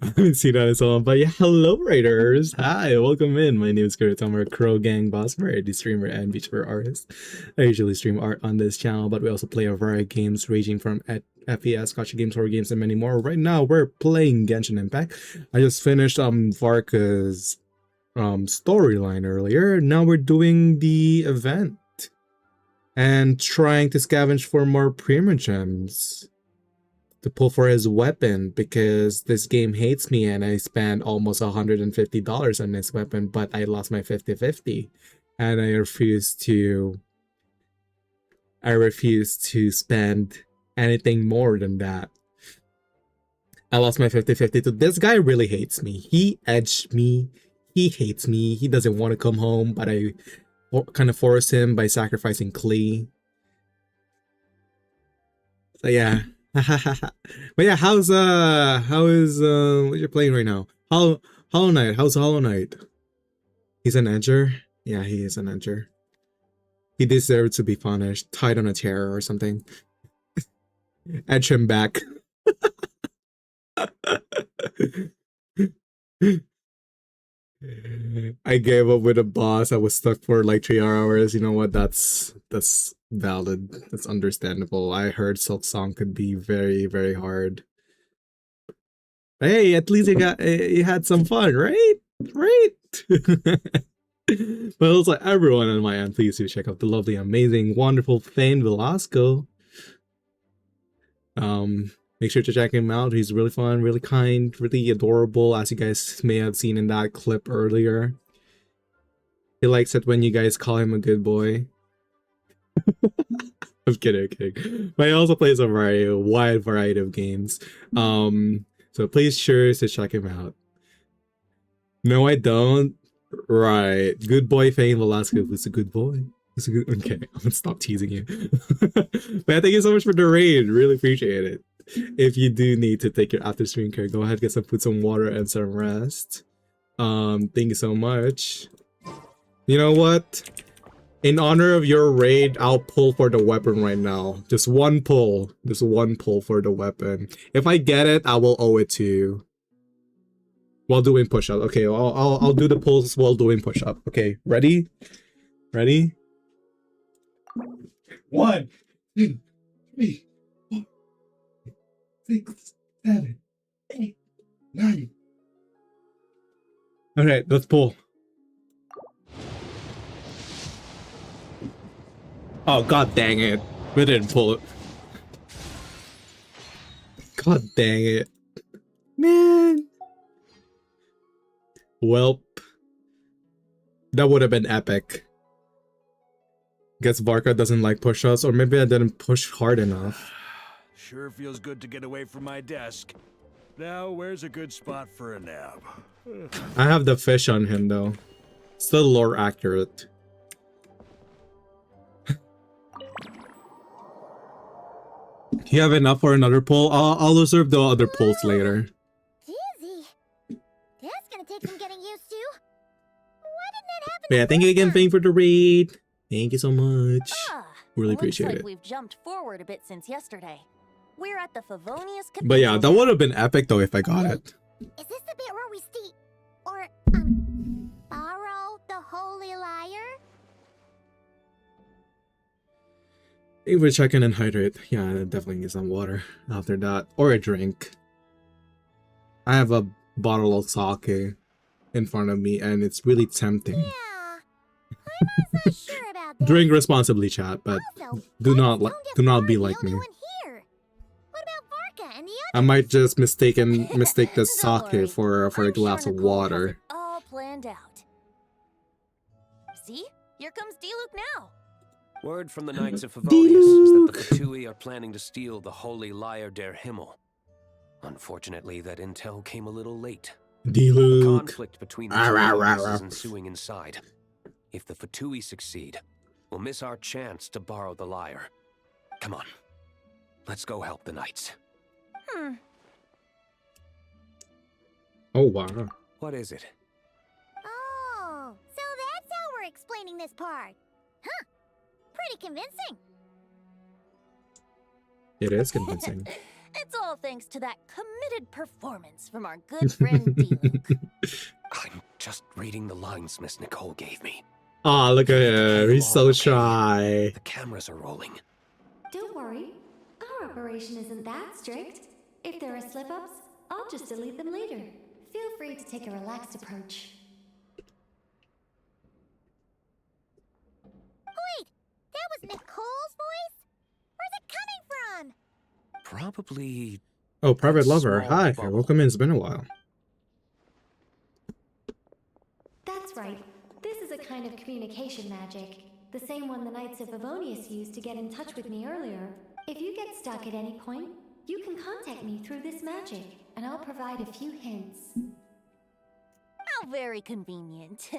[SPEAKER 7] haven't seen that in so long, but yeah, hello, writers. Hi, welcome in. My name is Kurt. I'm a Crow Gang boss, variety streamer, and VTuber artist. I usually stream art on this channel, but we also play a variety of games ranging from FPS, gacha games, horror games, and many more. Right now, we're playing Genshin Impact. I just finished VARKA's storyline earlier. Now we're doing the event and trying to scavenge for more premium gems to pull for his weapon, because this game hates me and I spent almost $150 on this weapon, but I lost my 50-50 and I refuse to spend anything more than that. I lost my 50-50 to this guy. Really hates me. He edged me. He hates me. He doesn't want to come home, but I kind of force him by sacrificing Klee. So yeah. But yeah, how is what you're playing right now? Hollow Knight. How's Hollow Knight? He's an edger? Yeah, he is an edger. He deserves to be punished, tied on a chair or something. Edge him back. I gave up with a boss. I was stuck for like 3 hours. You know what? That's valid. That's understandable. I heard Silk Song could be very, very hard. Hey, at least you had some fun, right? Right? But also, everyone on my end, please do check out the lovely, amazing, wonderful Fane Velasco. Make sure to check him out. He's really fun, really kind, really adorable, as you guys may have seen in that clip earlier. He likes it when you guys call him a good boy. I'm kidding. But he also plays a wide variety of games. So please sure to check him out. No, I don't. Right. Good boy Fane Velasco was a good boy. Okay, I'm gonna stop teasing you. But thank you so much for the raid. Really appreciate it. If you do need to take your after stream care, go ahead, get some food, some water, and some rest. Thank you so much. You know what? In honor of your raid, I'll pull for the weapon right now. Just one pull. Just one pull for the weapon. If I get it, I will owe it to you. While doing push-up. Okay, I'll do the pulls while doing push-up. Okay, ready? Ready? 1, 2, 3, 4, 6, 7, 8, 9. Okay, let's pull. Oh, god dang it. We didn't pull it. God dang it. Man. Welp. That would have been epic. Guess VARKA doesn't like push-ups, or maybe I didn't push hard enough.
[SPEAKER 3] Sure feels good to get away from my desk. Now, where's a good spot for a nap?
[SPEAKER 7] I have the fish on him, though. Still lore accurate. You have enough for another pull? I'll reserve the other pulls later.
[SPEAKER 10] Dizzy. That's gonna take some getting used to. Why didn't that happen?
[SPEAKER 7] Yeah, thank you again, Fame, for the raid. Thank you so much. Really appreciate
[SPEAKER 8] Looks like
[SPEAKER 7] it.
[SPEAKER 8] we've jumped forward a bit since yesterday. We're at the Favonius Cathedral.
[SPEAKER 7] But yeah, that would have been epic though if I got it.
[SPEAKER 10] Is this the bit where we steal or borrow the holy lyre?
[SPEAKER 7] If we're checking and hydrate, yeah, I definitely need some water after that. Or a drink. I have a bottle of sake in front of me and it's really tempting.
[SPEAKER 10] Not sure about this.
[SPEAKER 7] Drink responsibly, chat, but do not be like me.
[SPEAKER 10] Here. What about VARKA and the
[SPEAKER 7] I might just mistake the sake for a glass of water.
[SPEAKER 8] All planned out. See? Here comes D-Luke now.
[SPEAKER 16] Word from the Knights of Favonius is that the Fatui are planning to steal the Holy Lyre der Himmel. Unfortunately, that intel came a little late.
[SPEAKER 7] D-Luke.
[SPEAKER 16] The conflict between the two is ensuing inside. If the Fatui succeed, we'll miss our chance to borrow the lyre. Come on. Let's go help the Knights.
[SPEAKER 7] Oh, wow.
[SPEAKER 16] What is it?
[SPEAKER 10] Oh, so that's how we're explaining this part. Huh. Pretty convincing.
[SPEAKER 7] It is convincing.
[SPEAKER 8] It's all thanks to that committed performance from our good friend D-Luke.
[SPEAKER 16] I'm just reading the lines Miss Nicole gave me.
[SPEAKER 7] Aw, look at him. He's so shy.
[SPEAKER 16] The cameras are rolling.
[SPEAKER 2] Don't worry. Our operation isn't that strict. If there are slip-ups, I'll just delete them later. Feel free to take a relaxed approach.
[SPEAKER 10] Wait, that was Nicole's voice? Where's it coming from?
[SPEAKER 16] Probably...
[SPEAKER 7] Oh, private lover.
[SPEAKER 16] small
[SPEAKER 7] Hi.
[SPEAKER 16] bubble.
[SPEAKER 7] Welcome in. It's been a while.
[SPEAKER 2] That's right. This is a kind of communication magic. The same one the Knights of Favonius used to get in touch with me earlier. If you get stuck at any point, you can contact me through this magic, and I'll provide a few hints.
[SPEAKER 8] How very convenient.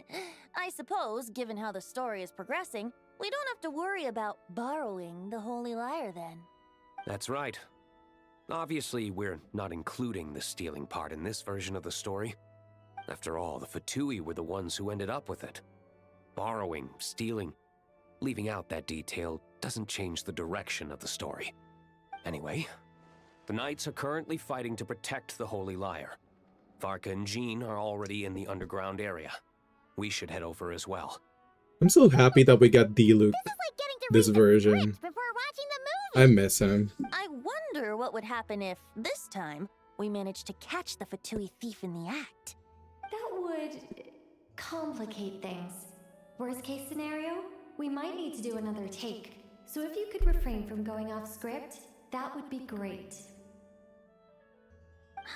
[SPEAKER 8] I suppose, given how the story is progressing, we don't have to worry about borrowing the Holy Lyre then.
[SPEAKER 16] That's right. Obviously, we're not including the stealing part in this version of the story. After all, the Fatui were the ones who ended up with it. Borrowing, stealing, leaving out that detail doesn't change the direction of the story. Anyway, the Knights are currently fighting to protect the Holy Lyre. VARKA and Jean are already in the underground area. We should head over as well.
[SPEAKER 7] I'm so happy that we got D-Luke this version. I miss him.
[SPEAKER 8] I wonder what would happen if, this time, we managed to catch the Fatui thief in the act.
[SPEAKER 2] That would complicate things. Worst case scenario, we might need to do another take. So if you could refrain from going off script, that would be great.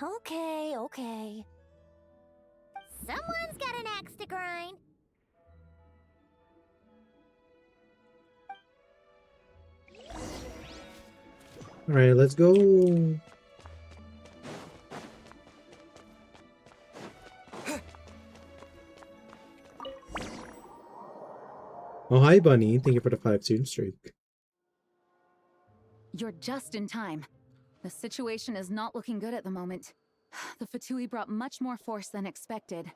[SPEAKER 8] Okay.
[SPEAKER 10] Someone's got an axe to grind.
[SPEAKER 7] Alright, let's go. Oh, hi, Bunny. Thank you for the 5-tune streak.
[SPEAKER 18] You're just in time. The situation is not looking good at the moment. The Fatui brought much more force than expected.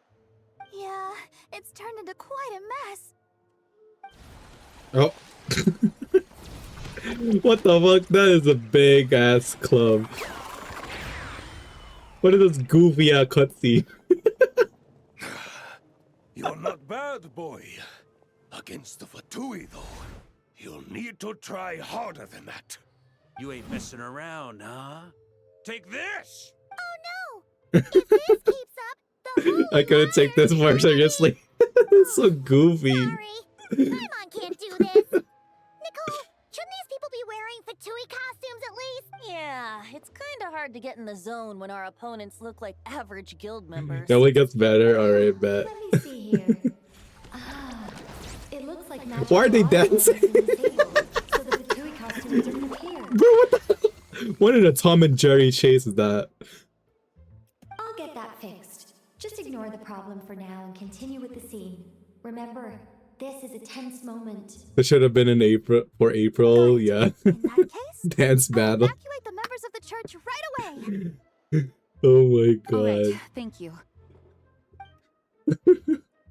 [SPEAKER 10] Yeah, it's turned into quite a mess.
[SPEAKER 7] Oh. What the fuck? That is a big ass club. What is this goofy ass cutscene?
[SPEAKER 11] You're not bad, boy. Against the Fatui, though, you'll need to try harder than that. You ain't messing around, huh? Take this!
[SPEAKER 10] Oh no! If this keeps up, the
[SPEAKER 7] I couldn't take this more seriously. It's so goofy.
[SPEAKER 10] Paimon can't do this. Nicole, shouldn't these people be wearing Fatui costumes at least?
[SPEAKER 8] Yeah, it's kind of hard to get in the zone when our opponents look like average guild members.
[SPEAKER 7] It only gets better. Alright, bet.
[SPEAKER 2] Let me see here. It looks like
[SPEAKER 7] Why are they dancing?
[SPEAKER 2] so the Fatui costumes are from here.
[SPEAKER 7] Bro, what the hell? What in a Tom and Jerry chase is that?
[SPEAKER 2] I'll get that fixed. Just ignore the problem for now and continue with the scene. Remember, this is a tense moment.
[SPEAKER 7] This should have been in April for April, yeah. Dance battle.
[SPEAKER 10] Evacuate the members of the church right away.
[SPEAKER 7] Oh my
[SPEAKER 18] All right,
[SPEAKER 7] god.
[SPEAKER 18] thank you.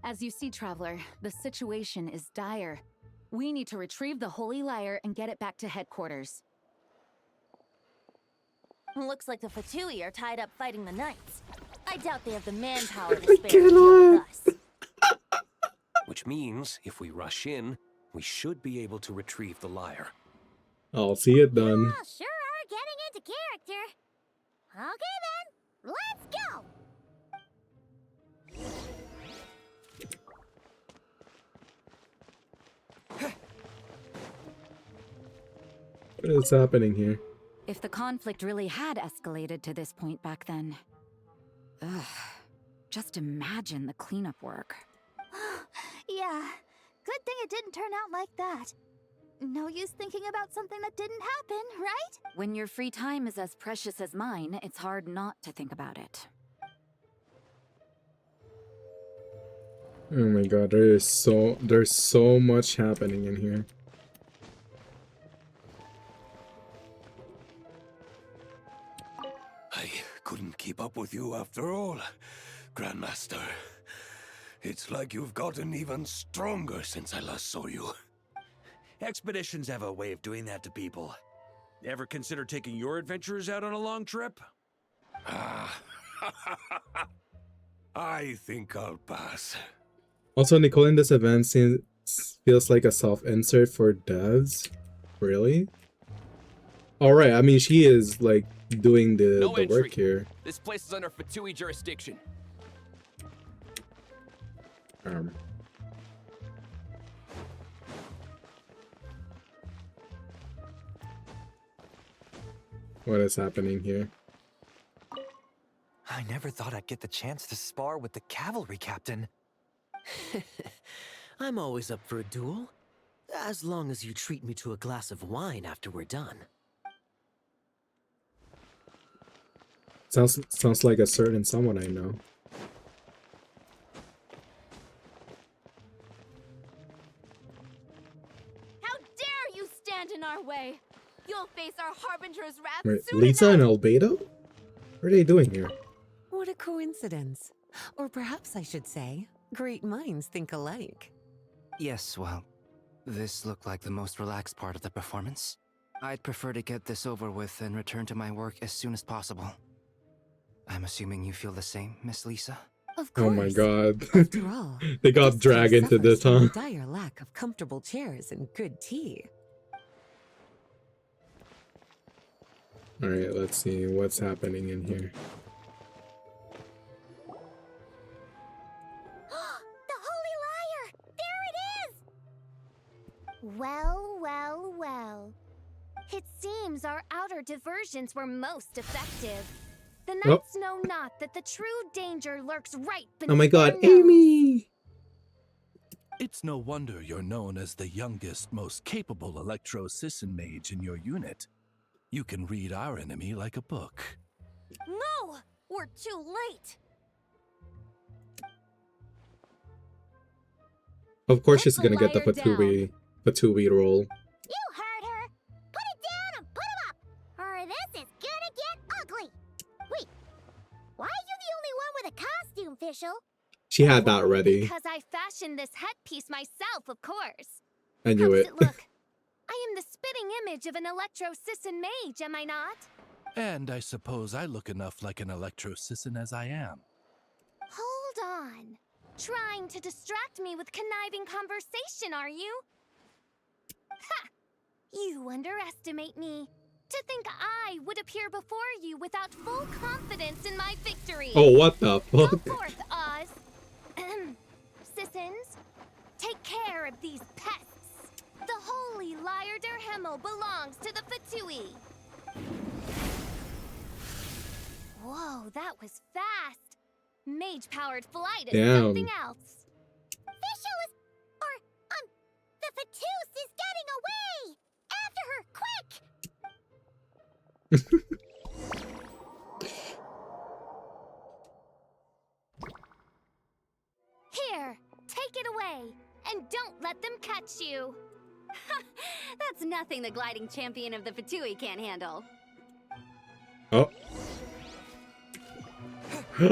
[SPEAKER 18] As you see, Traveler, the situation is dire. We need to retrieve the Holy Lyre and get it back to headquarters.
[SPEAKER 8] Looks like the Fatui are tied up fighting the knights. I doubt they have the manpower to spare to deal with us.
[SPEAKER 16] Which means, if we rush in, we should be able to retrieve the lyre.
[SPEAKER 7] I'll see it done.
[SPEAKER 10] Y'all sure are getting into character. Okay then, let's go.
[SPEAKER 7] What is happening here?
[SPEAKER 18] If the conflict really had escalated to this point back then. Ugh. Just imagine the cleanup work.
[SPEAKER 10] Yeah, good thing it didn't turn out like that. No use thinking about something that didn't happen, right?
[SPEAKER 18] When your free time is as precious as mine, it's hard not to think about it.
[SPEAKER 7] Oh my god, there's so much happening in here.
[SPEAKER 11] I couldn't keep up with you after all, Grandmaster. It's like you've gotten even stronger since I last saw you.
[SPEAKER 3] Expeditions have a way of doing that to people. Ever consider taking your adventurers out on a long trip?
[SPEAKER 11] I think I'll pass.
[SPEAKER 7] Also, Nicole in this event feels like a self-insert for devs. Really? Alright, I mean, she is like doing the work here.
[SPEAKER 14] This place is under Fatui jurisdiction.
[SPEAKER 7] What is happening here?
[SPEAKER 1] I never thought I'd get the chance to spar with the cavalry captain.
[SPEAKER 9] I'm always up for a duel. As long as you treat me to a glass of wine after we're done.
[SPEAKER 7] Sounds like a certain someone I know.
[SPEAKER 6] How dare you stand in our way? You'll face our Harbinger's wrath
[SPEAKER 7] Wait,
[SPEAKER 6] soon
[SPEAKER 7] Lisa
[SPEAKER 6] enough.
[SPEAKER 7] and Albedo? What are they doing here?
[SPEAKER 19] What a coincidence. Or perhaps I should say, great minds think alike.
[SPEAKER 22] Yes, well, this looked like the most relaxed part of the performance. I'd prefer to get this over with and return to my work as soon as possible. I'm assuming you feel the same, Miss Lisa?
[SPEAKER 19] Of course.
[SPEAKER 7] Oh my god.
[SPEAKER 19] After all,
[SPEAKER 7] They got dragged into this, huh?
[SPEAKER 19] dire lack of comfortable chairs and good tea.
[SPEAKER 7] Alright, let's see what's happening in here.
[SPEAKER 10] The Holy Lyre! There it is! Well, well, well. It seems our outer diversions were most effective. The knights know not that the true danger lurks right beneath
[SPEAKER 7] Oh my god,
[SPEAKER 10] their nose.
[SPEAKER 7] Amy!
[SPEAKER 3] It's no wonder you're known as the youngest, most capable Electro-Sisson mage in your unit. You can read our enemy like a book.
[SPEAKER 8] No! We're too late!
[SPEAKER 7] Of course she's gonna get the Fatui role.
[SPEAKER 10] You heard her! Put it down and put him up! Or this is gonna get ugly! Wait, why are you the only one with a costume, Fischl?
[SPEAKER 7] She had that ready.
[SPEAKER 6] Because I fashioned this headpiece myself, of course.
[SPEAKER 7] I knew
[SPEAKER 2] How
[SPEAKER 7] it.
[SPEAKER 2] does it look? I am the spitting image of an electro-sisson mage, am I not?
[SPEAKER 3] And I suppose I look enough like an electro-sisson as I am.
[SPEAKER 2] Hold on. Trying to distract me with conniving conversation, are you? Ha! You underestimate me. To think I would appear before you without full confidence in my victory.
[SPEAKER 7] Oh, what the fuck?
[SPEAKER 2] Go forth, Oz. Sissons, take care of these pests. The holy Lyre der Himmel belongs to the Fatui. Whoa, that was fast. Mage-powered flight is
[SPEAKER 7] Damn.
[SPEAKER 2] something else.
[SPEAKER 10] Fischl is... the Fatus is getting away! After her, quick!
[SPEAKER 2] Here, take it away, and don't let them catch you.
[SPEAKER 15] That's nothing the gliding champion of the Fatui can't handle.
[SPEAKER 7] Oh.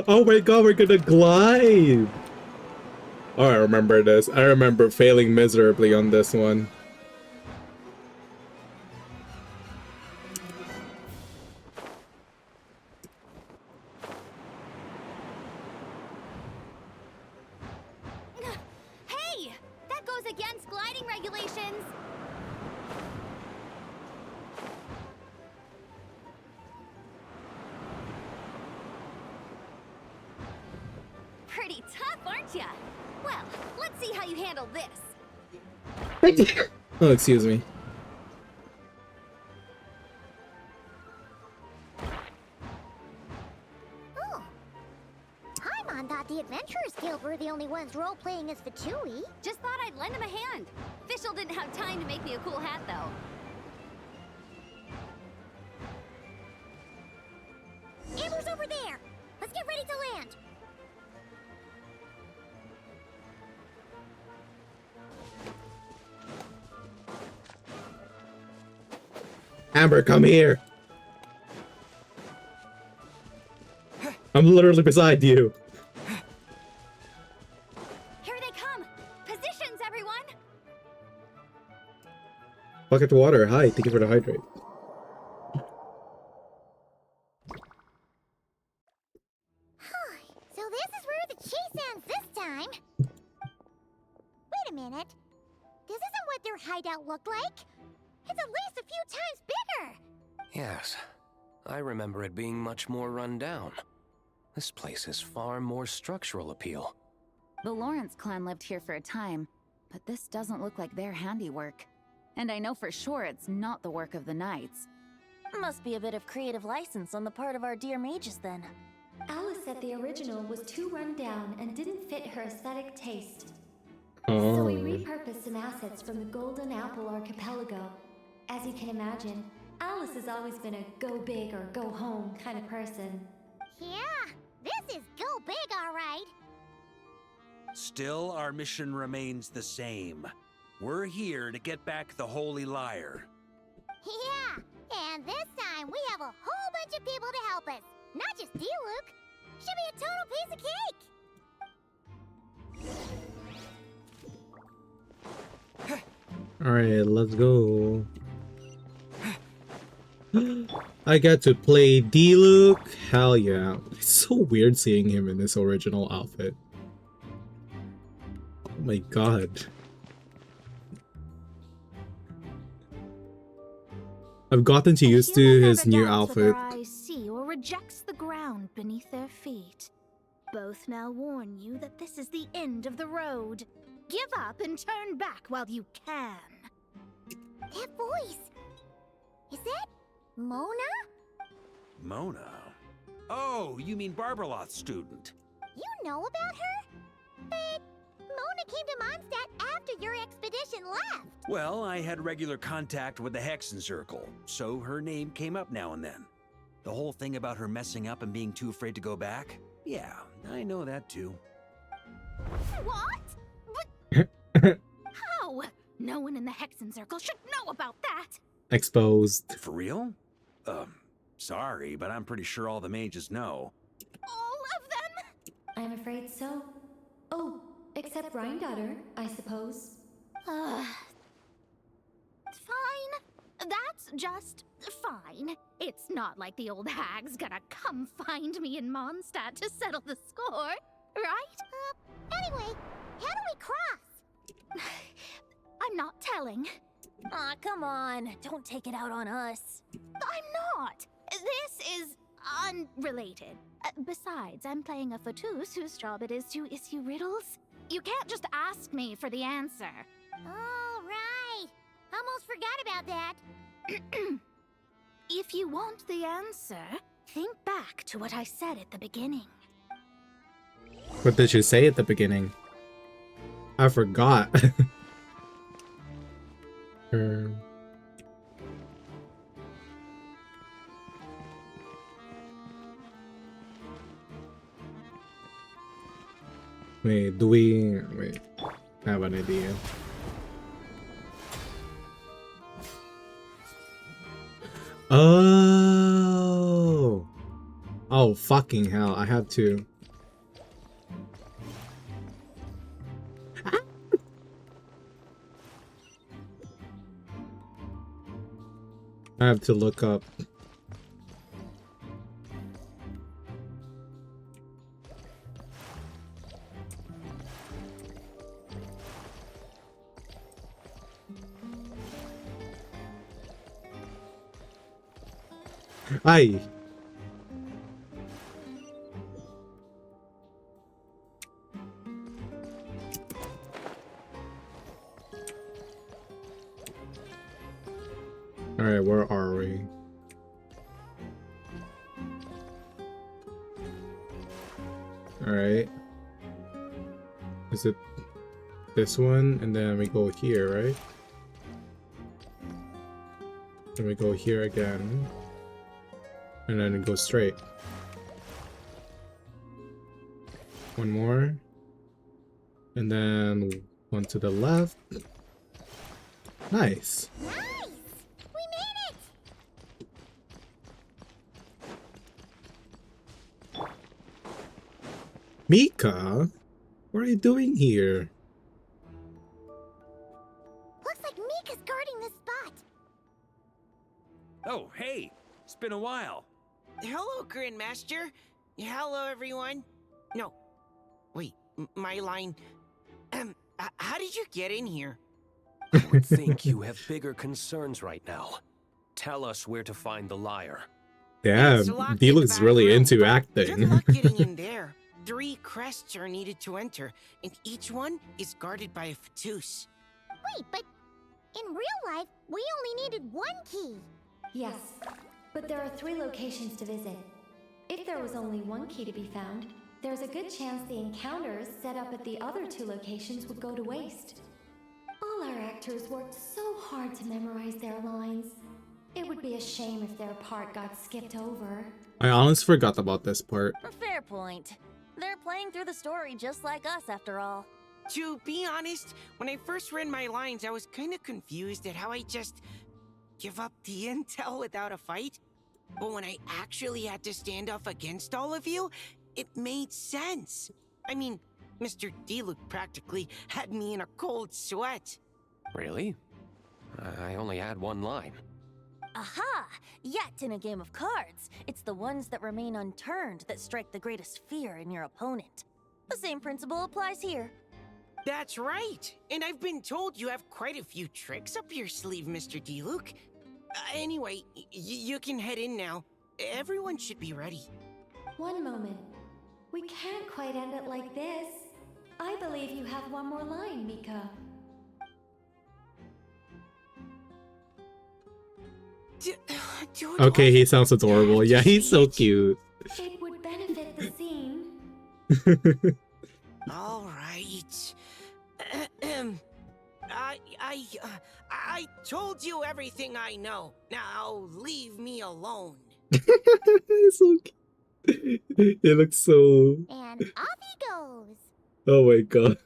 [SPEAKER 7] Oh my god, we're gonna glide! Oh, I remember this. I remember failing miserably on this one.
[SPEAKER 2] Hey! That goes against gliding regulations!
[SPEAKER 15] Pretty tough, aren't ya? Well, let's see how you handle this.
[SPEAKER 7] Oh, excuse me.
[SPEAKER 10] Oh. Paimon thought the Adventurers Guild were the only ones role-playing as Fatui.
[SPEAKER 15] Just thought I'd lend him a hand. Fischl didn't have time to make me a cool hat, though.
[SPEAKER 10] Amber's over there! Let's get ready to land!
[SPEAKER 7] Amber, come here! I'm literally beside you.
[SPEAKER 15] Here they come! Positions, everyone!
[SPEAKER 7] Bucket of water. Hi, thank you for the hydrate.
[SPEAKER 10] So this is where the chase ends this time. Wait a minute. This isn't what their hideout looked like. It's at least a few times bigger.
[SPEAKER 16] Yes, I remember it being much more run down. This place has far more structural appeal.
[SPEAKER 18] The Lawrence clan lived here for a time, but this doesn't look like their handiwork. And I know for sure it's not the work of the knights.
[SPEAKER 8] Must be a bit of creative license on the part of our dear mages then.
[SPEAKER 2] Alice said the original was too run down and didn't fit her aesthetic taste.
[SPEAKER 7] Oh.
[SPEAKER 2] So we repurposed some assets from the Golden Apple Archipelago. As you can imagine, Alice has always been a go big or go home kind of person.
[SPEAKER 10] Yeah, this is go big, all right.
[SPEAKER 11] Still, our mission remains the same. We're here to get back the Holy Lyre.
[SPEAKER 10] Yeah, and this time we have a whole bunch of people to help us. Not just D-Luke. Should be a total piece of cake.
[SPEAKER 7] Alright, let's go. I get to play D-Luke? Hell yeah. It's so weird seeing him in this original outfit. Oh my god. I've gotten too used to his new outfit.
[SPEAKER 20] Eyes see or rejects the ground beneath their feet. Both now warn you that this is the end of the road. Give up and turn back while you can.
[SPEAKER 10] That voice. Is that Mona?
[SPEAKER 11] Mona? Oh, you mean Barbarloth's student.
[SPEAKER 10] You know about her? But Mona came to Mondstadt after your expedition left.
[SPEAKER 11] Well, I had regular contact with the Hexen Circle, so her name came up now and then. The whole thing about her messing up and being too afraid to go back? Yeah, I know that too.
[SPEAKER 20] What? But how? No one in the Hexen Circle should know about that.
[SPEAKER 7] Exposed.
[SPEAKER 11] For real? Sorry, but I'm pretty sure all the mages know.
[SPEAKER 20] All of them?
[SPEAKER 2] I'm afraid so. Oh, except Rhindaughter, I suppose.
[SPEAKER 20] just fine. It's not like the old hag's gonna come find me in Mondstadt to settle the score, right?
[SPEAKER 10] Anyway, how do we cross?
[SPEAKER 20] I'm not telling.
[SPEAKER 8] Aw, come on. Don't take it out on us.
[SPEAKER 20] I'm not. This is unrelated. Besides, I'm playing a fatus whose job it is to issue riddles. You can't just ask me for the answer.
[SPEAKER 10] All right. Almost forgot about that.
[SPEAKER 20] If you want the answer, think back to what I said at the beginning.
[SPEAKER 7] What did you say at the beginning? I forgot. Wait, do we... Wait, I have an idea. Oh! Oh, fucking hell, I have to... I have to look up. Aye. All right, where are we? All right. Is it this one? And then we go here, right? And we go here again. And then it goes straight. One more. And then one to the left. Nice. Mika? What are you doing here?
[SPEAKER 10] Looks like Mika's guarding this spot.
[SPEAKER 11] Oh, hey! It's been a while.
[SPEAKER 13] Hello, Grandmaster. Hello, everyone. No. Wait, my line. How did you get in here?
[SPEAKER 16] I would think you have bigger concerns right now. Tell us where to find the liar.
[SPEAKER 7] Damn, he looks really into
[SPEAKER 13] Good
[SPEAKER 7] acting.
[SPEAKER 13] luck getting in there. 3 crests are needed to enter, and each one is guarded by a fatus.
[SPEAKER 10] Wait, but in real life, we only needed 1 key.
[SPEAKER 2] Yes, but there are 3 locations to visit. If there was only 1 key to be found, there's a good chance the encounters set up at the other 2 locations would go to waste. All our actors worked so hard to memorize their lines. It would be a shame if their part got skipped over.
[SPEAKER 7] I honestly forgot about this part.
[SPEAKER 8] A fair point. They're playing through the story just like us, after all.
[SPEAKER 13] To be honest, when I first read my lines, I was kind of confused at how I just give up the intel without a fight. But when I actually had to stand up against all of you, it made sense. I mean, Mr. D-Luke practically had me in a cold sweat.
[SPEAKER 16] Really? I only had 1 line.
[SPEAKER 8] Aha! Yet in a game of cards, it's the ones that remain unturned that strike the greatest fear in your opponent. The same principle applies here.
[SPEAKER 13] That's right. And I've been told you have quite a few tricks up your sleeve, Mr. D-Luke. Anyway, you can head in now. Everyone should be ready.
[SPEAKER 2] One moment. We can't quite end it like this. I believe you have 1 more line, Mika.
[SPEAKER 7] Okay, he sounds adorable. Yeah, he's so cute.
[SPEAKER 2] It would benefit the scene.
[SPEAKER 13] All right. I told you everything I know. Now leave me alone.
[SPEAKER 7] It's so cute. It looks so...
[SPEAKER 10] And off he goes.
[SPEAKER 7] Oh my god.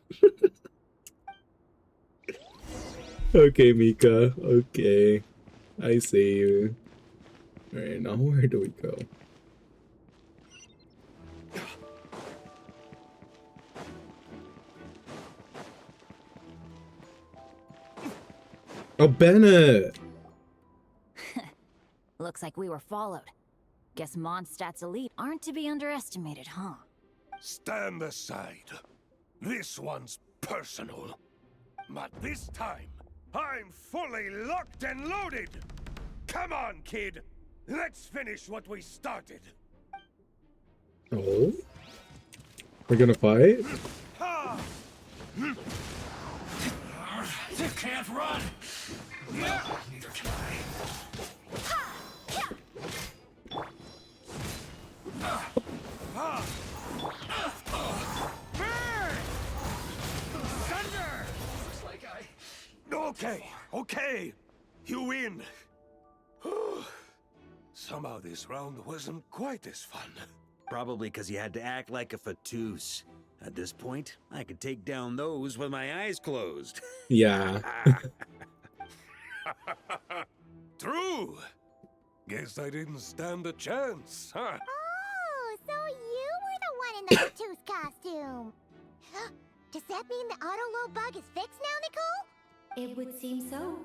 [SPEAKER 7] Okay, Mika. Okay. I see you. Alright, now where do we go? Oh, Bennett!
[SPEAKER 8] looks like we were followed. Guess Mondstadt's elite aren't to be underestimated, huh?
[SPEAKER 12] Stand aside. This one's personal. But this time, I'm fully locked and loaded! Come on, kid! Let's finish what we started!
[SPEAKER 7] Oh? We're gonna fight?
[SPEAKER 12] Ha!
[SPEAKER 11] You can't run! Neither can
[SPEAKER 12] Thunder! Okay, okay. You win. Somehow this round wasn't quite as fun.
[SPEAKER 11] Probably because you had to act like a fatus. At this point, I could take down those with my eyes closed.
[SPEAKER 7] Yeah.
[SPEAKER 12] True. Guess I didn't stand a chance, huh?
[SPEAKER 10] Oh, so you were the one in the Fatou's costume. Does that mean the auto-load bug is fixed now, Nicole?
[SPEAKER 2] It would seem so.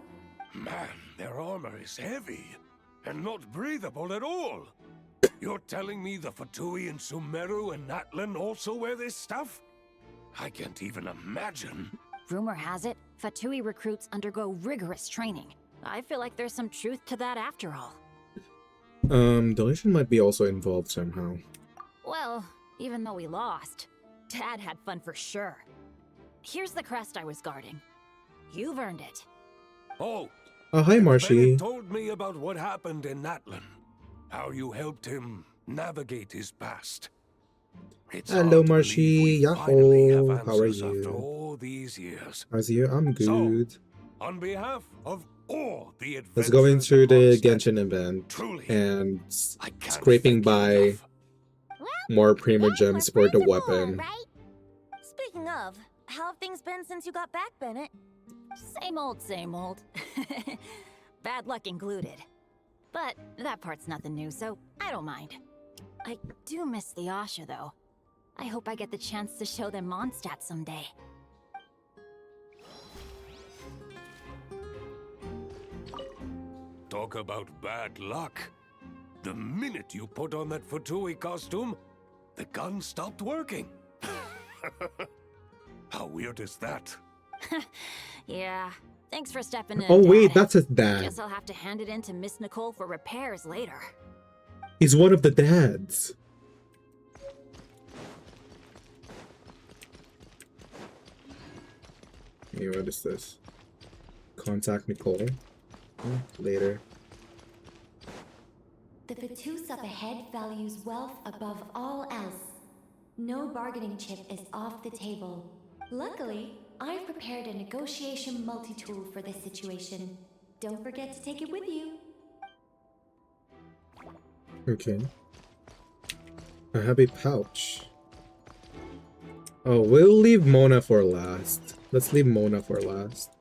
[SPEAKER 12] Man, their armor is heavy and not breathable at all. You're telling me the Fatui in Sumeru and Natlan also wear this stuff? I can't even imagine.
[SPEAKER 8] Rumor has it, Fatui recruits undergo rigorous training. I feel like there's some truth to that after all.
[SPEAKER 7] Deletion might be also involved somehow.
[SPEAKER 8] Well, even though we lost, Dad had fun for sure. Here's the crest I was guarding. You've earned it.
[SPEAKER 12] Oh,
[SPEAKER 7] Hi, Marshy.
[SPEAKER 12] Bennett told me about what happened in Natlan. How you helped him navigate his past. It's
[SPEAKER 7] Hello,
[SPEAKER 12] hard to
[SPEAKER 7] Marshy.
[SPEAKER 12] believe we finally have
[SPEAKER 7] Yahoo. How are
[SPEAKER 12] answers after
[SPEAKER 7] you?
[SPEAKER 12] all these years.
[SPEAKER 7] How's you? I'm good.
[SPEAKER 12] On behalf of all the
[SPEAKER 7] Let's go
[SPEAKER 12] adventurers
[SPEAKER 7] into
[SPEAKER 12] in
[SPEAKER 7] the
[SPEAKER 12] Mondstadt,
[SPEAKER 7] Genshin event
[SPEAKER 12] truly,
[SPEAKER 7] and
[SPEAKER 12] I can't
[SPEAKER 7] scraping
[SPEAKER 12] thank you
[SPEAKER 7] by
[SPEAKER 12] enough.
[SPEAKER 7] more Primogems for the weapon.
[SPEAKER 8] Speaking of, how have things been since you got back, Bennett? Same old, same old. Bad luck included. But that part's nothing new, so I don't mind. I do miss the Asha, though. I hope I get the chance to show them Mondstadt someday.
[SPEAKER 12] Talk about bad luck. The minute you put on that Fatui costume, the gun stopped working. How weird is that?
[SPEAKER 8] Yeah, thanks for stepping in.
[SPEAKER 7] Oh wait,
[SPEAKER 8] Dad.
[SPEAKER 7] that's his dad.
[SPEAKER 8] Guess I'll have to hand it in to Miss Nicole for repairs later.
[SPEAKER 7] He's one of the dads. Hey, what is this? Contact Nicole. Later.
[SPEAKER 2] The Fatus up ahead values wealth above all else. No bargaining chip is off the table. Luckily, I've prepared a negotiation multi-tool for this situation. Don't forget to take it with you.
[SPEAKER 7] Okay. I have a pouch. Oh, we'll leave Mona for last. Let's leave Mona for last.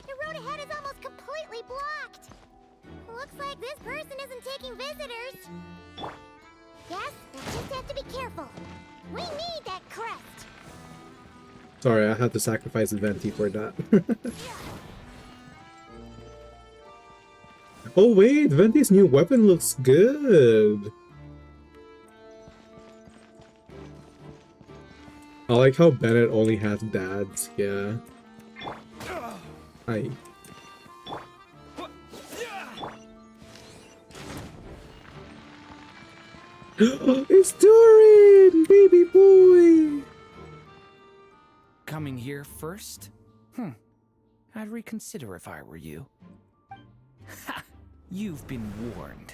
[SPEAKER 10] The road ahead is almost completely blocked. Looks like this person isn't taking visitors. Yes, we just have to be careful. We need that crest.
[SPEAKER 7] Sorry, I had to sacrifice Venti for that. Oh wait, Venti's new weapon looks good. I like how Bennett only has dads, yeah. Hi. It's Doran, baby boy.
[SPEAKER 17] Coming here first? I'd reconsider if I were you. Ha! You've been warned.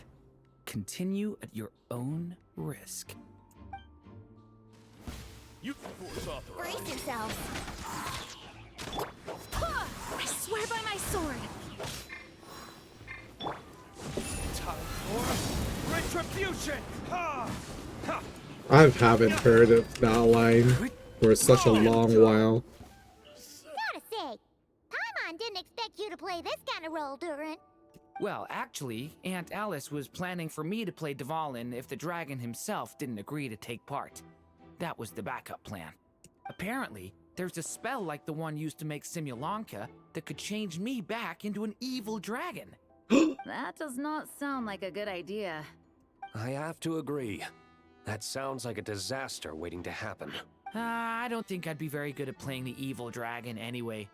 [SPEAKER 17] Continue at your own risk.
[SPEAKER 12] You force authorized.
[SPEAKER 8] Brace yourselves. I swear by my sword.
[SPEAKER 12] Time for retribution. Ha! Ha!
[SPEAKER 7] I haven't heard of that line for such a long while.
[SPEAKER 10] Gotta say, Paimon didn't expect you to play this kind of role, Duran.
[SPEAKER 17] Well, actually, Aunt Alice was planning for me to play Dvalin if the dragon himself didn't agree to take part. That was the backup plan. Apparently, there's a spell like the one used to make Simulanka that could change me back into an evil dragon.
[SPEAKER 18] That does not sound like a good idea.
[SPEAKER 16] I have to agree. That sounds like a disaster waiting to happen.
[SPEAKER 17] I don't think I'd be very good at playing the evil dragon anyway.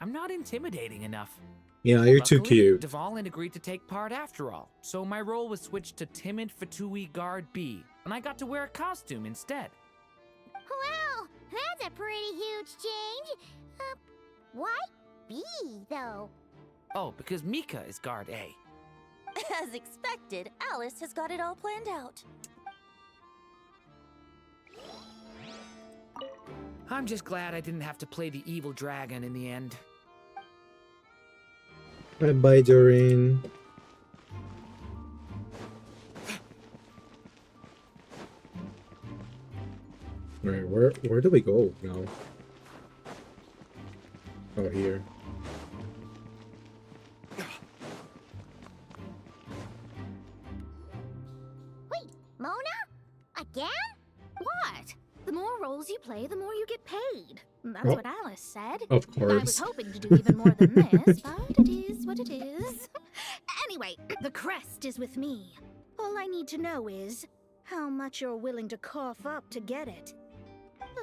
[SPEAKER 17] I'm not intimidating enough.
[SPEAKER 7] Yeah, you're too
[SPEAKER 17] Luckily,
[SPEAKER 7] cute.
[SPEAKER 17] Dvalin agreed to take part after all, so my role was switched to timid Fatui Guard B, and I got to wear a costume instead.
[SPEAKER 10] Wow, that's a pretty huge change. Why B, though?
[SPEAKER 17] Oh, because Mika is Guard A.
[SPEAKER 8] As expected, Alice has got it all planned out.
[SPEAKER 17] I'm just glad I didn't have to play the evil dragon in the end.
[SPEAKER 7] Bye, Doreen. Alright, where do we go now? Oh, here.
[SPEAKER 10] Wait, Mona? Again?
[SPEAKER 20] What? The more roles you play, the more you get paid. That's
[SPEAKER 7] Oh.
[SPEAKER 20] what Alice said.
[SPEAKER 7] Of
[SPEAKER 20] I was
[SPEAKER 7] course.
[SPEAKER 20] hoping to do even more than this, but it is what it is. Anyway, the crest is with me. All I need to know is how much you're willing to cough up to get it.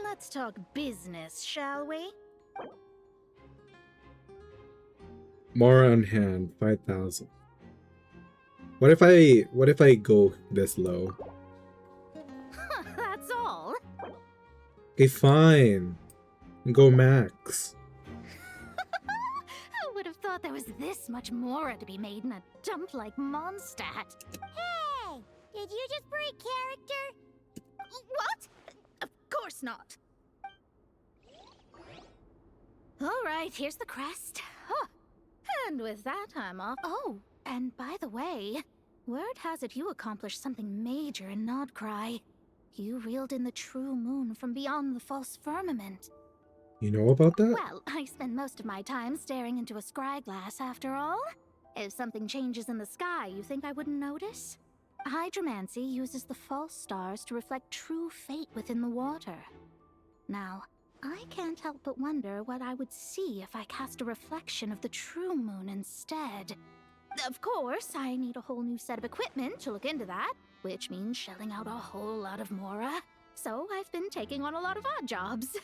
[SPEAKER 20] Let's talk business, shall we?
[SPEAKER 7] More on hand, 5,000. What if I go this low?
[SPEAKER 20] That's all.
[SPEAKER 7] Okay, fine. Go max.
[SPEAKER 20] I would have thought there was this much more to be made in a dump like Mondstadt.
[SPEAKER 10] Hey! Did you just break character?
[SPEAKER 20] What? Of course not. All right, here's the crest. Huh. And with that, I'm off. Oh, and by the way, word has it you accomplished something major in Nodcry. You reeled in the true moon from beyond the false firmament.
[SPEAKER 7] You know about that?
[SPEAKER 20] Well, I spend most of my time staring into a scry glass after all. If something changes in the sky, you think I wouldn't notice? Hydromancy uses the false stars to reflect true fate within the water. Now, I can't help but wonder what I would see if I cast a reflection of the true moon instead. Of course, I need a whole new set of equipment to look into that, which means shelling out a whole lot of mora. So I've been taking on a lot of odd jobs.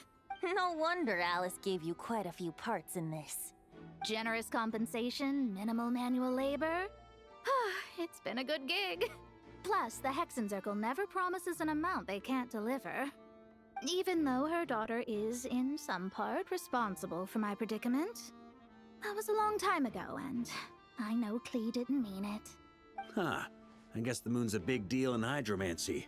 [SPEAKER 8] No wonder Alice gave you quite a few parts in this.
[SPEAKER 20] Generous compensation, minimal manual labor. It's been a good gig. Plus, the Hexenzirkel never promises an amount they can't deliver. Even though her daughter is, in some part, responsible for my predicament. That was a long time ago, and I know Klee didn't mean it.
[SPEAKER 11] Huh. I guess the moon's a big deal in hydromancy.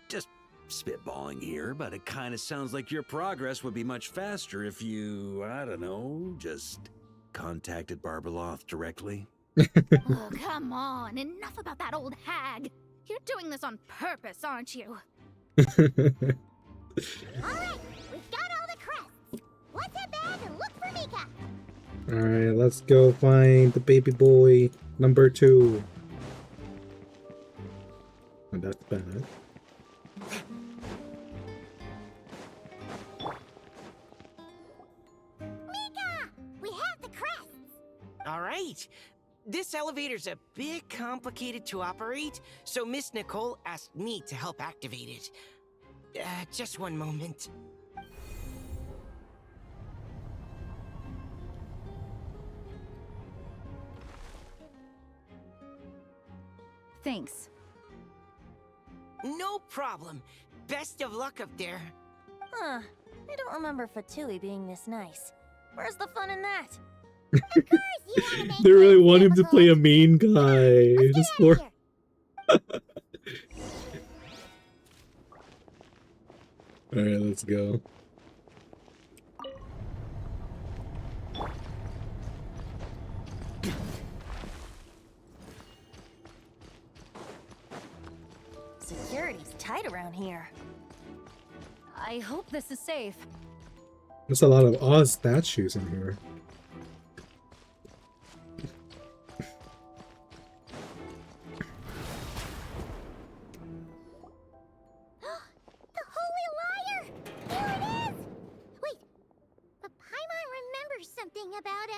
[SPEAKER 11] Just spitballing here, but it kind of sounds like your progress would be much faster if you, I don't know, just contacted Barbeloth directly.
[SPEAKER 20] Oh, come on. Enough about that old hag. You're doing this on purpose, aren't you?
[SPEAKER 10] Alright, we've got all the crests. Let's head back and look for Mika.
[SPEAKER 7] Alright, let's go find the baby boy number 2. Oh, that's bad.
[SPEAKER 10] Mika! We have the crests!
[SPEAKER 13] All right. This elevator's a bit complicated to operate, so Miss Nicole asked me to help activate it. Just one moment.
[SPEAKER 18] Thanks.
[SPEAKER 13] No problem. Best of luck up there.
[SPEAKER 8] Huh. I don't remember Fatui being this nice. Where's the fun in that?
[SPEAKER 7] They really want him to play a mean guy. Just for Alright, let's go.
[SPEAKER 8] Security's tight around here.
[SPEAKER 18] I hope this is safe.
[SPEAKER 7] There's a lot of Oz statues in here.
[SPEAKER 10] The Holy Liar! Here it is! Wait, about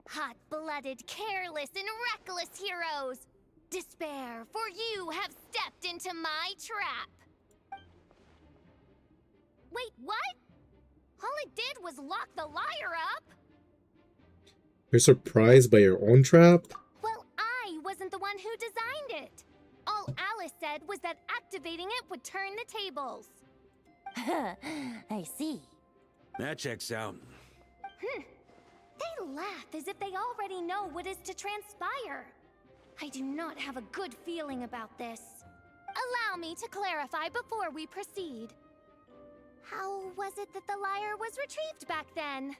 [SPEAKER 15] Hot-blooded, careless, and reckless heroes! Despair, for you have stepped into my trap! Wait, what? All it did was lock the liar up!
[SPEAKER 7] You're surprised by your own trap?
[SPEAKER 15] Well, I wasn't the one who designed it. All Alice said was that activating it would turn the tables.
[SPEAKER 8] I see.
[SPEAKER 11] That checks out.
[SPEAKER 15] They laugh as if they already know what is to transpire. I do not have a good feeling about this. Allow me to clarify before we proceed. How was it that the lyre was retrieved back then?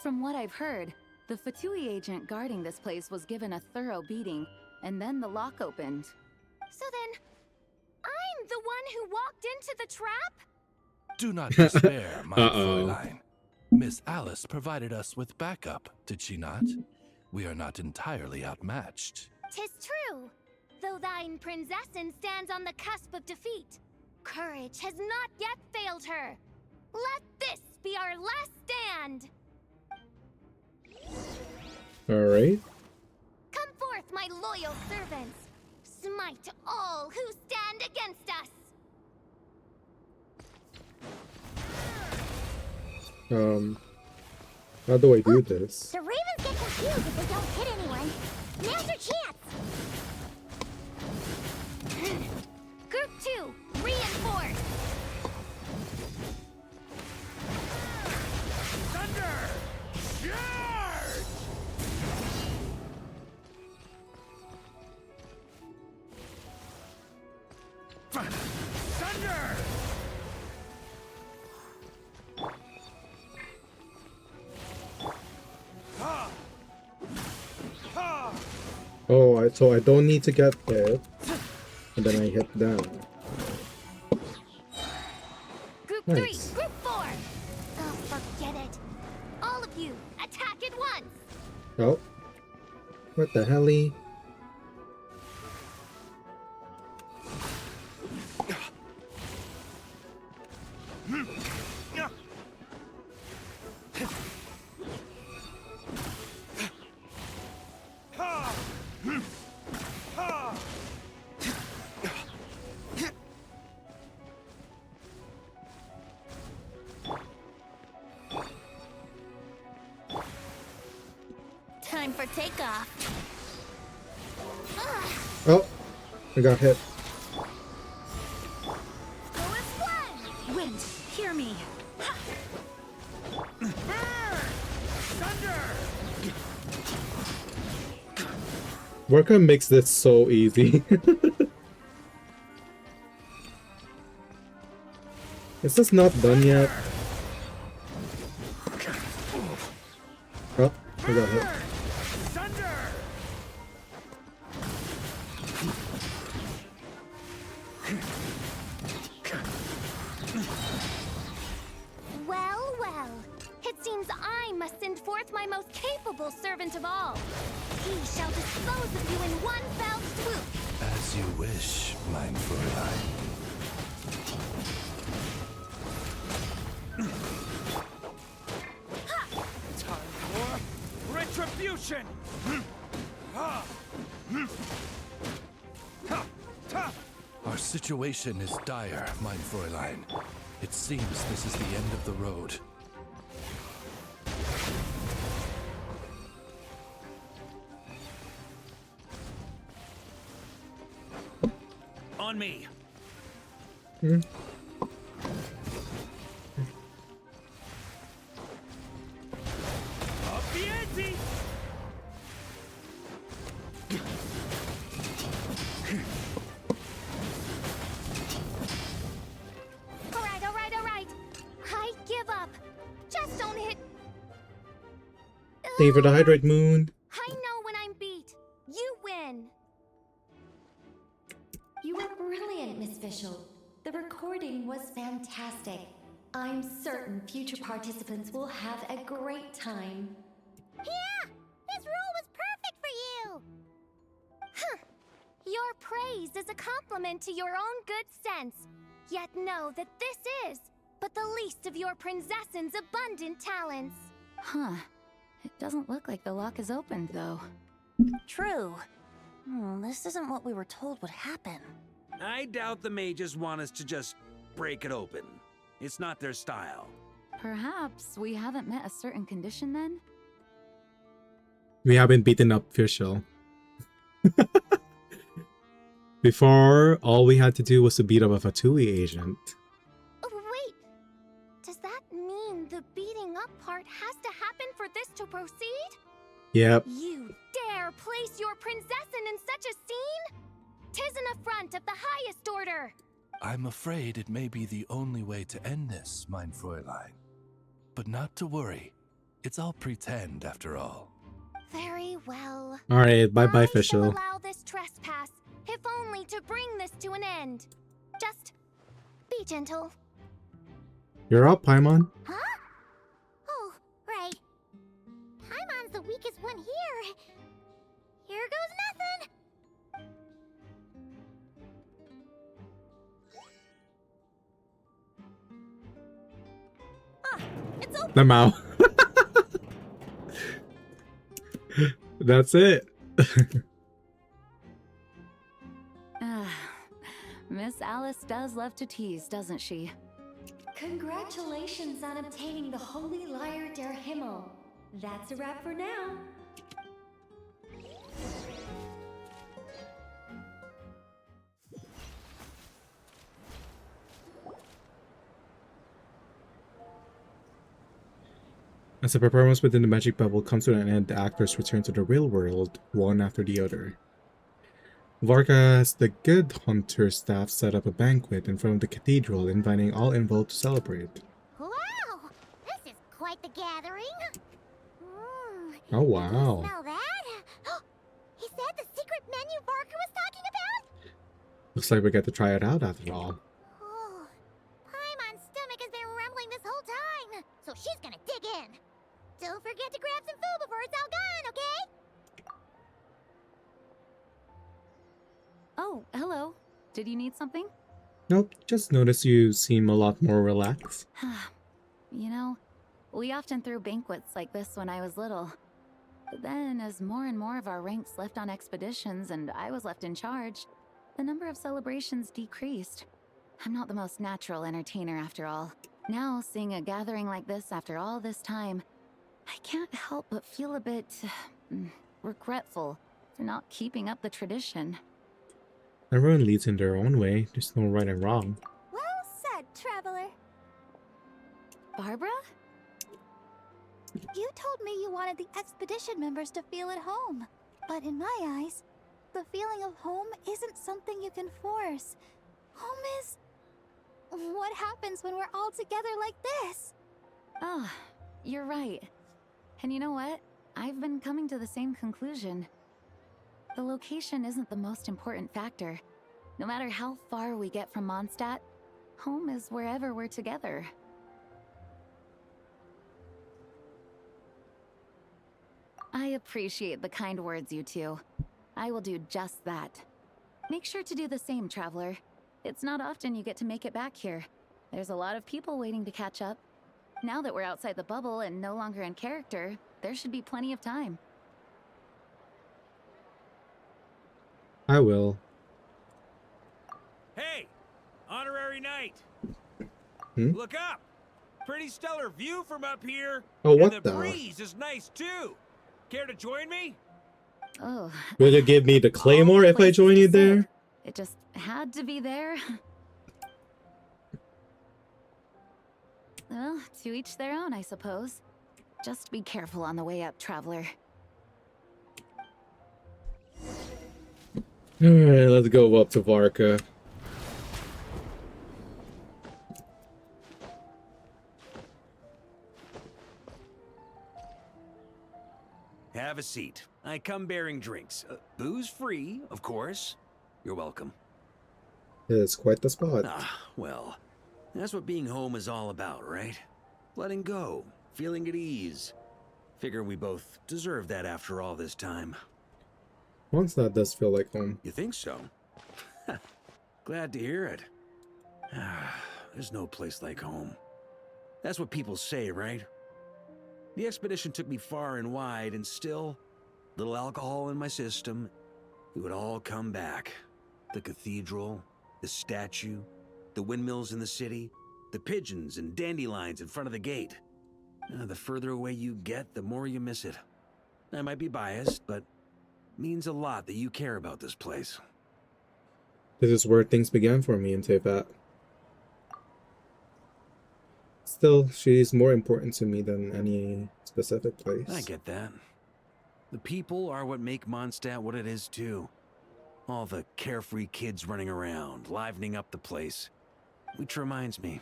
[SPEAKER 18] From what I've heard, the Fatui agent guarding this place was given a thorough beating, and then the lock opened.
[SPEAKER 15] So then, I'm the one who walked into the trap?
[SPEAKER 3] Do not despair, my Fräulein. Miss Alice provided us with backup, did she not? We are not entirely outmatched.
[SPEAKER 15] 'Tis true. Though thine Prinzessin stands on the cusp of defeat, courage has not yet failed her. Let this be our last stand.
[SPEAKER 7] Alright.
[SPEAKER 15] Come forth, my loyal servants. Smite all who stand against us.
[SPEAKER 7] How do I do this?
[SPEAKER 10] The Ravens get confused if they don't hit anyone. Now's your chance!
[SPEAKER 15] Group 2, reinforce.
[SPEAKER 12] Thunder! Charge! Thunder!
[SPEAKER 7] Oh, so I don't need to get hit, and then I hit them.
[SPEAKER 15] Group
[SPEAKER 7] Nice.
[SPEAKER 15] 3, Group 4. Oh, forget it. All of you, attack at once.
[SPEAKER 7] Oh. What the helly?
[SPEAKER 15] Time for takeoff.
[SPEAKER 7] Oh, I got hit.
[SPEAKER 15] Go as one.
[SPEAKER 18] Wind, hear me.
[SPEAKER 7] VARKA makes this so easy. Is this not done yet? Oh, I got hit.
[SPEAKER 15] Well, well. It seems I must send forth my most capable servant of all. He shall dispose of you in one fell swoop.
[SPEAKER 3] As you wish, mein Fräulein.
[SPEAKER 12] Time for retribution!
[SPEAKER 3] Our situation is dire, mein Fräulein. It seems this is the end of the road.
[SPEAKER 11] On me.
[SPEAKER 12] Up the ante!
[SPEAKER 15] All right. I give up. Just don't hit.
[SPEAKER 7] Save for the hydrate moon.
[SPEAKER 15] I know when I'm beat. You win.
[SPEAKER 2] You were brilliant, Miss Fischl. The recording was fantastic. I'm certain future participants will have a great time.
[SPEAKER 10] Yeah! This role was perfect for you!
[SPEAKER 15] Huh. Your praise is a compliment to your own good sense. Yet know that this is but the least of your princess's abundant talents.
[SPEAKER 18] Huh. It doesn't look like the lock is opened, though.
[SPEAKER 8] True. This isn't what we were told would happen.
[SPEAKER 11] I doubt the mages want us to just break it open. It's not their style.
[SPEAKER 18] Perhaps we haven't met a certain condition then?
[SPEAKER 7] We haven't beaten up Fischl. Before, all we had to do was to beat up a Fatui agent.
[SPEAKER 15] Oh, wait! Does that mean the beating up part has to happen for this to proceed?
[SPEAKER 7] Yep.
[SPEAKER 15] You dare place your princessin in such a scene? 'Tis an affront of the highest order!
[SPEAKER 3] I'm afraid it may be the only way to end this, mein Fräulein. But not to worry. It's all pretend, after all.
[SPEAKER 15] Very well.
[SPEAKER 7] Alright, bye-bye,
[SPEAKER 15] I shall
[SPEAKER 7] Fischl.
[SPEAKER 15] allow this trespass, if only to bring this to an end. Just be gentle.
[SPEAKER 7] You're up, Paimon.
[SPEAKER 10] Huh? Oh, right. Paimon's the weakest one here. Here goes nothing.
[SPEAKER 8] It's open.
[SPEAKER 7] The mouth. That's it.
[SPEAKER 18] Miss Alice does love to tease, doesn't she?
[SPEAKER 2] Congratulations on obtaining the Holy Lyre der Himmel. That's a wrap for now.
[SPEAKER 7] As the performance within the magic bubble comes to an end, the actors return to the real world, one after the other. VARKA has the Good Hunter staff set up a banquet in front of the cathedral, inviting all involved to celebrate.
[SPEAKER 10] Wow! This is quite the gathering.
[SPEAKER 7] Oh wow.
[SPEAKER 10] Smell that? Is that the secret menu VARKA was talking about?
[SPEAKER 7] Looks like we get to try it out after all.
[SPEAKER 10] Oh, Paimon's stomach has been rumbling this whole time, so she's gonna dig in. Don't forget to grab some food before it's all gone, okay?
[SPEAKER 18] Oh, hello. Did you need something?
[SPEAKER 7] Nope, just notice you seem a lot more relaxed.
[SPEAKER 18] You know, we often threw banquets like this when I was little. But then, as more and more of our ranks left on expeditions and I was left in charge, the number of celebrations decreased. I'm not the most natural entertainer after all. Now, seeing a gathering like this after all this time, I can't help but feel a bit regretful for not keeping up the tradition.
[SPEAKER 7] Everyone leads in their own way. There's no right and wrong.
[SPEAKER 10] Well said, traveler.
[SPEAKER 18] Barbara?
[SPEAKER 4] You told me you wanted the expedition members to feel at home. But in my eyes, the feeling of home isn't something you can force. Home is... what happens when we're all together like this?
[SPEAKER 18] Oh, you're right. And you know what? I've been coming to the same conclusion. The location isn't the most important factor. No matter how far we get from Mondstadt, home is wherever we're together. I appreciate the kind words, you two. I will do just that. Make sure to do the same, traveler. It's not often you get to make it back here. There's a lot of people waiting to catch up. Now that we're outside the bubble and no longer in character, there should be plenty of time.
[SPEAKER 7] I will.
[SPEAKER 11] Hey! Honorary knight!
[SPEAKER 7] Hmm?
[SPEAKER 11] Look up! Pretty stellar view from up here.
[SPEAKER 7] Oh, what
[SPEAKER 11] and the
[SPEAKER 7] the?
[SPEAKER 11] breeze is nice too. Care to join me?
[SPEAKER 18] Oh.
[SPEAKER 7] Will you give me the claymore if I join you there?
[SPEAKER 18] It just had to be there. Well, to each their own, I suppose. Just be careful on the way up, traveler.
[SPEAKER 7] Alright, let's go up to VARKA.
[SPEAKER 11] Have a seat. I come bearing drinks. Booze free, of course. You're welcome.
[SPEAKER 7] It's quite the spot.
[SPEAKER 11] Ah, well, that's what being home is all about, right? Letting go, feeling at ease. Figure we both deserve that after all this time.
[SPEAKER 7] Mondstadt does feel like home.
[SPEAKER 11] You think so? Glad to hear it. There's no place like home. That's what people say, right? The expedition took me far and wide, and still, little alcohol in my system, it would all come back. The cathedral, the statue, the windmills in the city, the pigeons and dandelions in front of the gate. The further away you get, the more you miss it. I might be biased, but it means a lot that you care about this place.
[SPEAKER 7] This is where things began for me in Teyvat. Still, she's more important to me than any specific place.
[SPEAKER 11] I get that. The people are what make Mondstadt what it is, too. All the carefree kids running around, livening up the place. Which reminds me,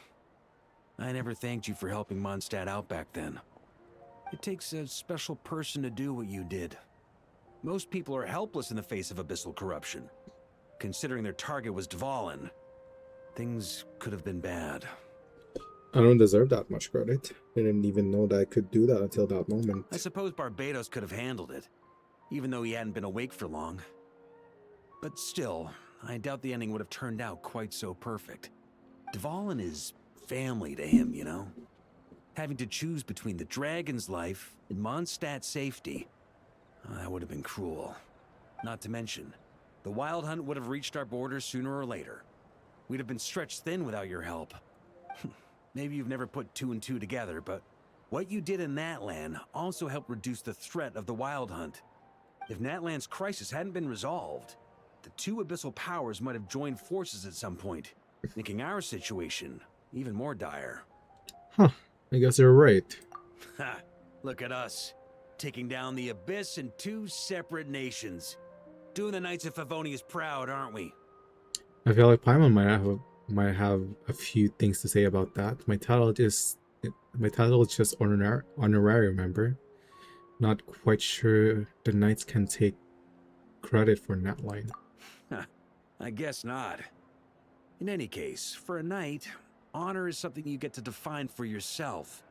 [SPEAKER 11] I never thanked you for helping Mondstadt out back then. It takes a special person to do what you did. Most people are helpless in the face of abyssal corruption. Considering their target was Dvalin, things could have been bad.
[SPEAKER 7] I don't deserve that much credit. I didn't even know that I could do that until that moment.
[SPEAKER 11] I suppose Barbados could have handled it, even though he hadn't been awake for long. But still, I doubt the ending would have turned out quite so perfect. Dvalin is family to him, you know? Having to choose between the dragon's life and Mondstadt's safety, that would have been cruel. Not to mention, the Wild Hunt would have reached our borders sooner or later. We'd have been stretched thin without your help. Maybe you've never put two and two together, but what you did in Natlan also helped reduce the threat of the Wild Hunt. If Natlan's crisis hadn't been resolved, the two abyssal powers might have joined forces at some point, making our situation even more dire.
[SPEAKER 7] Huh, I guess you're right.
[SPEAKER 11] Ha! Look at us, taking down the Abyss in two separate nations. Doing the Knights of Favonius proud, aren't we?
[SPEAKER 7] I feel like Paimon might have a few things to say about that. My title is just honorary member. Not quite sure the Knights can take credit for Natline.
[SPEAKER 11] I guess not. In any case, for a knight, honor is something you get to define for yourself,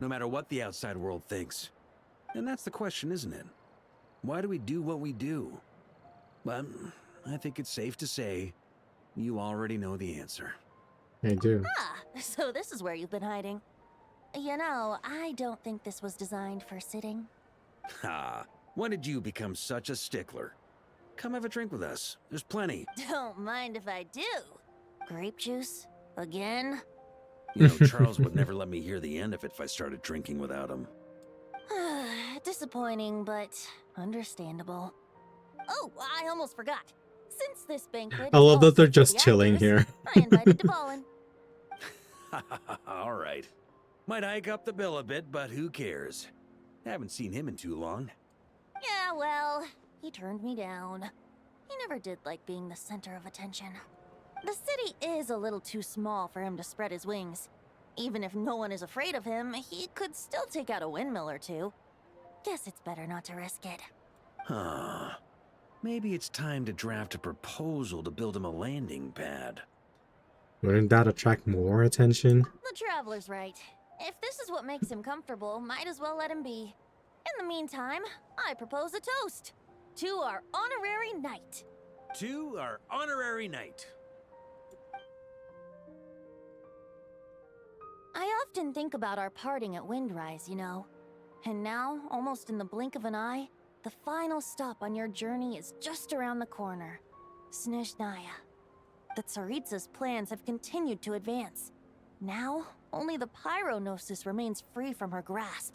[SPEAKER 11] no matter what the outside world thinks. And that's the question, isn't it? Why do we do what we do? Well, I think it's safe to say you already know the answer.
[SPEAKER 7] I do.
[SPEAKER 8] Ah, so this is where you've been hiding. You know, I don't think this was designed for sitting.
[SPEAKER 11] Ha! When did you become such a stickler? Come have a drink with us. There's plenty.
[SPEAKER 8] Don't mind if I do. Grape juice? Again?
[SPEAKER 11] You know, Charles would never let me hear the end of it if I started drinking without him.
[SPEAKER 8] Disappointing, but understandable. Oh, I almost forgot. Since this banquet
[SPEAKER 7] I love
[SPEAKER 8] is
[SPEAKER 7] that they're
[SPEAKER 8] also
[SPEAKER 7] just
[SPEAKER 8] for the
[SPEAKER 7] chilling
[SPEAKER 8] actors,
[SPEAKER 7] here.
[SPEAKER 8] I invited Dvalin.
[SPEAKER 11] All right. Might hike up the bill a bit, but who cares? Haven't seen him in too long.
[SPEAKER 8] Yeah, well, he turned me down. He never did like being the center of attention. The city is a little too small for him to spread his wings. Even if no one is afraid of him, he could still take out a windmill or two. Guess it's better not to risk it.
[SPEAKER 11] Huh. Maybe it's time to draft a proposal to build him a landing pad.
[SPEAKER 7] Wouldn't that attract more attention?
[SPEAKER 8] The traveler's right. If this is what makes him comfortable, might as well let him be. In the meantime, I propose a toast. To our honorary knight.
[SPEAKER 11] To our honorary knight.
[SPEAKER 8] I often think about our parting at Windrise, you know. And now, almost in the blink of an eye, the final stop on your journey is just around the corner. Snezhnaya. The Tsaritsa's plans have continued to advance. Now, only the Pyronosis remains free from her grasp.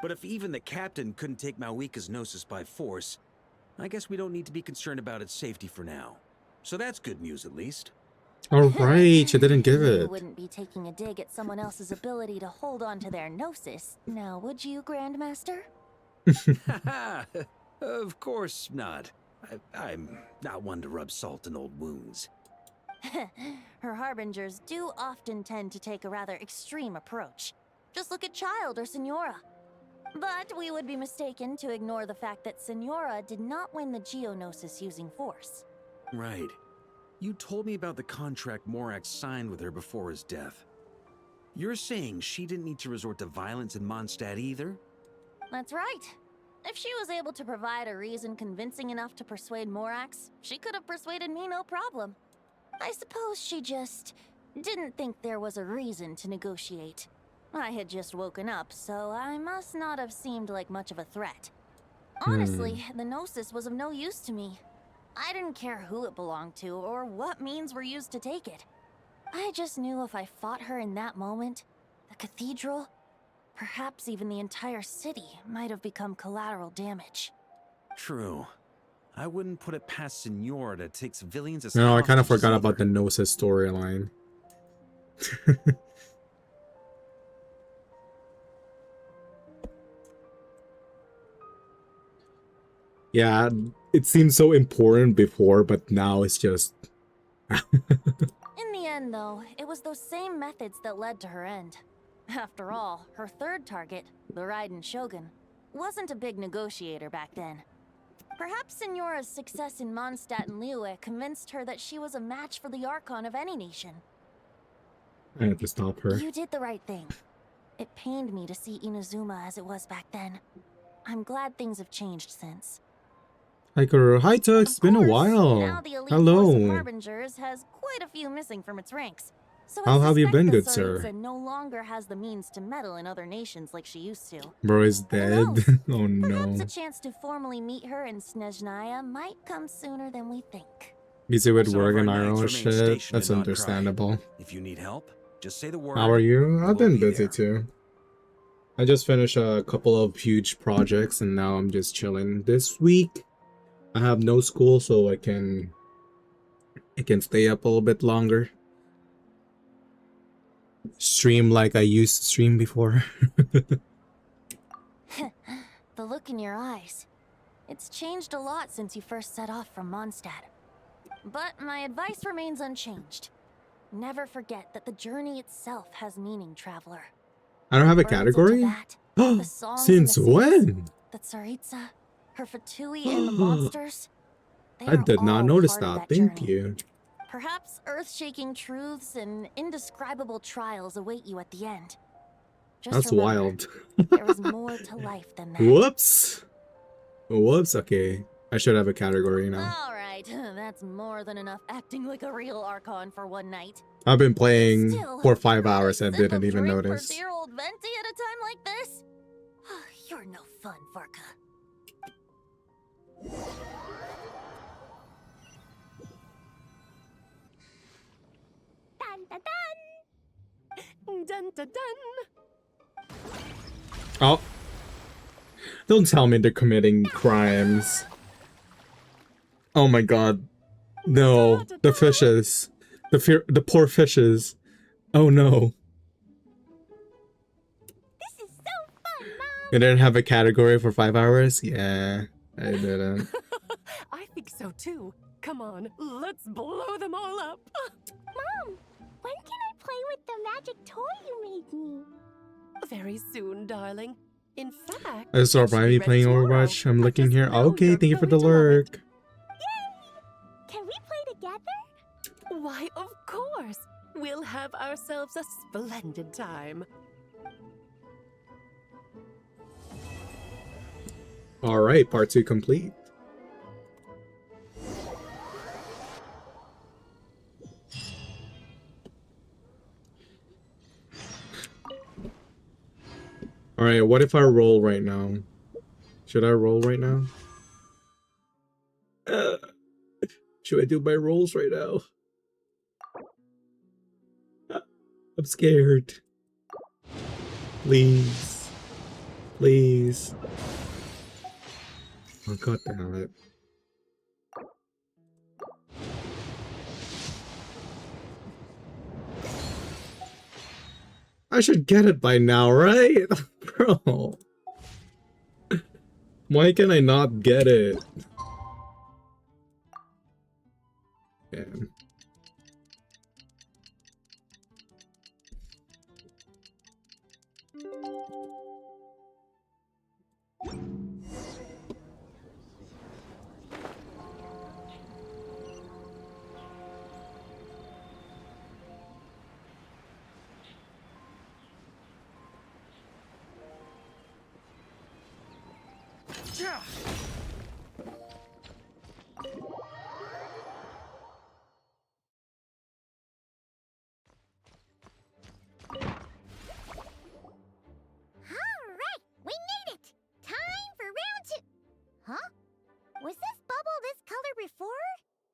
[SPEAKER 11] But if even the captain couldn't take Malwika's Gnosis by force, I guess we don't need to be concerned about its safety for now. So that's good news, at least.
[SPEAKER 7] Alright, you didn't give
[SPEAKER 8] You
[SPEAKER 7] it.
[SPEAKER 8] wouldn't be taking a dig at someone else's ability to hold on to their Gnosis, now would you, Grandmaster?
[SPEAKER 11] Of course not. I'm not one to rub salt in old wounds.
[SPEAKER 8] Her harbingers do often tend to take a rather extreme approach. Just look at Child or Senora. But we would be mistaken to ignore the fact that Senora did not win the Geonosis using force.
[SPEAKER 11] Right. You told me about the contract Morax signed with her before his death. You're saying she didn't need to resort to violence in Mondstadt either?
[SPEAKER 8] That's right. If she was able to provide a reason convincing enough to persuade Morax, she could have persuaded me no problem. I suppose she just Didn't think there was a reason to negotiate. I had just woken up, so I must not have seemed like much of a threat. Honestly, the Gnosis was of no use to me. I didn't care who it belonged to or what means were used to take it. I just knew if I fought her in that moment, the cathedral, perhaps even the entire city, might have become collateral damage.
[SPEAKER 11] True. I wouldn't put it past Senor to take civilians as
[SPEAKER 7] No, I kind of
[SPEAKER 11] hostages
[SPEAKER 7] forgot about
[SPEAKER 11] either.
[SPEAKER 7] the Gnosis storyline. Yeah, it seemed so important before, but now it's just...
[SPEAKER 8] In the end, though, it was those same methods that led to her end. After all, her third target, the Raiden Shogun, wasn't a big negotiator back then. Perhaps Signora's success in Mondstadt and Liyue convinced her that she was a match for the Archon of any nation.
[SPEAKER 7] I had to stop her.
[SPEAKER 8] You did the right thing. It pained me to see Inazuma as it was back then. I'm glad things have changed since.
[SPEAKER 7] Hi, girl. Hi, Tux. It's been a
[SPEAKER 8] Now
[SPEAKER 7] while.
[SPEAKER 8] the elite force of
[SPEAKER 7] Hello.
[SPEAKER 8] Harbingers has quite a few missing from its ranks. So
[SPEAKER 7] How
[SPEAKER 8] I
[SPEAKER 7] have you
[SPEAKER 8] suspect
[SPEAKER 7] been,
[SPEAKER 8] that
[SPEAKER 7] good sir?
[SPEAKER 8] Tsaritsa no longer has the means to meddle in other nations like she used to.
[SPEAKER 7] Bro is dead. Oh
[SPEAKER 8] Perhaps
[SPEAKER 7] no.
[SPEAKER 8] a chance to formally meet her in Snezhnaya might come sooner than we think.
[SPEAKER 7] Busy with
[SPEAKER 11] Some of
[SPEAKER 7] work
[SPEAKER 11] our
[SPEAKER 7] and
[SPEAKER 11] knights
[SPEAKER 7] Iroh
[SPEAKER 11] remain
[SPEAKER 7] shit.
[SPEAKER 11] stationed
[SPEAKER 7] That's
[SPEAKER 11] in Notcry.
[SPEAKER 7] understandable.
[SPEAKER 11] If you need help, just say the word.
[SPEAKER 7] How are you? I've
[SPEAKER 11] We'll
[SPEAKER 7] been
[SPEAKER 11] be
[SPEAKER 7] busy
[SPEAKER 11] there.
[SPEAKER 7] too. I just finished a couple of huge projects and now I'm just chilling. This week I have no school, so I can stay up a little bit longer. Stream like I used to stream before.
[SPEAKER 8] The look in your eyes. It's changed a lot since you first set off from Mondstadt. But my advice remains unchanged. Never forget that the journey itself has meaning, traveler.
[SPEAKER 7] I don't have a
[SPEAKER 8] Birds of
[SPEAKER 7] category?
[SPEAKER 8] Tibet, the songs
[SPEAKER 7] Since
[SPEAKER 8] and the
[SPEAKER 7] when?
[SPEAKER 8] sings, the Tsaritsa, her Fatui and the monsters. They
[SPEAKER 7] I
[SPEAKER 8] are
[SPEAKER 7] did not
[SPEAKER 8] all
[SPEAKER 7] notice
[SPEAKER 8] part of
[SPEAKER 7] that. Thank
[SPEAKER 8] journey.
[SPEAKER 7] you.
[SPEAKER 8] Perhaps earth-shaking truths and indescribable trials await you at the end. Just
[SPEAKER 7] That's
[SPEAKER 8] remember,
[SPEAKER 7] wild.
[SPEAKER 8] there is more to life than that.
[SPEAKER 7] Whoops. Whoops. Okay. I should have a category now.
[SPEAKER 8] Alright, that's more than enough acting like a real Archon for one night.
[SPEAKER 7] I've been playing
[SPEAKER 8] Still,
[SPEAKER 7] for 5 hours and
[SPEAKER 8] sip
[SPEAKER 7] didn't
[SPEAKER 8] of
[SPEAKER 7] even
[SPEAKER 8] drink
[SPEAKER 7] notice.
[SPEAKER 8] for dear old Venti at a time like this? You're no fun, Varka.
[SPEAKER 6] Dun dun dun! Dun dun dun!
[SPEAKER 7] Oh. Don't tell me they're committing crimes. Oh my god. No. The fishes. The poor fishes. Oh no.
[SPEAKER 10] This is so fun, Mom!
[SPEAKER 7] You didn't have a category for 5 hours? Yeah, I didn't.
[SPEAKER 6] I think so too. Come on, let's blow them all up.
[SPEAKER 10] Mom, when can I play with the magic toy you made me?
[SPEAKER 6] Very soon, darling. In fact,
[SPEAKER 7] I saw
[SPEAKER 6] it should be
[SPEAKER 7] Riley
[SPEAKER 6] ready
[SPEAKER 7] playing
[SPEAKER 6] tomorrow.
[SPEAKER 7] Overwatch. I'm looking here.
[SPEAKER 6] know
[SPEAKER 7] Okay,
[SPEAKER 6] you're
[SPEAKER 7] thank you for the
[SPEAKER 6] going to love it.
[SPEAKER 7] lurk.
[SPEAKER 10] Can we play together?
[SPEAKER 6] Why, of course. We'll have ourselves a splendid time.
[SPEAKER 7] Alright, part 2 complete. Alright, what if I roll right now? Should I roll right now? Should I do my rolls right now? I'm scared. Please. Please. Oh, god damn it. I should get it by now, right? Bro. Why can I not get it? Damn.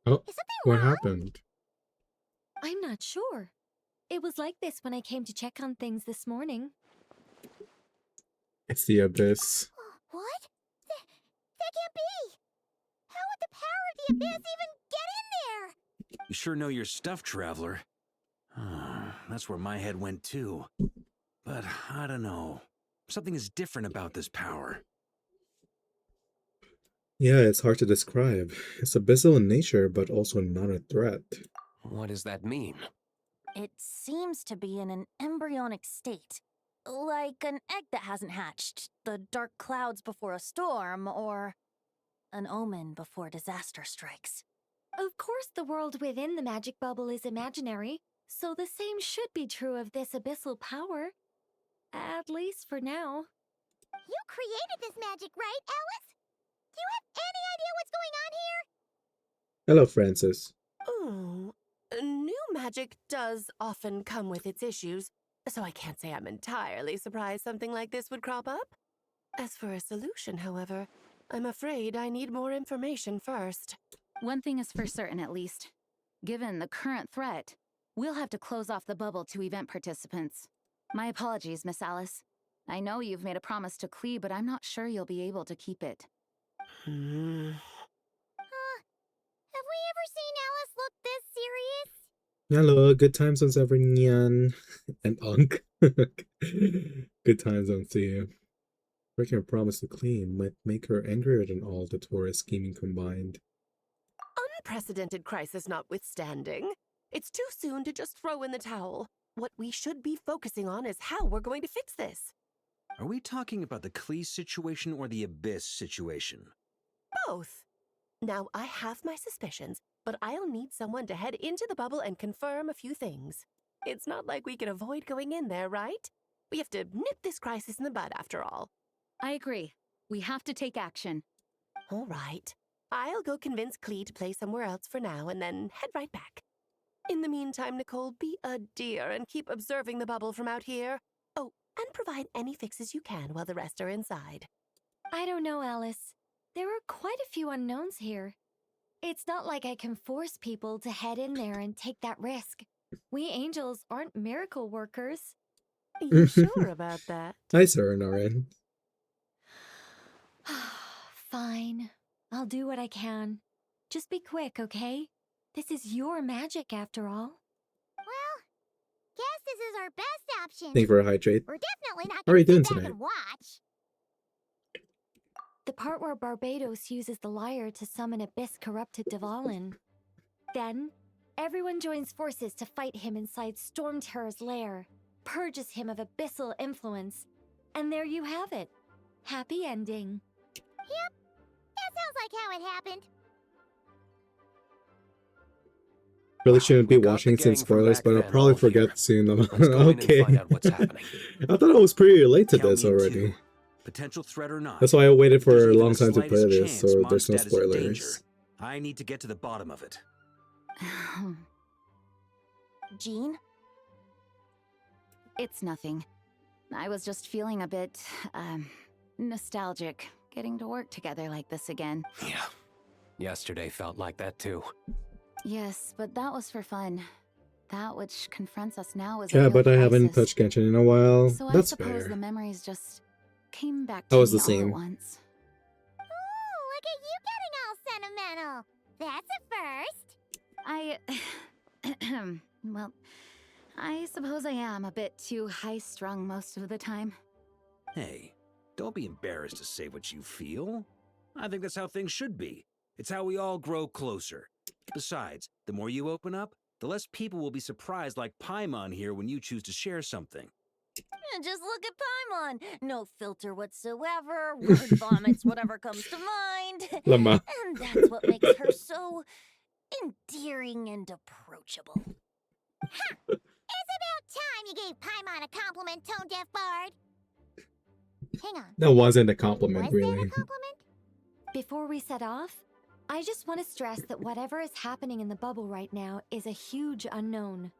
[SPEAKER 7] Oh, what happened?
[SPEAKER 2] I'm not sure. It was like this when I came to check on things this morning.
[SPEAKER 7] It's the abyss.
[SPEAKER 10] What? That can't be! How would the power of the abyss even get in there?
[SPEAKER 11] You sure know your stuff, Traveler. That's where my head went too. But I don't know. Something is different about this power.
[SPEAKER 7] Yeah, it's hard to describe. It's abyssal in nature, but also not a threat.
[SPEAKER 16] What does that mean?
[SPEAKER 8] It seems to be in an embryonic state. Like an egg that hasn't hatched, the dark clouds before a storm, or an omen before disaster strikes.
[SPEAKER 2] Of course, the world within the magic bubble is imaginary, so the same should be true of this abyssal power. At least for now.
[SPEAKER 10] You created this magic, right, Alice? Do you have any idea what's going on here?
[SPEAKER 7] Hello, Francis.
[SPEAKER 5] Oh, new magic does often come with its issues, so I can't say I'm entirely surprised something like this would crop up. As for a solution, however, I'm afraid I need more information first.
[SPEAKER 18] One thing is for certain, at least. Given the current threat, we'll have to close off the bubble to event participants. My apologies, Miss Alice. I know you've made a promise to Klee, but I'm not sure you'll be able to keep it.
[SPEAKER 10] Have we ever seen Alice look this serious?
[SPEAKER 7] Hello, good times on Severnian and Unk. Good times on you. Breaking a promise to clean might make her angrier than all the tourist scheming combined.
[SPEAKER 5] Unprecedented crisis notwithstanding, it's too soon to just throw in the towel. What we should be focusing on is how we're going to fix this.
[SPEAKER 11] Are we talking about the Klee situation or the Abyss situation?
[SPEAKER 5] Both. Now, I have my suspicions, but I'll need someone to head into the bubble and confirm a few things. It's not like we can avoid going in there, right? We have to nip this crisis in the bud, after all.
[SPEAKER 18] I agree. We have to take action.
[SPEAKER 5] All right. I'll go convince Klee to play somewhere else for now and then head right back. In the meantime, Nicole, be a dear and keep observing the bubble from out here. Oh, and provide any fixes you can while the rest are inside.
[SPEAKER 2] I don't know, Alice. There are quite a few unknowns here. It's not like I can force people to head in there and take that risk. We angels aren't miracle workers.
[SPEAKER 5] You sure about that?
[SPEAKER 7] Hi, Sarah Naren.
[SPEAKER 2] Fine. I'll do what I can. Just be quick, okay? This is your magic, after all.
[SPEAKER 10] Well, guess this is our best option.
[SPEAKER 7] Thank you for a hydrate.
[SPEAKER 10] We're definitely not
[SPEAKER 7] How are you
[SPEAKER 10] going
[SPEAKER 7] doing
[SPEAKER 10] to sit back
[SPEAKER 7] tonight?
[SPEAKER 10] and watch.
[SPEAKER 2] The part where Barbados uses the lyre to summon Abyss corrupted Dvalin. Then, everyone joins forces to fight him inside Storm Terror's lair, purges him of abyssal influence, and there you have it. Happy ending.
[SPEAKER 10] Yep, that sounds like how it happened.
[SPEAKER 7] Really shouldn't be watching since spoilers, but I'll probably forget soon. Okay. I thought I was pretty late to this already.
[SPEAKER 11] Potential threat or not.
[SPEAKER 7] That's why I waited for
[SPEAKER 11] There's
[SPEAKER 7] a
[SPEAKER 11] even
[SPEAKER 7] long
[SPEAKER 11] the
[SPEAKER 7] time to play
[SPEAKER 11] slightest
[SPEAKER 7] this,
[SPEAKER 11] chance
[SPEAKER 7] so there's no
[SPEAKER 11] Mondstadt is in danger.
[SPEAKER 7] spoilers.
[SPEAKER 11] I need to get to the bottom of it.
[SPEAKER 8] Jean?
[SPEAKER 18] It's nothing. I was just feeling a bit, nostalgic, getting to work together like this again.
[SPEAKER 16] Yeah. Yesterday felt like that too.
[SPEAKER 18] Yes, but that was for fun. That which confronts us now is a
[SPEAKER 7] Yeah,
[SPEAKER 18] real
[SPEAKER 7] but I haven't
[SPEAKER 18] crisis.
[SPEAKER 7] touched Genshin in a while.
[SPEAKER 18] So I
[SPEAKER 7] That's
[SPEAKER 18] suppose
[SPEAKER 7] fair.
[SPEAKER 18] the memories just came back
[SPEAKER 7] That
[SPEAKER 18] to
[SPEAKER 7] was
[SPEAKER 18] me
[SPEAKER 7] the
[SPEAKER 18] all
[SPEAKER 7] same.
[SPEAKER 18] at once.
[SPEAKER 10] Ooh, look at you getting all sentimental. That's a first.
[SPEAKER 18] Well, I suppose I am a bit too high-strung most of the time.
[SPEAKER 11] Hey, don't be embarrassed to say what you feel. I think that's how things should be. It's how we all grow closer. Besides, the more you open up, the less people will be surprised like Paimon here when you choose to share something.
[SPEAKER 8] Just look at Paimon. No filter whatsoever, word vomits whatever comes to mind.
[SPEAKER 7] Llama.
[SPEAKER 8] And that's what makes her so endearing and approachable.
[SPEAKER 10] It's about time you gave Paimon a compliment, Tone Deaf Bard. Hang on.
[SPEAKER 7] That wasn't a compliment,
[SPEAKER 10] Was
[SPEAKER 7] really.
[SPEAKER 10] that a compliment?
[SPEAKER 2] Before we set off, I just want to stress that whatever is happening in the bubble right now is a huge unknown.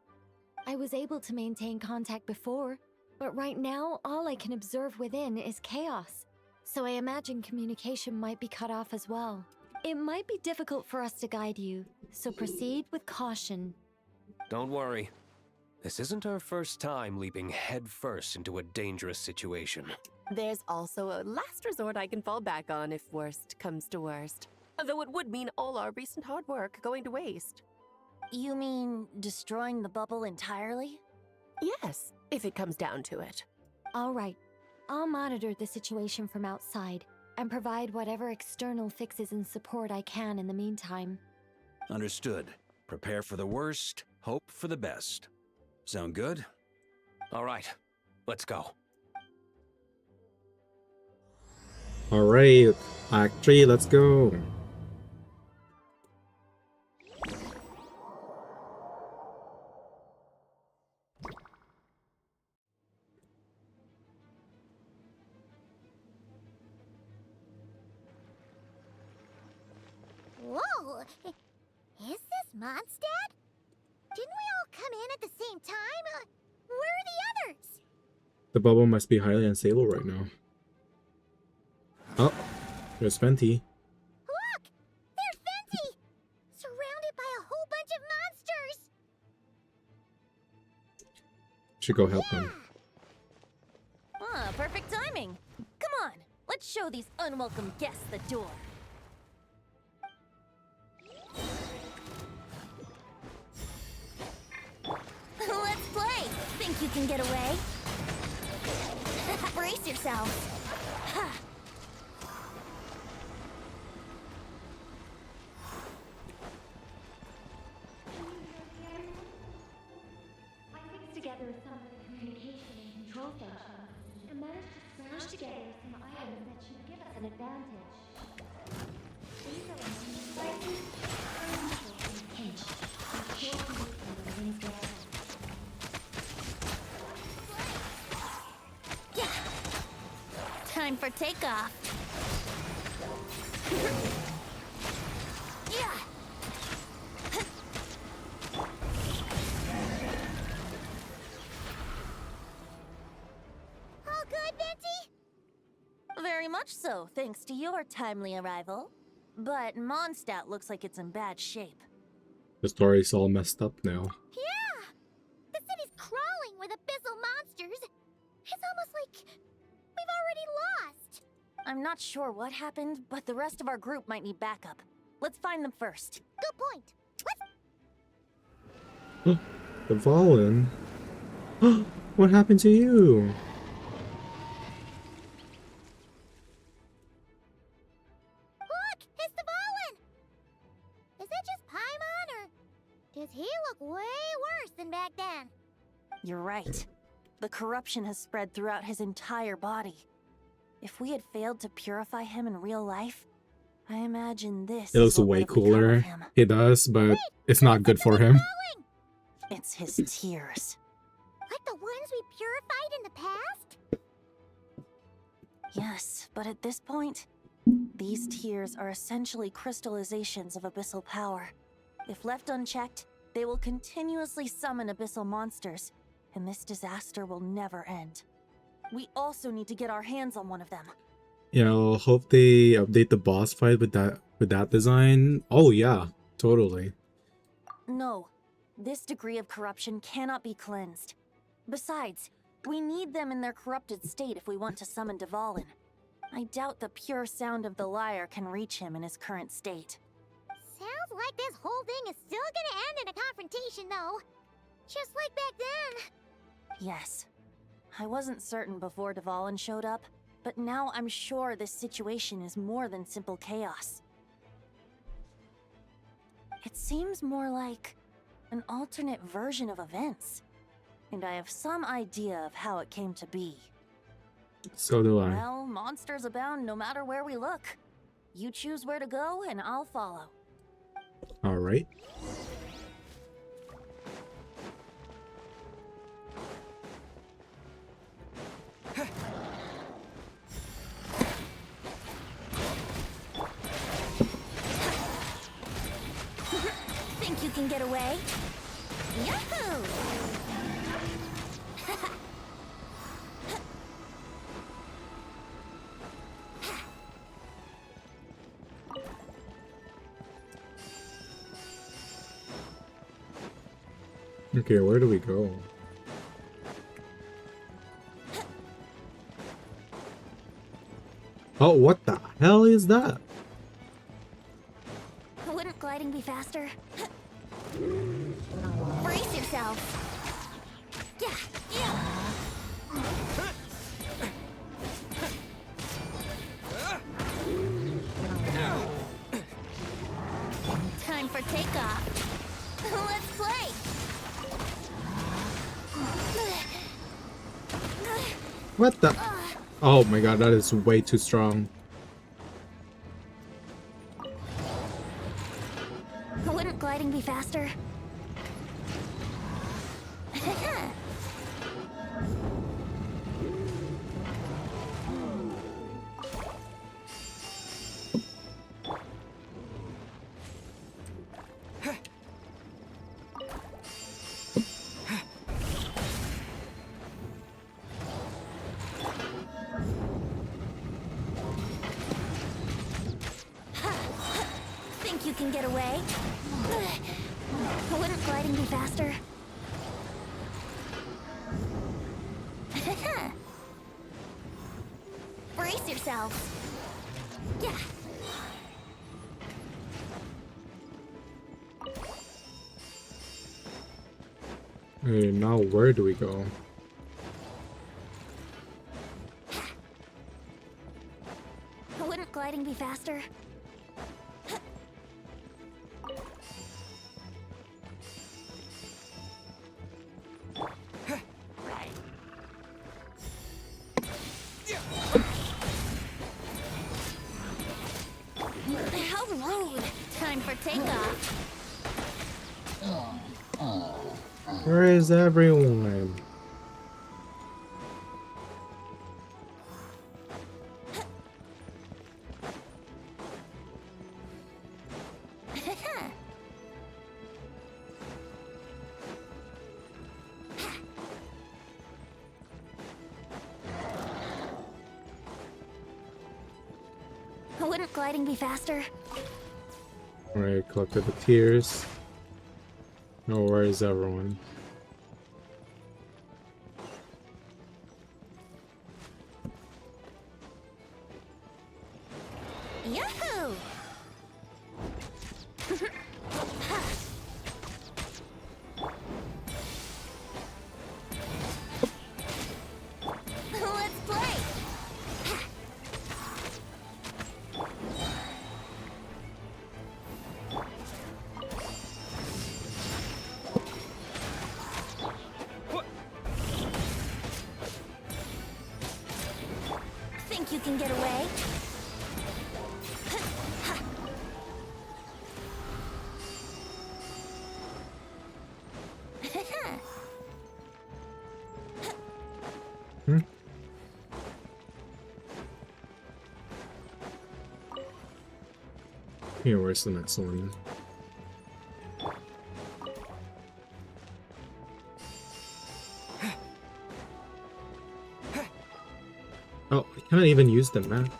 [SPEAKER 2] I was able to maintain contact before, but right now all I can observe within is chaos. So I imagine communication might be cut off as well. It might be difficult for us to guide you, so proceed with caution.
[SPEAKER 16] Don't worry. This isn't our first time leaping headfirst into a dangerous situation.
[SPEAKER 5] There's also a last resort I can fall back on if worst comes to worst. Though it would mean all our recent hard work going to waste.
[SPEAKER 8] You mean destroying the bubble entirely?
[SPEAKER 5] Yes, if it comes down to it.
[SPEAKER 2] All right. I'll monitor the situation from outside and provide whatever external fixes and support I can in the meantime.
[SPEAKER 11] Understood. Prepare for the worst, hope for the best. Sound good?
[SPEAKER 16] All right, let's go.
[SPEAKER 7] Alright, Act 3, let's go.
[SPEAKER 10] Whoa! Is this Mondstadt? Didn't we all come in at the same time? Where are the others?
[SPEAKER 7] The bubble must be highly unstable right now. Oh, there's Fenty.
[SPEAKER 10] Look! There's Fenty! Surrounded by a whole bunch of monsters!
[SPEAKER 7] Should go help him.
[SPEAKER 8] Ah, perfect timing. Come on, let's show these unwelcome guests the door. Let's play! Think you can get away? Brace yourselves. Ha.
[SPEAKER 2] I mixed together some of the communication and control functions and managed to smash together some items that should give us an advantage. These are slightly unusual and pinched, and sure to use them when things get out.
[SPEAKER 8] Time for takeoff. Yeah.
[SPEAKER 10] All good, Venti?
[SPEAKER 8] Very much so, thanks to your timely arrival. But Mondstadt looks like it's in bad shape.
[SPEAKER 7] The story's all messed up now.
[SPEAKER 10] Yeah! The city's crawling with abyssal monsters. It's almost like we've already lost.
[SPEAKER 8] I'm not sure what happened, but the rest of our group might need backup. Let's find them first.
[SPEAKER 10] Good point.
[SPEAKER 7] The Valen. What happened to you?
[SPEAKER 10] Look! It's the Valen! Is it just Paimon, or does he look way worse than back then?
[SPEAKER 8] You're right. The corruption has spread throughout his entire body. If we had failed to purify him in real life, I imagine this
[SPEAKER 7] It looks
[SPEAKER 8] is what
[SPEAKER 7] way
[SPEAKER 8] would have become of
[SPEAKER 7] cooler.
[SPEAKER 8] him.
[SPEAKER 7] It does, but it's not good for him.
[SPEAKER 8] It's his tears.
[SPEAKER 10] Like the ones we purified in the past?
[SPEAKER 8] Yes, but at this point, these tears are essentially crystallizations of abyssal power. If left unchecked, they will continuously summon abyssal monsters, and this disaster will never end. We also need to get our hands on one of them.
[SPEAKER 7] Yeah, I'll hope they update the boss fight with that design. Oh yeah, totally.
[SPEAKER 8] No, this degree of corruption cannot be cleansed. Besides, we need them in their corrupted state if we want to summon Dvalin. I doubt the pure sound of the lyre can reach him in his current state.
[SPEAKER 10] Sounds like this whole thing is still gonna end in a confrontation, though. Just like back then.
[SPEAKER 8] Yes. I wasn't certain before Dvalin showed up, but now I'm sure this situation is more than simple chaos. It seems more like an alternate version of events, and I have some idea of how it came to be.
[SPEAKER 7] So do I.
[SPEAKER 8] Well, monsters abound no matter where we look. You choose where to go, and I'll follow.
[SPEAKER 7] Alright.
[SPEAKER 8] Think you can get away? Yahoo!
[SPEAKER 7] Okay, where do we go? Oh, what the hell is that?
[SPEAKER 8] Wouldn't gliding be faster? Brace yourself. Yeah, yeah. Time for takeoff. Let's play.
[SPEAKER 7] What the? Oh my god, that is way too strong.
[SPEAKER 8] Wouldn't gliding be faster? Think you can get away? Wouldn't gliding be faster? Brace yourselves. Yeah.
[SPEAKER 7] Hey, now where do we go?
[SPEAKER 8] Wouldn't gliding be faster? How rude! Time for takeoff.
[SPEAKER 7] Where is everyone?
[SPEAKER 8] Wouldn't gliding be faster?
[SPEAKER 7] Alright, collected the tears. Oh, where is everyone?
[SPEAKER 8] Yahoo! Let's play! Think you can get away?
[SPEAKER 7] Here, where's the next one? Oh, I can't even use the map.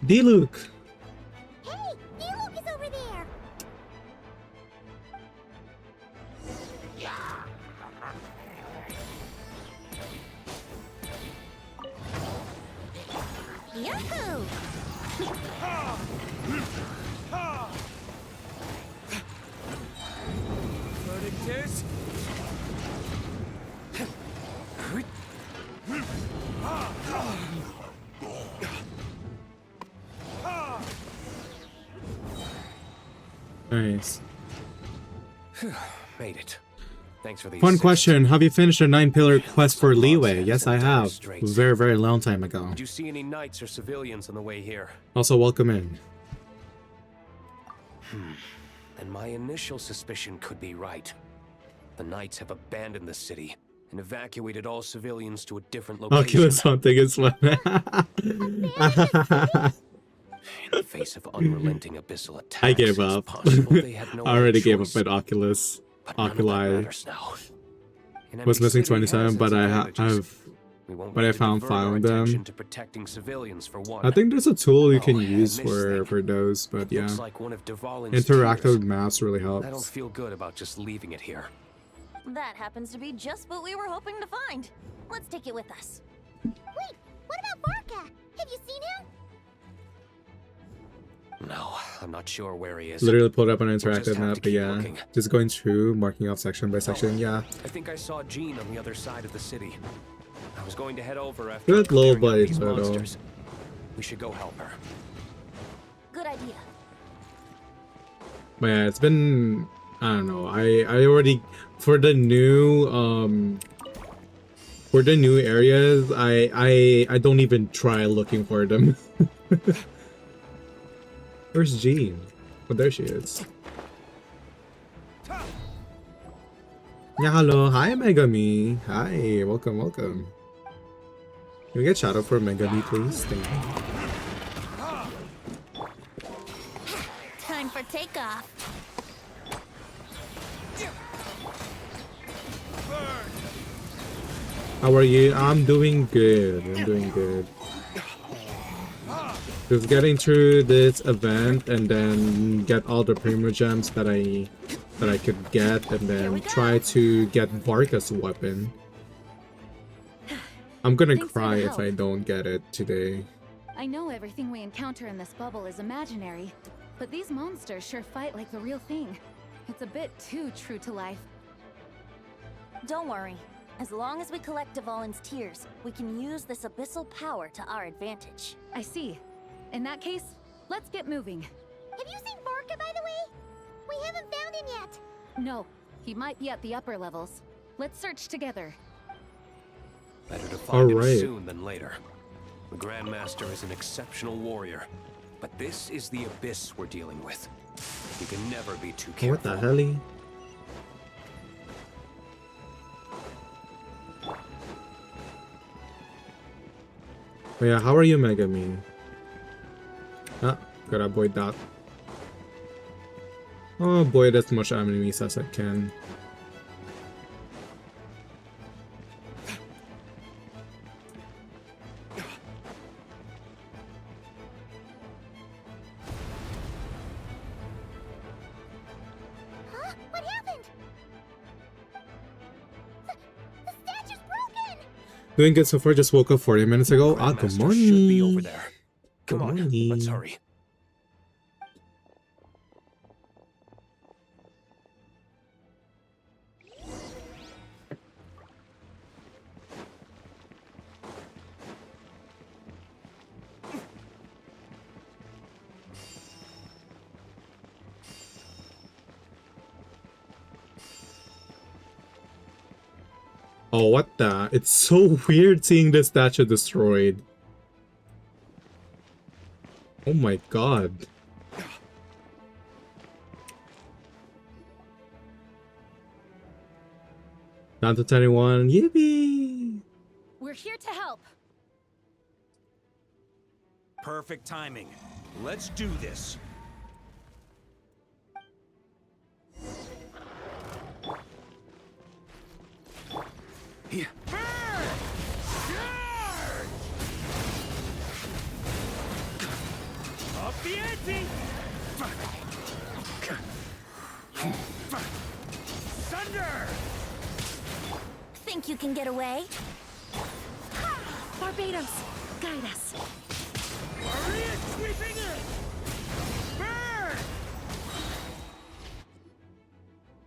[SPEAKER 7] D-Luke!
[SPEAKER 10] Hey, D-Luke is over there.
[SPEAKER 8] Yahoo!
[SPEAKER 11] Verdict
[SPEAKER 7] Nice.
[SPEAKER 16] Made it. Thanks for the
[SPEAKER 7] Fun
[SPEAKER 16] assist.
[SPEAKER 7] question. Have you finished the 9-pillar quest for Leeway? Yes, I have. Very, very long time ago.
[SPEAKER 16] Did you see any knights or civilians on the way here?
[SPEAKER 7] Also, welcome in.
[SPEAKER 16] And my initial suspicion could be right. The knights have abandoned the city and evacuated all civilians to a different location.
[SPEAKER 7] Oculus hunting is fun.
[SPEAKER 16] In the face of unrelenting abyssal attacks,
[SPEAKER 7] I gave
[SPEAKER 16] it's
[SPEAKER 7] up.
[SPEAKER 16] possible they had no
[SPEAKER 7] I already
[SPEAKER 16] other
[SPEAKER 7] gave up
[SPEAKER 16] choice.
[SPEAKER 7] with Oculus.
[SPEAKER 16] But none of that
[SPEAKER 7] Oculi
[SPEAKER 16] matters now. An
[SPEAKER 7] was
[SPEAKER 16] empty
[SPEAKER 7] missing
[SPEAKER 16] city has
[SPEAKER 7] 27,
[SPEAKER 16] its
[SPEAKER 7] but
[SPEAKER 16] advantages. We won't need
[SPEAKER 7] I
[SPEAKER 16] to
[SPEAKER 7] found
[SPEAKER 16] divert our
[SPEAKER 7] them.
[SPEAKER 16] attention to protecting civilians for one.
[SPEAKER 7] I think there's a tool you can
[SPEAKER 16] Oh,
[SPEAKER 7] use
[SPEAKER 16] and this
[SPEAKER 7] for those, but yeah.
[SPEAKER 16] Looks like one of Dvalin's
[SPEAKER 7] Interactive
[SPEAKER 16] tears.
[SPEAKER 7] maps really
[SPEAKER 16] I don't
[SPEAKER 7] helps.
[SPEAKER 16] feel good about just leaving it here.
[SPEAKER 8] That happens to be just what we were hoping to find. Let's take it with us.
[SPEAKER 10] Wait, what about VARKA? Have you seen him?
[SPEAKER 16] No, I'm not sure where he is.
[SPEAKER 7] Literally pulled up an
[SPEAKER 16] We'll just
[SPEAKER 7] interactive
[SPEAKER 16] have
[SPEAKER 7] map,
[SPEAKER 16] to
[SPEAKER 7] but
[SPEAKER 16] keep
[SPEAKER 7] yeah.
[SPEAKER 16] looking.
[SPEAKER 7] Just going through, marking off section by section, yeah.
[SPEAKER 16] I think I saw Jean on the other side of the city. I was going to head over after
[SPEAKER 7] Good little
[SPEAKER 16] clearing out
[SPEAKER 7] buddy,
[SPEAKER 16] these
[SPEAKER 7] little.
[SPEAKER 16] monsters. We should go help her.
[SPEAKER 8] Good idea.
[SPEAKER 7] But yeah, it's been, I don't know, I already, for the new areas, I don't even try looking for them. Where's Jean? Oh, there she is. Yeah, hello. Hi, Megami. Hi, welcome, welcome. Can we get shout out for Megami, please? Thank you.
[SPEAKER 8] Time for takeoff.
[SPEAKER 7] How are you? I'm doing good. I'm doing good. Just getting through this event and then get all the primo gems that I could get, and then try to get VARKA's weapon. I'm gonna
[SPEAKER 18] Thanks for
[SPEAKER 7] cry
[SPEAKER 18] the
[SPEAKER 7] if
[SPEAKER 18] help.
[SPEAKER 7] I don't get it today.
[SPEAKER 18] I know everything we encounter in this bubble is imaginary, but these monsters sure fight like the real thing. It's a bit too true to life.
[SPEAKER 8] Don't worry. As long as we collect Dvalin's tears, we can use this abyssal power to our advantage.
[SPEAKER 18] I see. In that case, let's get moving.
[SPEAKER 10] Have you seen VARKA, by the way? We haven't found him yet.
[SPEAKER 18] No, he might be at the upper levels. Let's search together.
[SPEAKER 16] Better to find him
[SPEAKER 7] Alright.
[SPEAKER 16] soon than later. The Grandmaster is an exceptional warrior, but this is the abyss we're dealing with. You can never be too
[SPEAKER 7] Oh,
[SPEAKER 16] careful.
[SPEAKER 7] what the hell? Oh yeah, how are you, Megami? Ah, gotta avoid that. Oh, avoid as much enemies as I can.
[SPEAKER 10] Huh? What happened? The statue's broken!
[SPEAKER 7] Doing good so far, just woke up 40 minutes ago. Ah, good
[SPEAKER 16] Grandmaster should be over
[SPEAKER 7] morning.
[SPEAKER 16] there.
[SPEAKER 7] Good
[SPEAKER 16] Come on,
[SPEAKER 7] morning.
[SPEAKER 16] let's hurry.
[SPEAKER 7] Oh, what the? It's so weird seeing this statue destroyed. Oh my god. Down to 21. Yippee!
[SPEAKER 18] We're here to help.
[SPEAKER 11] Perfect timing. Let's do this.
[SPEAKER 16] Here.
[SPEAKER 12] Up the ante! Thunder!
[SPEAKER 8] Think you can get away?
[SPEAKER 18] Barbados, guide us.
[SPEAKER 12] Maria sweeping in! Burn!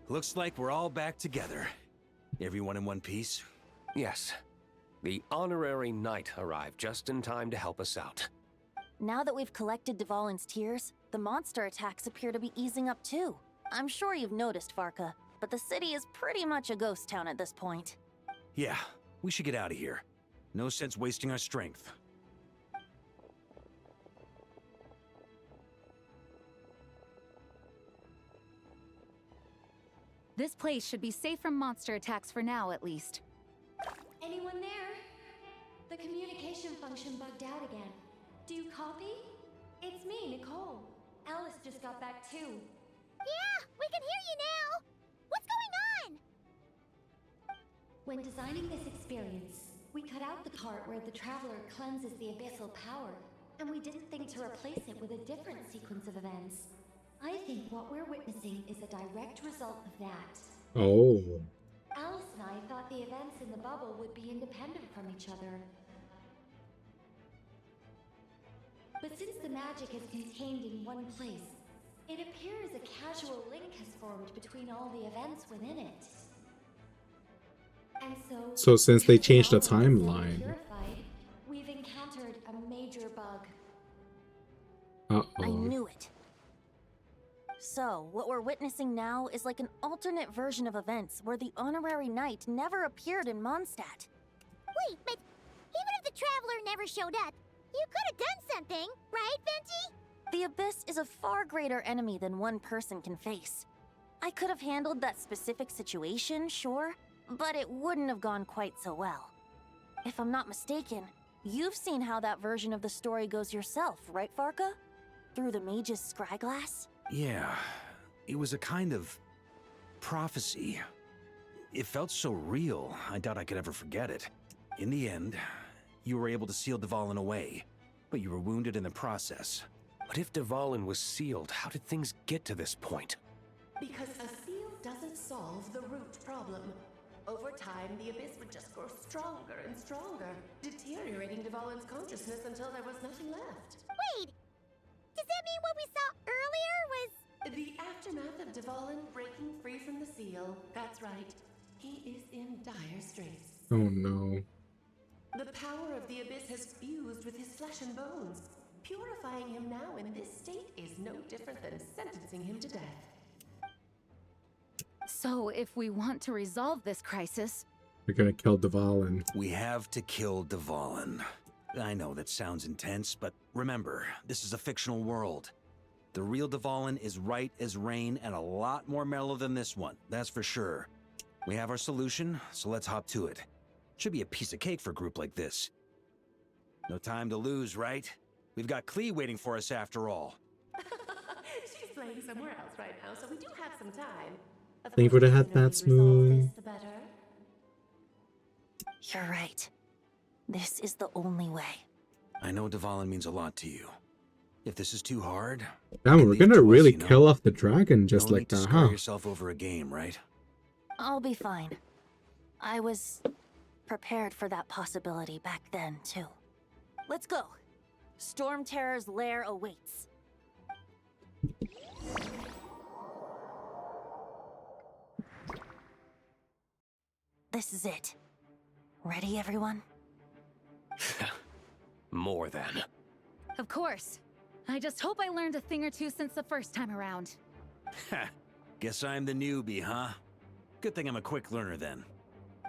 [SPEAKER 11] Looks like we're all back together. Everyone in one piece?
[SPEAKER 16] Yes. The honorary knight arrived just in time to help us out.
[SPEAKER 8] Now that we've collected Dvalin's tears, the monster attacks appear to be easing up too. I'm sure you've noticed, VARKA, but the city is pretty much a ghost town at this point.
[SPEAKER 11] Yeah, we should get out of here. No sense wasting our strength.
[SPEAKER 18] This place should be safe from monster attacks for now, at least.
[SPEAKER 15] Anyone there? The communication function bugged out again. Do you copy?
[SPEAKER 2] It's me, Nicole. Alice just got back too.
[SPEAKER 10] Yeah, we can hear you now. What's going on?
[SPEAKER 2] When designing this experience, we cut out the part where the traveler cleanses the abyssal power, and we didn't think to replace it with a different sequence of events. I think what we're witnessing is a direct result of that.
[SPEAKER 7] Oh.
[SPEAKER 2] Alice and I thought the events in the bubble would be independent from each other. But since the magic is contained in one place, it appears a casual link has formed between all the events within it. And
[SPEAKER 7] So since they changed the
[SPEAKER 2] because all of us have been
[SPEAKER 7] timeline.
[SPEAKER 2] purified, we've encountered a major bug.
[SPEAKER 8] I
[SPEAKER 7] Uh-oh.
[SPEAKER 8] knew it. So, what we're witnessing now is like an alternate version of events where the honorary knight never appeared in Mondstadt.
[SPEAKER 10] Wait, but even if the traveler never showed up, you could have done something, right, Venti?
[SPEAKER 8] The Abyss is a far greater enemy than one person can face. I could have handled that specific situation, sure, but it wouldn't have gone quite so well. If I'm not mistaken, you've seen how that version of the story goes yourself, right, VARKA? Through the mage's scryglass?
[SPEAKER 11] Yeah, it was a kind of prophecy. It felt so real, I doubt I could ever forget it. In the end, you were able to seal Dvalin away, but you were wounded in the process.
[SPEAKER 16] But if Dvalin was sealed, how did things get to this point?
[SPEAKER 5] Because a seal doesn't solve the root problem. Over time, the Abyss would just grow stronger and stronger, deteriorating Dvalin's consciousness until there was nothing left.
[SPEAKER 10] Wait! Does that mean what we saw earlier was...
[SPEAKER 5] The aftermath of Dvalin breaking free from the seal. That's right. He is in dire straits.
[SPEAKER 7] Oh no.
[SPEAKER 5] The power of the Abyss has fused with his flesh and bones. Purifying him now in this state is no different than sentencing him to death.
[SPEAKER 18] So, if we want to resolve this crisis,
[SPEAKER 7] We're gonna kill Dvalin.
[SPEAKER 11] We have to kill Dvalin. I know that sounds intense, but remember, this is a fictional world. The real Dvalin is right as rain and a lot more mellow than this one, that's for sure. We have our solution, so let's hop to it. Should be a piece of cake for a group like this. No time to lose, right? We've got Klee waiting for us after all.
[SPEAKER 5] She's playing somewhere else right now, so we do have some time.
[SPEAKER 7] Thank you for the headbats, Moon.
[SPEAKER 5] The better.
[SPEAKER 8] You're right. This is the only way.
[SPEAKER 11] I know Dvalin means a lot to you. If this is too hard...
[SPEAKER 7] Damn, we're
[SPEAKER 11] leave
[SPEAKER 7] gonna
[SPEAKER 11] to us,
[SPEAKER 7] really
[SPEAKER 11] you know?
[SPEAKER 7] kill off the dragon just
[SPEAKER 11] No
[SPEAKER 7] like
[SPEAKER 11] need to
[SPEAKER 7] that,
[SPEAKER 11] scare
[SPEAKER 7] huh?
[SPEAKER 11] yourself over a game, right?
[SPEAKER 8] I'll be fine. I was prepared for that possibility back then, too. Let's go. Storm Terror's lair awaits. This is it. Ready, everyone?
[SPEAKER 16] More than.
[SPEAKER 18] of course. I just hope I learned a thing or two since the first time around.
[SPEAKER 11] Ha! Guess I'm the newbie, huh? Good thing I'm a quick learner then.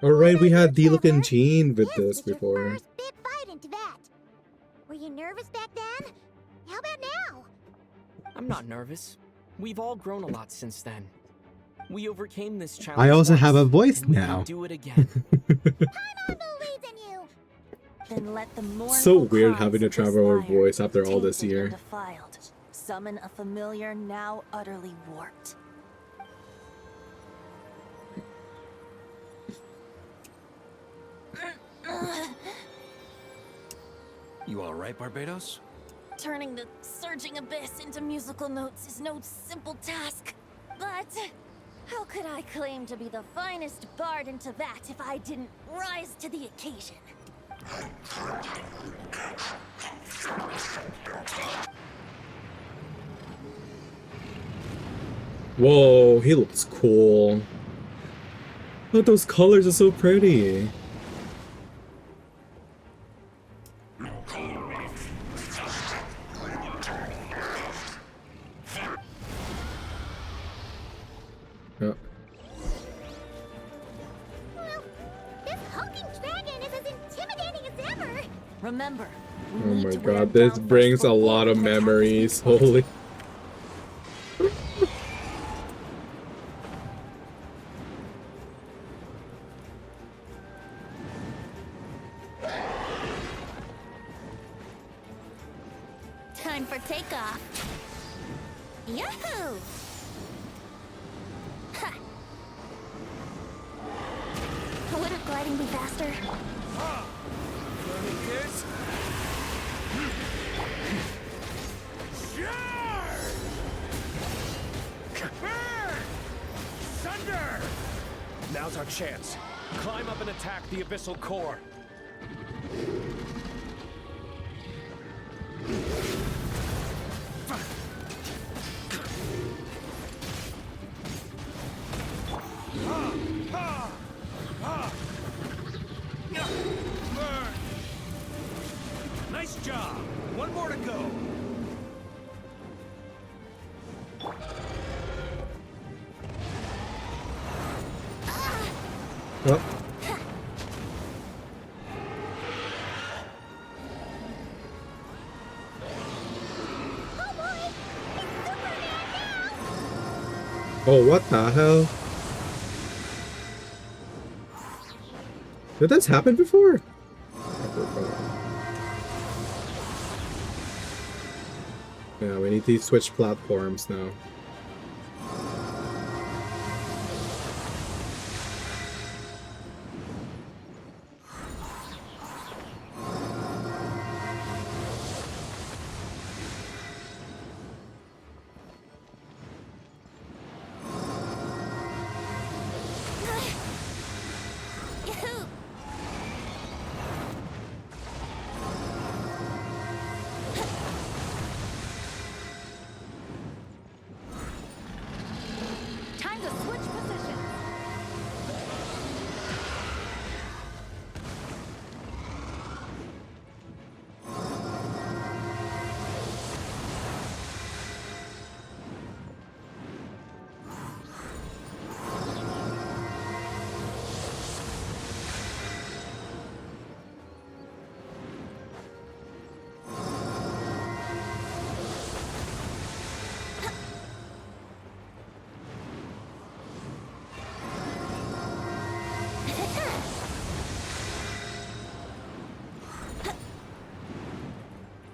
[SPEAKER 7] Alright, we had Diluc and Jean with this
[SPEAKER 10] Your
[SPEAKER 7] before.
[SPEAKER 10] first big fight into that. Were you nervous back then? How about now?
[SPEAKER 14] I'm not nervous. We've all grown a lot since then. We overcame this challenge.
[SPEAKER 7] I also
[SPEAKER 14] once,
[SPEAKER 7] have a voice
[SPEAKER 14] and we
[SPEAKER 7] now.
[SPEAKER 14] can do it again.
[SPEAKER 8] Then let the mournful
[SPEAKER 7] So weird
[SPEAKER 8] cries
[SPEAKER 7] having to
[SPEAKER 8] of this
[SPEAKER 7] travel our
[SPEAKER 8] lyre,
[SPEAKER 7] voice after all this
[SPEAKER 8] tainted
[SPEAKER 7] year.
[SPEAKER 8] and defiled, summon a familiar now utterly warped.
[SPEAKER 11] You alright, Barbados?
[SPEAKER 8] Turning the surging abyss into musical notes is no simple task. But how could I claim to be the finest bard in Teyvat if I didn't rise to the occasion?
[SPEAKER 7] Whoa, he looks cool. Look, those colors are so pretty. Yeah.
[SPEAKER 10] Well, this hulking dragon is as intimidating as ever.
[SPEAKER 8] Remember,
[SPEAKER 7] Oh my god, this brings a lot of memories. Holy.
[SPEAKER 8] time for takeoff. Yahoo! Ha! Wouldn't gliding be faster?
[SPEAKER 12] Thunder!
[SPEAKER 1] Now's our chance. Climb up and attack the abyssal core.
[SPEAKER 11] Nice job. One more to go.
[SPEAKER 7] Oh. Oh, what the hell? Did this happen before? Yeah, we need to switch platforms now.
[SPEAKER 18] Time to switch positions.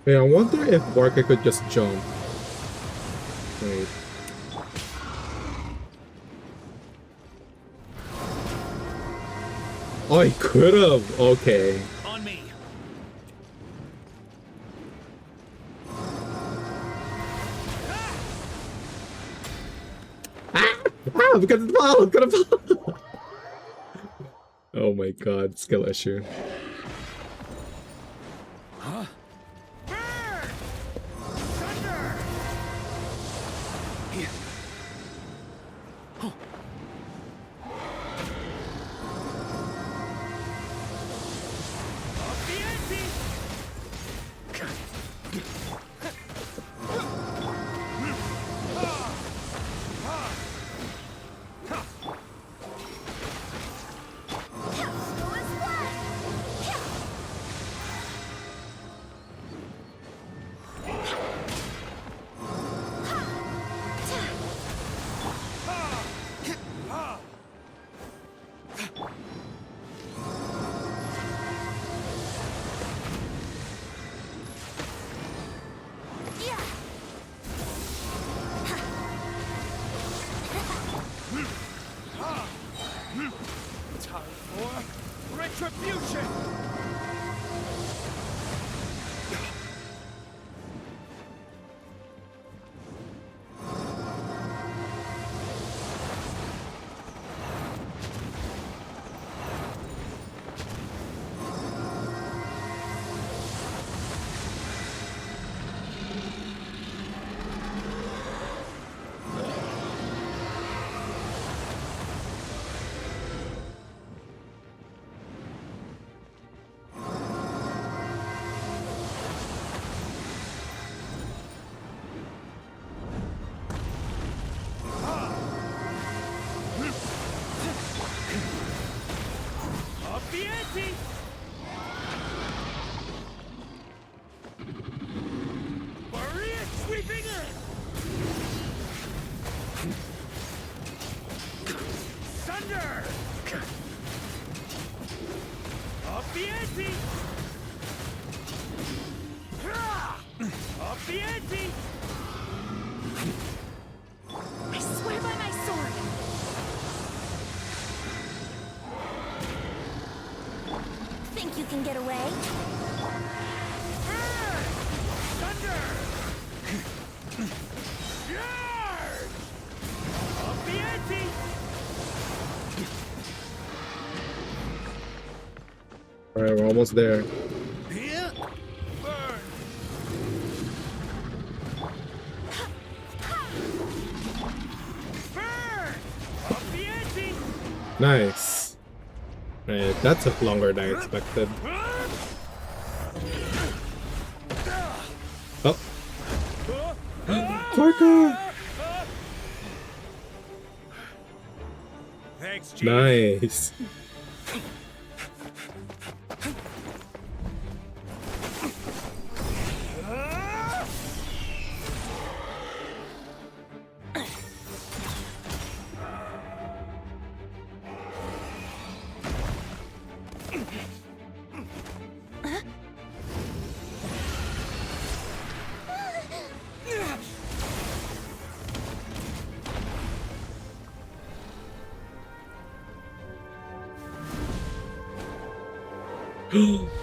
[SPEAKER 7] Wait, I wonder if VARKA could just jump. Wait. Oh, he could have. Okay.
[SPEAKER 11] On me.
[SPEAKER 7] Ah, I'm gonna fall. I'm gonna fall. Oh my god, skill issue.
[SPEAKER 11] Huh?
[SPEAKER 12] Time for retribution!
[SPEAKER 8] can get away.
[SPEAKER 12] Thunder! Charge! Up the ante!
[SPEAKER 7] Alright, we're almost there.
[SPEAKER 12] Here! Burn! Burn! Up the ante!
[SPEAKER 7] Nice. Right, that took longer than I expected. Oh. VARKA!
[SPEAKER 12] Thanks, Gene.
[SPEAKER 7] Nice.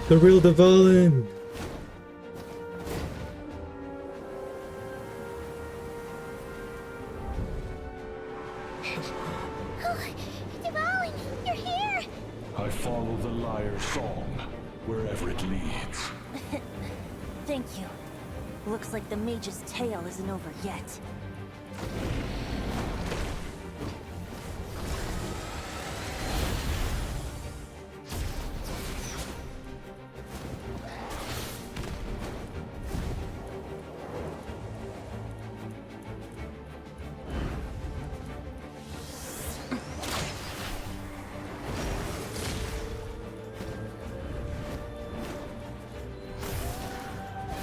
[SPEAKER 7] The real Dvalin!
[SPEAKER 10] Dvalin, you're here!
[SPEAKER 9] I follow the liar's song, wherever it leads.
[SPEAKER 8] Thank you. Looks like the mage's tale isn't over yet.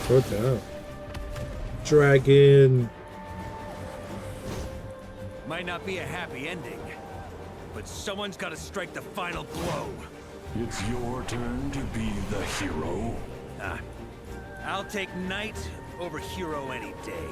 [SPEAKER 7] Throw it down. Dragon!
[SPEAKER 11] Might not be a happy ending, but someone's got to strike the final blow.
[SPEAKER 9] It's your turn to be the hero.
[SPEAKER 11] I'll take knight over hero any day.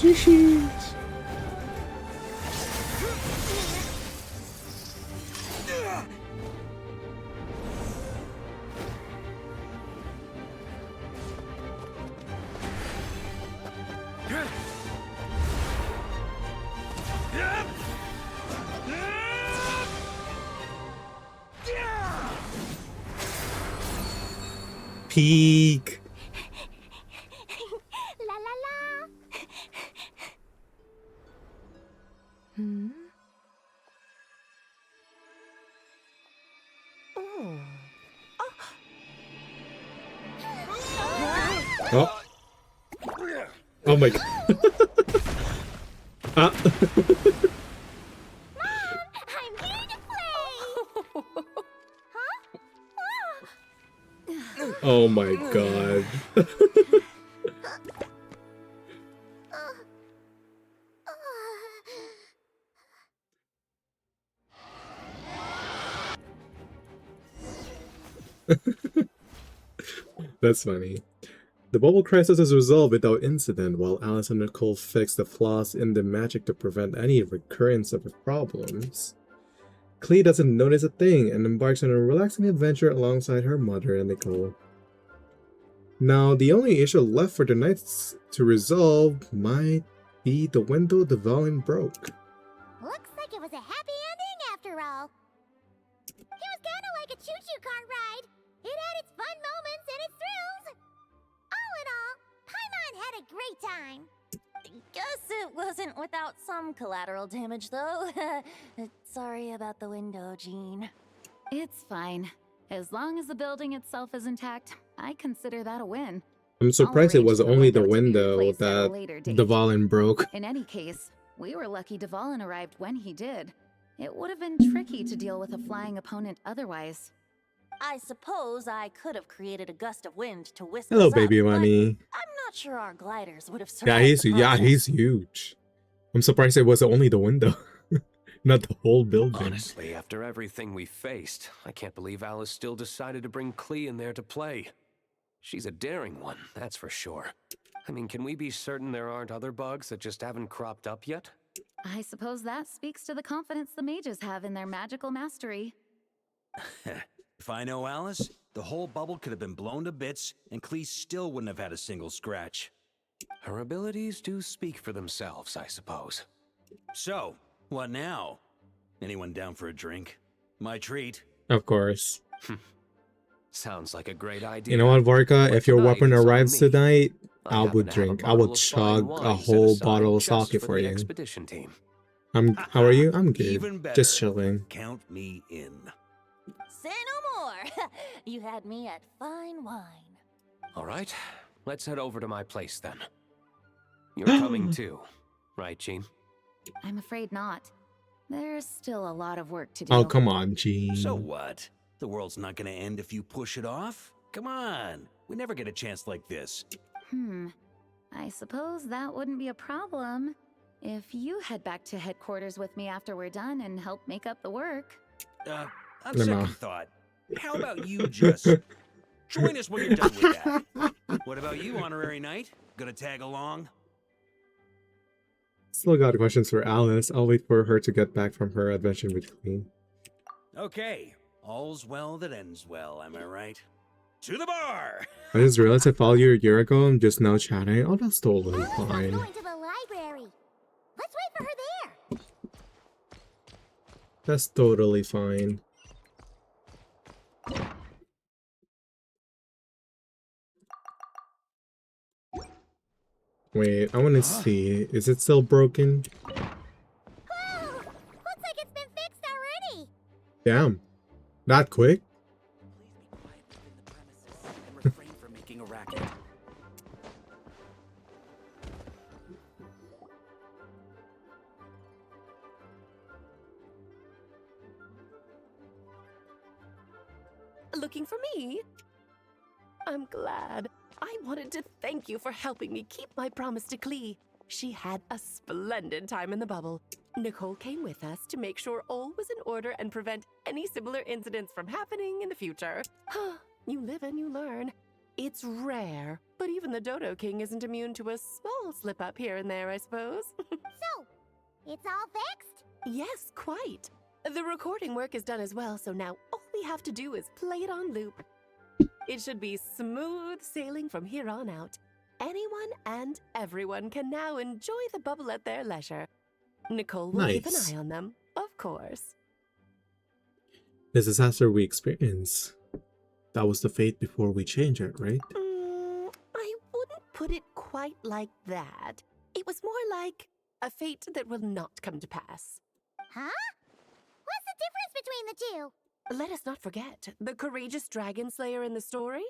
[SPEAKER 7] Sheesh. Peak.
[SPEAKER 10] La la la!
[SPEAKER 8] Hmm? Oh.
[SPEAKER 7] Oh. Oh my god. Ah.
[SPEAKER 10] I'm here to play! Huh?
[SPEAKER 7] Oh my god. That's funny. The bubble crisis is resolved without incident, while Alice and Nicole fix the flaws in the magic to prevent any recurrence of the problems. Clee doesn't notice a thing and embarks on a relaxing adventure alongside her mother and Nicole. Now, the only issue left for the night to resolve might be the window Dvalin broke.
[SPEAKER 10] Looks like it was a happy ending after all. It was kinda like a choo-choo cart ride. It had its fun moments and its thrills. All in all, Paimon had a great time.
[SPEAKER 8] Guess it wasn't without some collateral damage, though. Sorry about the window, Jean.
[SPEAKER 18] It's fine. As long as the building itself is intact, I consider that a win.
[SPEAKER 7] I'm surprised it was only the window
[SPEAKER 18] replaced at a
[SPEAKER 7] that
[SPEAKER 18] later date.
[SPEAKER 7] Dvalin broke.
[SPEAKER 18] In any case, we were lucky Dvalin arrived when he did. It would have been tricky to deal with a flying opponent otherwise.
[SPEAKER 8] I suppose I could have created a gust of wind to whisk
[SPEAKER 7] Hello,
[SPEAKER 8] us up,
[SPEAKER 7] baby
[SPEAKER 8] but
[SPEAKER 7] money.
[SPEAKER 8] I'm not sure our gliders would have
[SPEAKER 7] Yeah,
[SPEAKER 8] survived the process.
[SPEAKER 7] he's huge. I'm surprised it was only the window, not the whole building.
[SPEAKER 16] Honestly, after everything we faced, I can't believe Alice still decided to bring Klee in there to play. She's a daring one, that's for sure. I mean, can we be certain there aren't other bugs that just haven't cropped up yet?
[SPEAKER 18] I suppose that speaks to the confidence the mages have in their magical mastery.
[SPEAKER 11] If I know Alice, the whole bubble could have been blown to bits, and Klee still wouldn't have had a single scratch.
[SPEAKER 16] Her abilities do speak for themselves, I suppose.
[SPEAKER 11] So, what now? Anyone down for a drink? My treat.
[SPEAKER 7] Of course.
[SPEAKER 16] Sounds like a great idea.
[SPEAKER 7] You know what, Varka?
[SPEAKER 16] But
[SPEAKER 7] If your
[SPEAKER 16] tonight,
[SPEAKER 7] weapon
[SPEAKER 16] it's on
[SPEAKER 7] arrives
[SPEAKER 16] me.
[SPEAKER 7] tonight,
[SPEAKER 16] I
[SPEAKER 7] I
[SPEAKER 16] happen
[SPEAKER 7] would
[SPEAKER 16] to have a
[SPEAKER 7] drink. I would
[SPEAKER 16] bottle of fine
[SPEAKER 7] chug
[SPEAKER 16] wine
[SPEAKER 7] a
[SPEAKER 16] set
[SPEAKER 7] whole
[SPEAKER 16] aside
[SPEAKER 7] bottle of
[SPEAKER 16] just
[SPEAKER 7] sake
[SPEAKER 16] for
[SPEAKER 7] for
[SPEAKER 16] the
[SPEAKER 7] you.
[SPEAKER 16] expedition team.
[SPEAKER 7] How are you? I'm good.
[SPEAKER 11] Even better.
[SPEAKER 7] Just chilling.
[SPEAKER 11] Count me in.
[SPEAKER 8] Say no more. You had me at fine wine.
[SPEAKER 16] All right, let's head over to my place then. You're coming too, right, Jean?
[SPEAKER 18] I'm afraid not. There's still a lot of work to do.
[SPEAKER 7] Oh, come on, Jean.
[SPEAKER 11] So what? The world's not gonna end if you push it off? Come on. We never get a chance like this.
[SPEAKER 18] I suppose that wouldn't be a problem if you head back to headquarters with me after we're done and help make up the work.
[SPEAKER 11] On
[SPEAKER 7] No.
[SPEAKER 11] second thought, how about you just join us when you're done with that? What about you, Honorary Knight? Gonna tag along?
[SPEAKER 7] Still got questions for Alice. I'll wait for her to get back from her adventure with Queen.
[SPEAKER 11] Okay. All's well that ends well, am I right? To the bar!
[SPEAKER 7] I just realized I followed you a year ago. I'm just now chatting. Oh, that's totally fine.
[SPEAKER 10] Going to the library. Let's wait for her there.
[SPEAKER 7] That's totally fine. Wait, I want to see. Is it still broken?
[SPEAKER 10] Whoa! Looks like it's been fixed already.
[SPEAKER 7] Damn. That quick?
[SPEAKER 17] And refrain from making a racket.
[SPEAKER 5] Looking for me? I'm glad. I wanted to thank you for helping me keep my promise to Klee. She had a splendid time in the bubble. Nicole came with us to make sure all was in order and prevent any similar incidents from happening in the future. You live and you learn. It's rare, but even the Dodo King isn't immune to a small slip-up here and there, I suppose.
[SPEAKER 10] So, it's all fixed?
[SPEAKER 5] Yes, quite. The recording work is done as well, so now all we have to do is play it on loop. It should be smooth sailing from here on out. Anyone and everyone can now enjoy the bubble at their leisure. Nicole will keep an
[SPEAKER 7] Nice.
[SPEAKER 5] eye on them, of course.
[SPEAKER 7] The disaster we experienced. That was the fate before we changed it, right?
[SPEAKER 5] I wouldn't put it quite like that. It was more like a fate that will not come to pass.
[SPEAKER 10] Huh? What's the difference between the two?
[SPEAKER 5] Let us not forget the courageous dragon slayer in the story.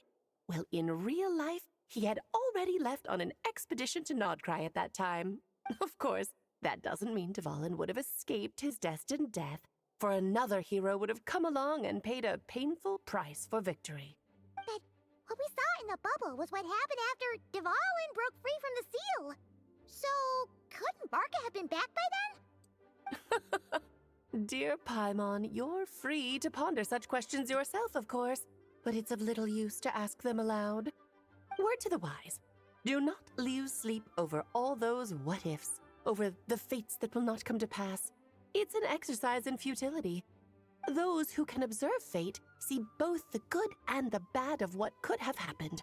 [SPEAKER 5] Well, in real life, he had already left on an expedition to Nodcry at that time. Of course, that doesn't mean Dvalin would have escaped his destined death, for another hero would have come along and paid a painful price for victory.
[SPEAKER 10] But what we saw in the bubble was what happened after Dvalin broke free from the seal. So, couldn't VARKA have been back by then?
[SPEAKER 5] Dear Paimon, you're free to ponder such questions yourself, of course, but it's of little use to ask them aloud. Word to the wise, do not lose sleep over all those what-ifs, over the fates that will not come to pass. It's an exercise in futility. Those who can observe fate see both the good and the bad of what could have happened.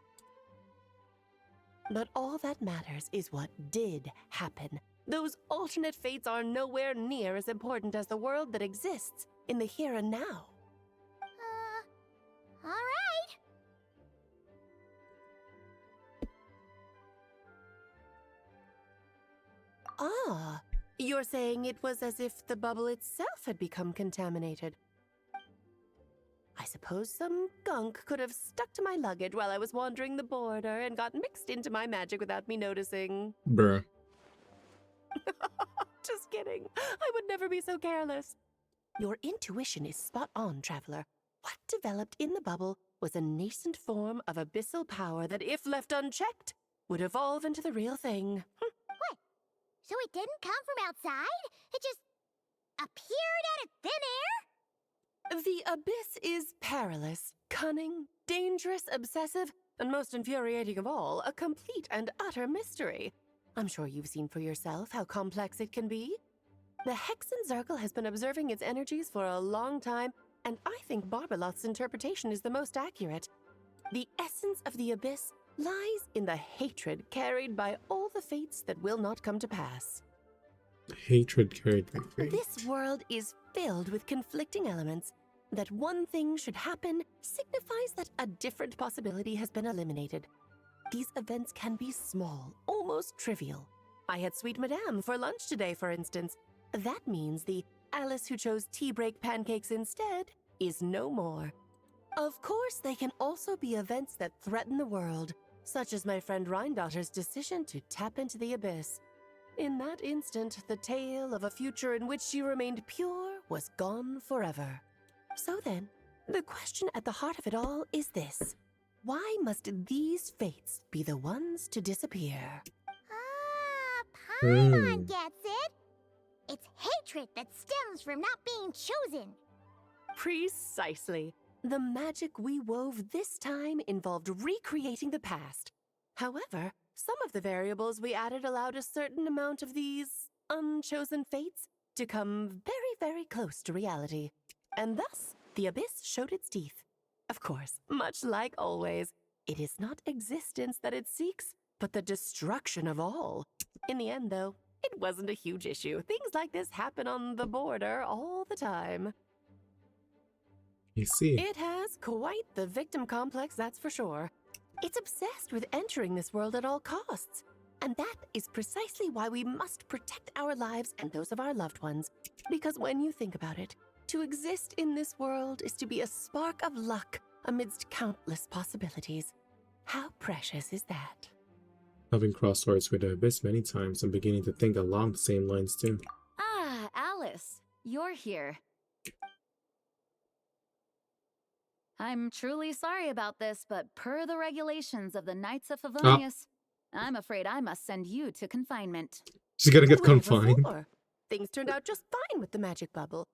[SPEAKER 5] But all that matters is what did happen. Those alternate fates are nowhere near as important as the world that exists in the here and now.
[SPEAKER 10] Alright.
[SPEAKER 5] Ah, you're saying it was as if the bubble itself had become contaminated. I suppose some gunk could have stuck to my luggage while I was wandering the border and got mixed into my magic without me noticing.
[SPEAKER 7] Bruh.
[SPEAKER 5] Just kidding. I would never be so careless. Your intuition is spot on, Traveler. What developed in the bubble was a nascent form of abyssal power that, if left unchecked, would evolve into the real thing.
[SPEAKER 10] What? So it didn't come from outside? It just appeared out of thin air?
[SPEAKER 5] The abyss is perilous, cunning, dangerous, obsessive, and most infuriating of all, a complete and utter mystery. I'm sure you've seen for yourself how complex it can be. The Hexen Circle has been observing its energies for a long time, and I think Barbalot's interpretation is the most accurate. The essence of the abyss lies in the hatred carried by all the fates that will not come to pass.
[SPEAKER 7] Hatred carried by fate.
[SPEAKER 5] This world is filled with conflicting elements. That one thing should happen signifies that a different possibility has been eliminated. These events can be small, almost trivial. I had Sweet Madame for lunch today, for instance. That means the Alice who chose tea break pancakes instead is no more. Of course, they can also be events that threaten the world, such as my friend Rhindotter's decision to tap into the abyss. In that instant, the tale of a future in which she remained pure was gone forever. So then, the question at the heart of it all is this. Why must these fates be the ones to disappear?
[SPEAKER 10] Paimon gets it. It's hatred that stems from not being chosen.
[SPEAKER 5] Precisely. The magic we wove this time involved recreating the past. However, some of the variables we added allowed a certain amount of these unchosen fates to come very, very close to reality. And thus, the abyss showed its teeth. Of course, much like always, it is not existence that it seeks, but the destruction of all. In the end, though, it wasn't a huge issue. Things like this happen on the border all the time.
[SPEAKER 7] You see.
[SPEAKER 5] It has quite the victim complex, that's for sure. It's obsessed with entering this world at all costs. And that is precisely why we must protect our lives and those of our loved ones. Because when you think about it, to exist in this world is to be a spark of luck amidst countless possibilities. How precious is that?
[SPEAKER 7] Having crossed swords with the abyss many times, I'm beginning to think along the same lines too.
[SPEAKER 18] Ah, Alice, you're here. I'm truly sorry about this, but per the regulations of the Knights of Favonius, I'm afraid I must send you to confinement.
[SPEAKER 7] She's gonna get confined.
[SPEAKER 5] Before. Things turned out just fine with the magic bubble.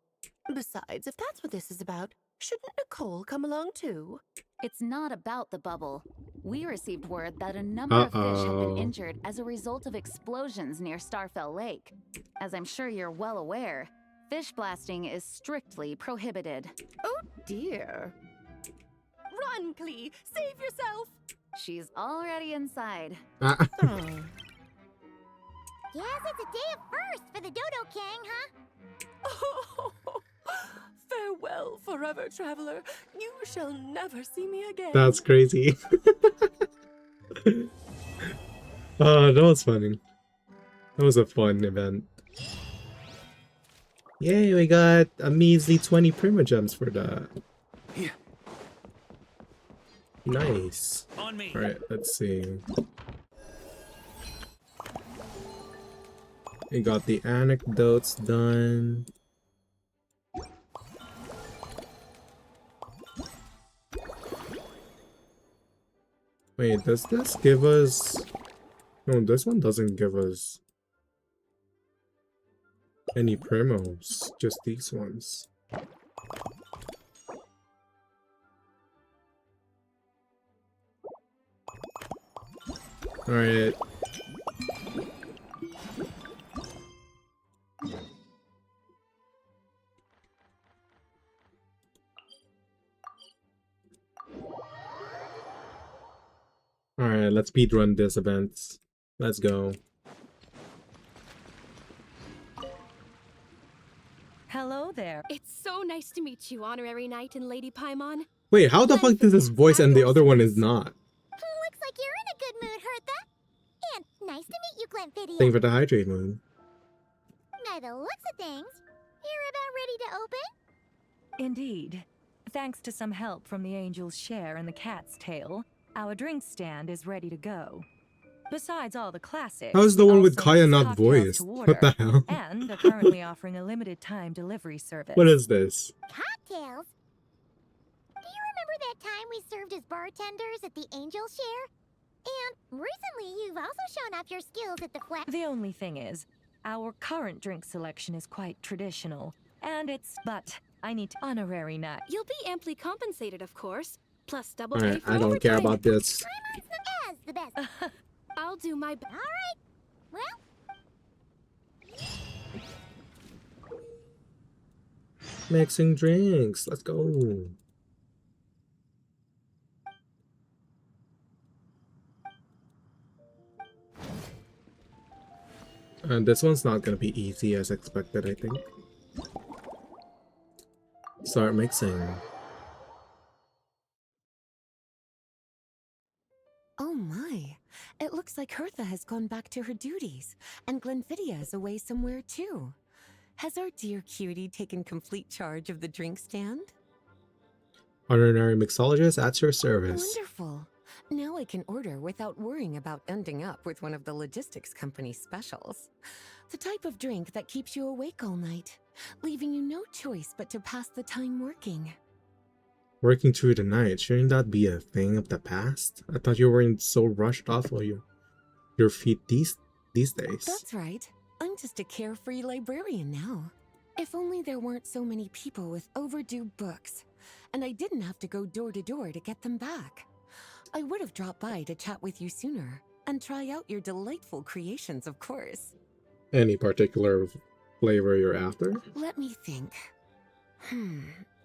[SPEAKER 5] Besides, if that's what this is about, shouldn't Nicole come along too?
[SPEAKER 18] It's not about the bubble. We received word that a number of fish have been injured as a result of explosions near Starfell Lake. As I'm sure you're well aware, fish blasting is strictly prohibited.
[SPEAKER 5] Oh dear. Run, Klee! Save yourself!
[SPEAKER 18] She's already inside.
[SPEAKER 10] Guess it's a day of first for the Dodo King, huh?
[SPEAKER 5] Farewell forever, traveler. You shall never see me again.
[SPEAKER 7] That's crazy. Oh, that was funny. That was a fun event. Yay, we got a measly 20 Primogems for that.
[SPEAKER 11] Yeah.
[SPEAKER 7] Nice.
[SPEAKER 11] On me.
[SPEAKER 7] Alright, let's see. We got the anecdotes done. Wait, does this give us... No, this one doesn't give us any primos, just these ones. Alright. Alright, let's speedrun this event. Let's go.
[SPEAKER 6] Hello there. It's so nice to meet you, Honorary Knight and Lady Paimon.
[SPEAKER 7] Wait, how the fuck does this voice and the other one is not?
[SPEAKER 10] Looks like you're in a good mood, Hertha. And nice to meet you, Glenfiddia.
[SPEAKER 7] Thank you for the hydrate moon.
[SPEAKER 10] By the looks of things, you're about ready to open?
[SPEAKER 6] Indeed. Thanks to some help from the angel's share and the cat's tail, our drink stand is ready to go.
[SPEAKER 2] Besides all the classics.
[SPEAKER 7] How is the one with
[SPEAKER 2] also
[SPEAKER 7] Kaya
[SPEAKER 2] has
[SPEAKER 7] not
[SPEAKER 2] cocktails
[SPEAKER 7] voiced?
[SPEAKER 2] to
[SPEAKER 7] What
[SPEAKER 2] order,
[SPEAKER 7] the hell?
[SPEAKER 2] And they're currently offering a limited time delivery service.
[SPEAKER 7] What is this?
[SPEAKER 10] Cocktails? Do you remember that time we served as bartenders at the Angel Share? And recently you've also shown off your skills at the flat.
[SPEAKER 2] The only thing is, our current drink selection is quite traditional, and but I need honorary night.
[SPEAKER 6] You'll be amply compensated, of course. Plus double
[SPEAKER 7] Alright,
[SPEAKER 6] pay for
[SPEAKER 7] I don't care
[SPEAKER 6] overtime.
[SPEAKER 7] about this.
[SPEAKER 10] As the best.
[SPEAKER 6] I'll do my best.
[SPEAKER 10] All right. Well,
[SPEAKER 7] Mixing drinks. Let's go. And this one's not gonna be easy as expected, I think. Start mixing.
[SPEAKER 19] Oh my. It looks like Hertha has gone back to her duties, and Glenfidia is away somewhere too. Has our dear cutie taken complete charge of the drink stand?
[SPEAKER 7] Honorary mixologist at your service.
[SPEAKER 19] Wonderful. Now I can order without worrying about ending up with one of the logistics company's specials. The type of drink that keeps you awake all night, leaving you no choice but to pass the time working.
[SPEAKER 7] Working through the night, shouldn't that be a thing of the past? I thought you weren't so rushed off of your feet these days.
[SPEAKER 19] That's right. I'm just a carefree librarian now. If only there weren't so many people with overdue books, and I didn't have to go door to door to get them back. I would have dropped by to chat with you sooner, and try out your delightful creations, of course.
[SPEAKER 7] Any particular flavor you're after?
[SPEAKER 19] Let me think.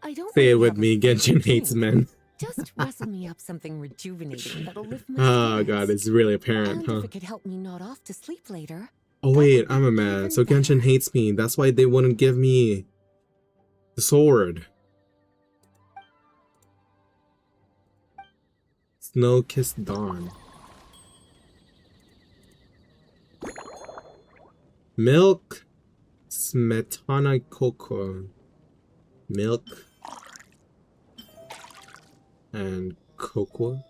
[SPEAKER 19] I don't
[SPEAKER 7] Say it
[SPEAKER 19] really
[SPEAKER 7] with
[SPEAKER 19] have a
[SPEAKER 7] me,
[SPEAKER 19] favorite
[SPEAKER 7] Genshin hates
[SPEAKER 19] drink.
[SPEAKER 7] men.
[SPEAKER 19] Just rustle me up something rejuvenating that'll lift my
[SPEAKER 7] Oh
[SPEAKER 19] spirits.
[SPEAKER 7] god, it's really apparent,
[SPEAKER 19] And
[SPEAKER 7] huh?
[SPEAKER 19] if it could help me nod off to sleep later.
[SPEAKER 7] Oh wait, I'm a man, so Genshin hates me. That's why they wouldn't give me the sword. Snow-Kissed Dawn. Milk. Smetana cocoa. Milk. And cocoa.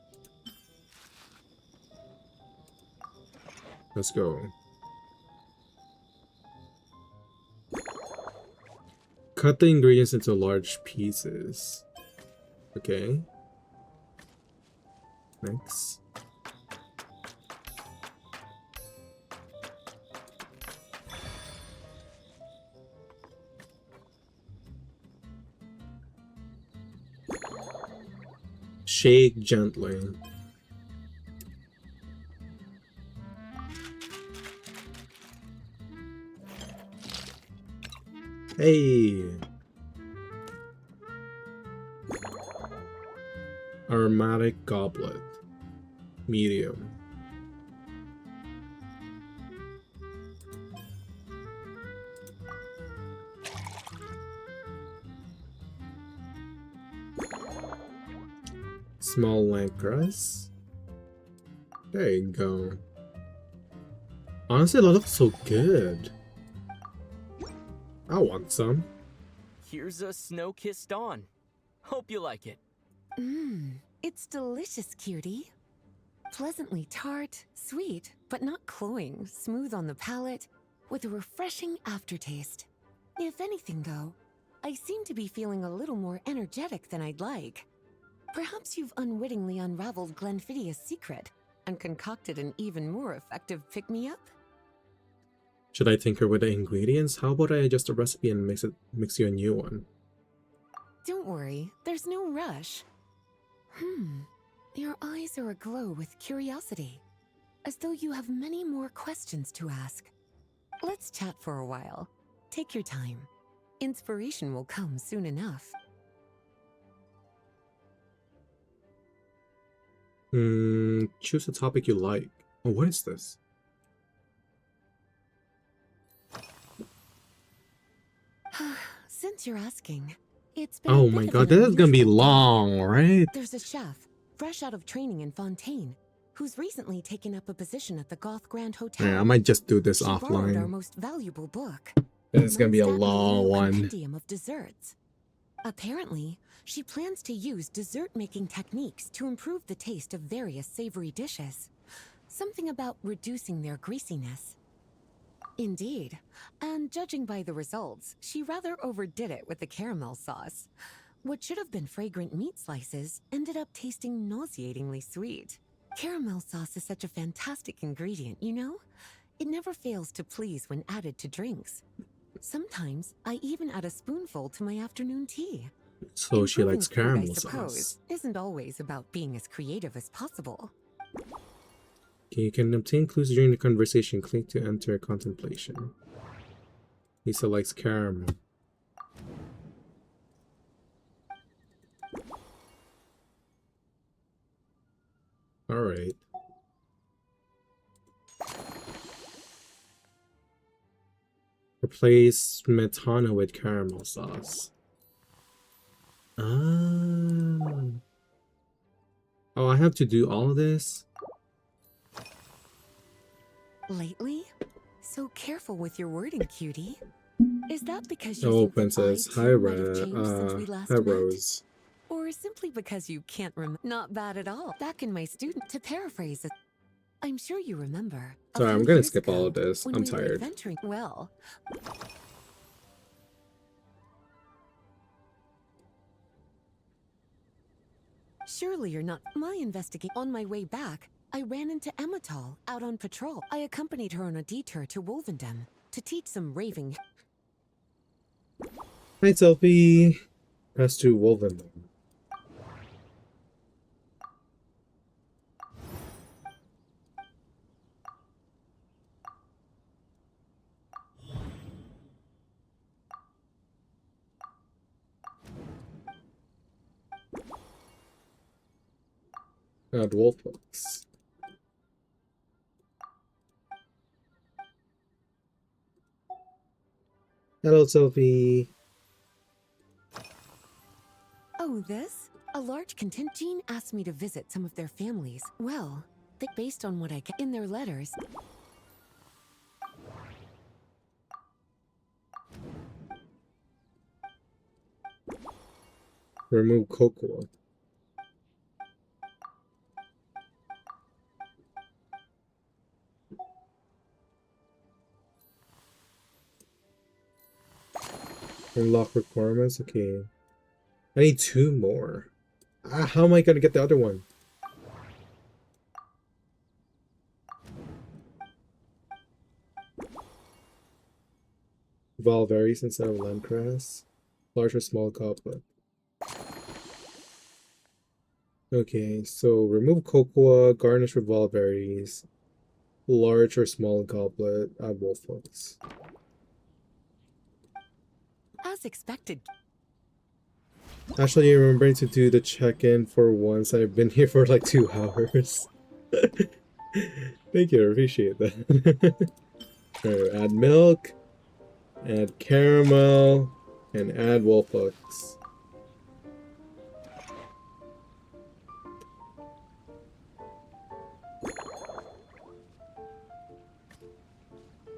[SPEAKER 7] Let's go. Cut the ingredients into large pieces. Okay. Next. Shake gently. Hey. Aromatic goblet. Medium. Small landgrass. There you go. Honestly, that looks so good. I want some.
[SPEAKER 14] Here's a Snow-Kissed Dawn. Hope you like it.
[SPEAKER 19] It's delicious, cutie. Pleasantly tart, sweet, but not cloying, smooth on the palate, with a refreshing aftertaste. If anything, though, I seem to be feeling a little more energetic than I'd like. Perhaps you've unwittingly unraveled Glenfidia's secret and concocted an even more effective pick-me-up?
[SPEAKER 7] Should I tinker with the ingredients? How about I adjust the recipe and mix you a new one?
[SPEAKER 19] Don't worry, there's no rush. Your eyes are aglow with curiosity, as though you have many more questions to ask. Let's chat for a while. Take your time. Inspiration will come soon enough.
[SPEAKER 7] Choose a topic you like. Oh, what is this?
[SPEAKER 19] Since you're asking, it's been
[SPEAKER 7] Oh
[SPEAKER 19] a
[SPEAKER 7] my
[SPEAKER 19] bit of
[SPEAKER 7] god,
[SPEAKER 19] an
[SPEAKER 7] this is gonna be
[SPEAKER 19] unusual day.
[SPEAKER 7] long, right?
[SPEAKER 19] There's a chef, fresh out of training in Fontaine, who's recently taken up a position at the Goth Grand Hotel.
[SPEAKER 7] Yeah, I might just do this
[SPEAKER 19] She borrowed our
[SPEAKER 7] offline.
[SPEAKER 19] most valuable book.
[SPEAKER 7] This is gonna be a
[SPEAKER 19] Mondstadt
[SPEAKER 7] long
[SPEAKER 19] Royal
[SPEAKER 7] one.
[SPEAKER 19] Compendium of desserts. Apparently, she plans to use dessert-making techniques to improve the taste of various savory dishes. Something about reducing their greasiness. Indeed, and judging by the results, she rather overdid it with the caramel sauce. What should have been fragrant meat slices ended up tasting nauseatingly sweet. Caramel sauce is such a fantastic ingredient, you know? It never fails to please when added to drinks. Sometimes I even add a spoonful to my afternoon tea.
[SPEAKER 7] So she likes
[SPEAKER 19] Improving food,
[SPEAKER 7] caramel
[SPEAKER 19] I suppose,
[SPEAKER 7] sauce.
[SPEAKER 19] isn't always about being as creative as possible.
[SPEAKER 7] Okay, you can obtain clues during the conversation. Click to enter contemplation. Lisa likes caramel. Alright. Replace smetana with caramel sauce. Ah. Oh, I have to do all this?
[SPEAKER 19] Lately? So careful with your wording, cutie. Is that because you
[SPEAKER 7] Oh,
[SPEAKER 19] think
[SPEAKER 7] Princess.
[SPEAKER 19] that I
[SPEAKER 7] Hi,
[SPEAKER 19] too might have changed since we last
[SPEAKER 7] hi,
[SPEAKER 19] met?
[SPEAKER 7] Rose.
[SPEAKER 19] Or simply because you can't remember? Not bad at all. Back in my student, to paraphrase it, I'm sure you remember.
[SPEAKER 7] Sorry, I'm gonna skip all of this.
[SPEAKER 19] When
[SPEAKER 7] I'm
[SPEAKER 19] we were
[SPEAKER 7] tired.
[SPEAKER 19] adventuring, well, surely you're not. My investigate. On my way back, I ran into Emmetall out on patrol. I accompanied her on a detour to Wolvendem to teach some raving.
[SPEAKER 7] Hi, Sophie. Press to Wolven. Add wolf hooks. Hello, Sophie.
[SPEAKER 19] Oh, this? A large contingent asked me to visit some of their families. Well, based on what I get in their letters.
[SPEAKER 7] Remove cocoa. Unlock requirements. Okay. I need 2 more. How am I gonna get the other one? Valberries instead of landcress. Large or small goblet. Okay, so remove cocoa, garnish with valberries. Large or small goblet, add wolf hooks.
[SPEAKER 19] As expected.
[SPEAKER 7] Actually, remembering to do the check-in for once. I've been here for like 2 hours. Thank you, I appreciate that. Alright, add milk, add caramel, and add wolf hooks.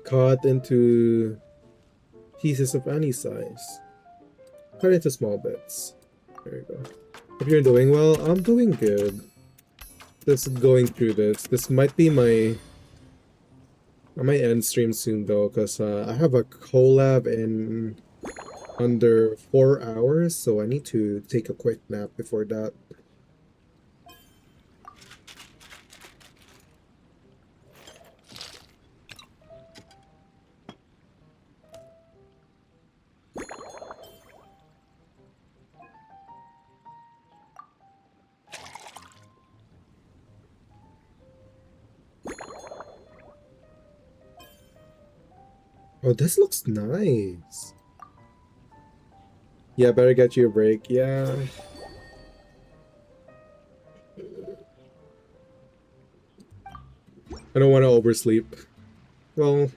[SPEAKER 7] Cut into pieces of any size. Cut into small bits. There you go. Hope you're doing well. I'm doing good. Just going through this. This might be my... I might end stream soon though, because I have a collab in under 4 hours, so I need to take a quick nap before that. Oh, this looks nice. Yeah, better get you a break. Yeah. I don't want to oversleep. Well,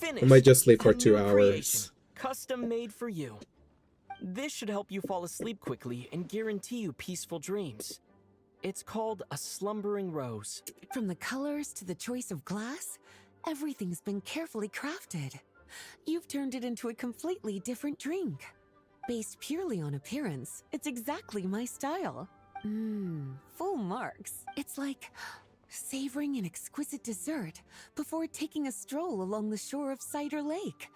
[SPEAKER 7] I might just sleep for 2 hours.
[SPEAKER 14] Custom made for you. This should help you fall asleep quickly and guarantee you peaceful dreams. It's called a slumbering rose.
[SPEAKER 19] From the colors to the choice of glass, everything's been carefully crafted. You've turned it into a completely different drink. Based purely on appearance, it's exactly my style. Full marks. It's like savoring an exquisite dessert before taking a stroll along the shore of Cider Lake,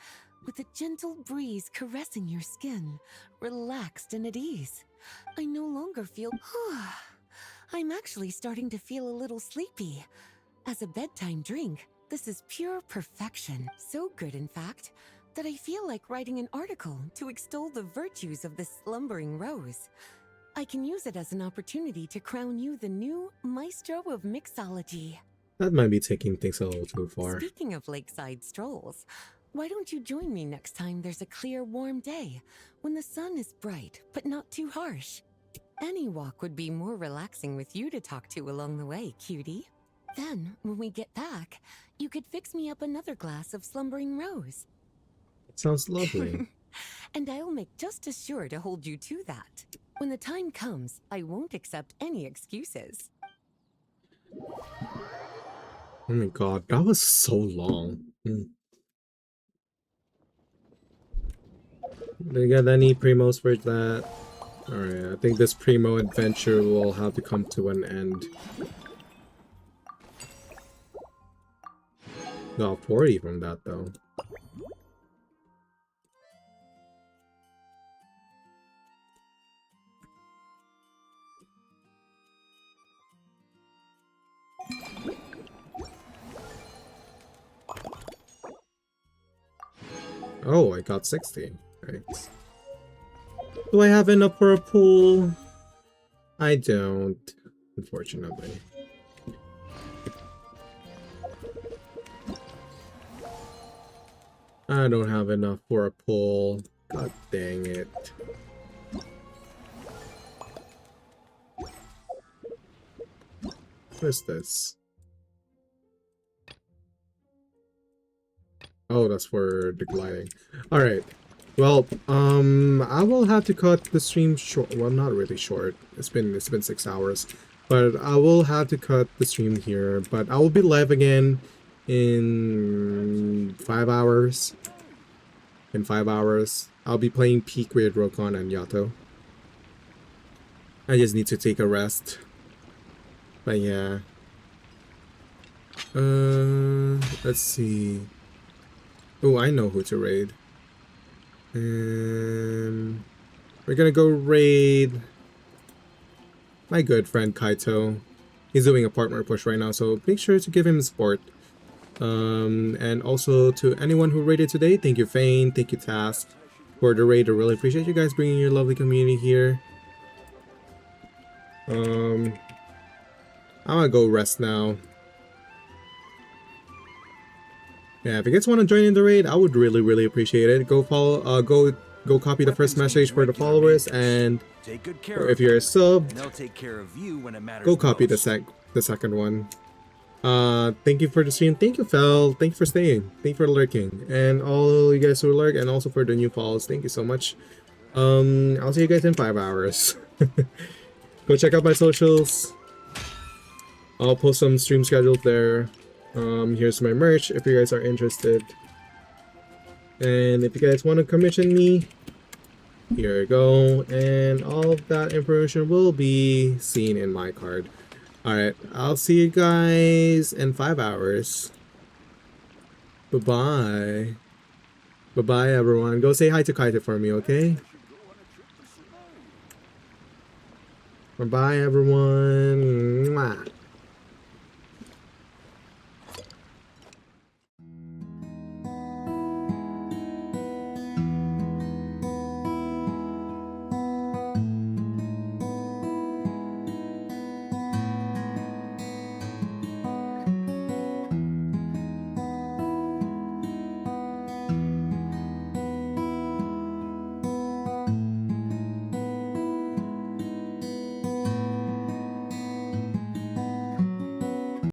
[SPEAKER 19] with a gentle breeze caressing your skin, relaxed and at ease. I no longer feel... I'm actually starting to feel a little sleepy. As a bedtime drink, this is pure perfection. So good, in fact, that I feel like writing an article to extol the virtues of this slumbering rose. I can use it as an opportunity to crown you the new maestro of mixology.
[SPEAKER 7] That might be taking things a little too far.
[SPEAKER 19] Speaking of lakeside strolls, why don't you join me next time there's a clear, warm day, when the sun is bright but not too harsh? Any walk would be more relaxing with you to talk to along the way, cutie. Then, when we get back, you could fix me up another glass of slumbering rose.
[SPEAKER 7] Sounds lovely.
[SPEAKER 19] And I'll make just as sure to hold you to that. When the time comes, I won't accept any excuses.
[SPEAKER 7] Oh my god, that was so long. Did you get any primos for that? Alright, I think this primo adventure will have to come to an end. Got 40 from that though. Oh, I got 60. Right. Do I have enough for a pool? I don't, unfortunately. I don't have enough for a pool. God dang it. What is this? Oh, that's for the gliding. Alright. Well, I will have to cut the stream short. Well, not really short. It's been 6 hours. But I will have to cut the stream here. But I will be live again in 5 hours. In 5 hours. I'll be playing Peak with Rokon and Yato. I just need to take a rest. But yeah. Let's see. Oh, I know who to raid. We're gonna go raid my good friend Kaito. He's doing a partner push right now, so make sure to give him support. And also to anyone who raided today, thank you Fane, thank you Task for the raid. I really appreciate you guys bringing your lovely community here. I'm gonna go rest now. Yeah, if you guys want to join in the raid, I would really appreciate it. Go follow, go copy the first message for the followers, and or if you're a sub, go copy the second one. Thank you for the stream. Thank you, Fel. Thank you for staying. Thank you for lurking, and all you guys who lurk, and also for the new follows. Thank you so much. I'll see you guys in 5 hours. Go check out my socials. I'll post some stream schedules there. Here's my merch if you guys are interested. And if you guys want to commission me, here you go. And all of that information will be seen in my card. Alright, I'll see you guys in 5 hours. Bye-bye. Bye-bye, everyone. Go say hi to Kaito for me, okay? Bye-bye, everyone. Mwah.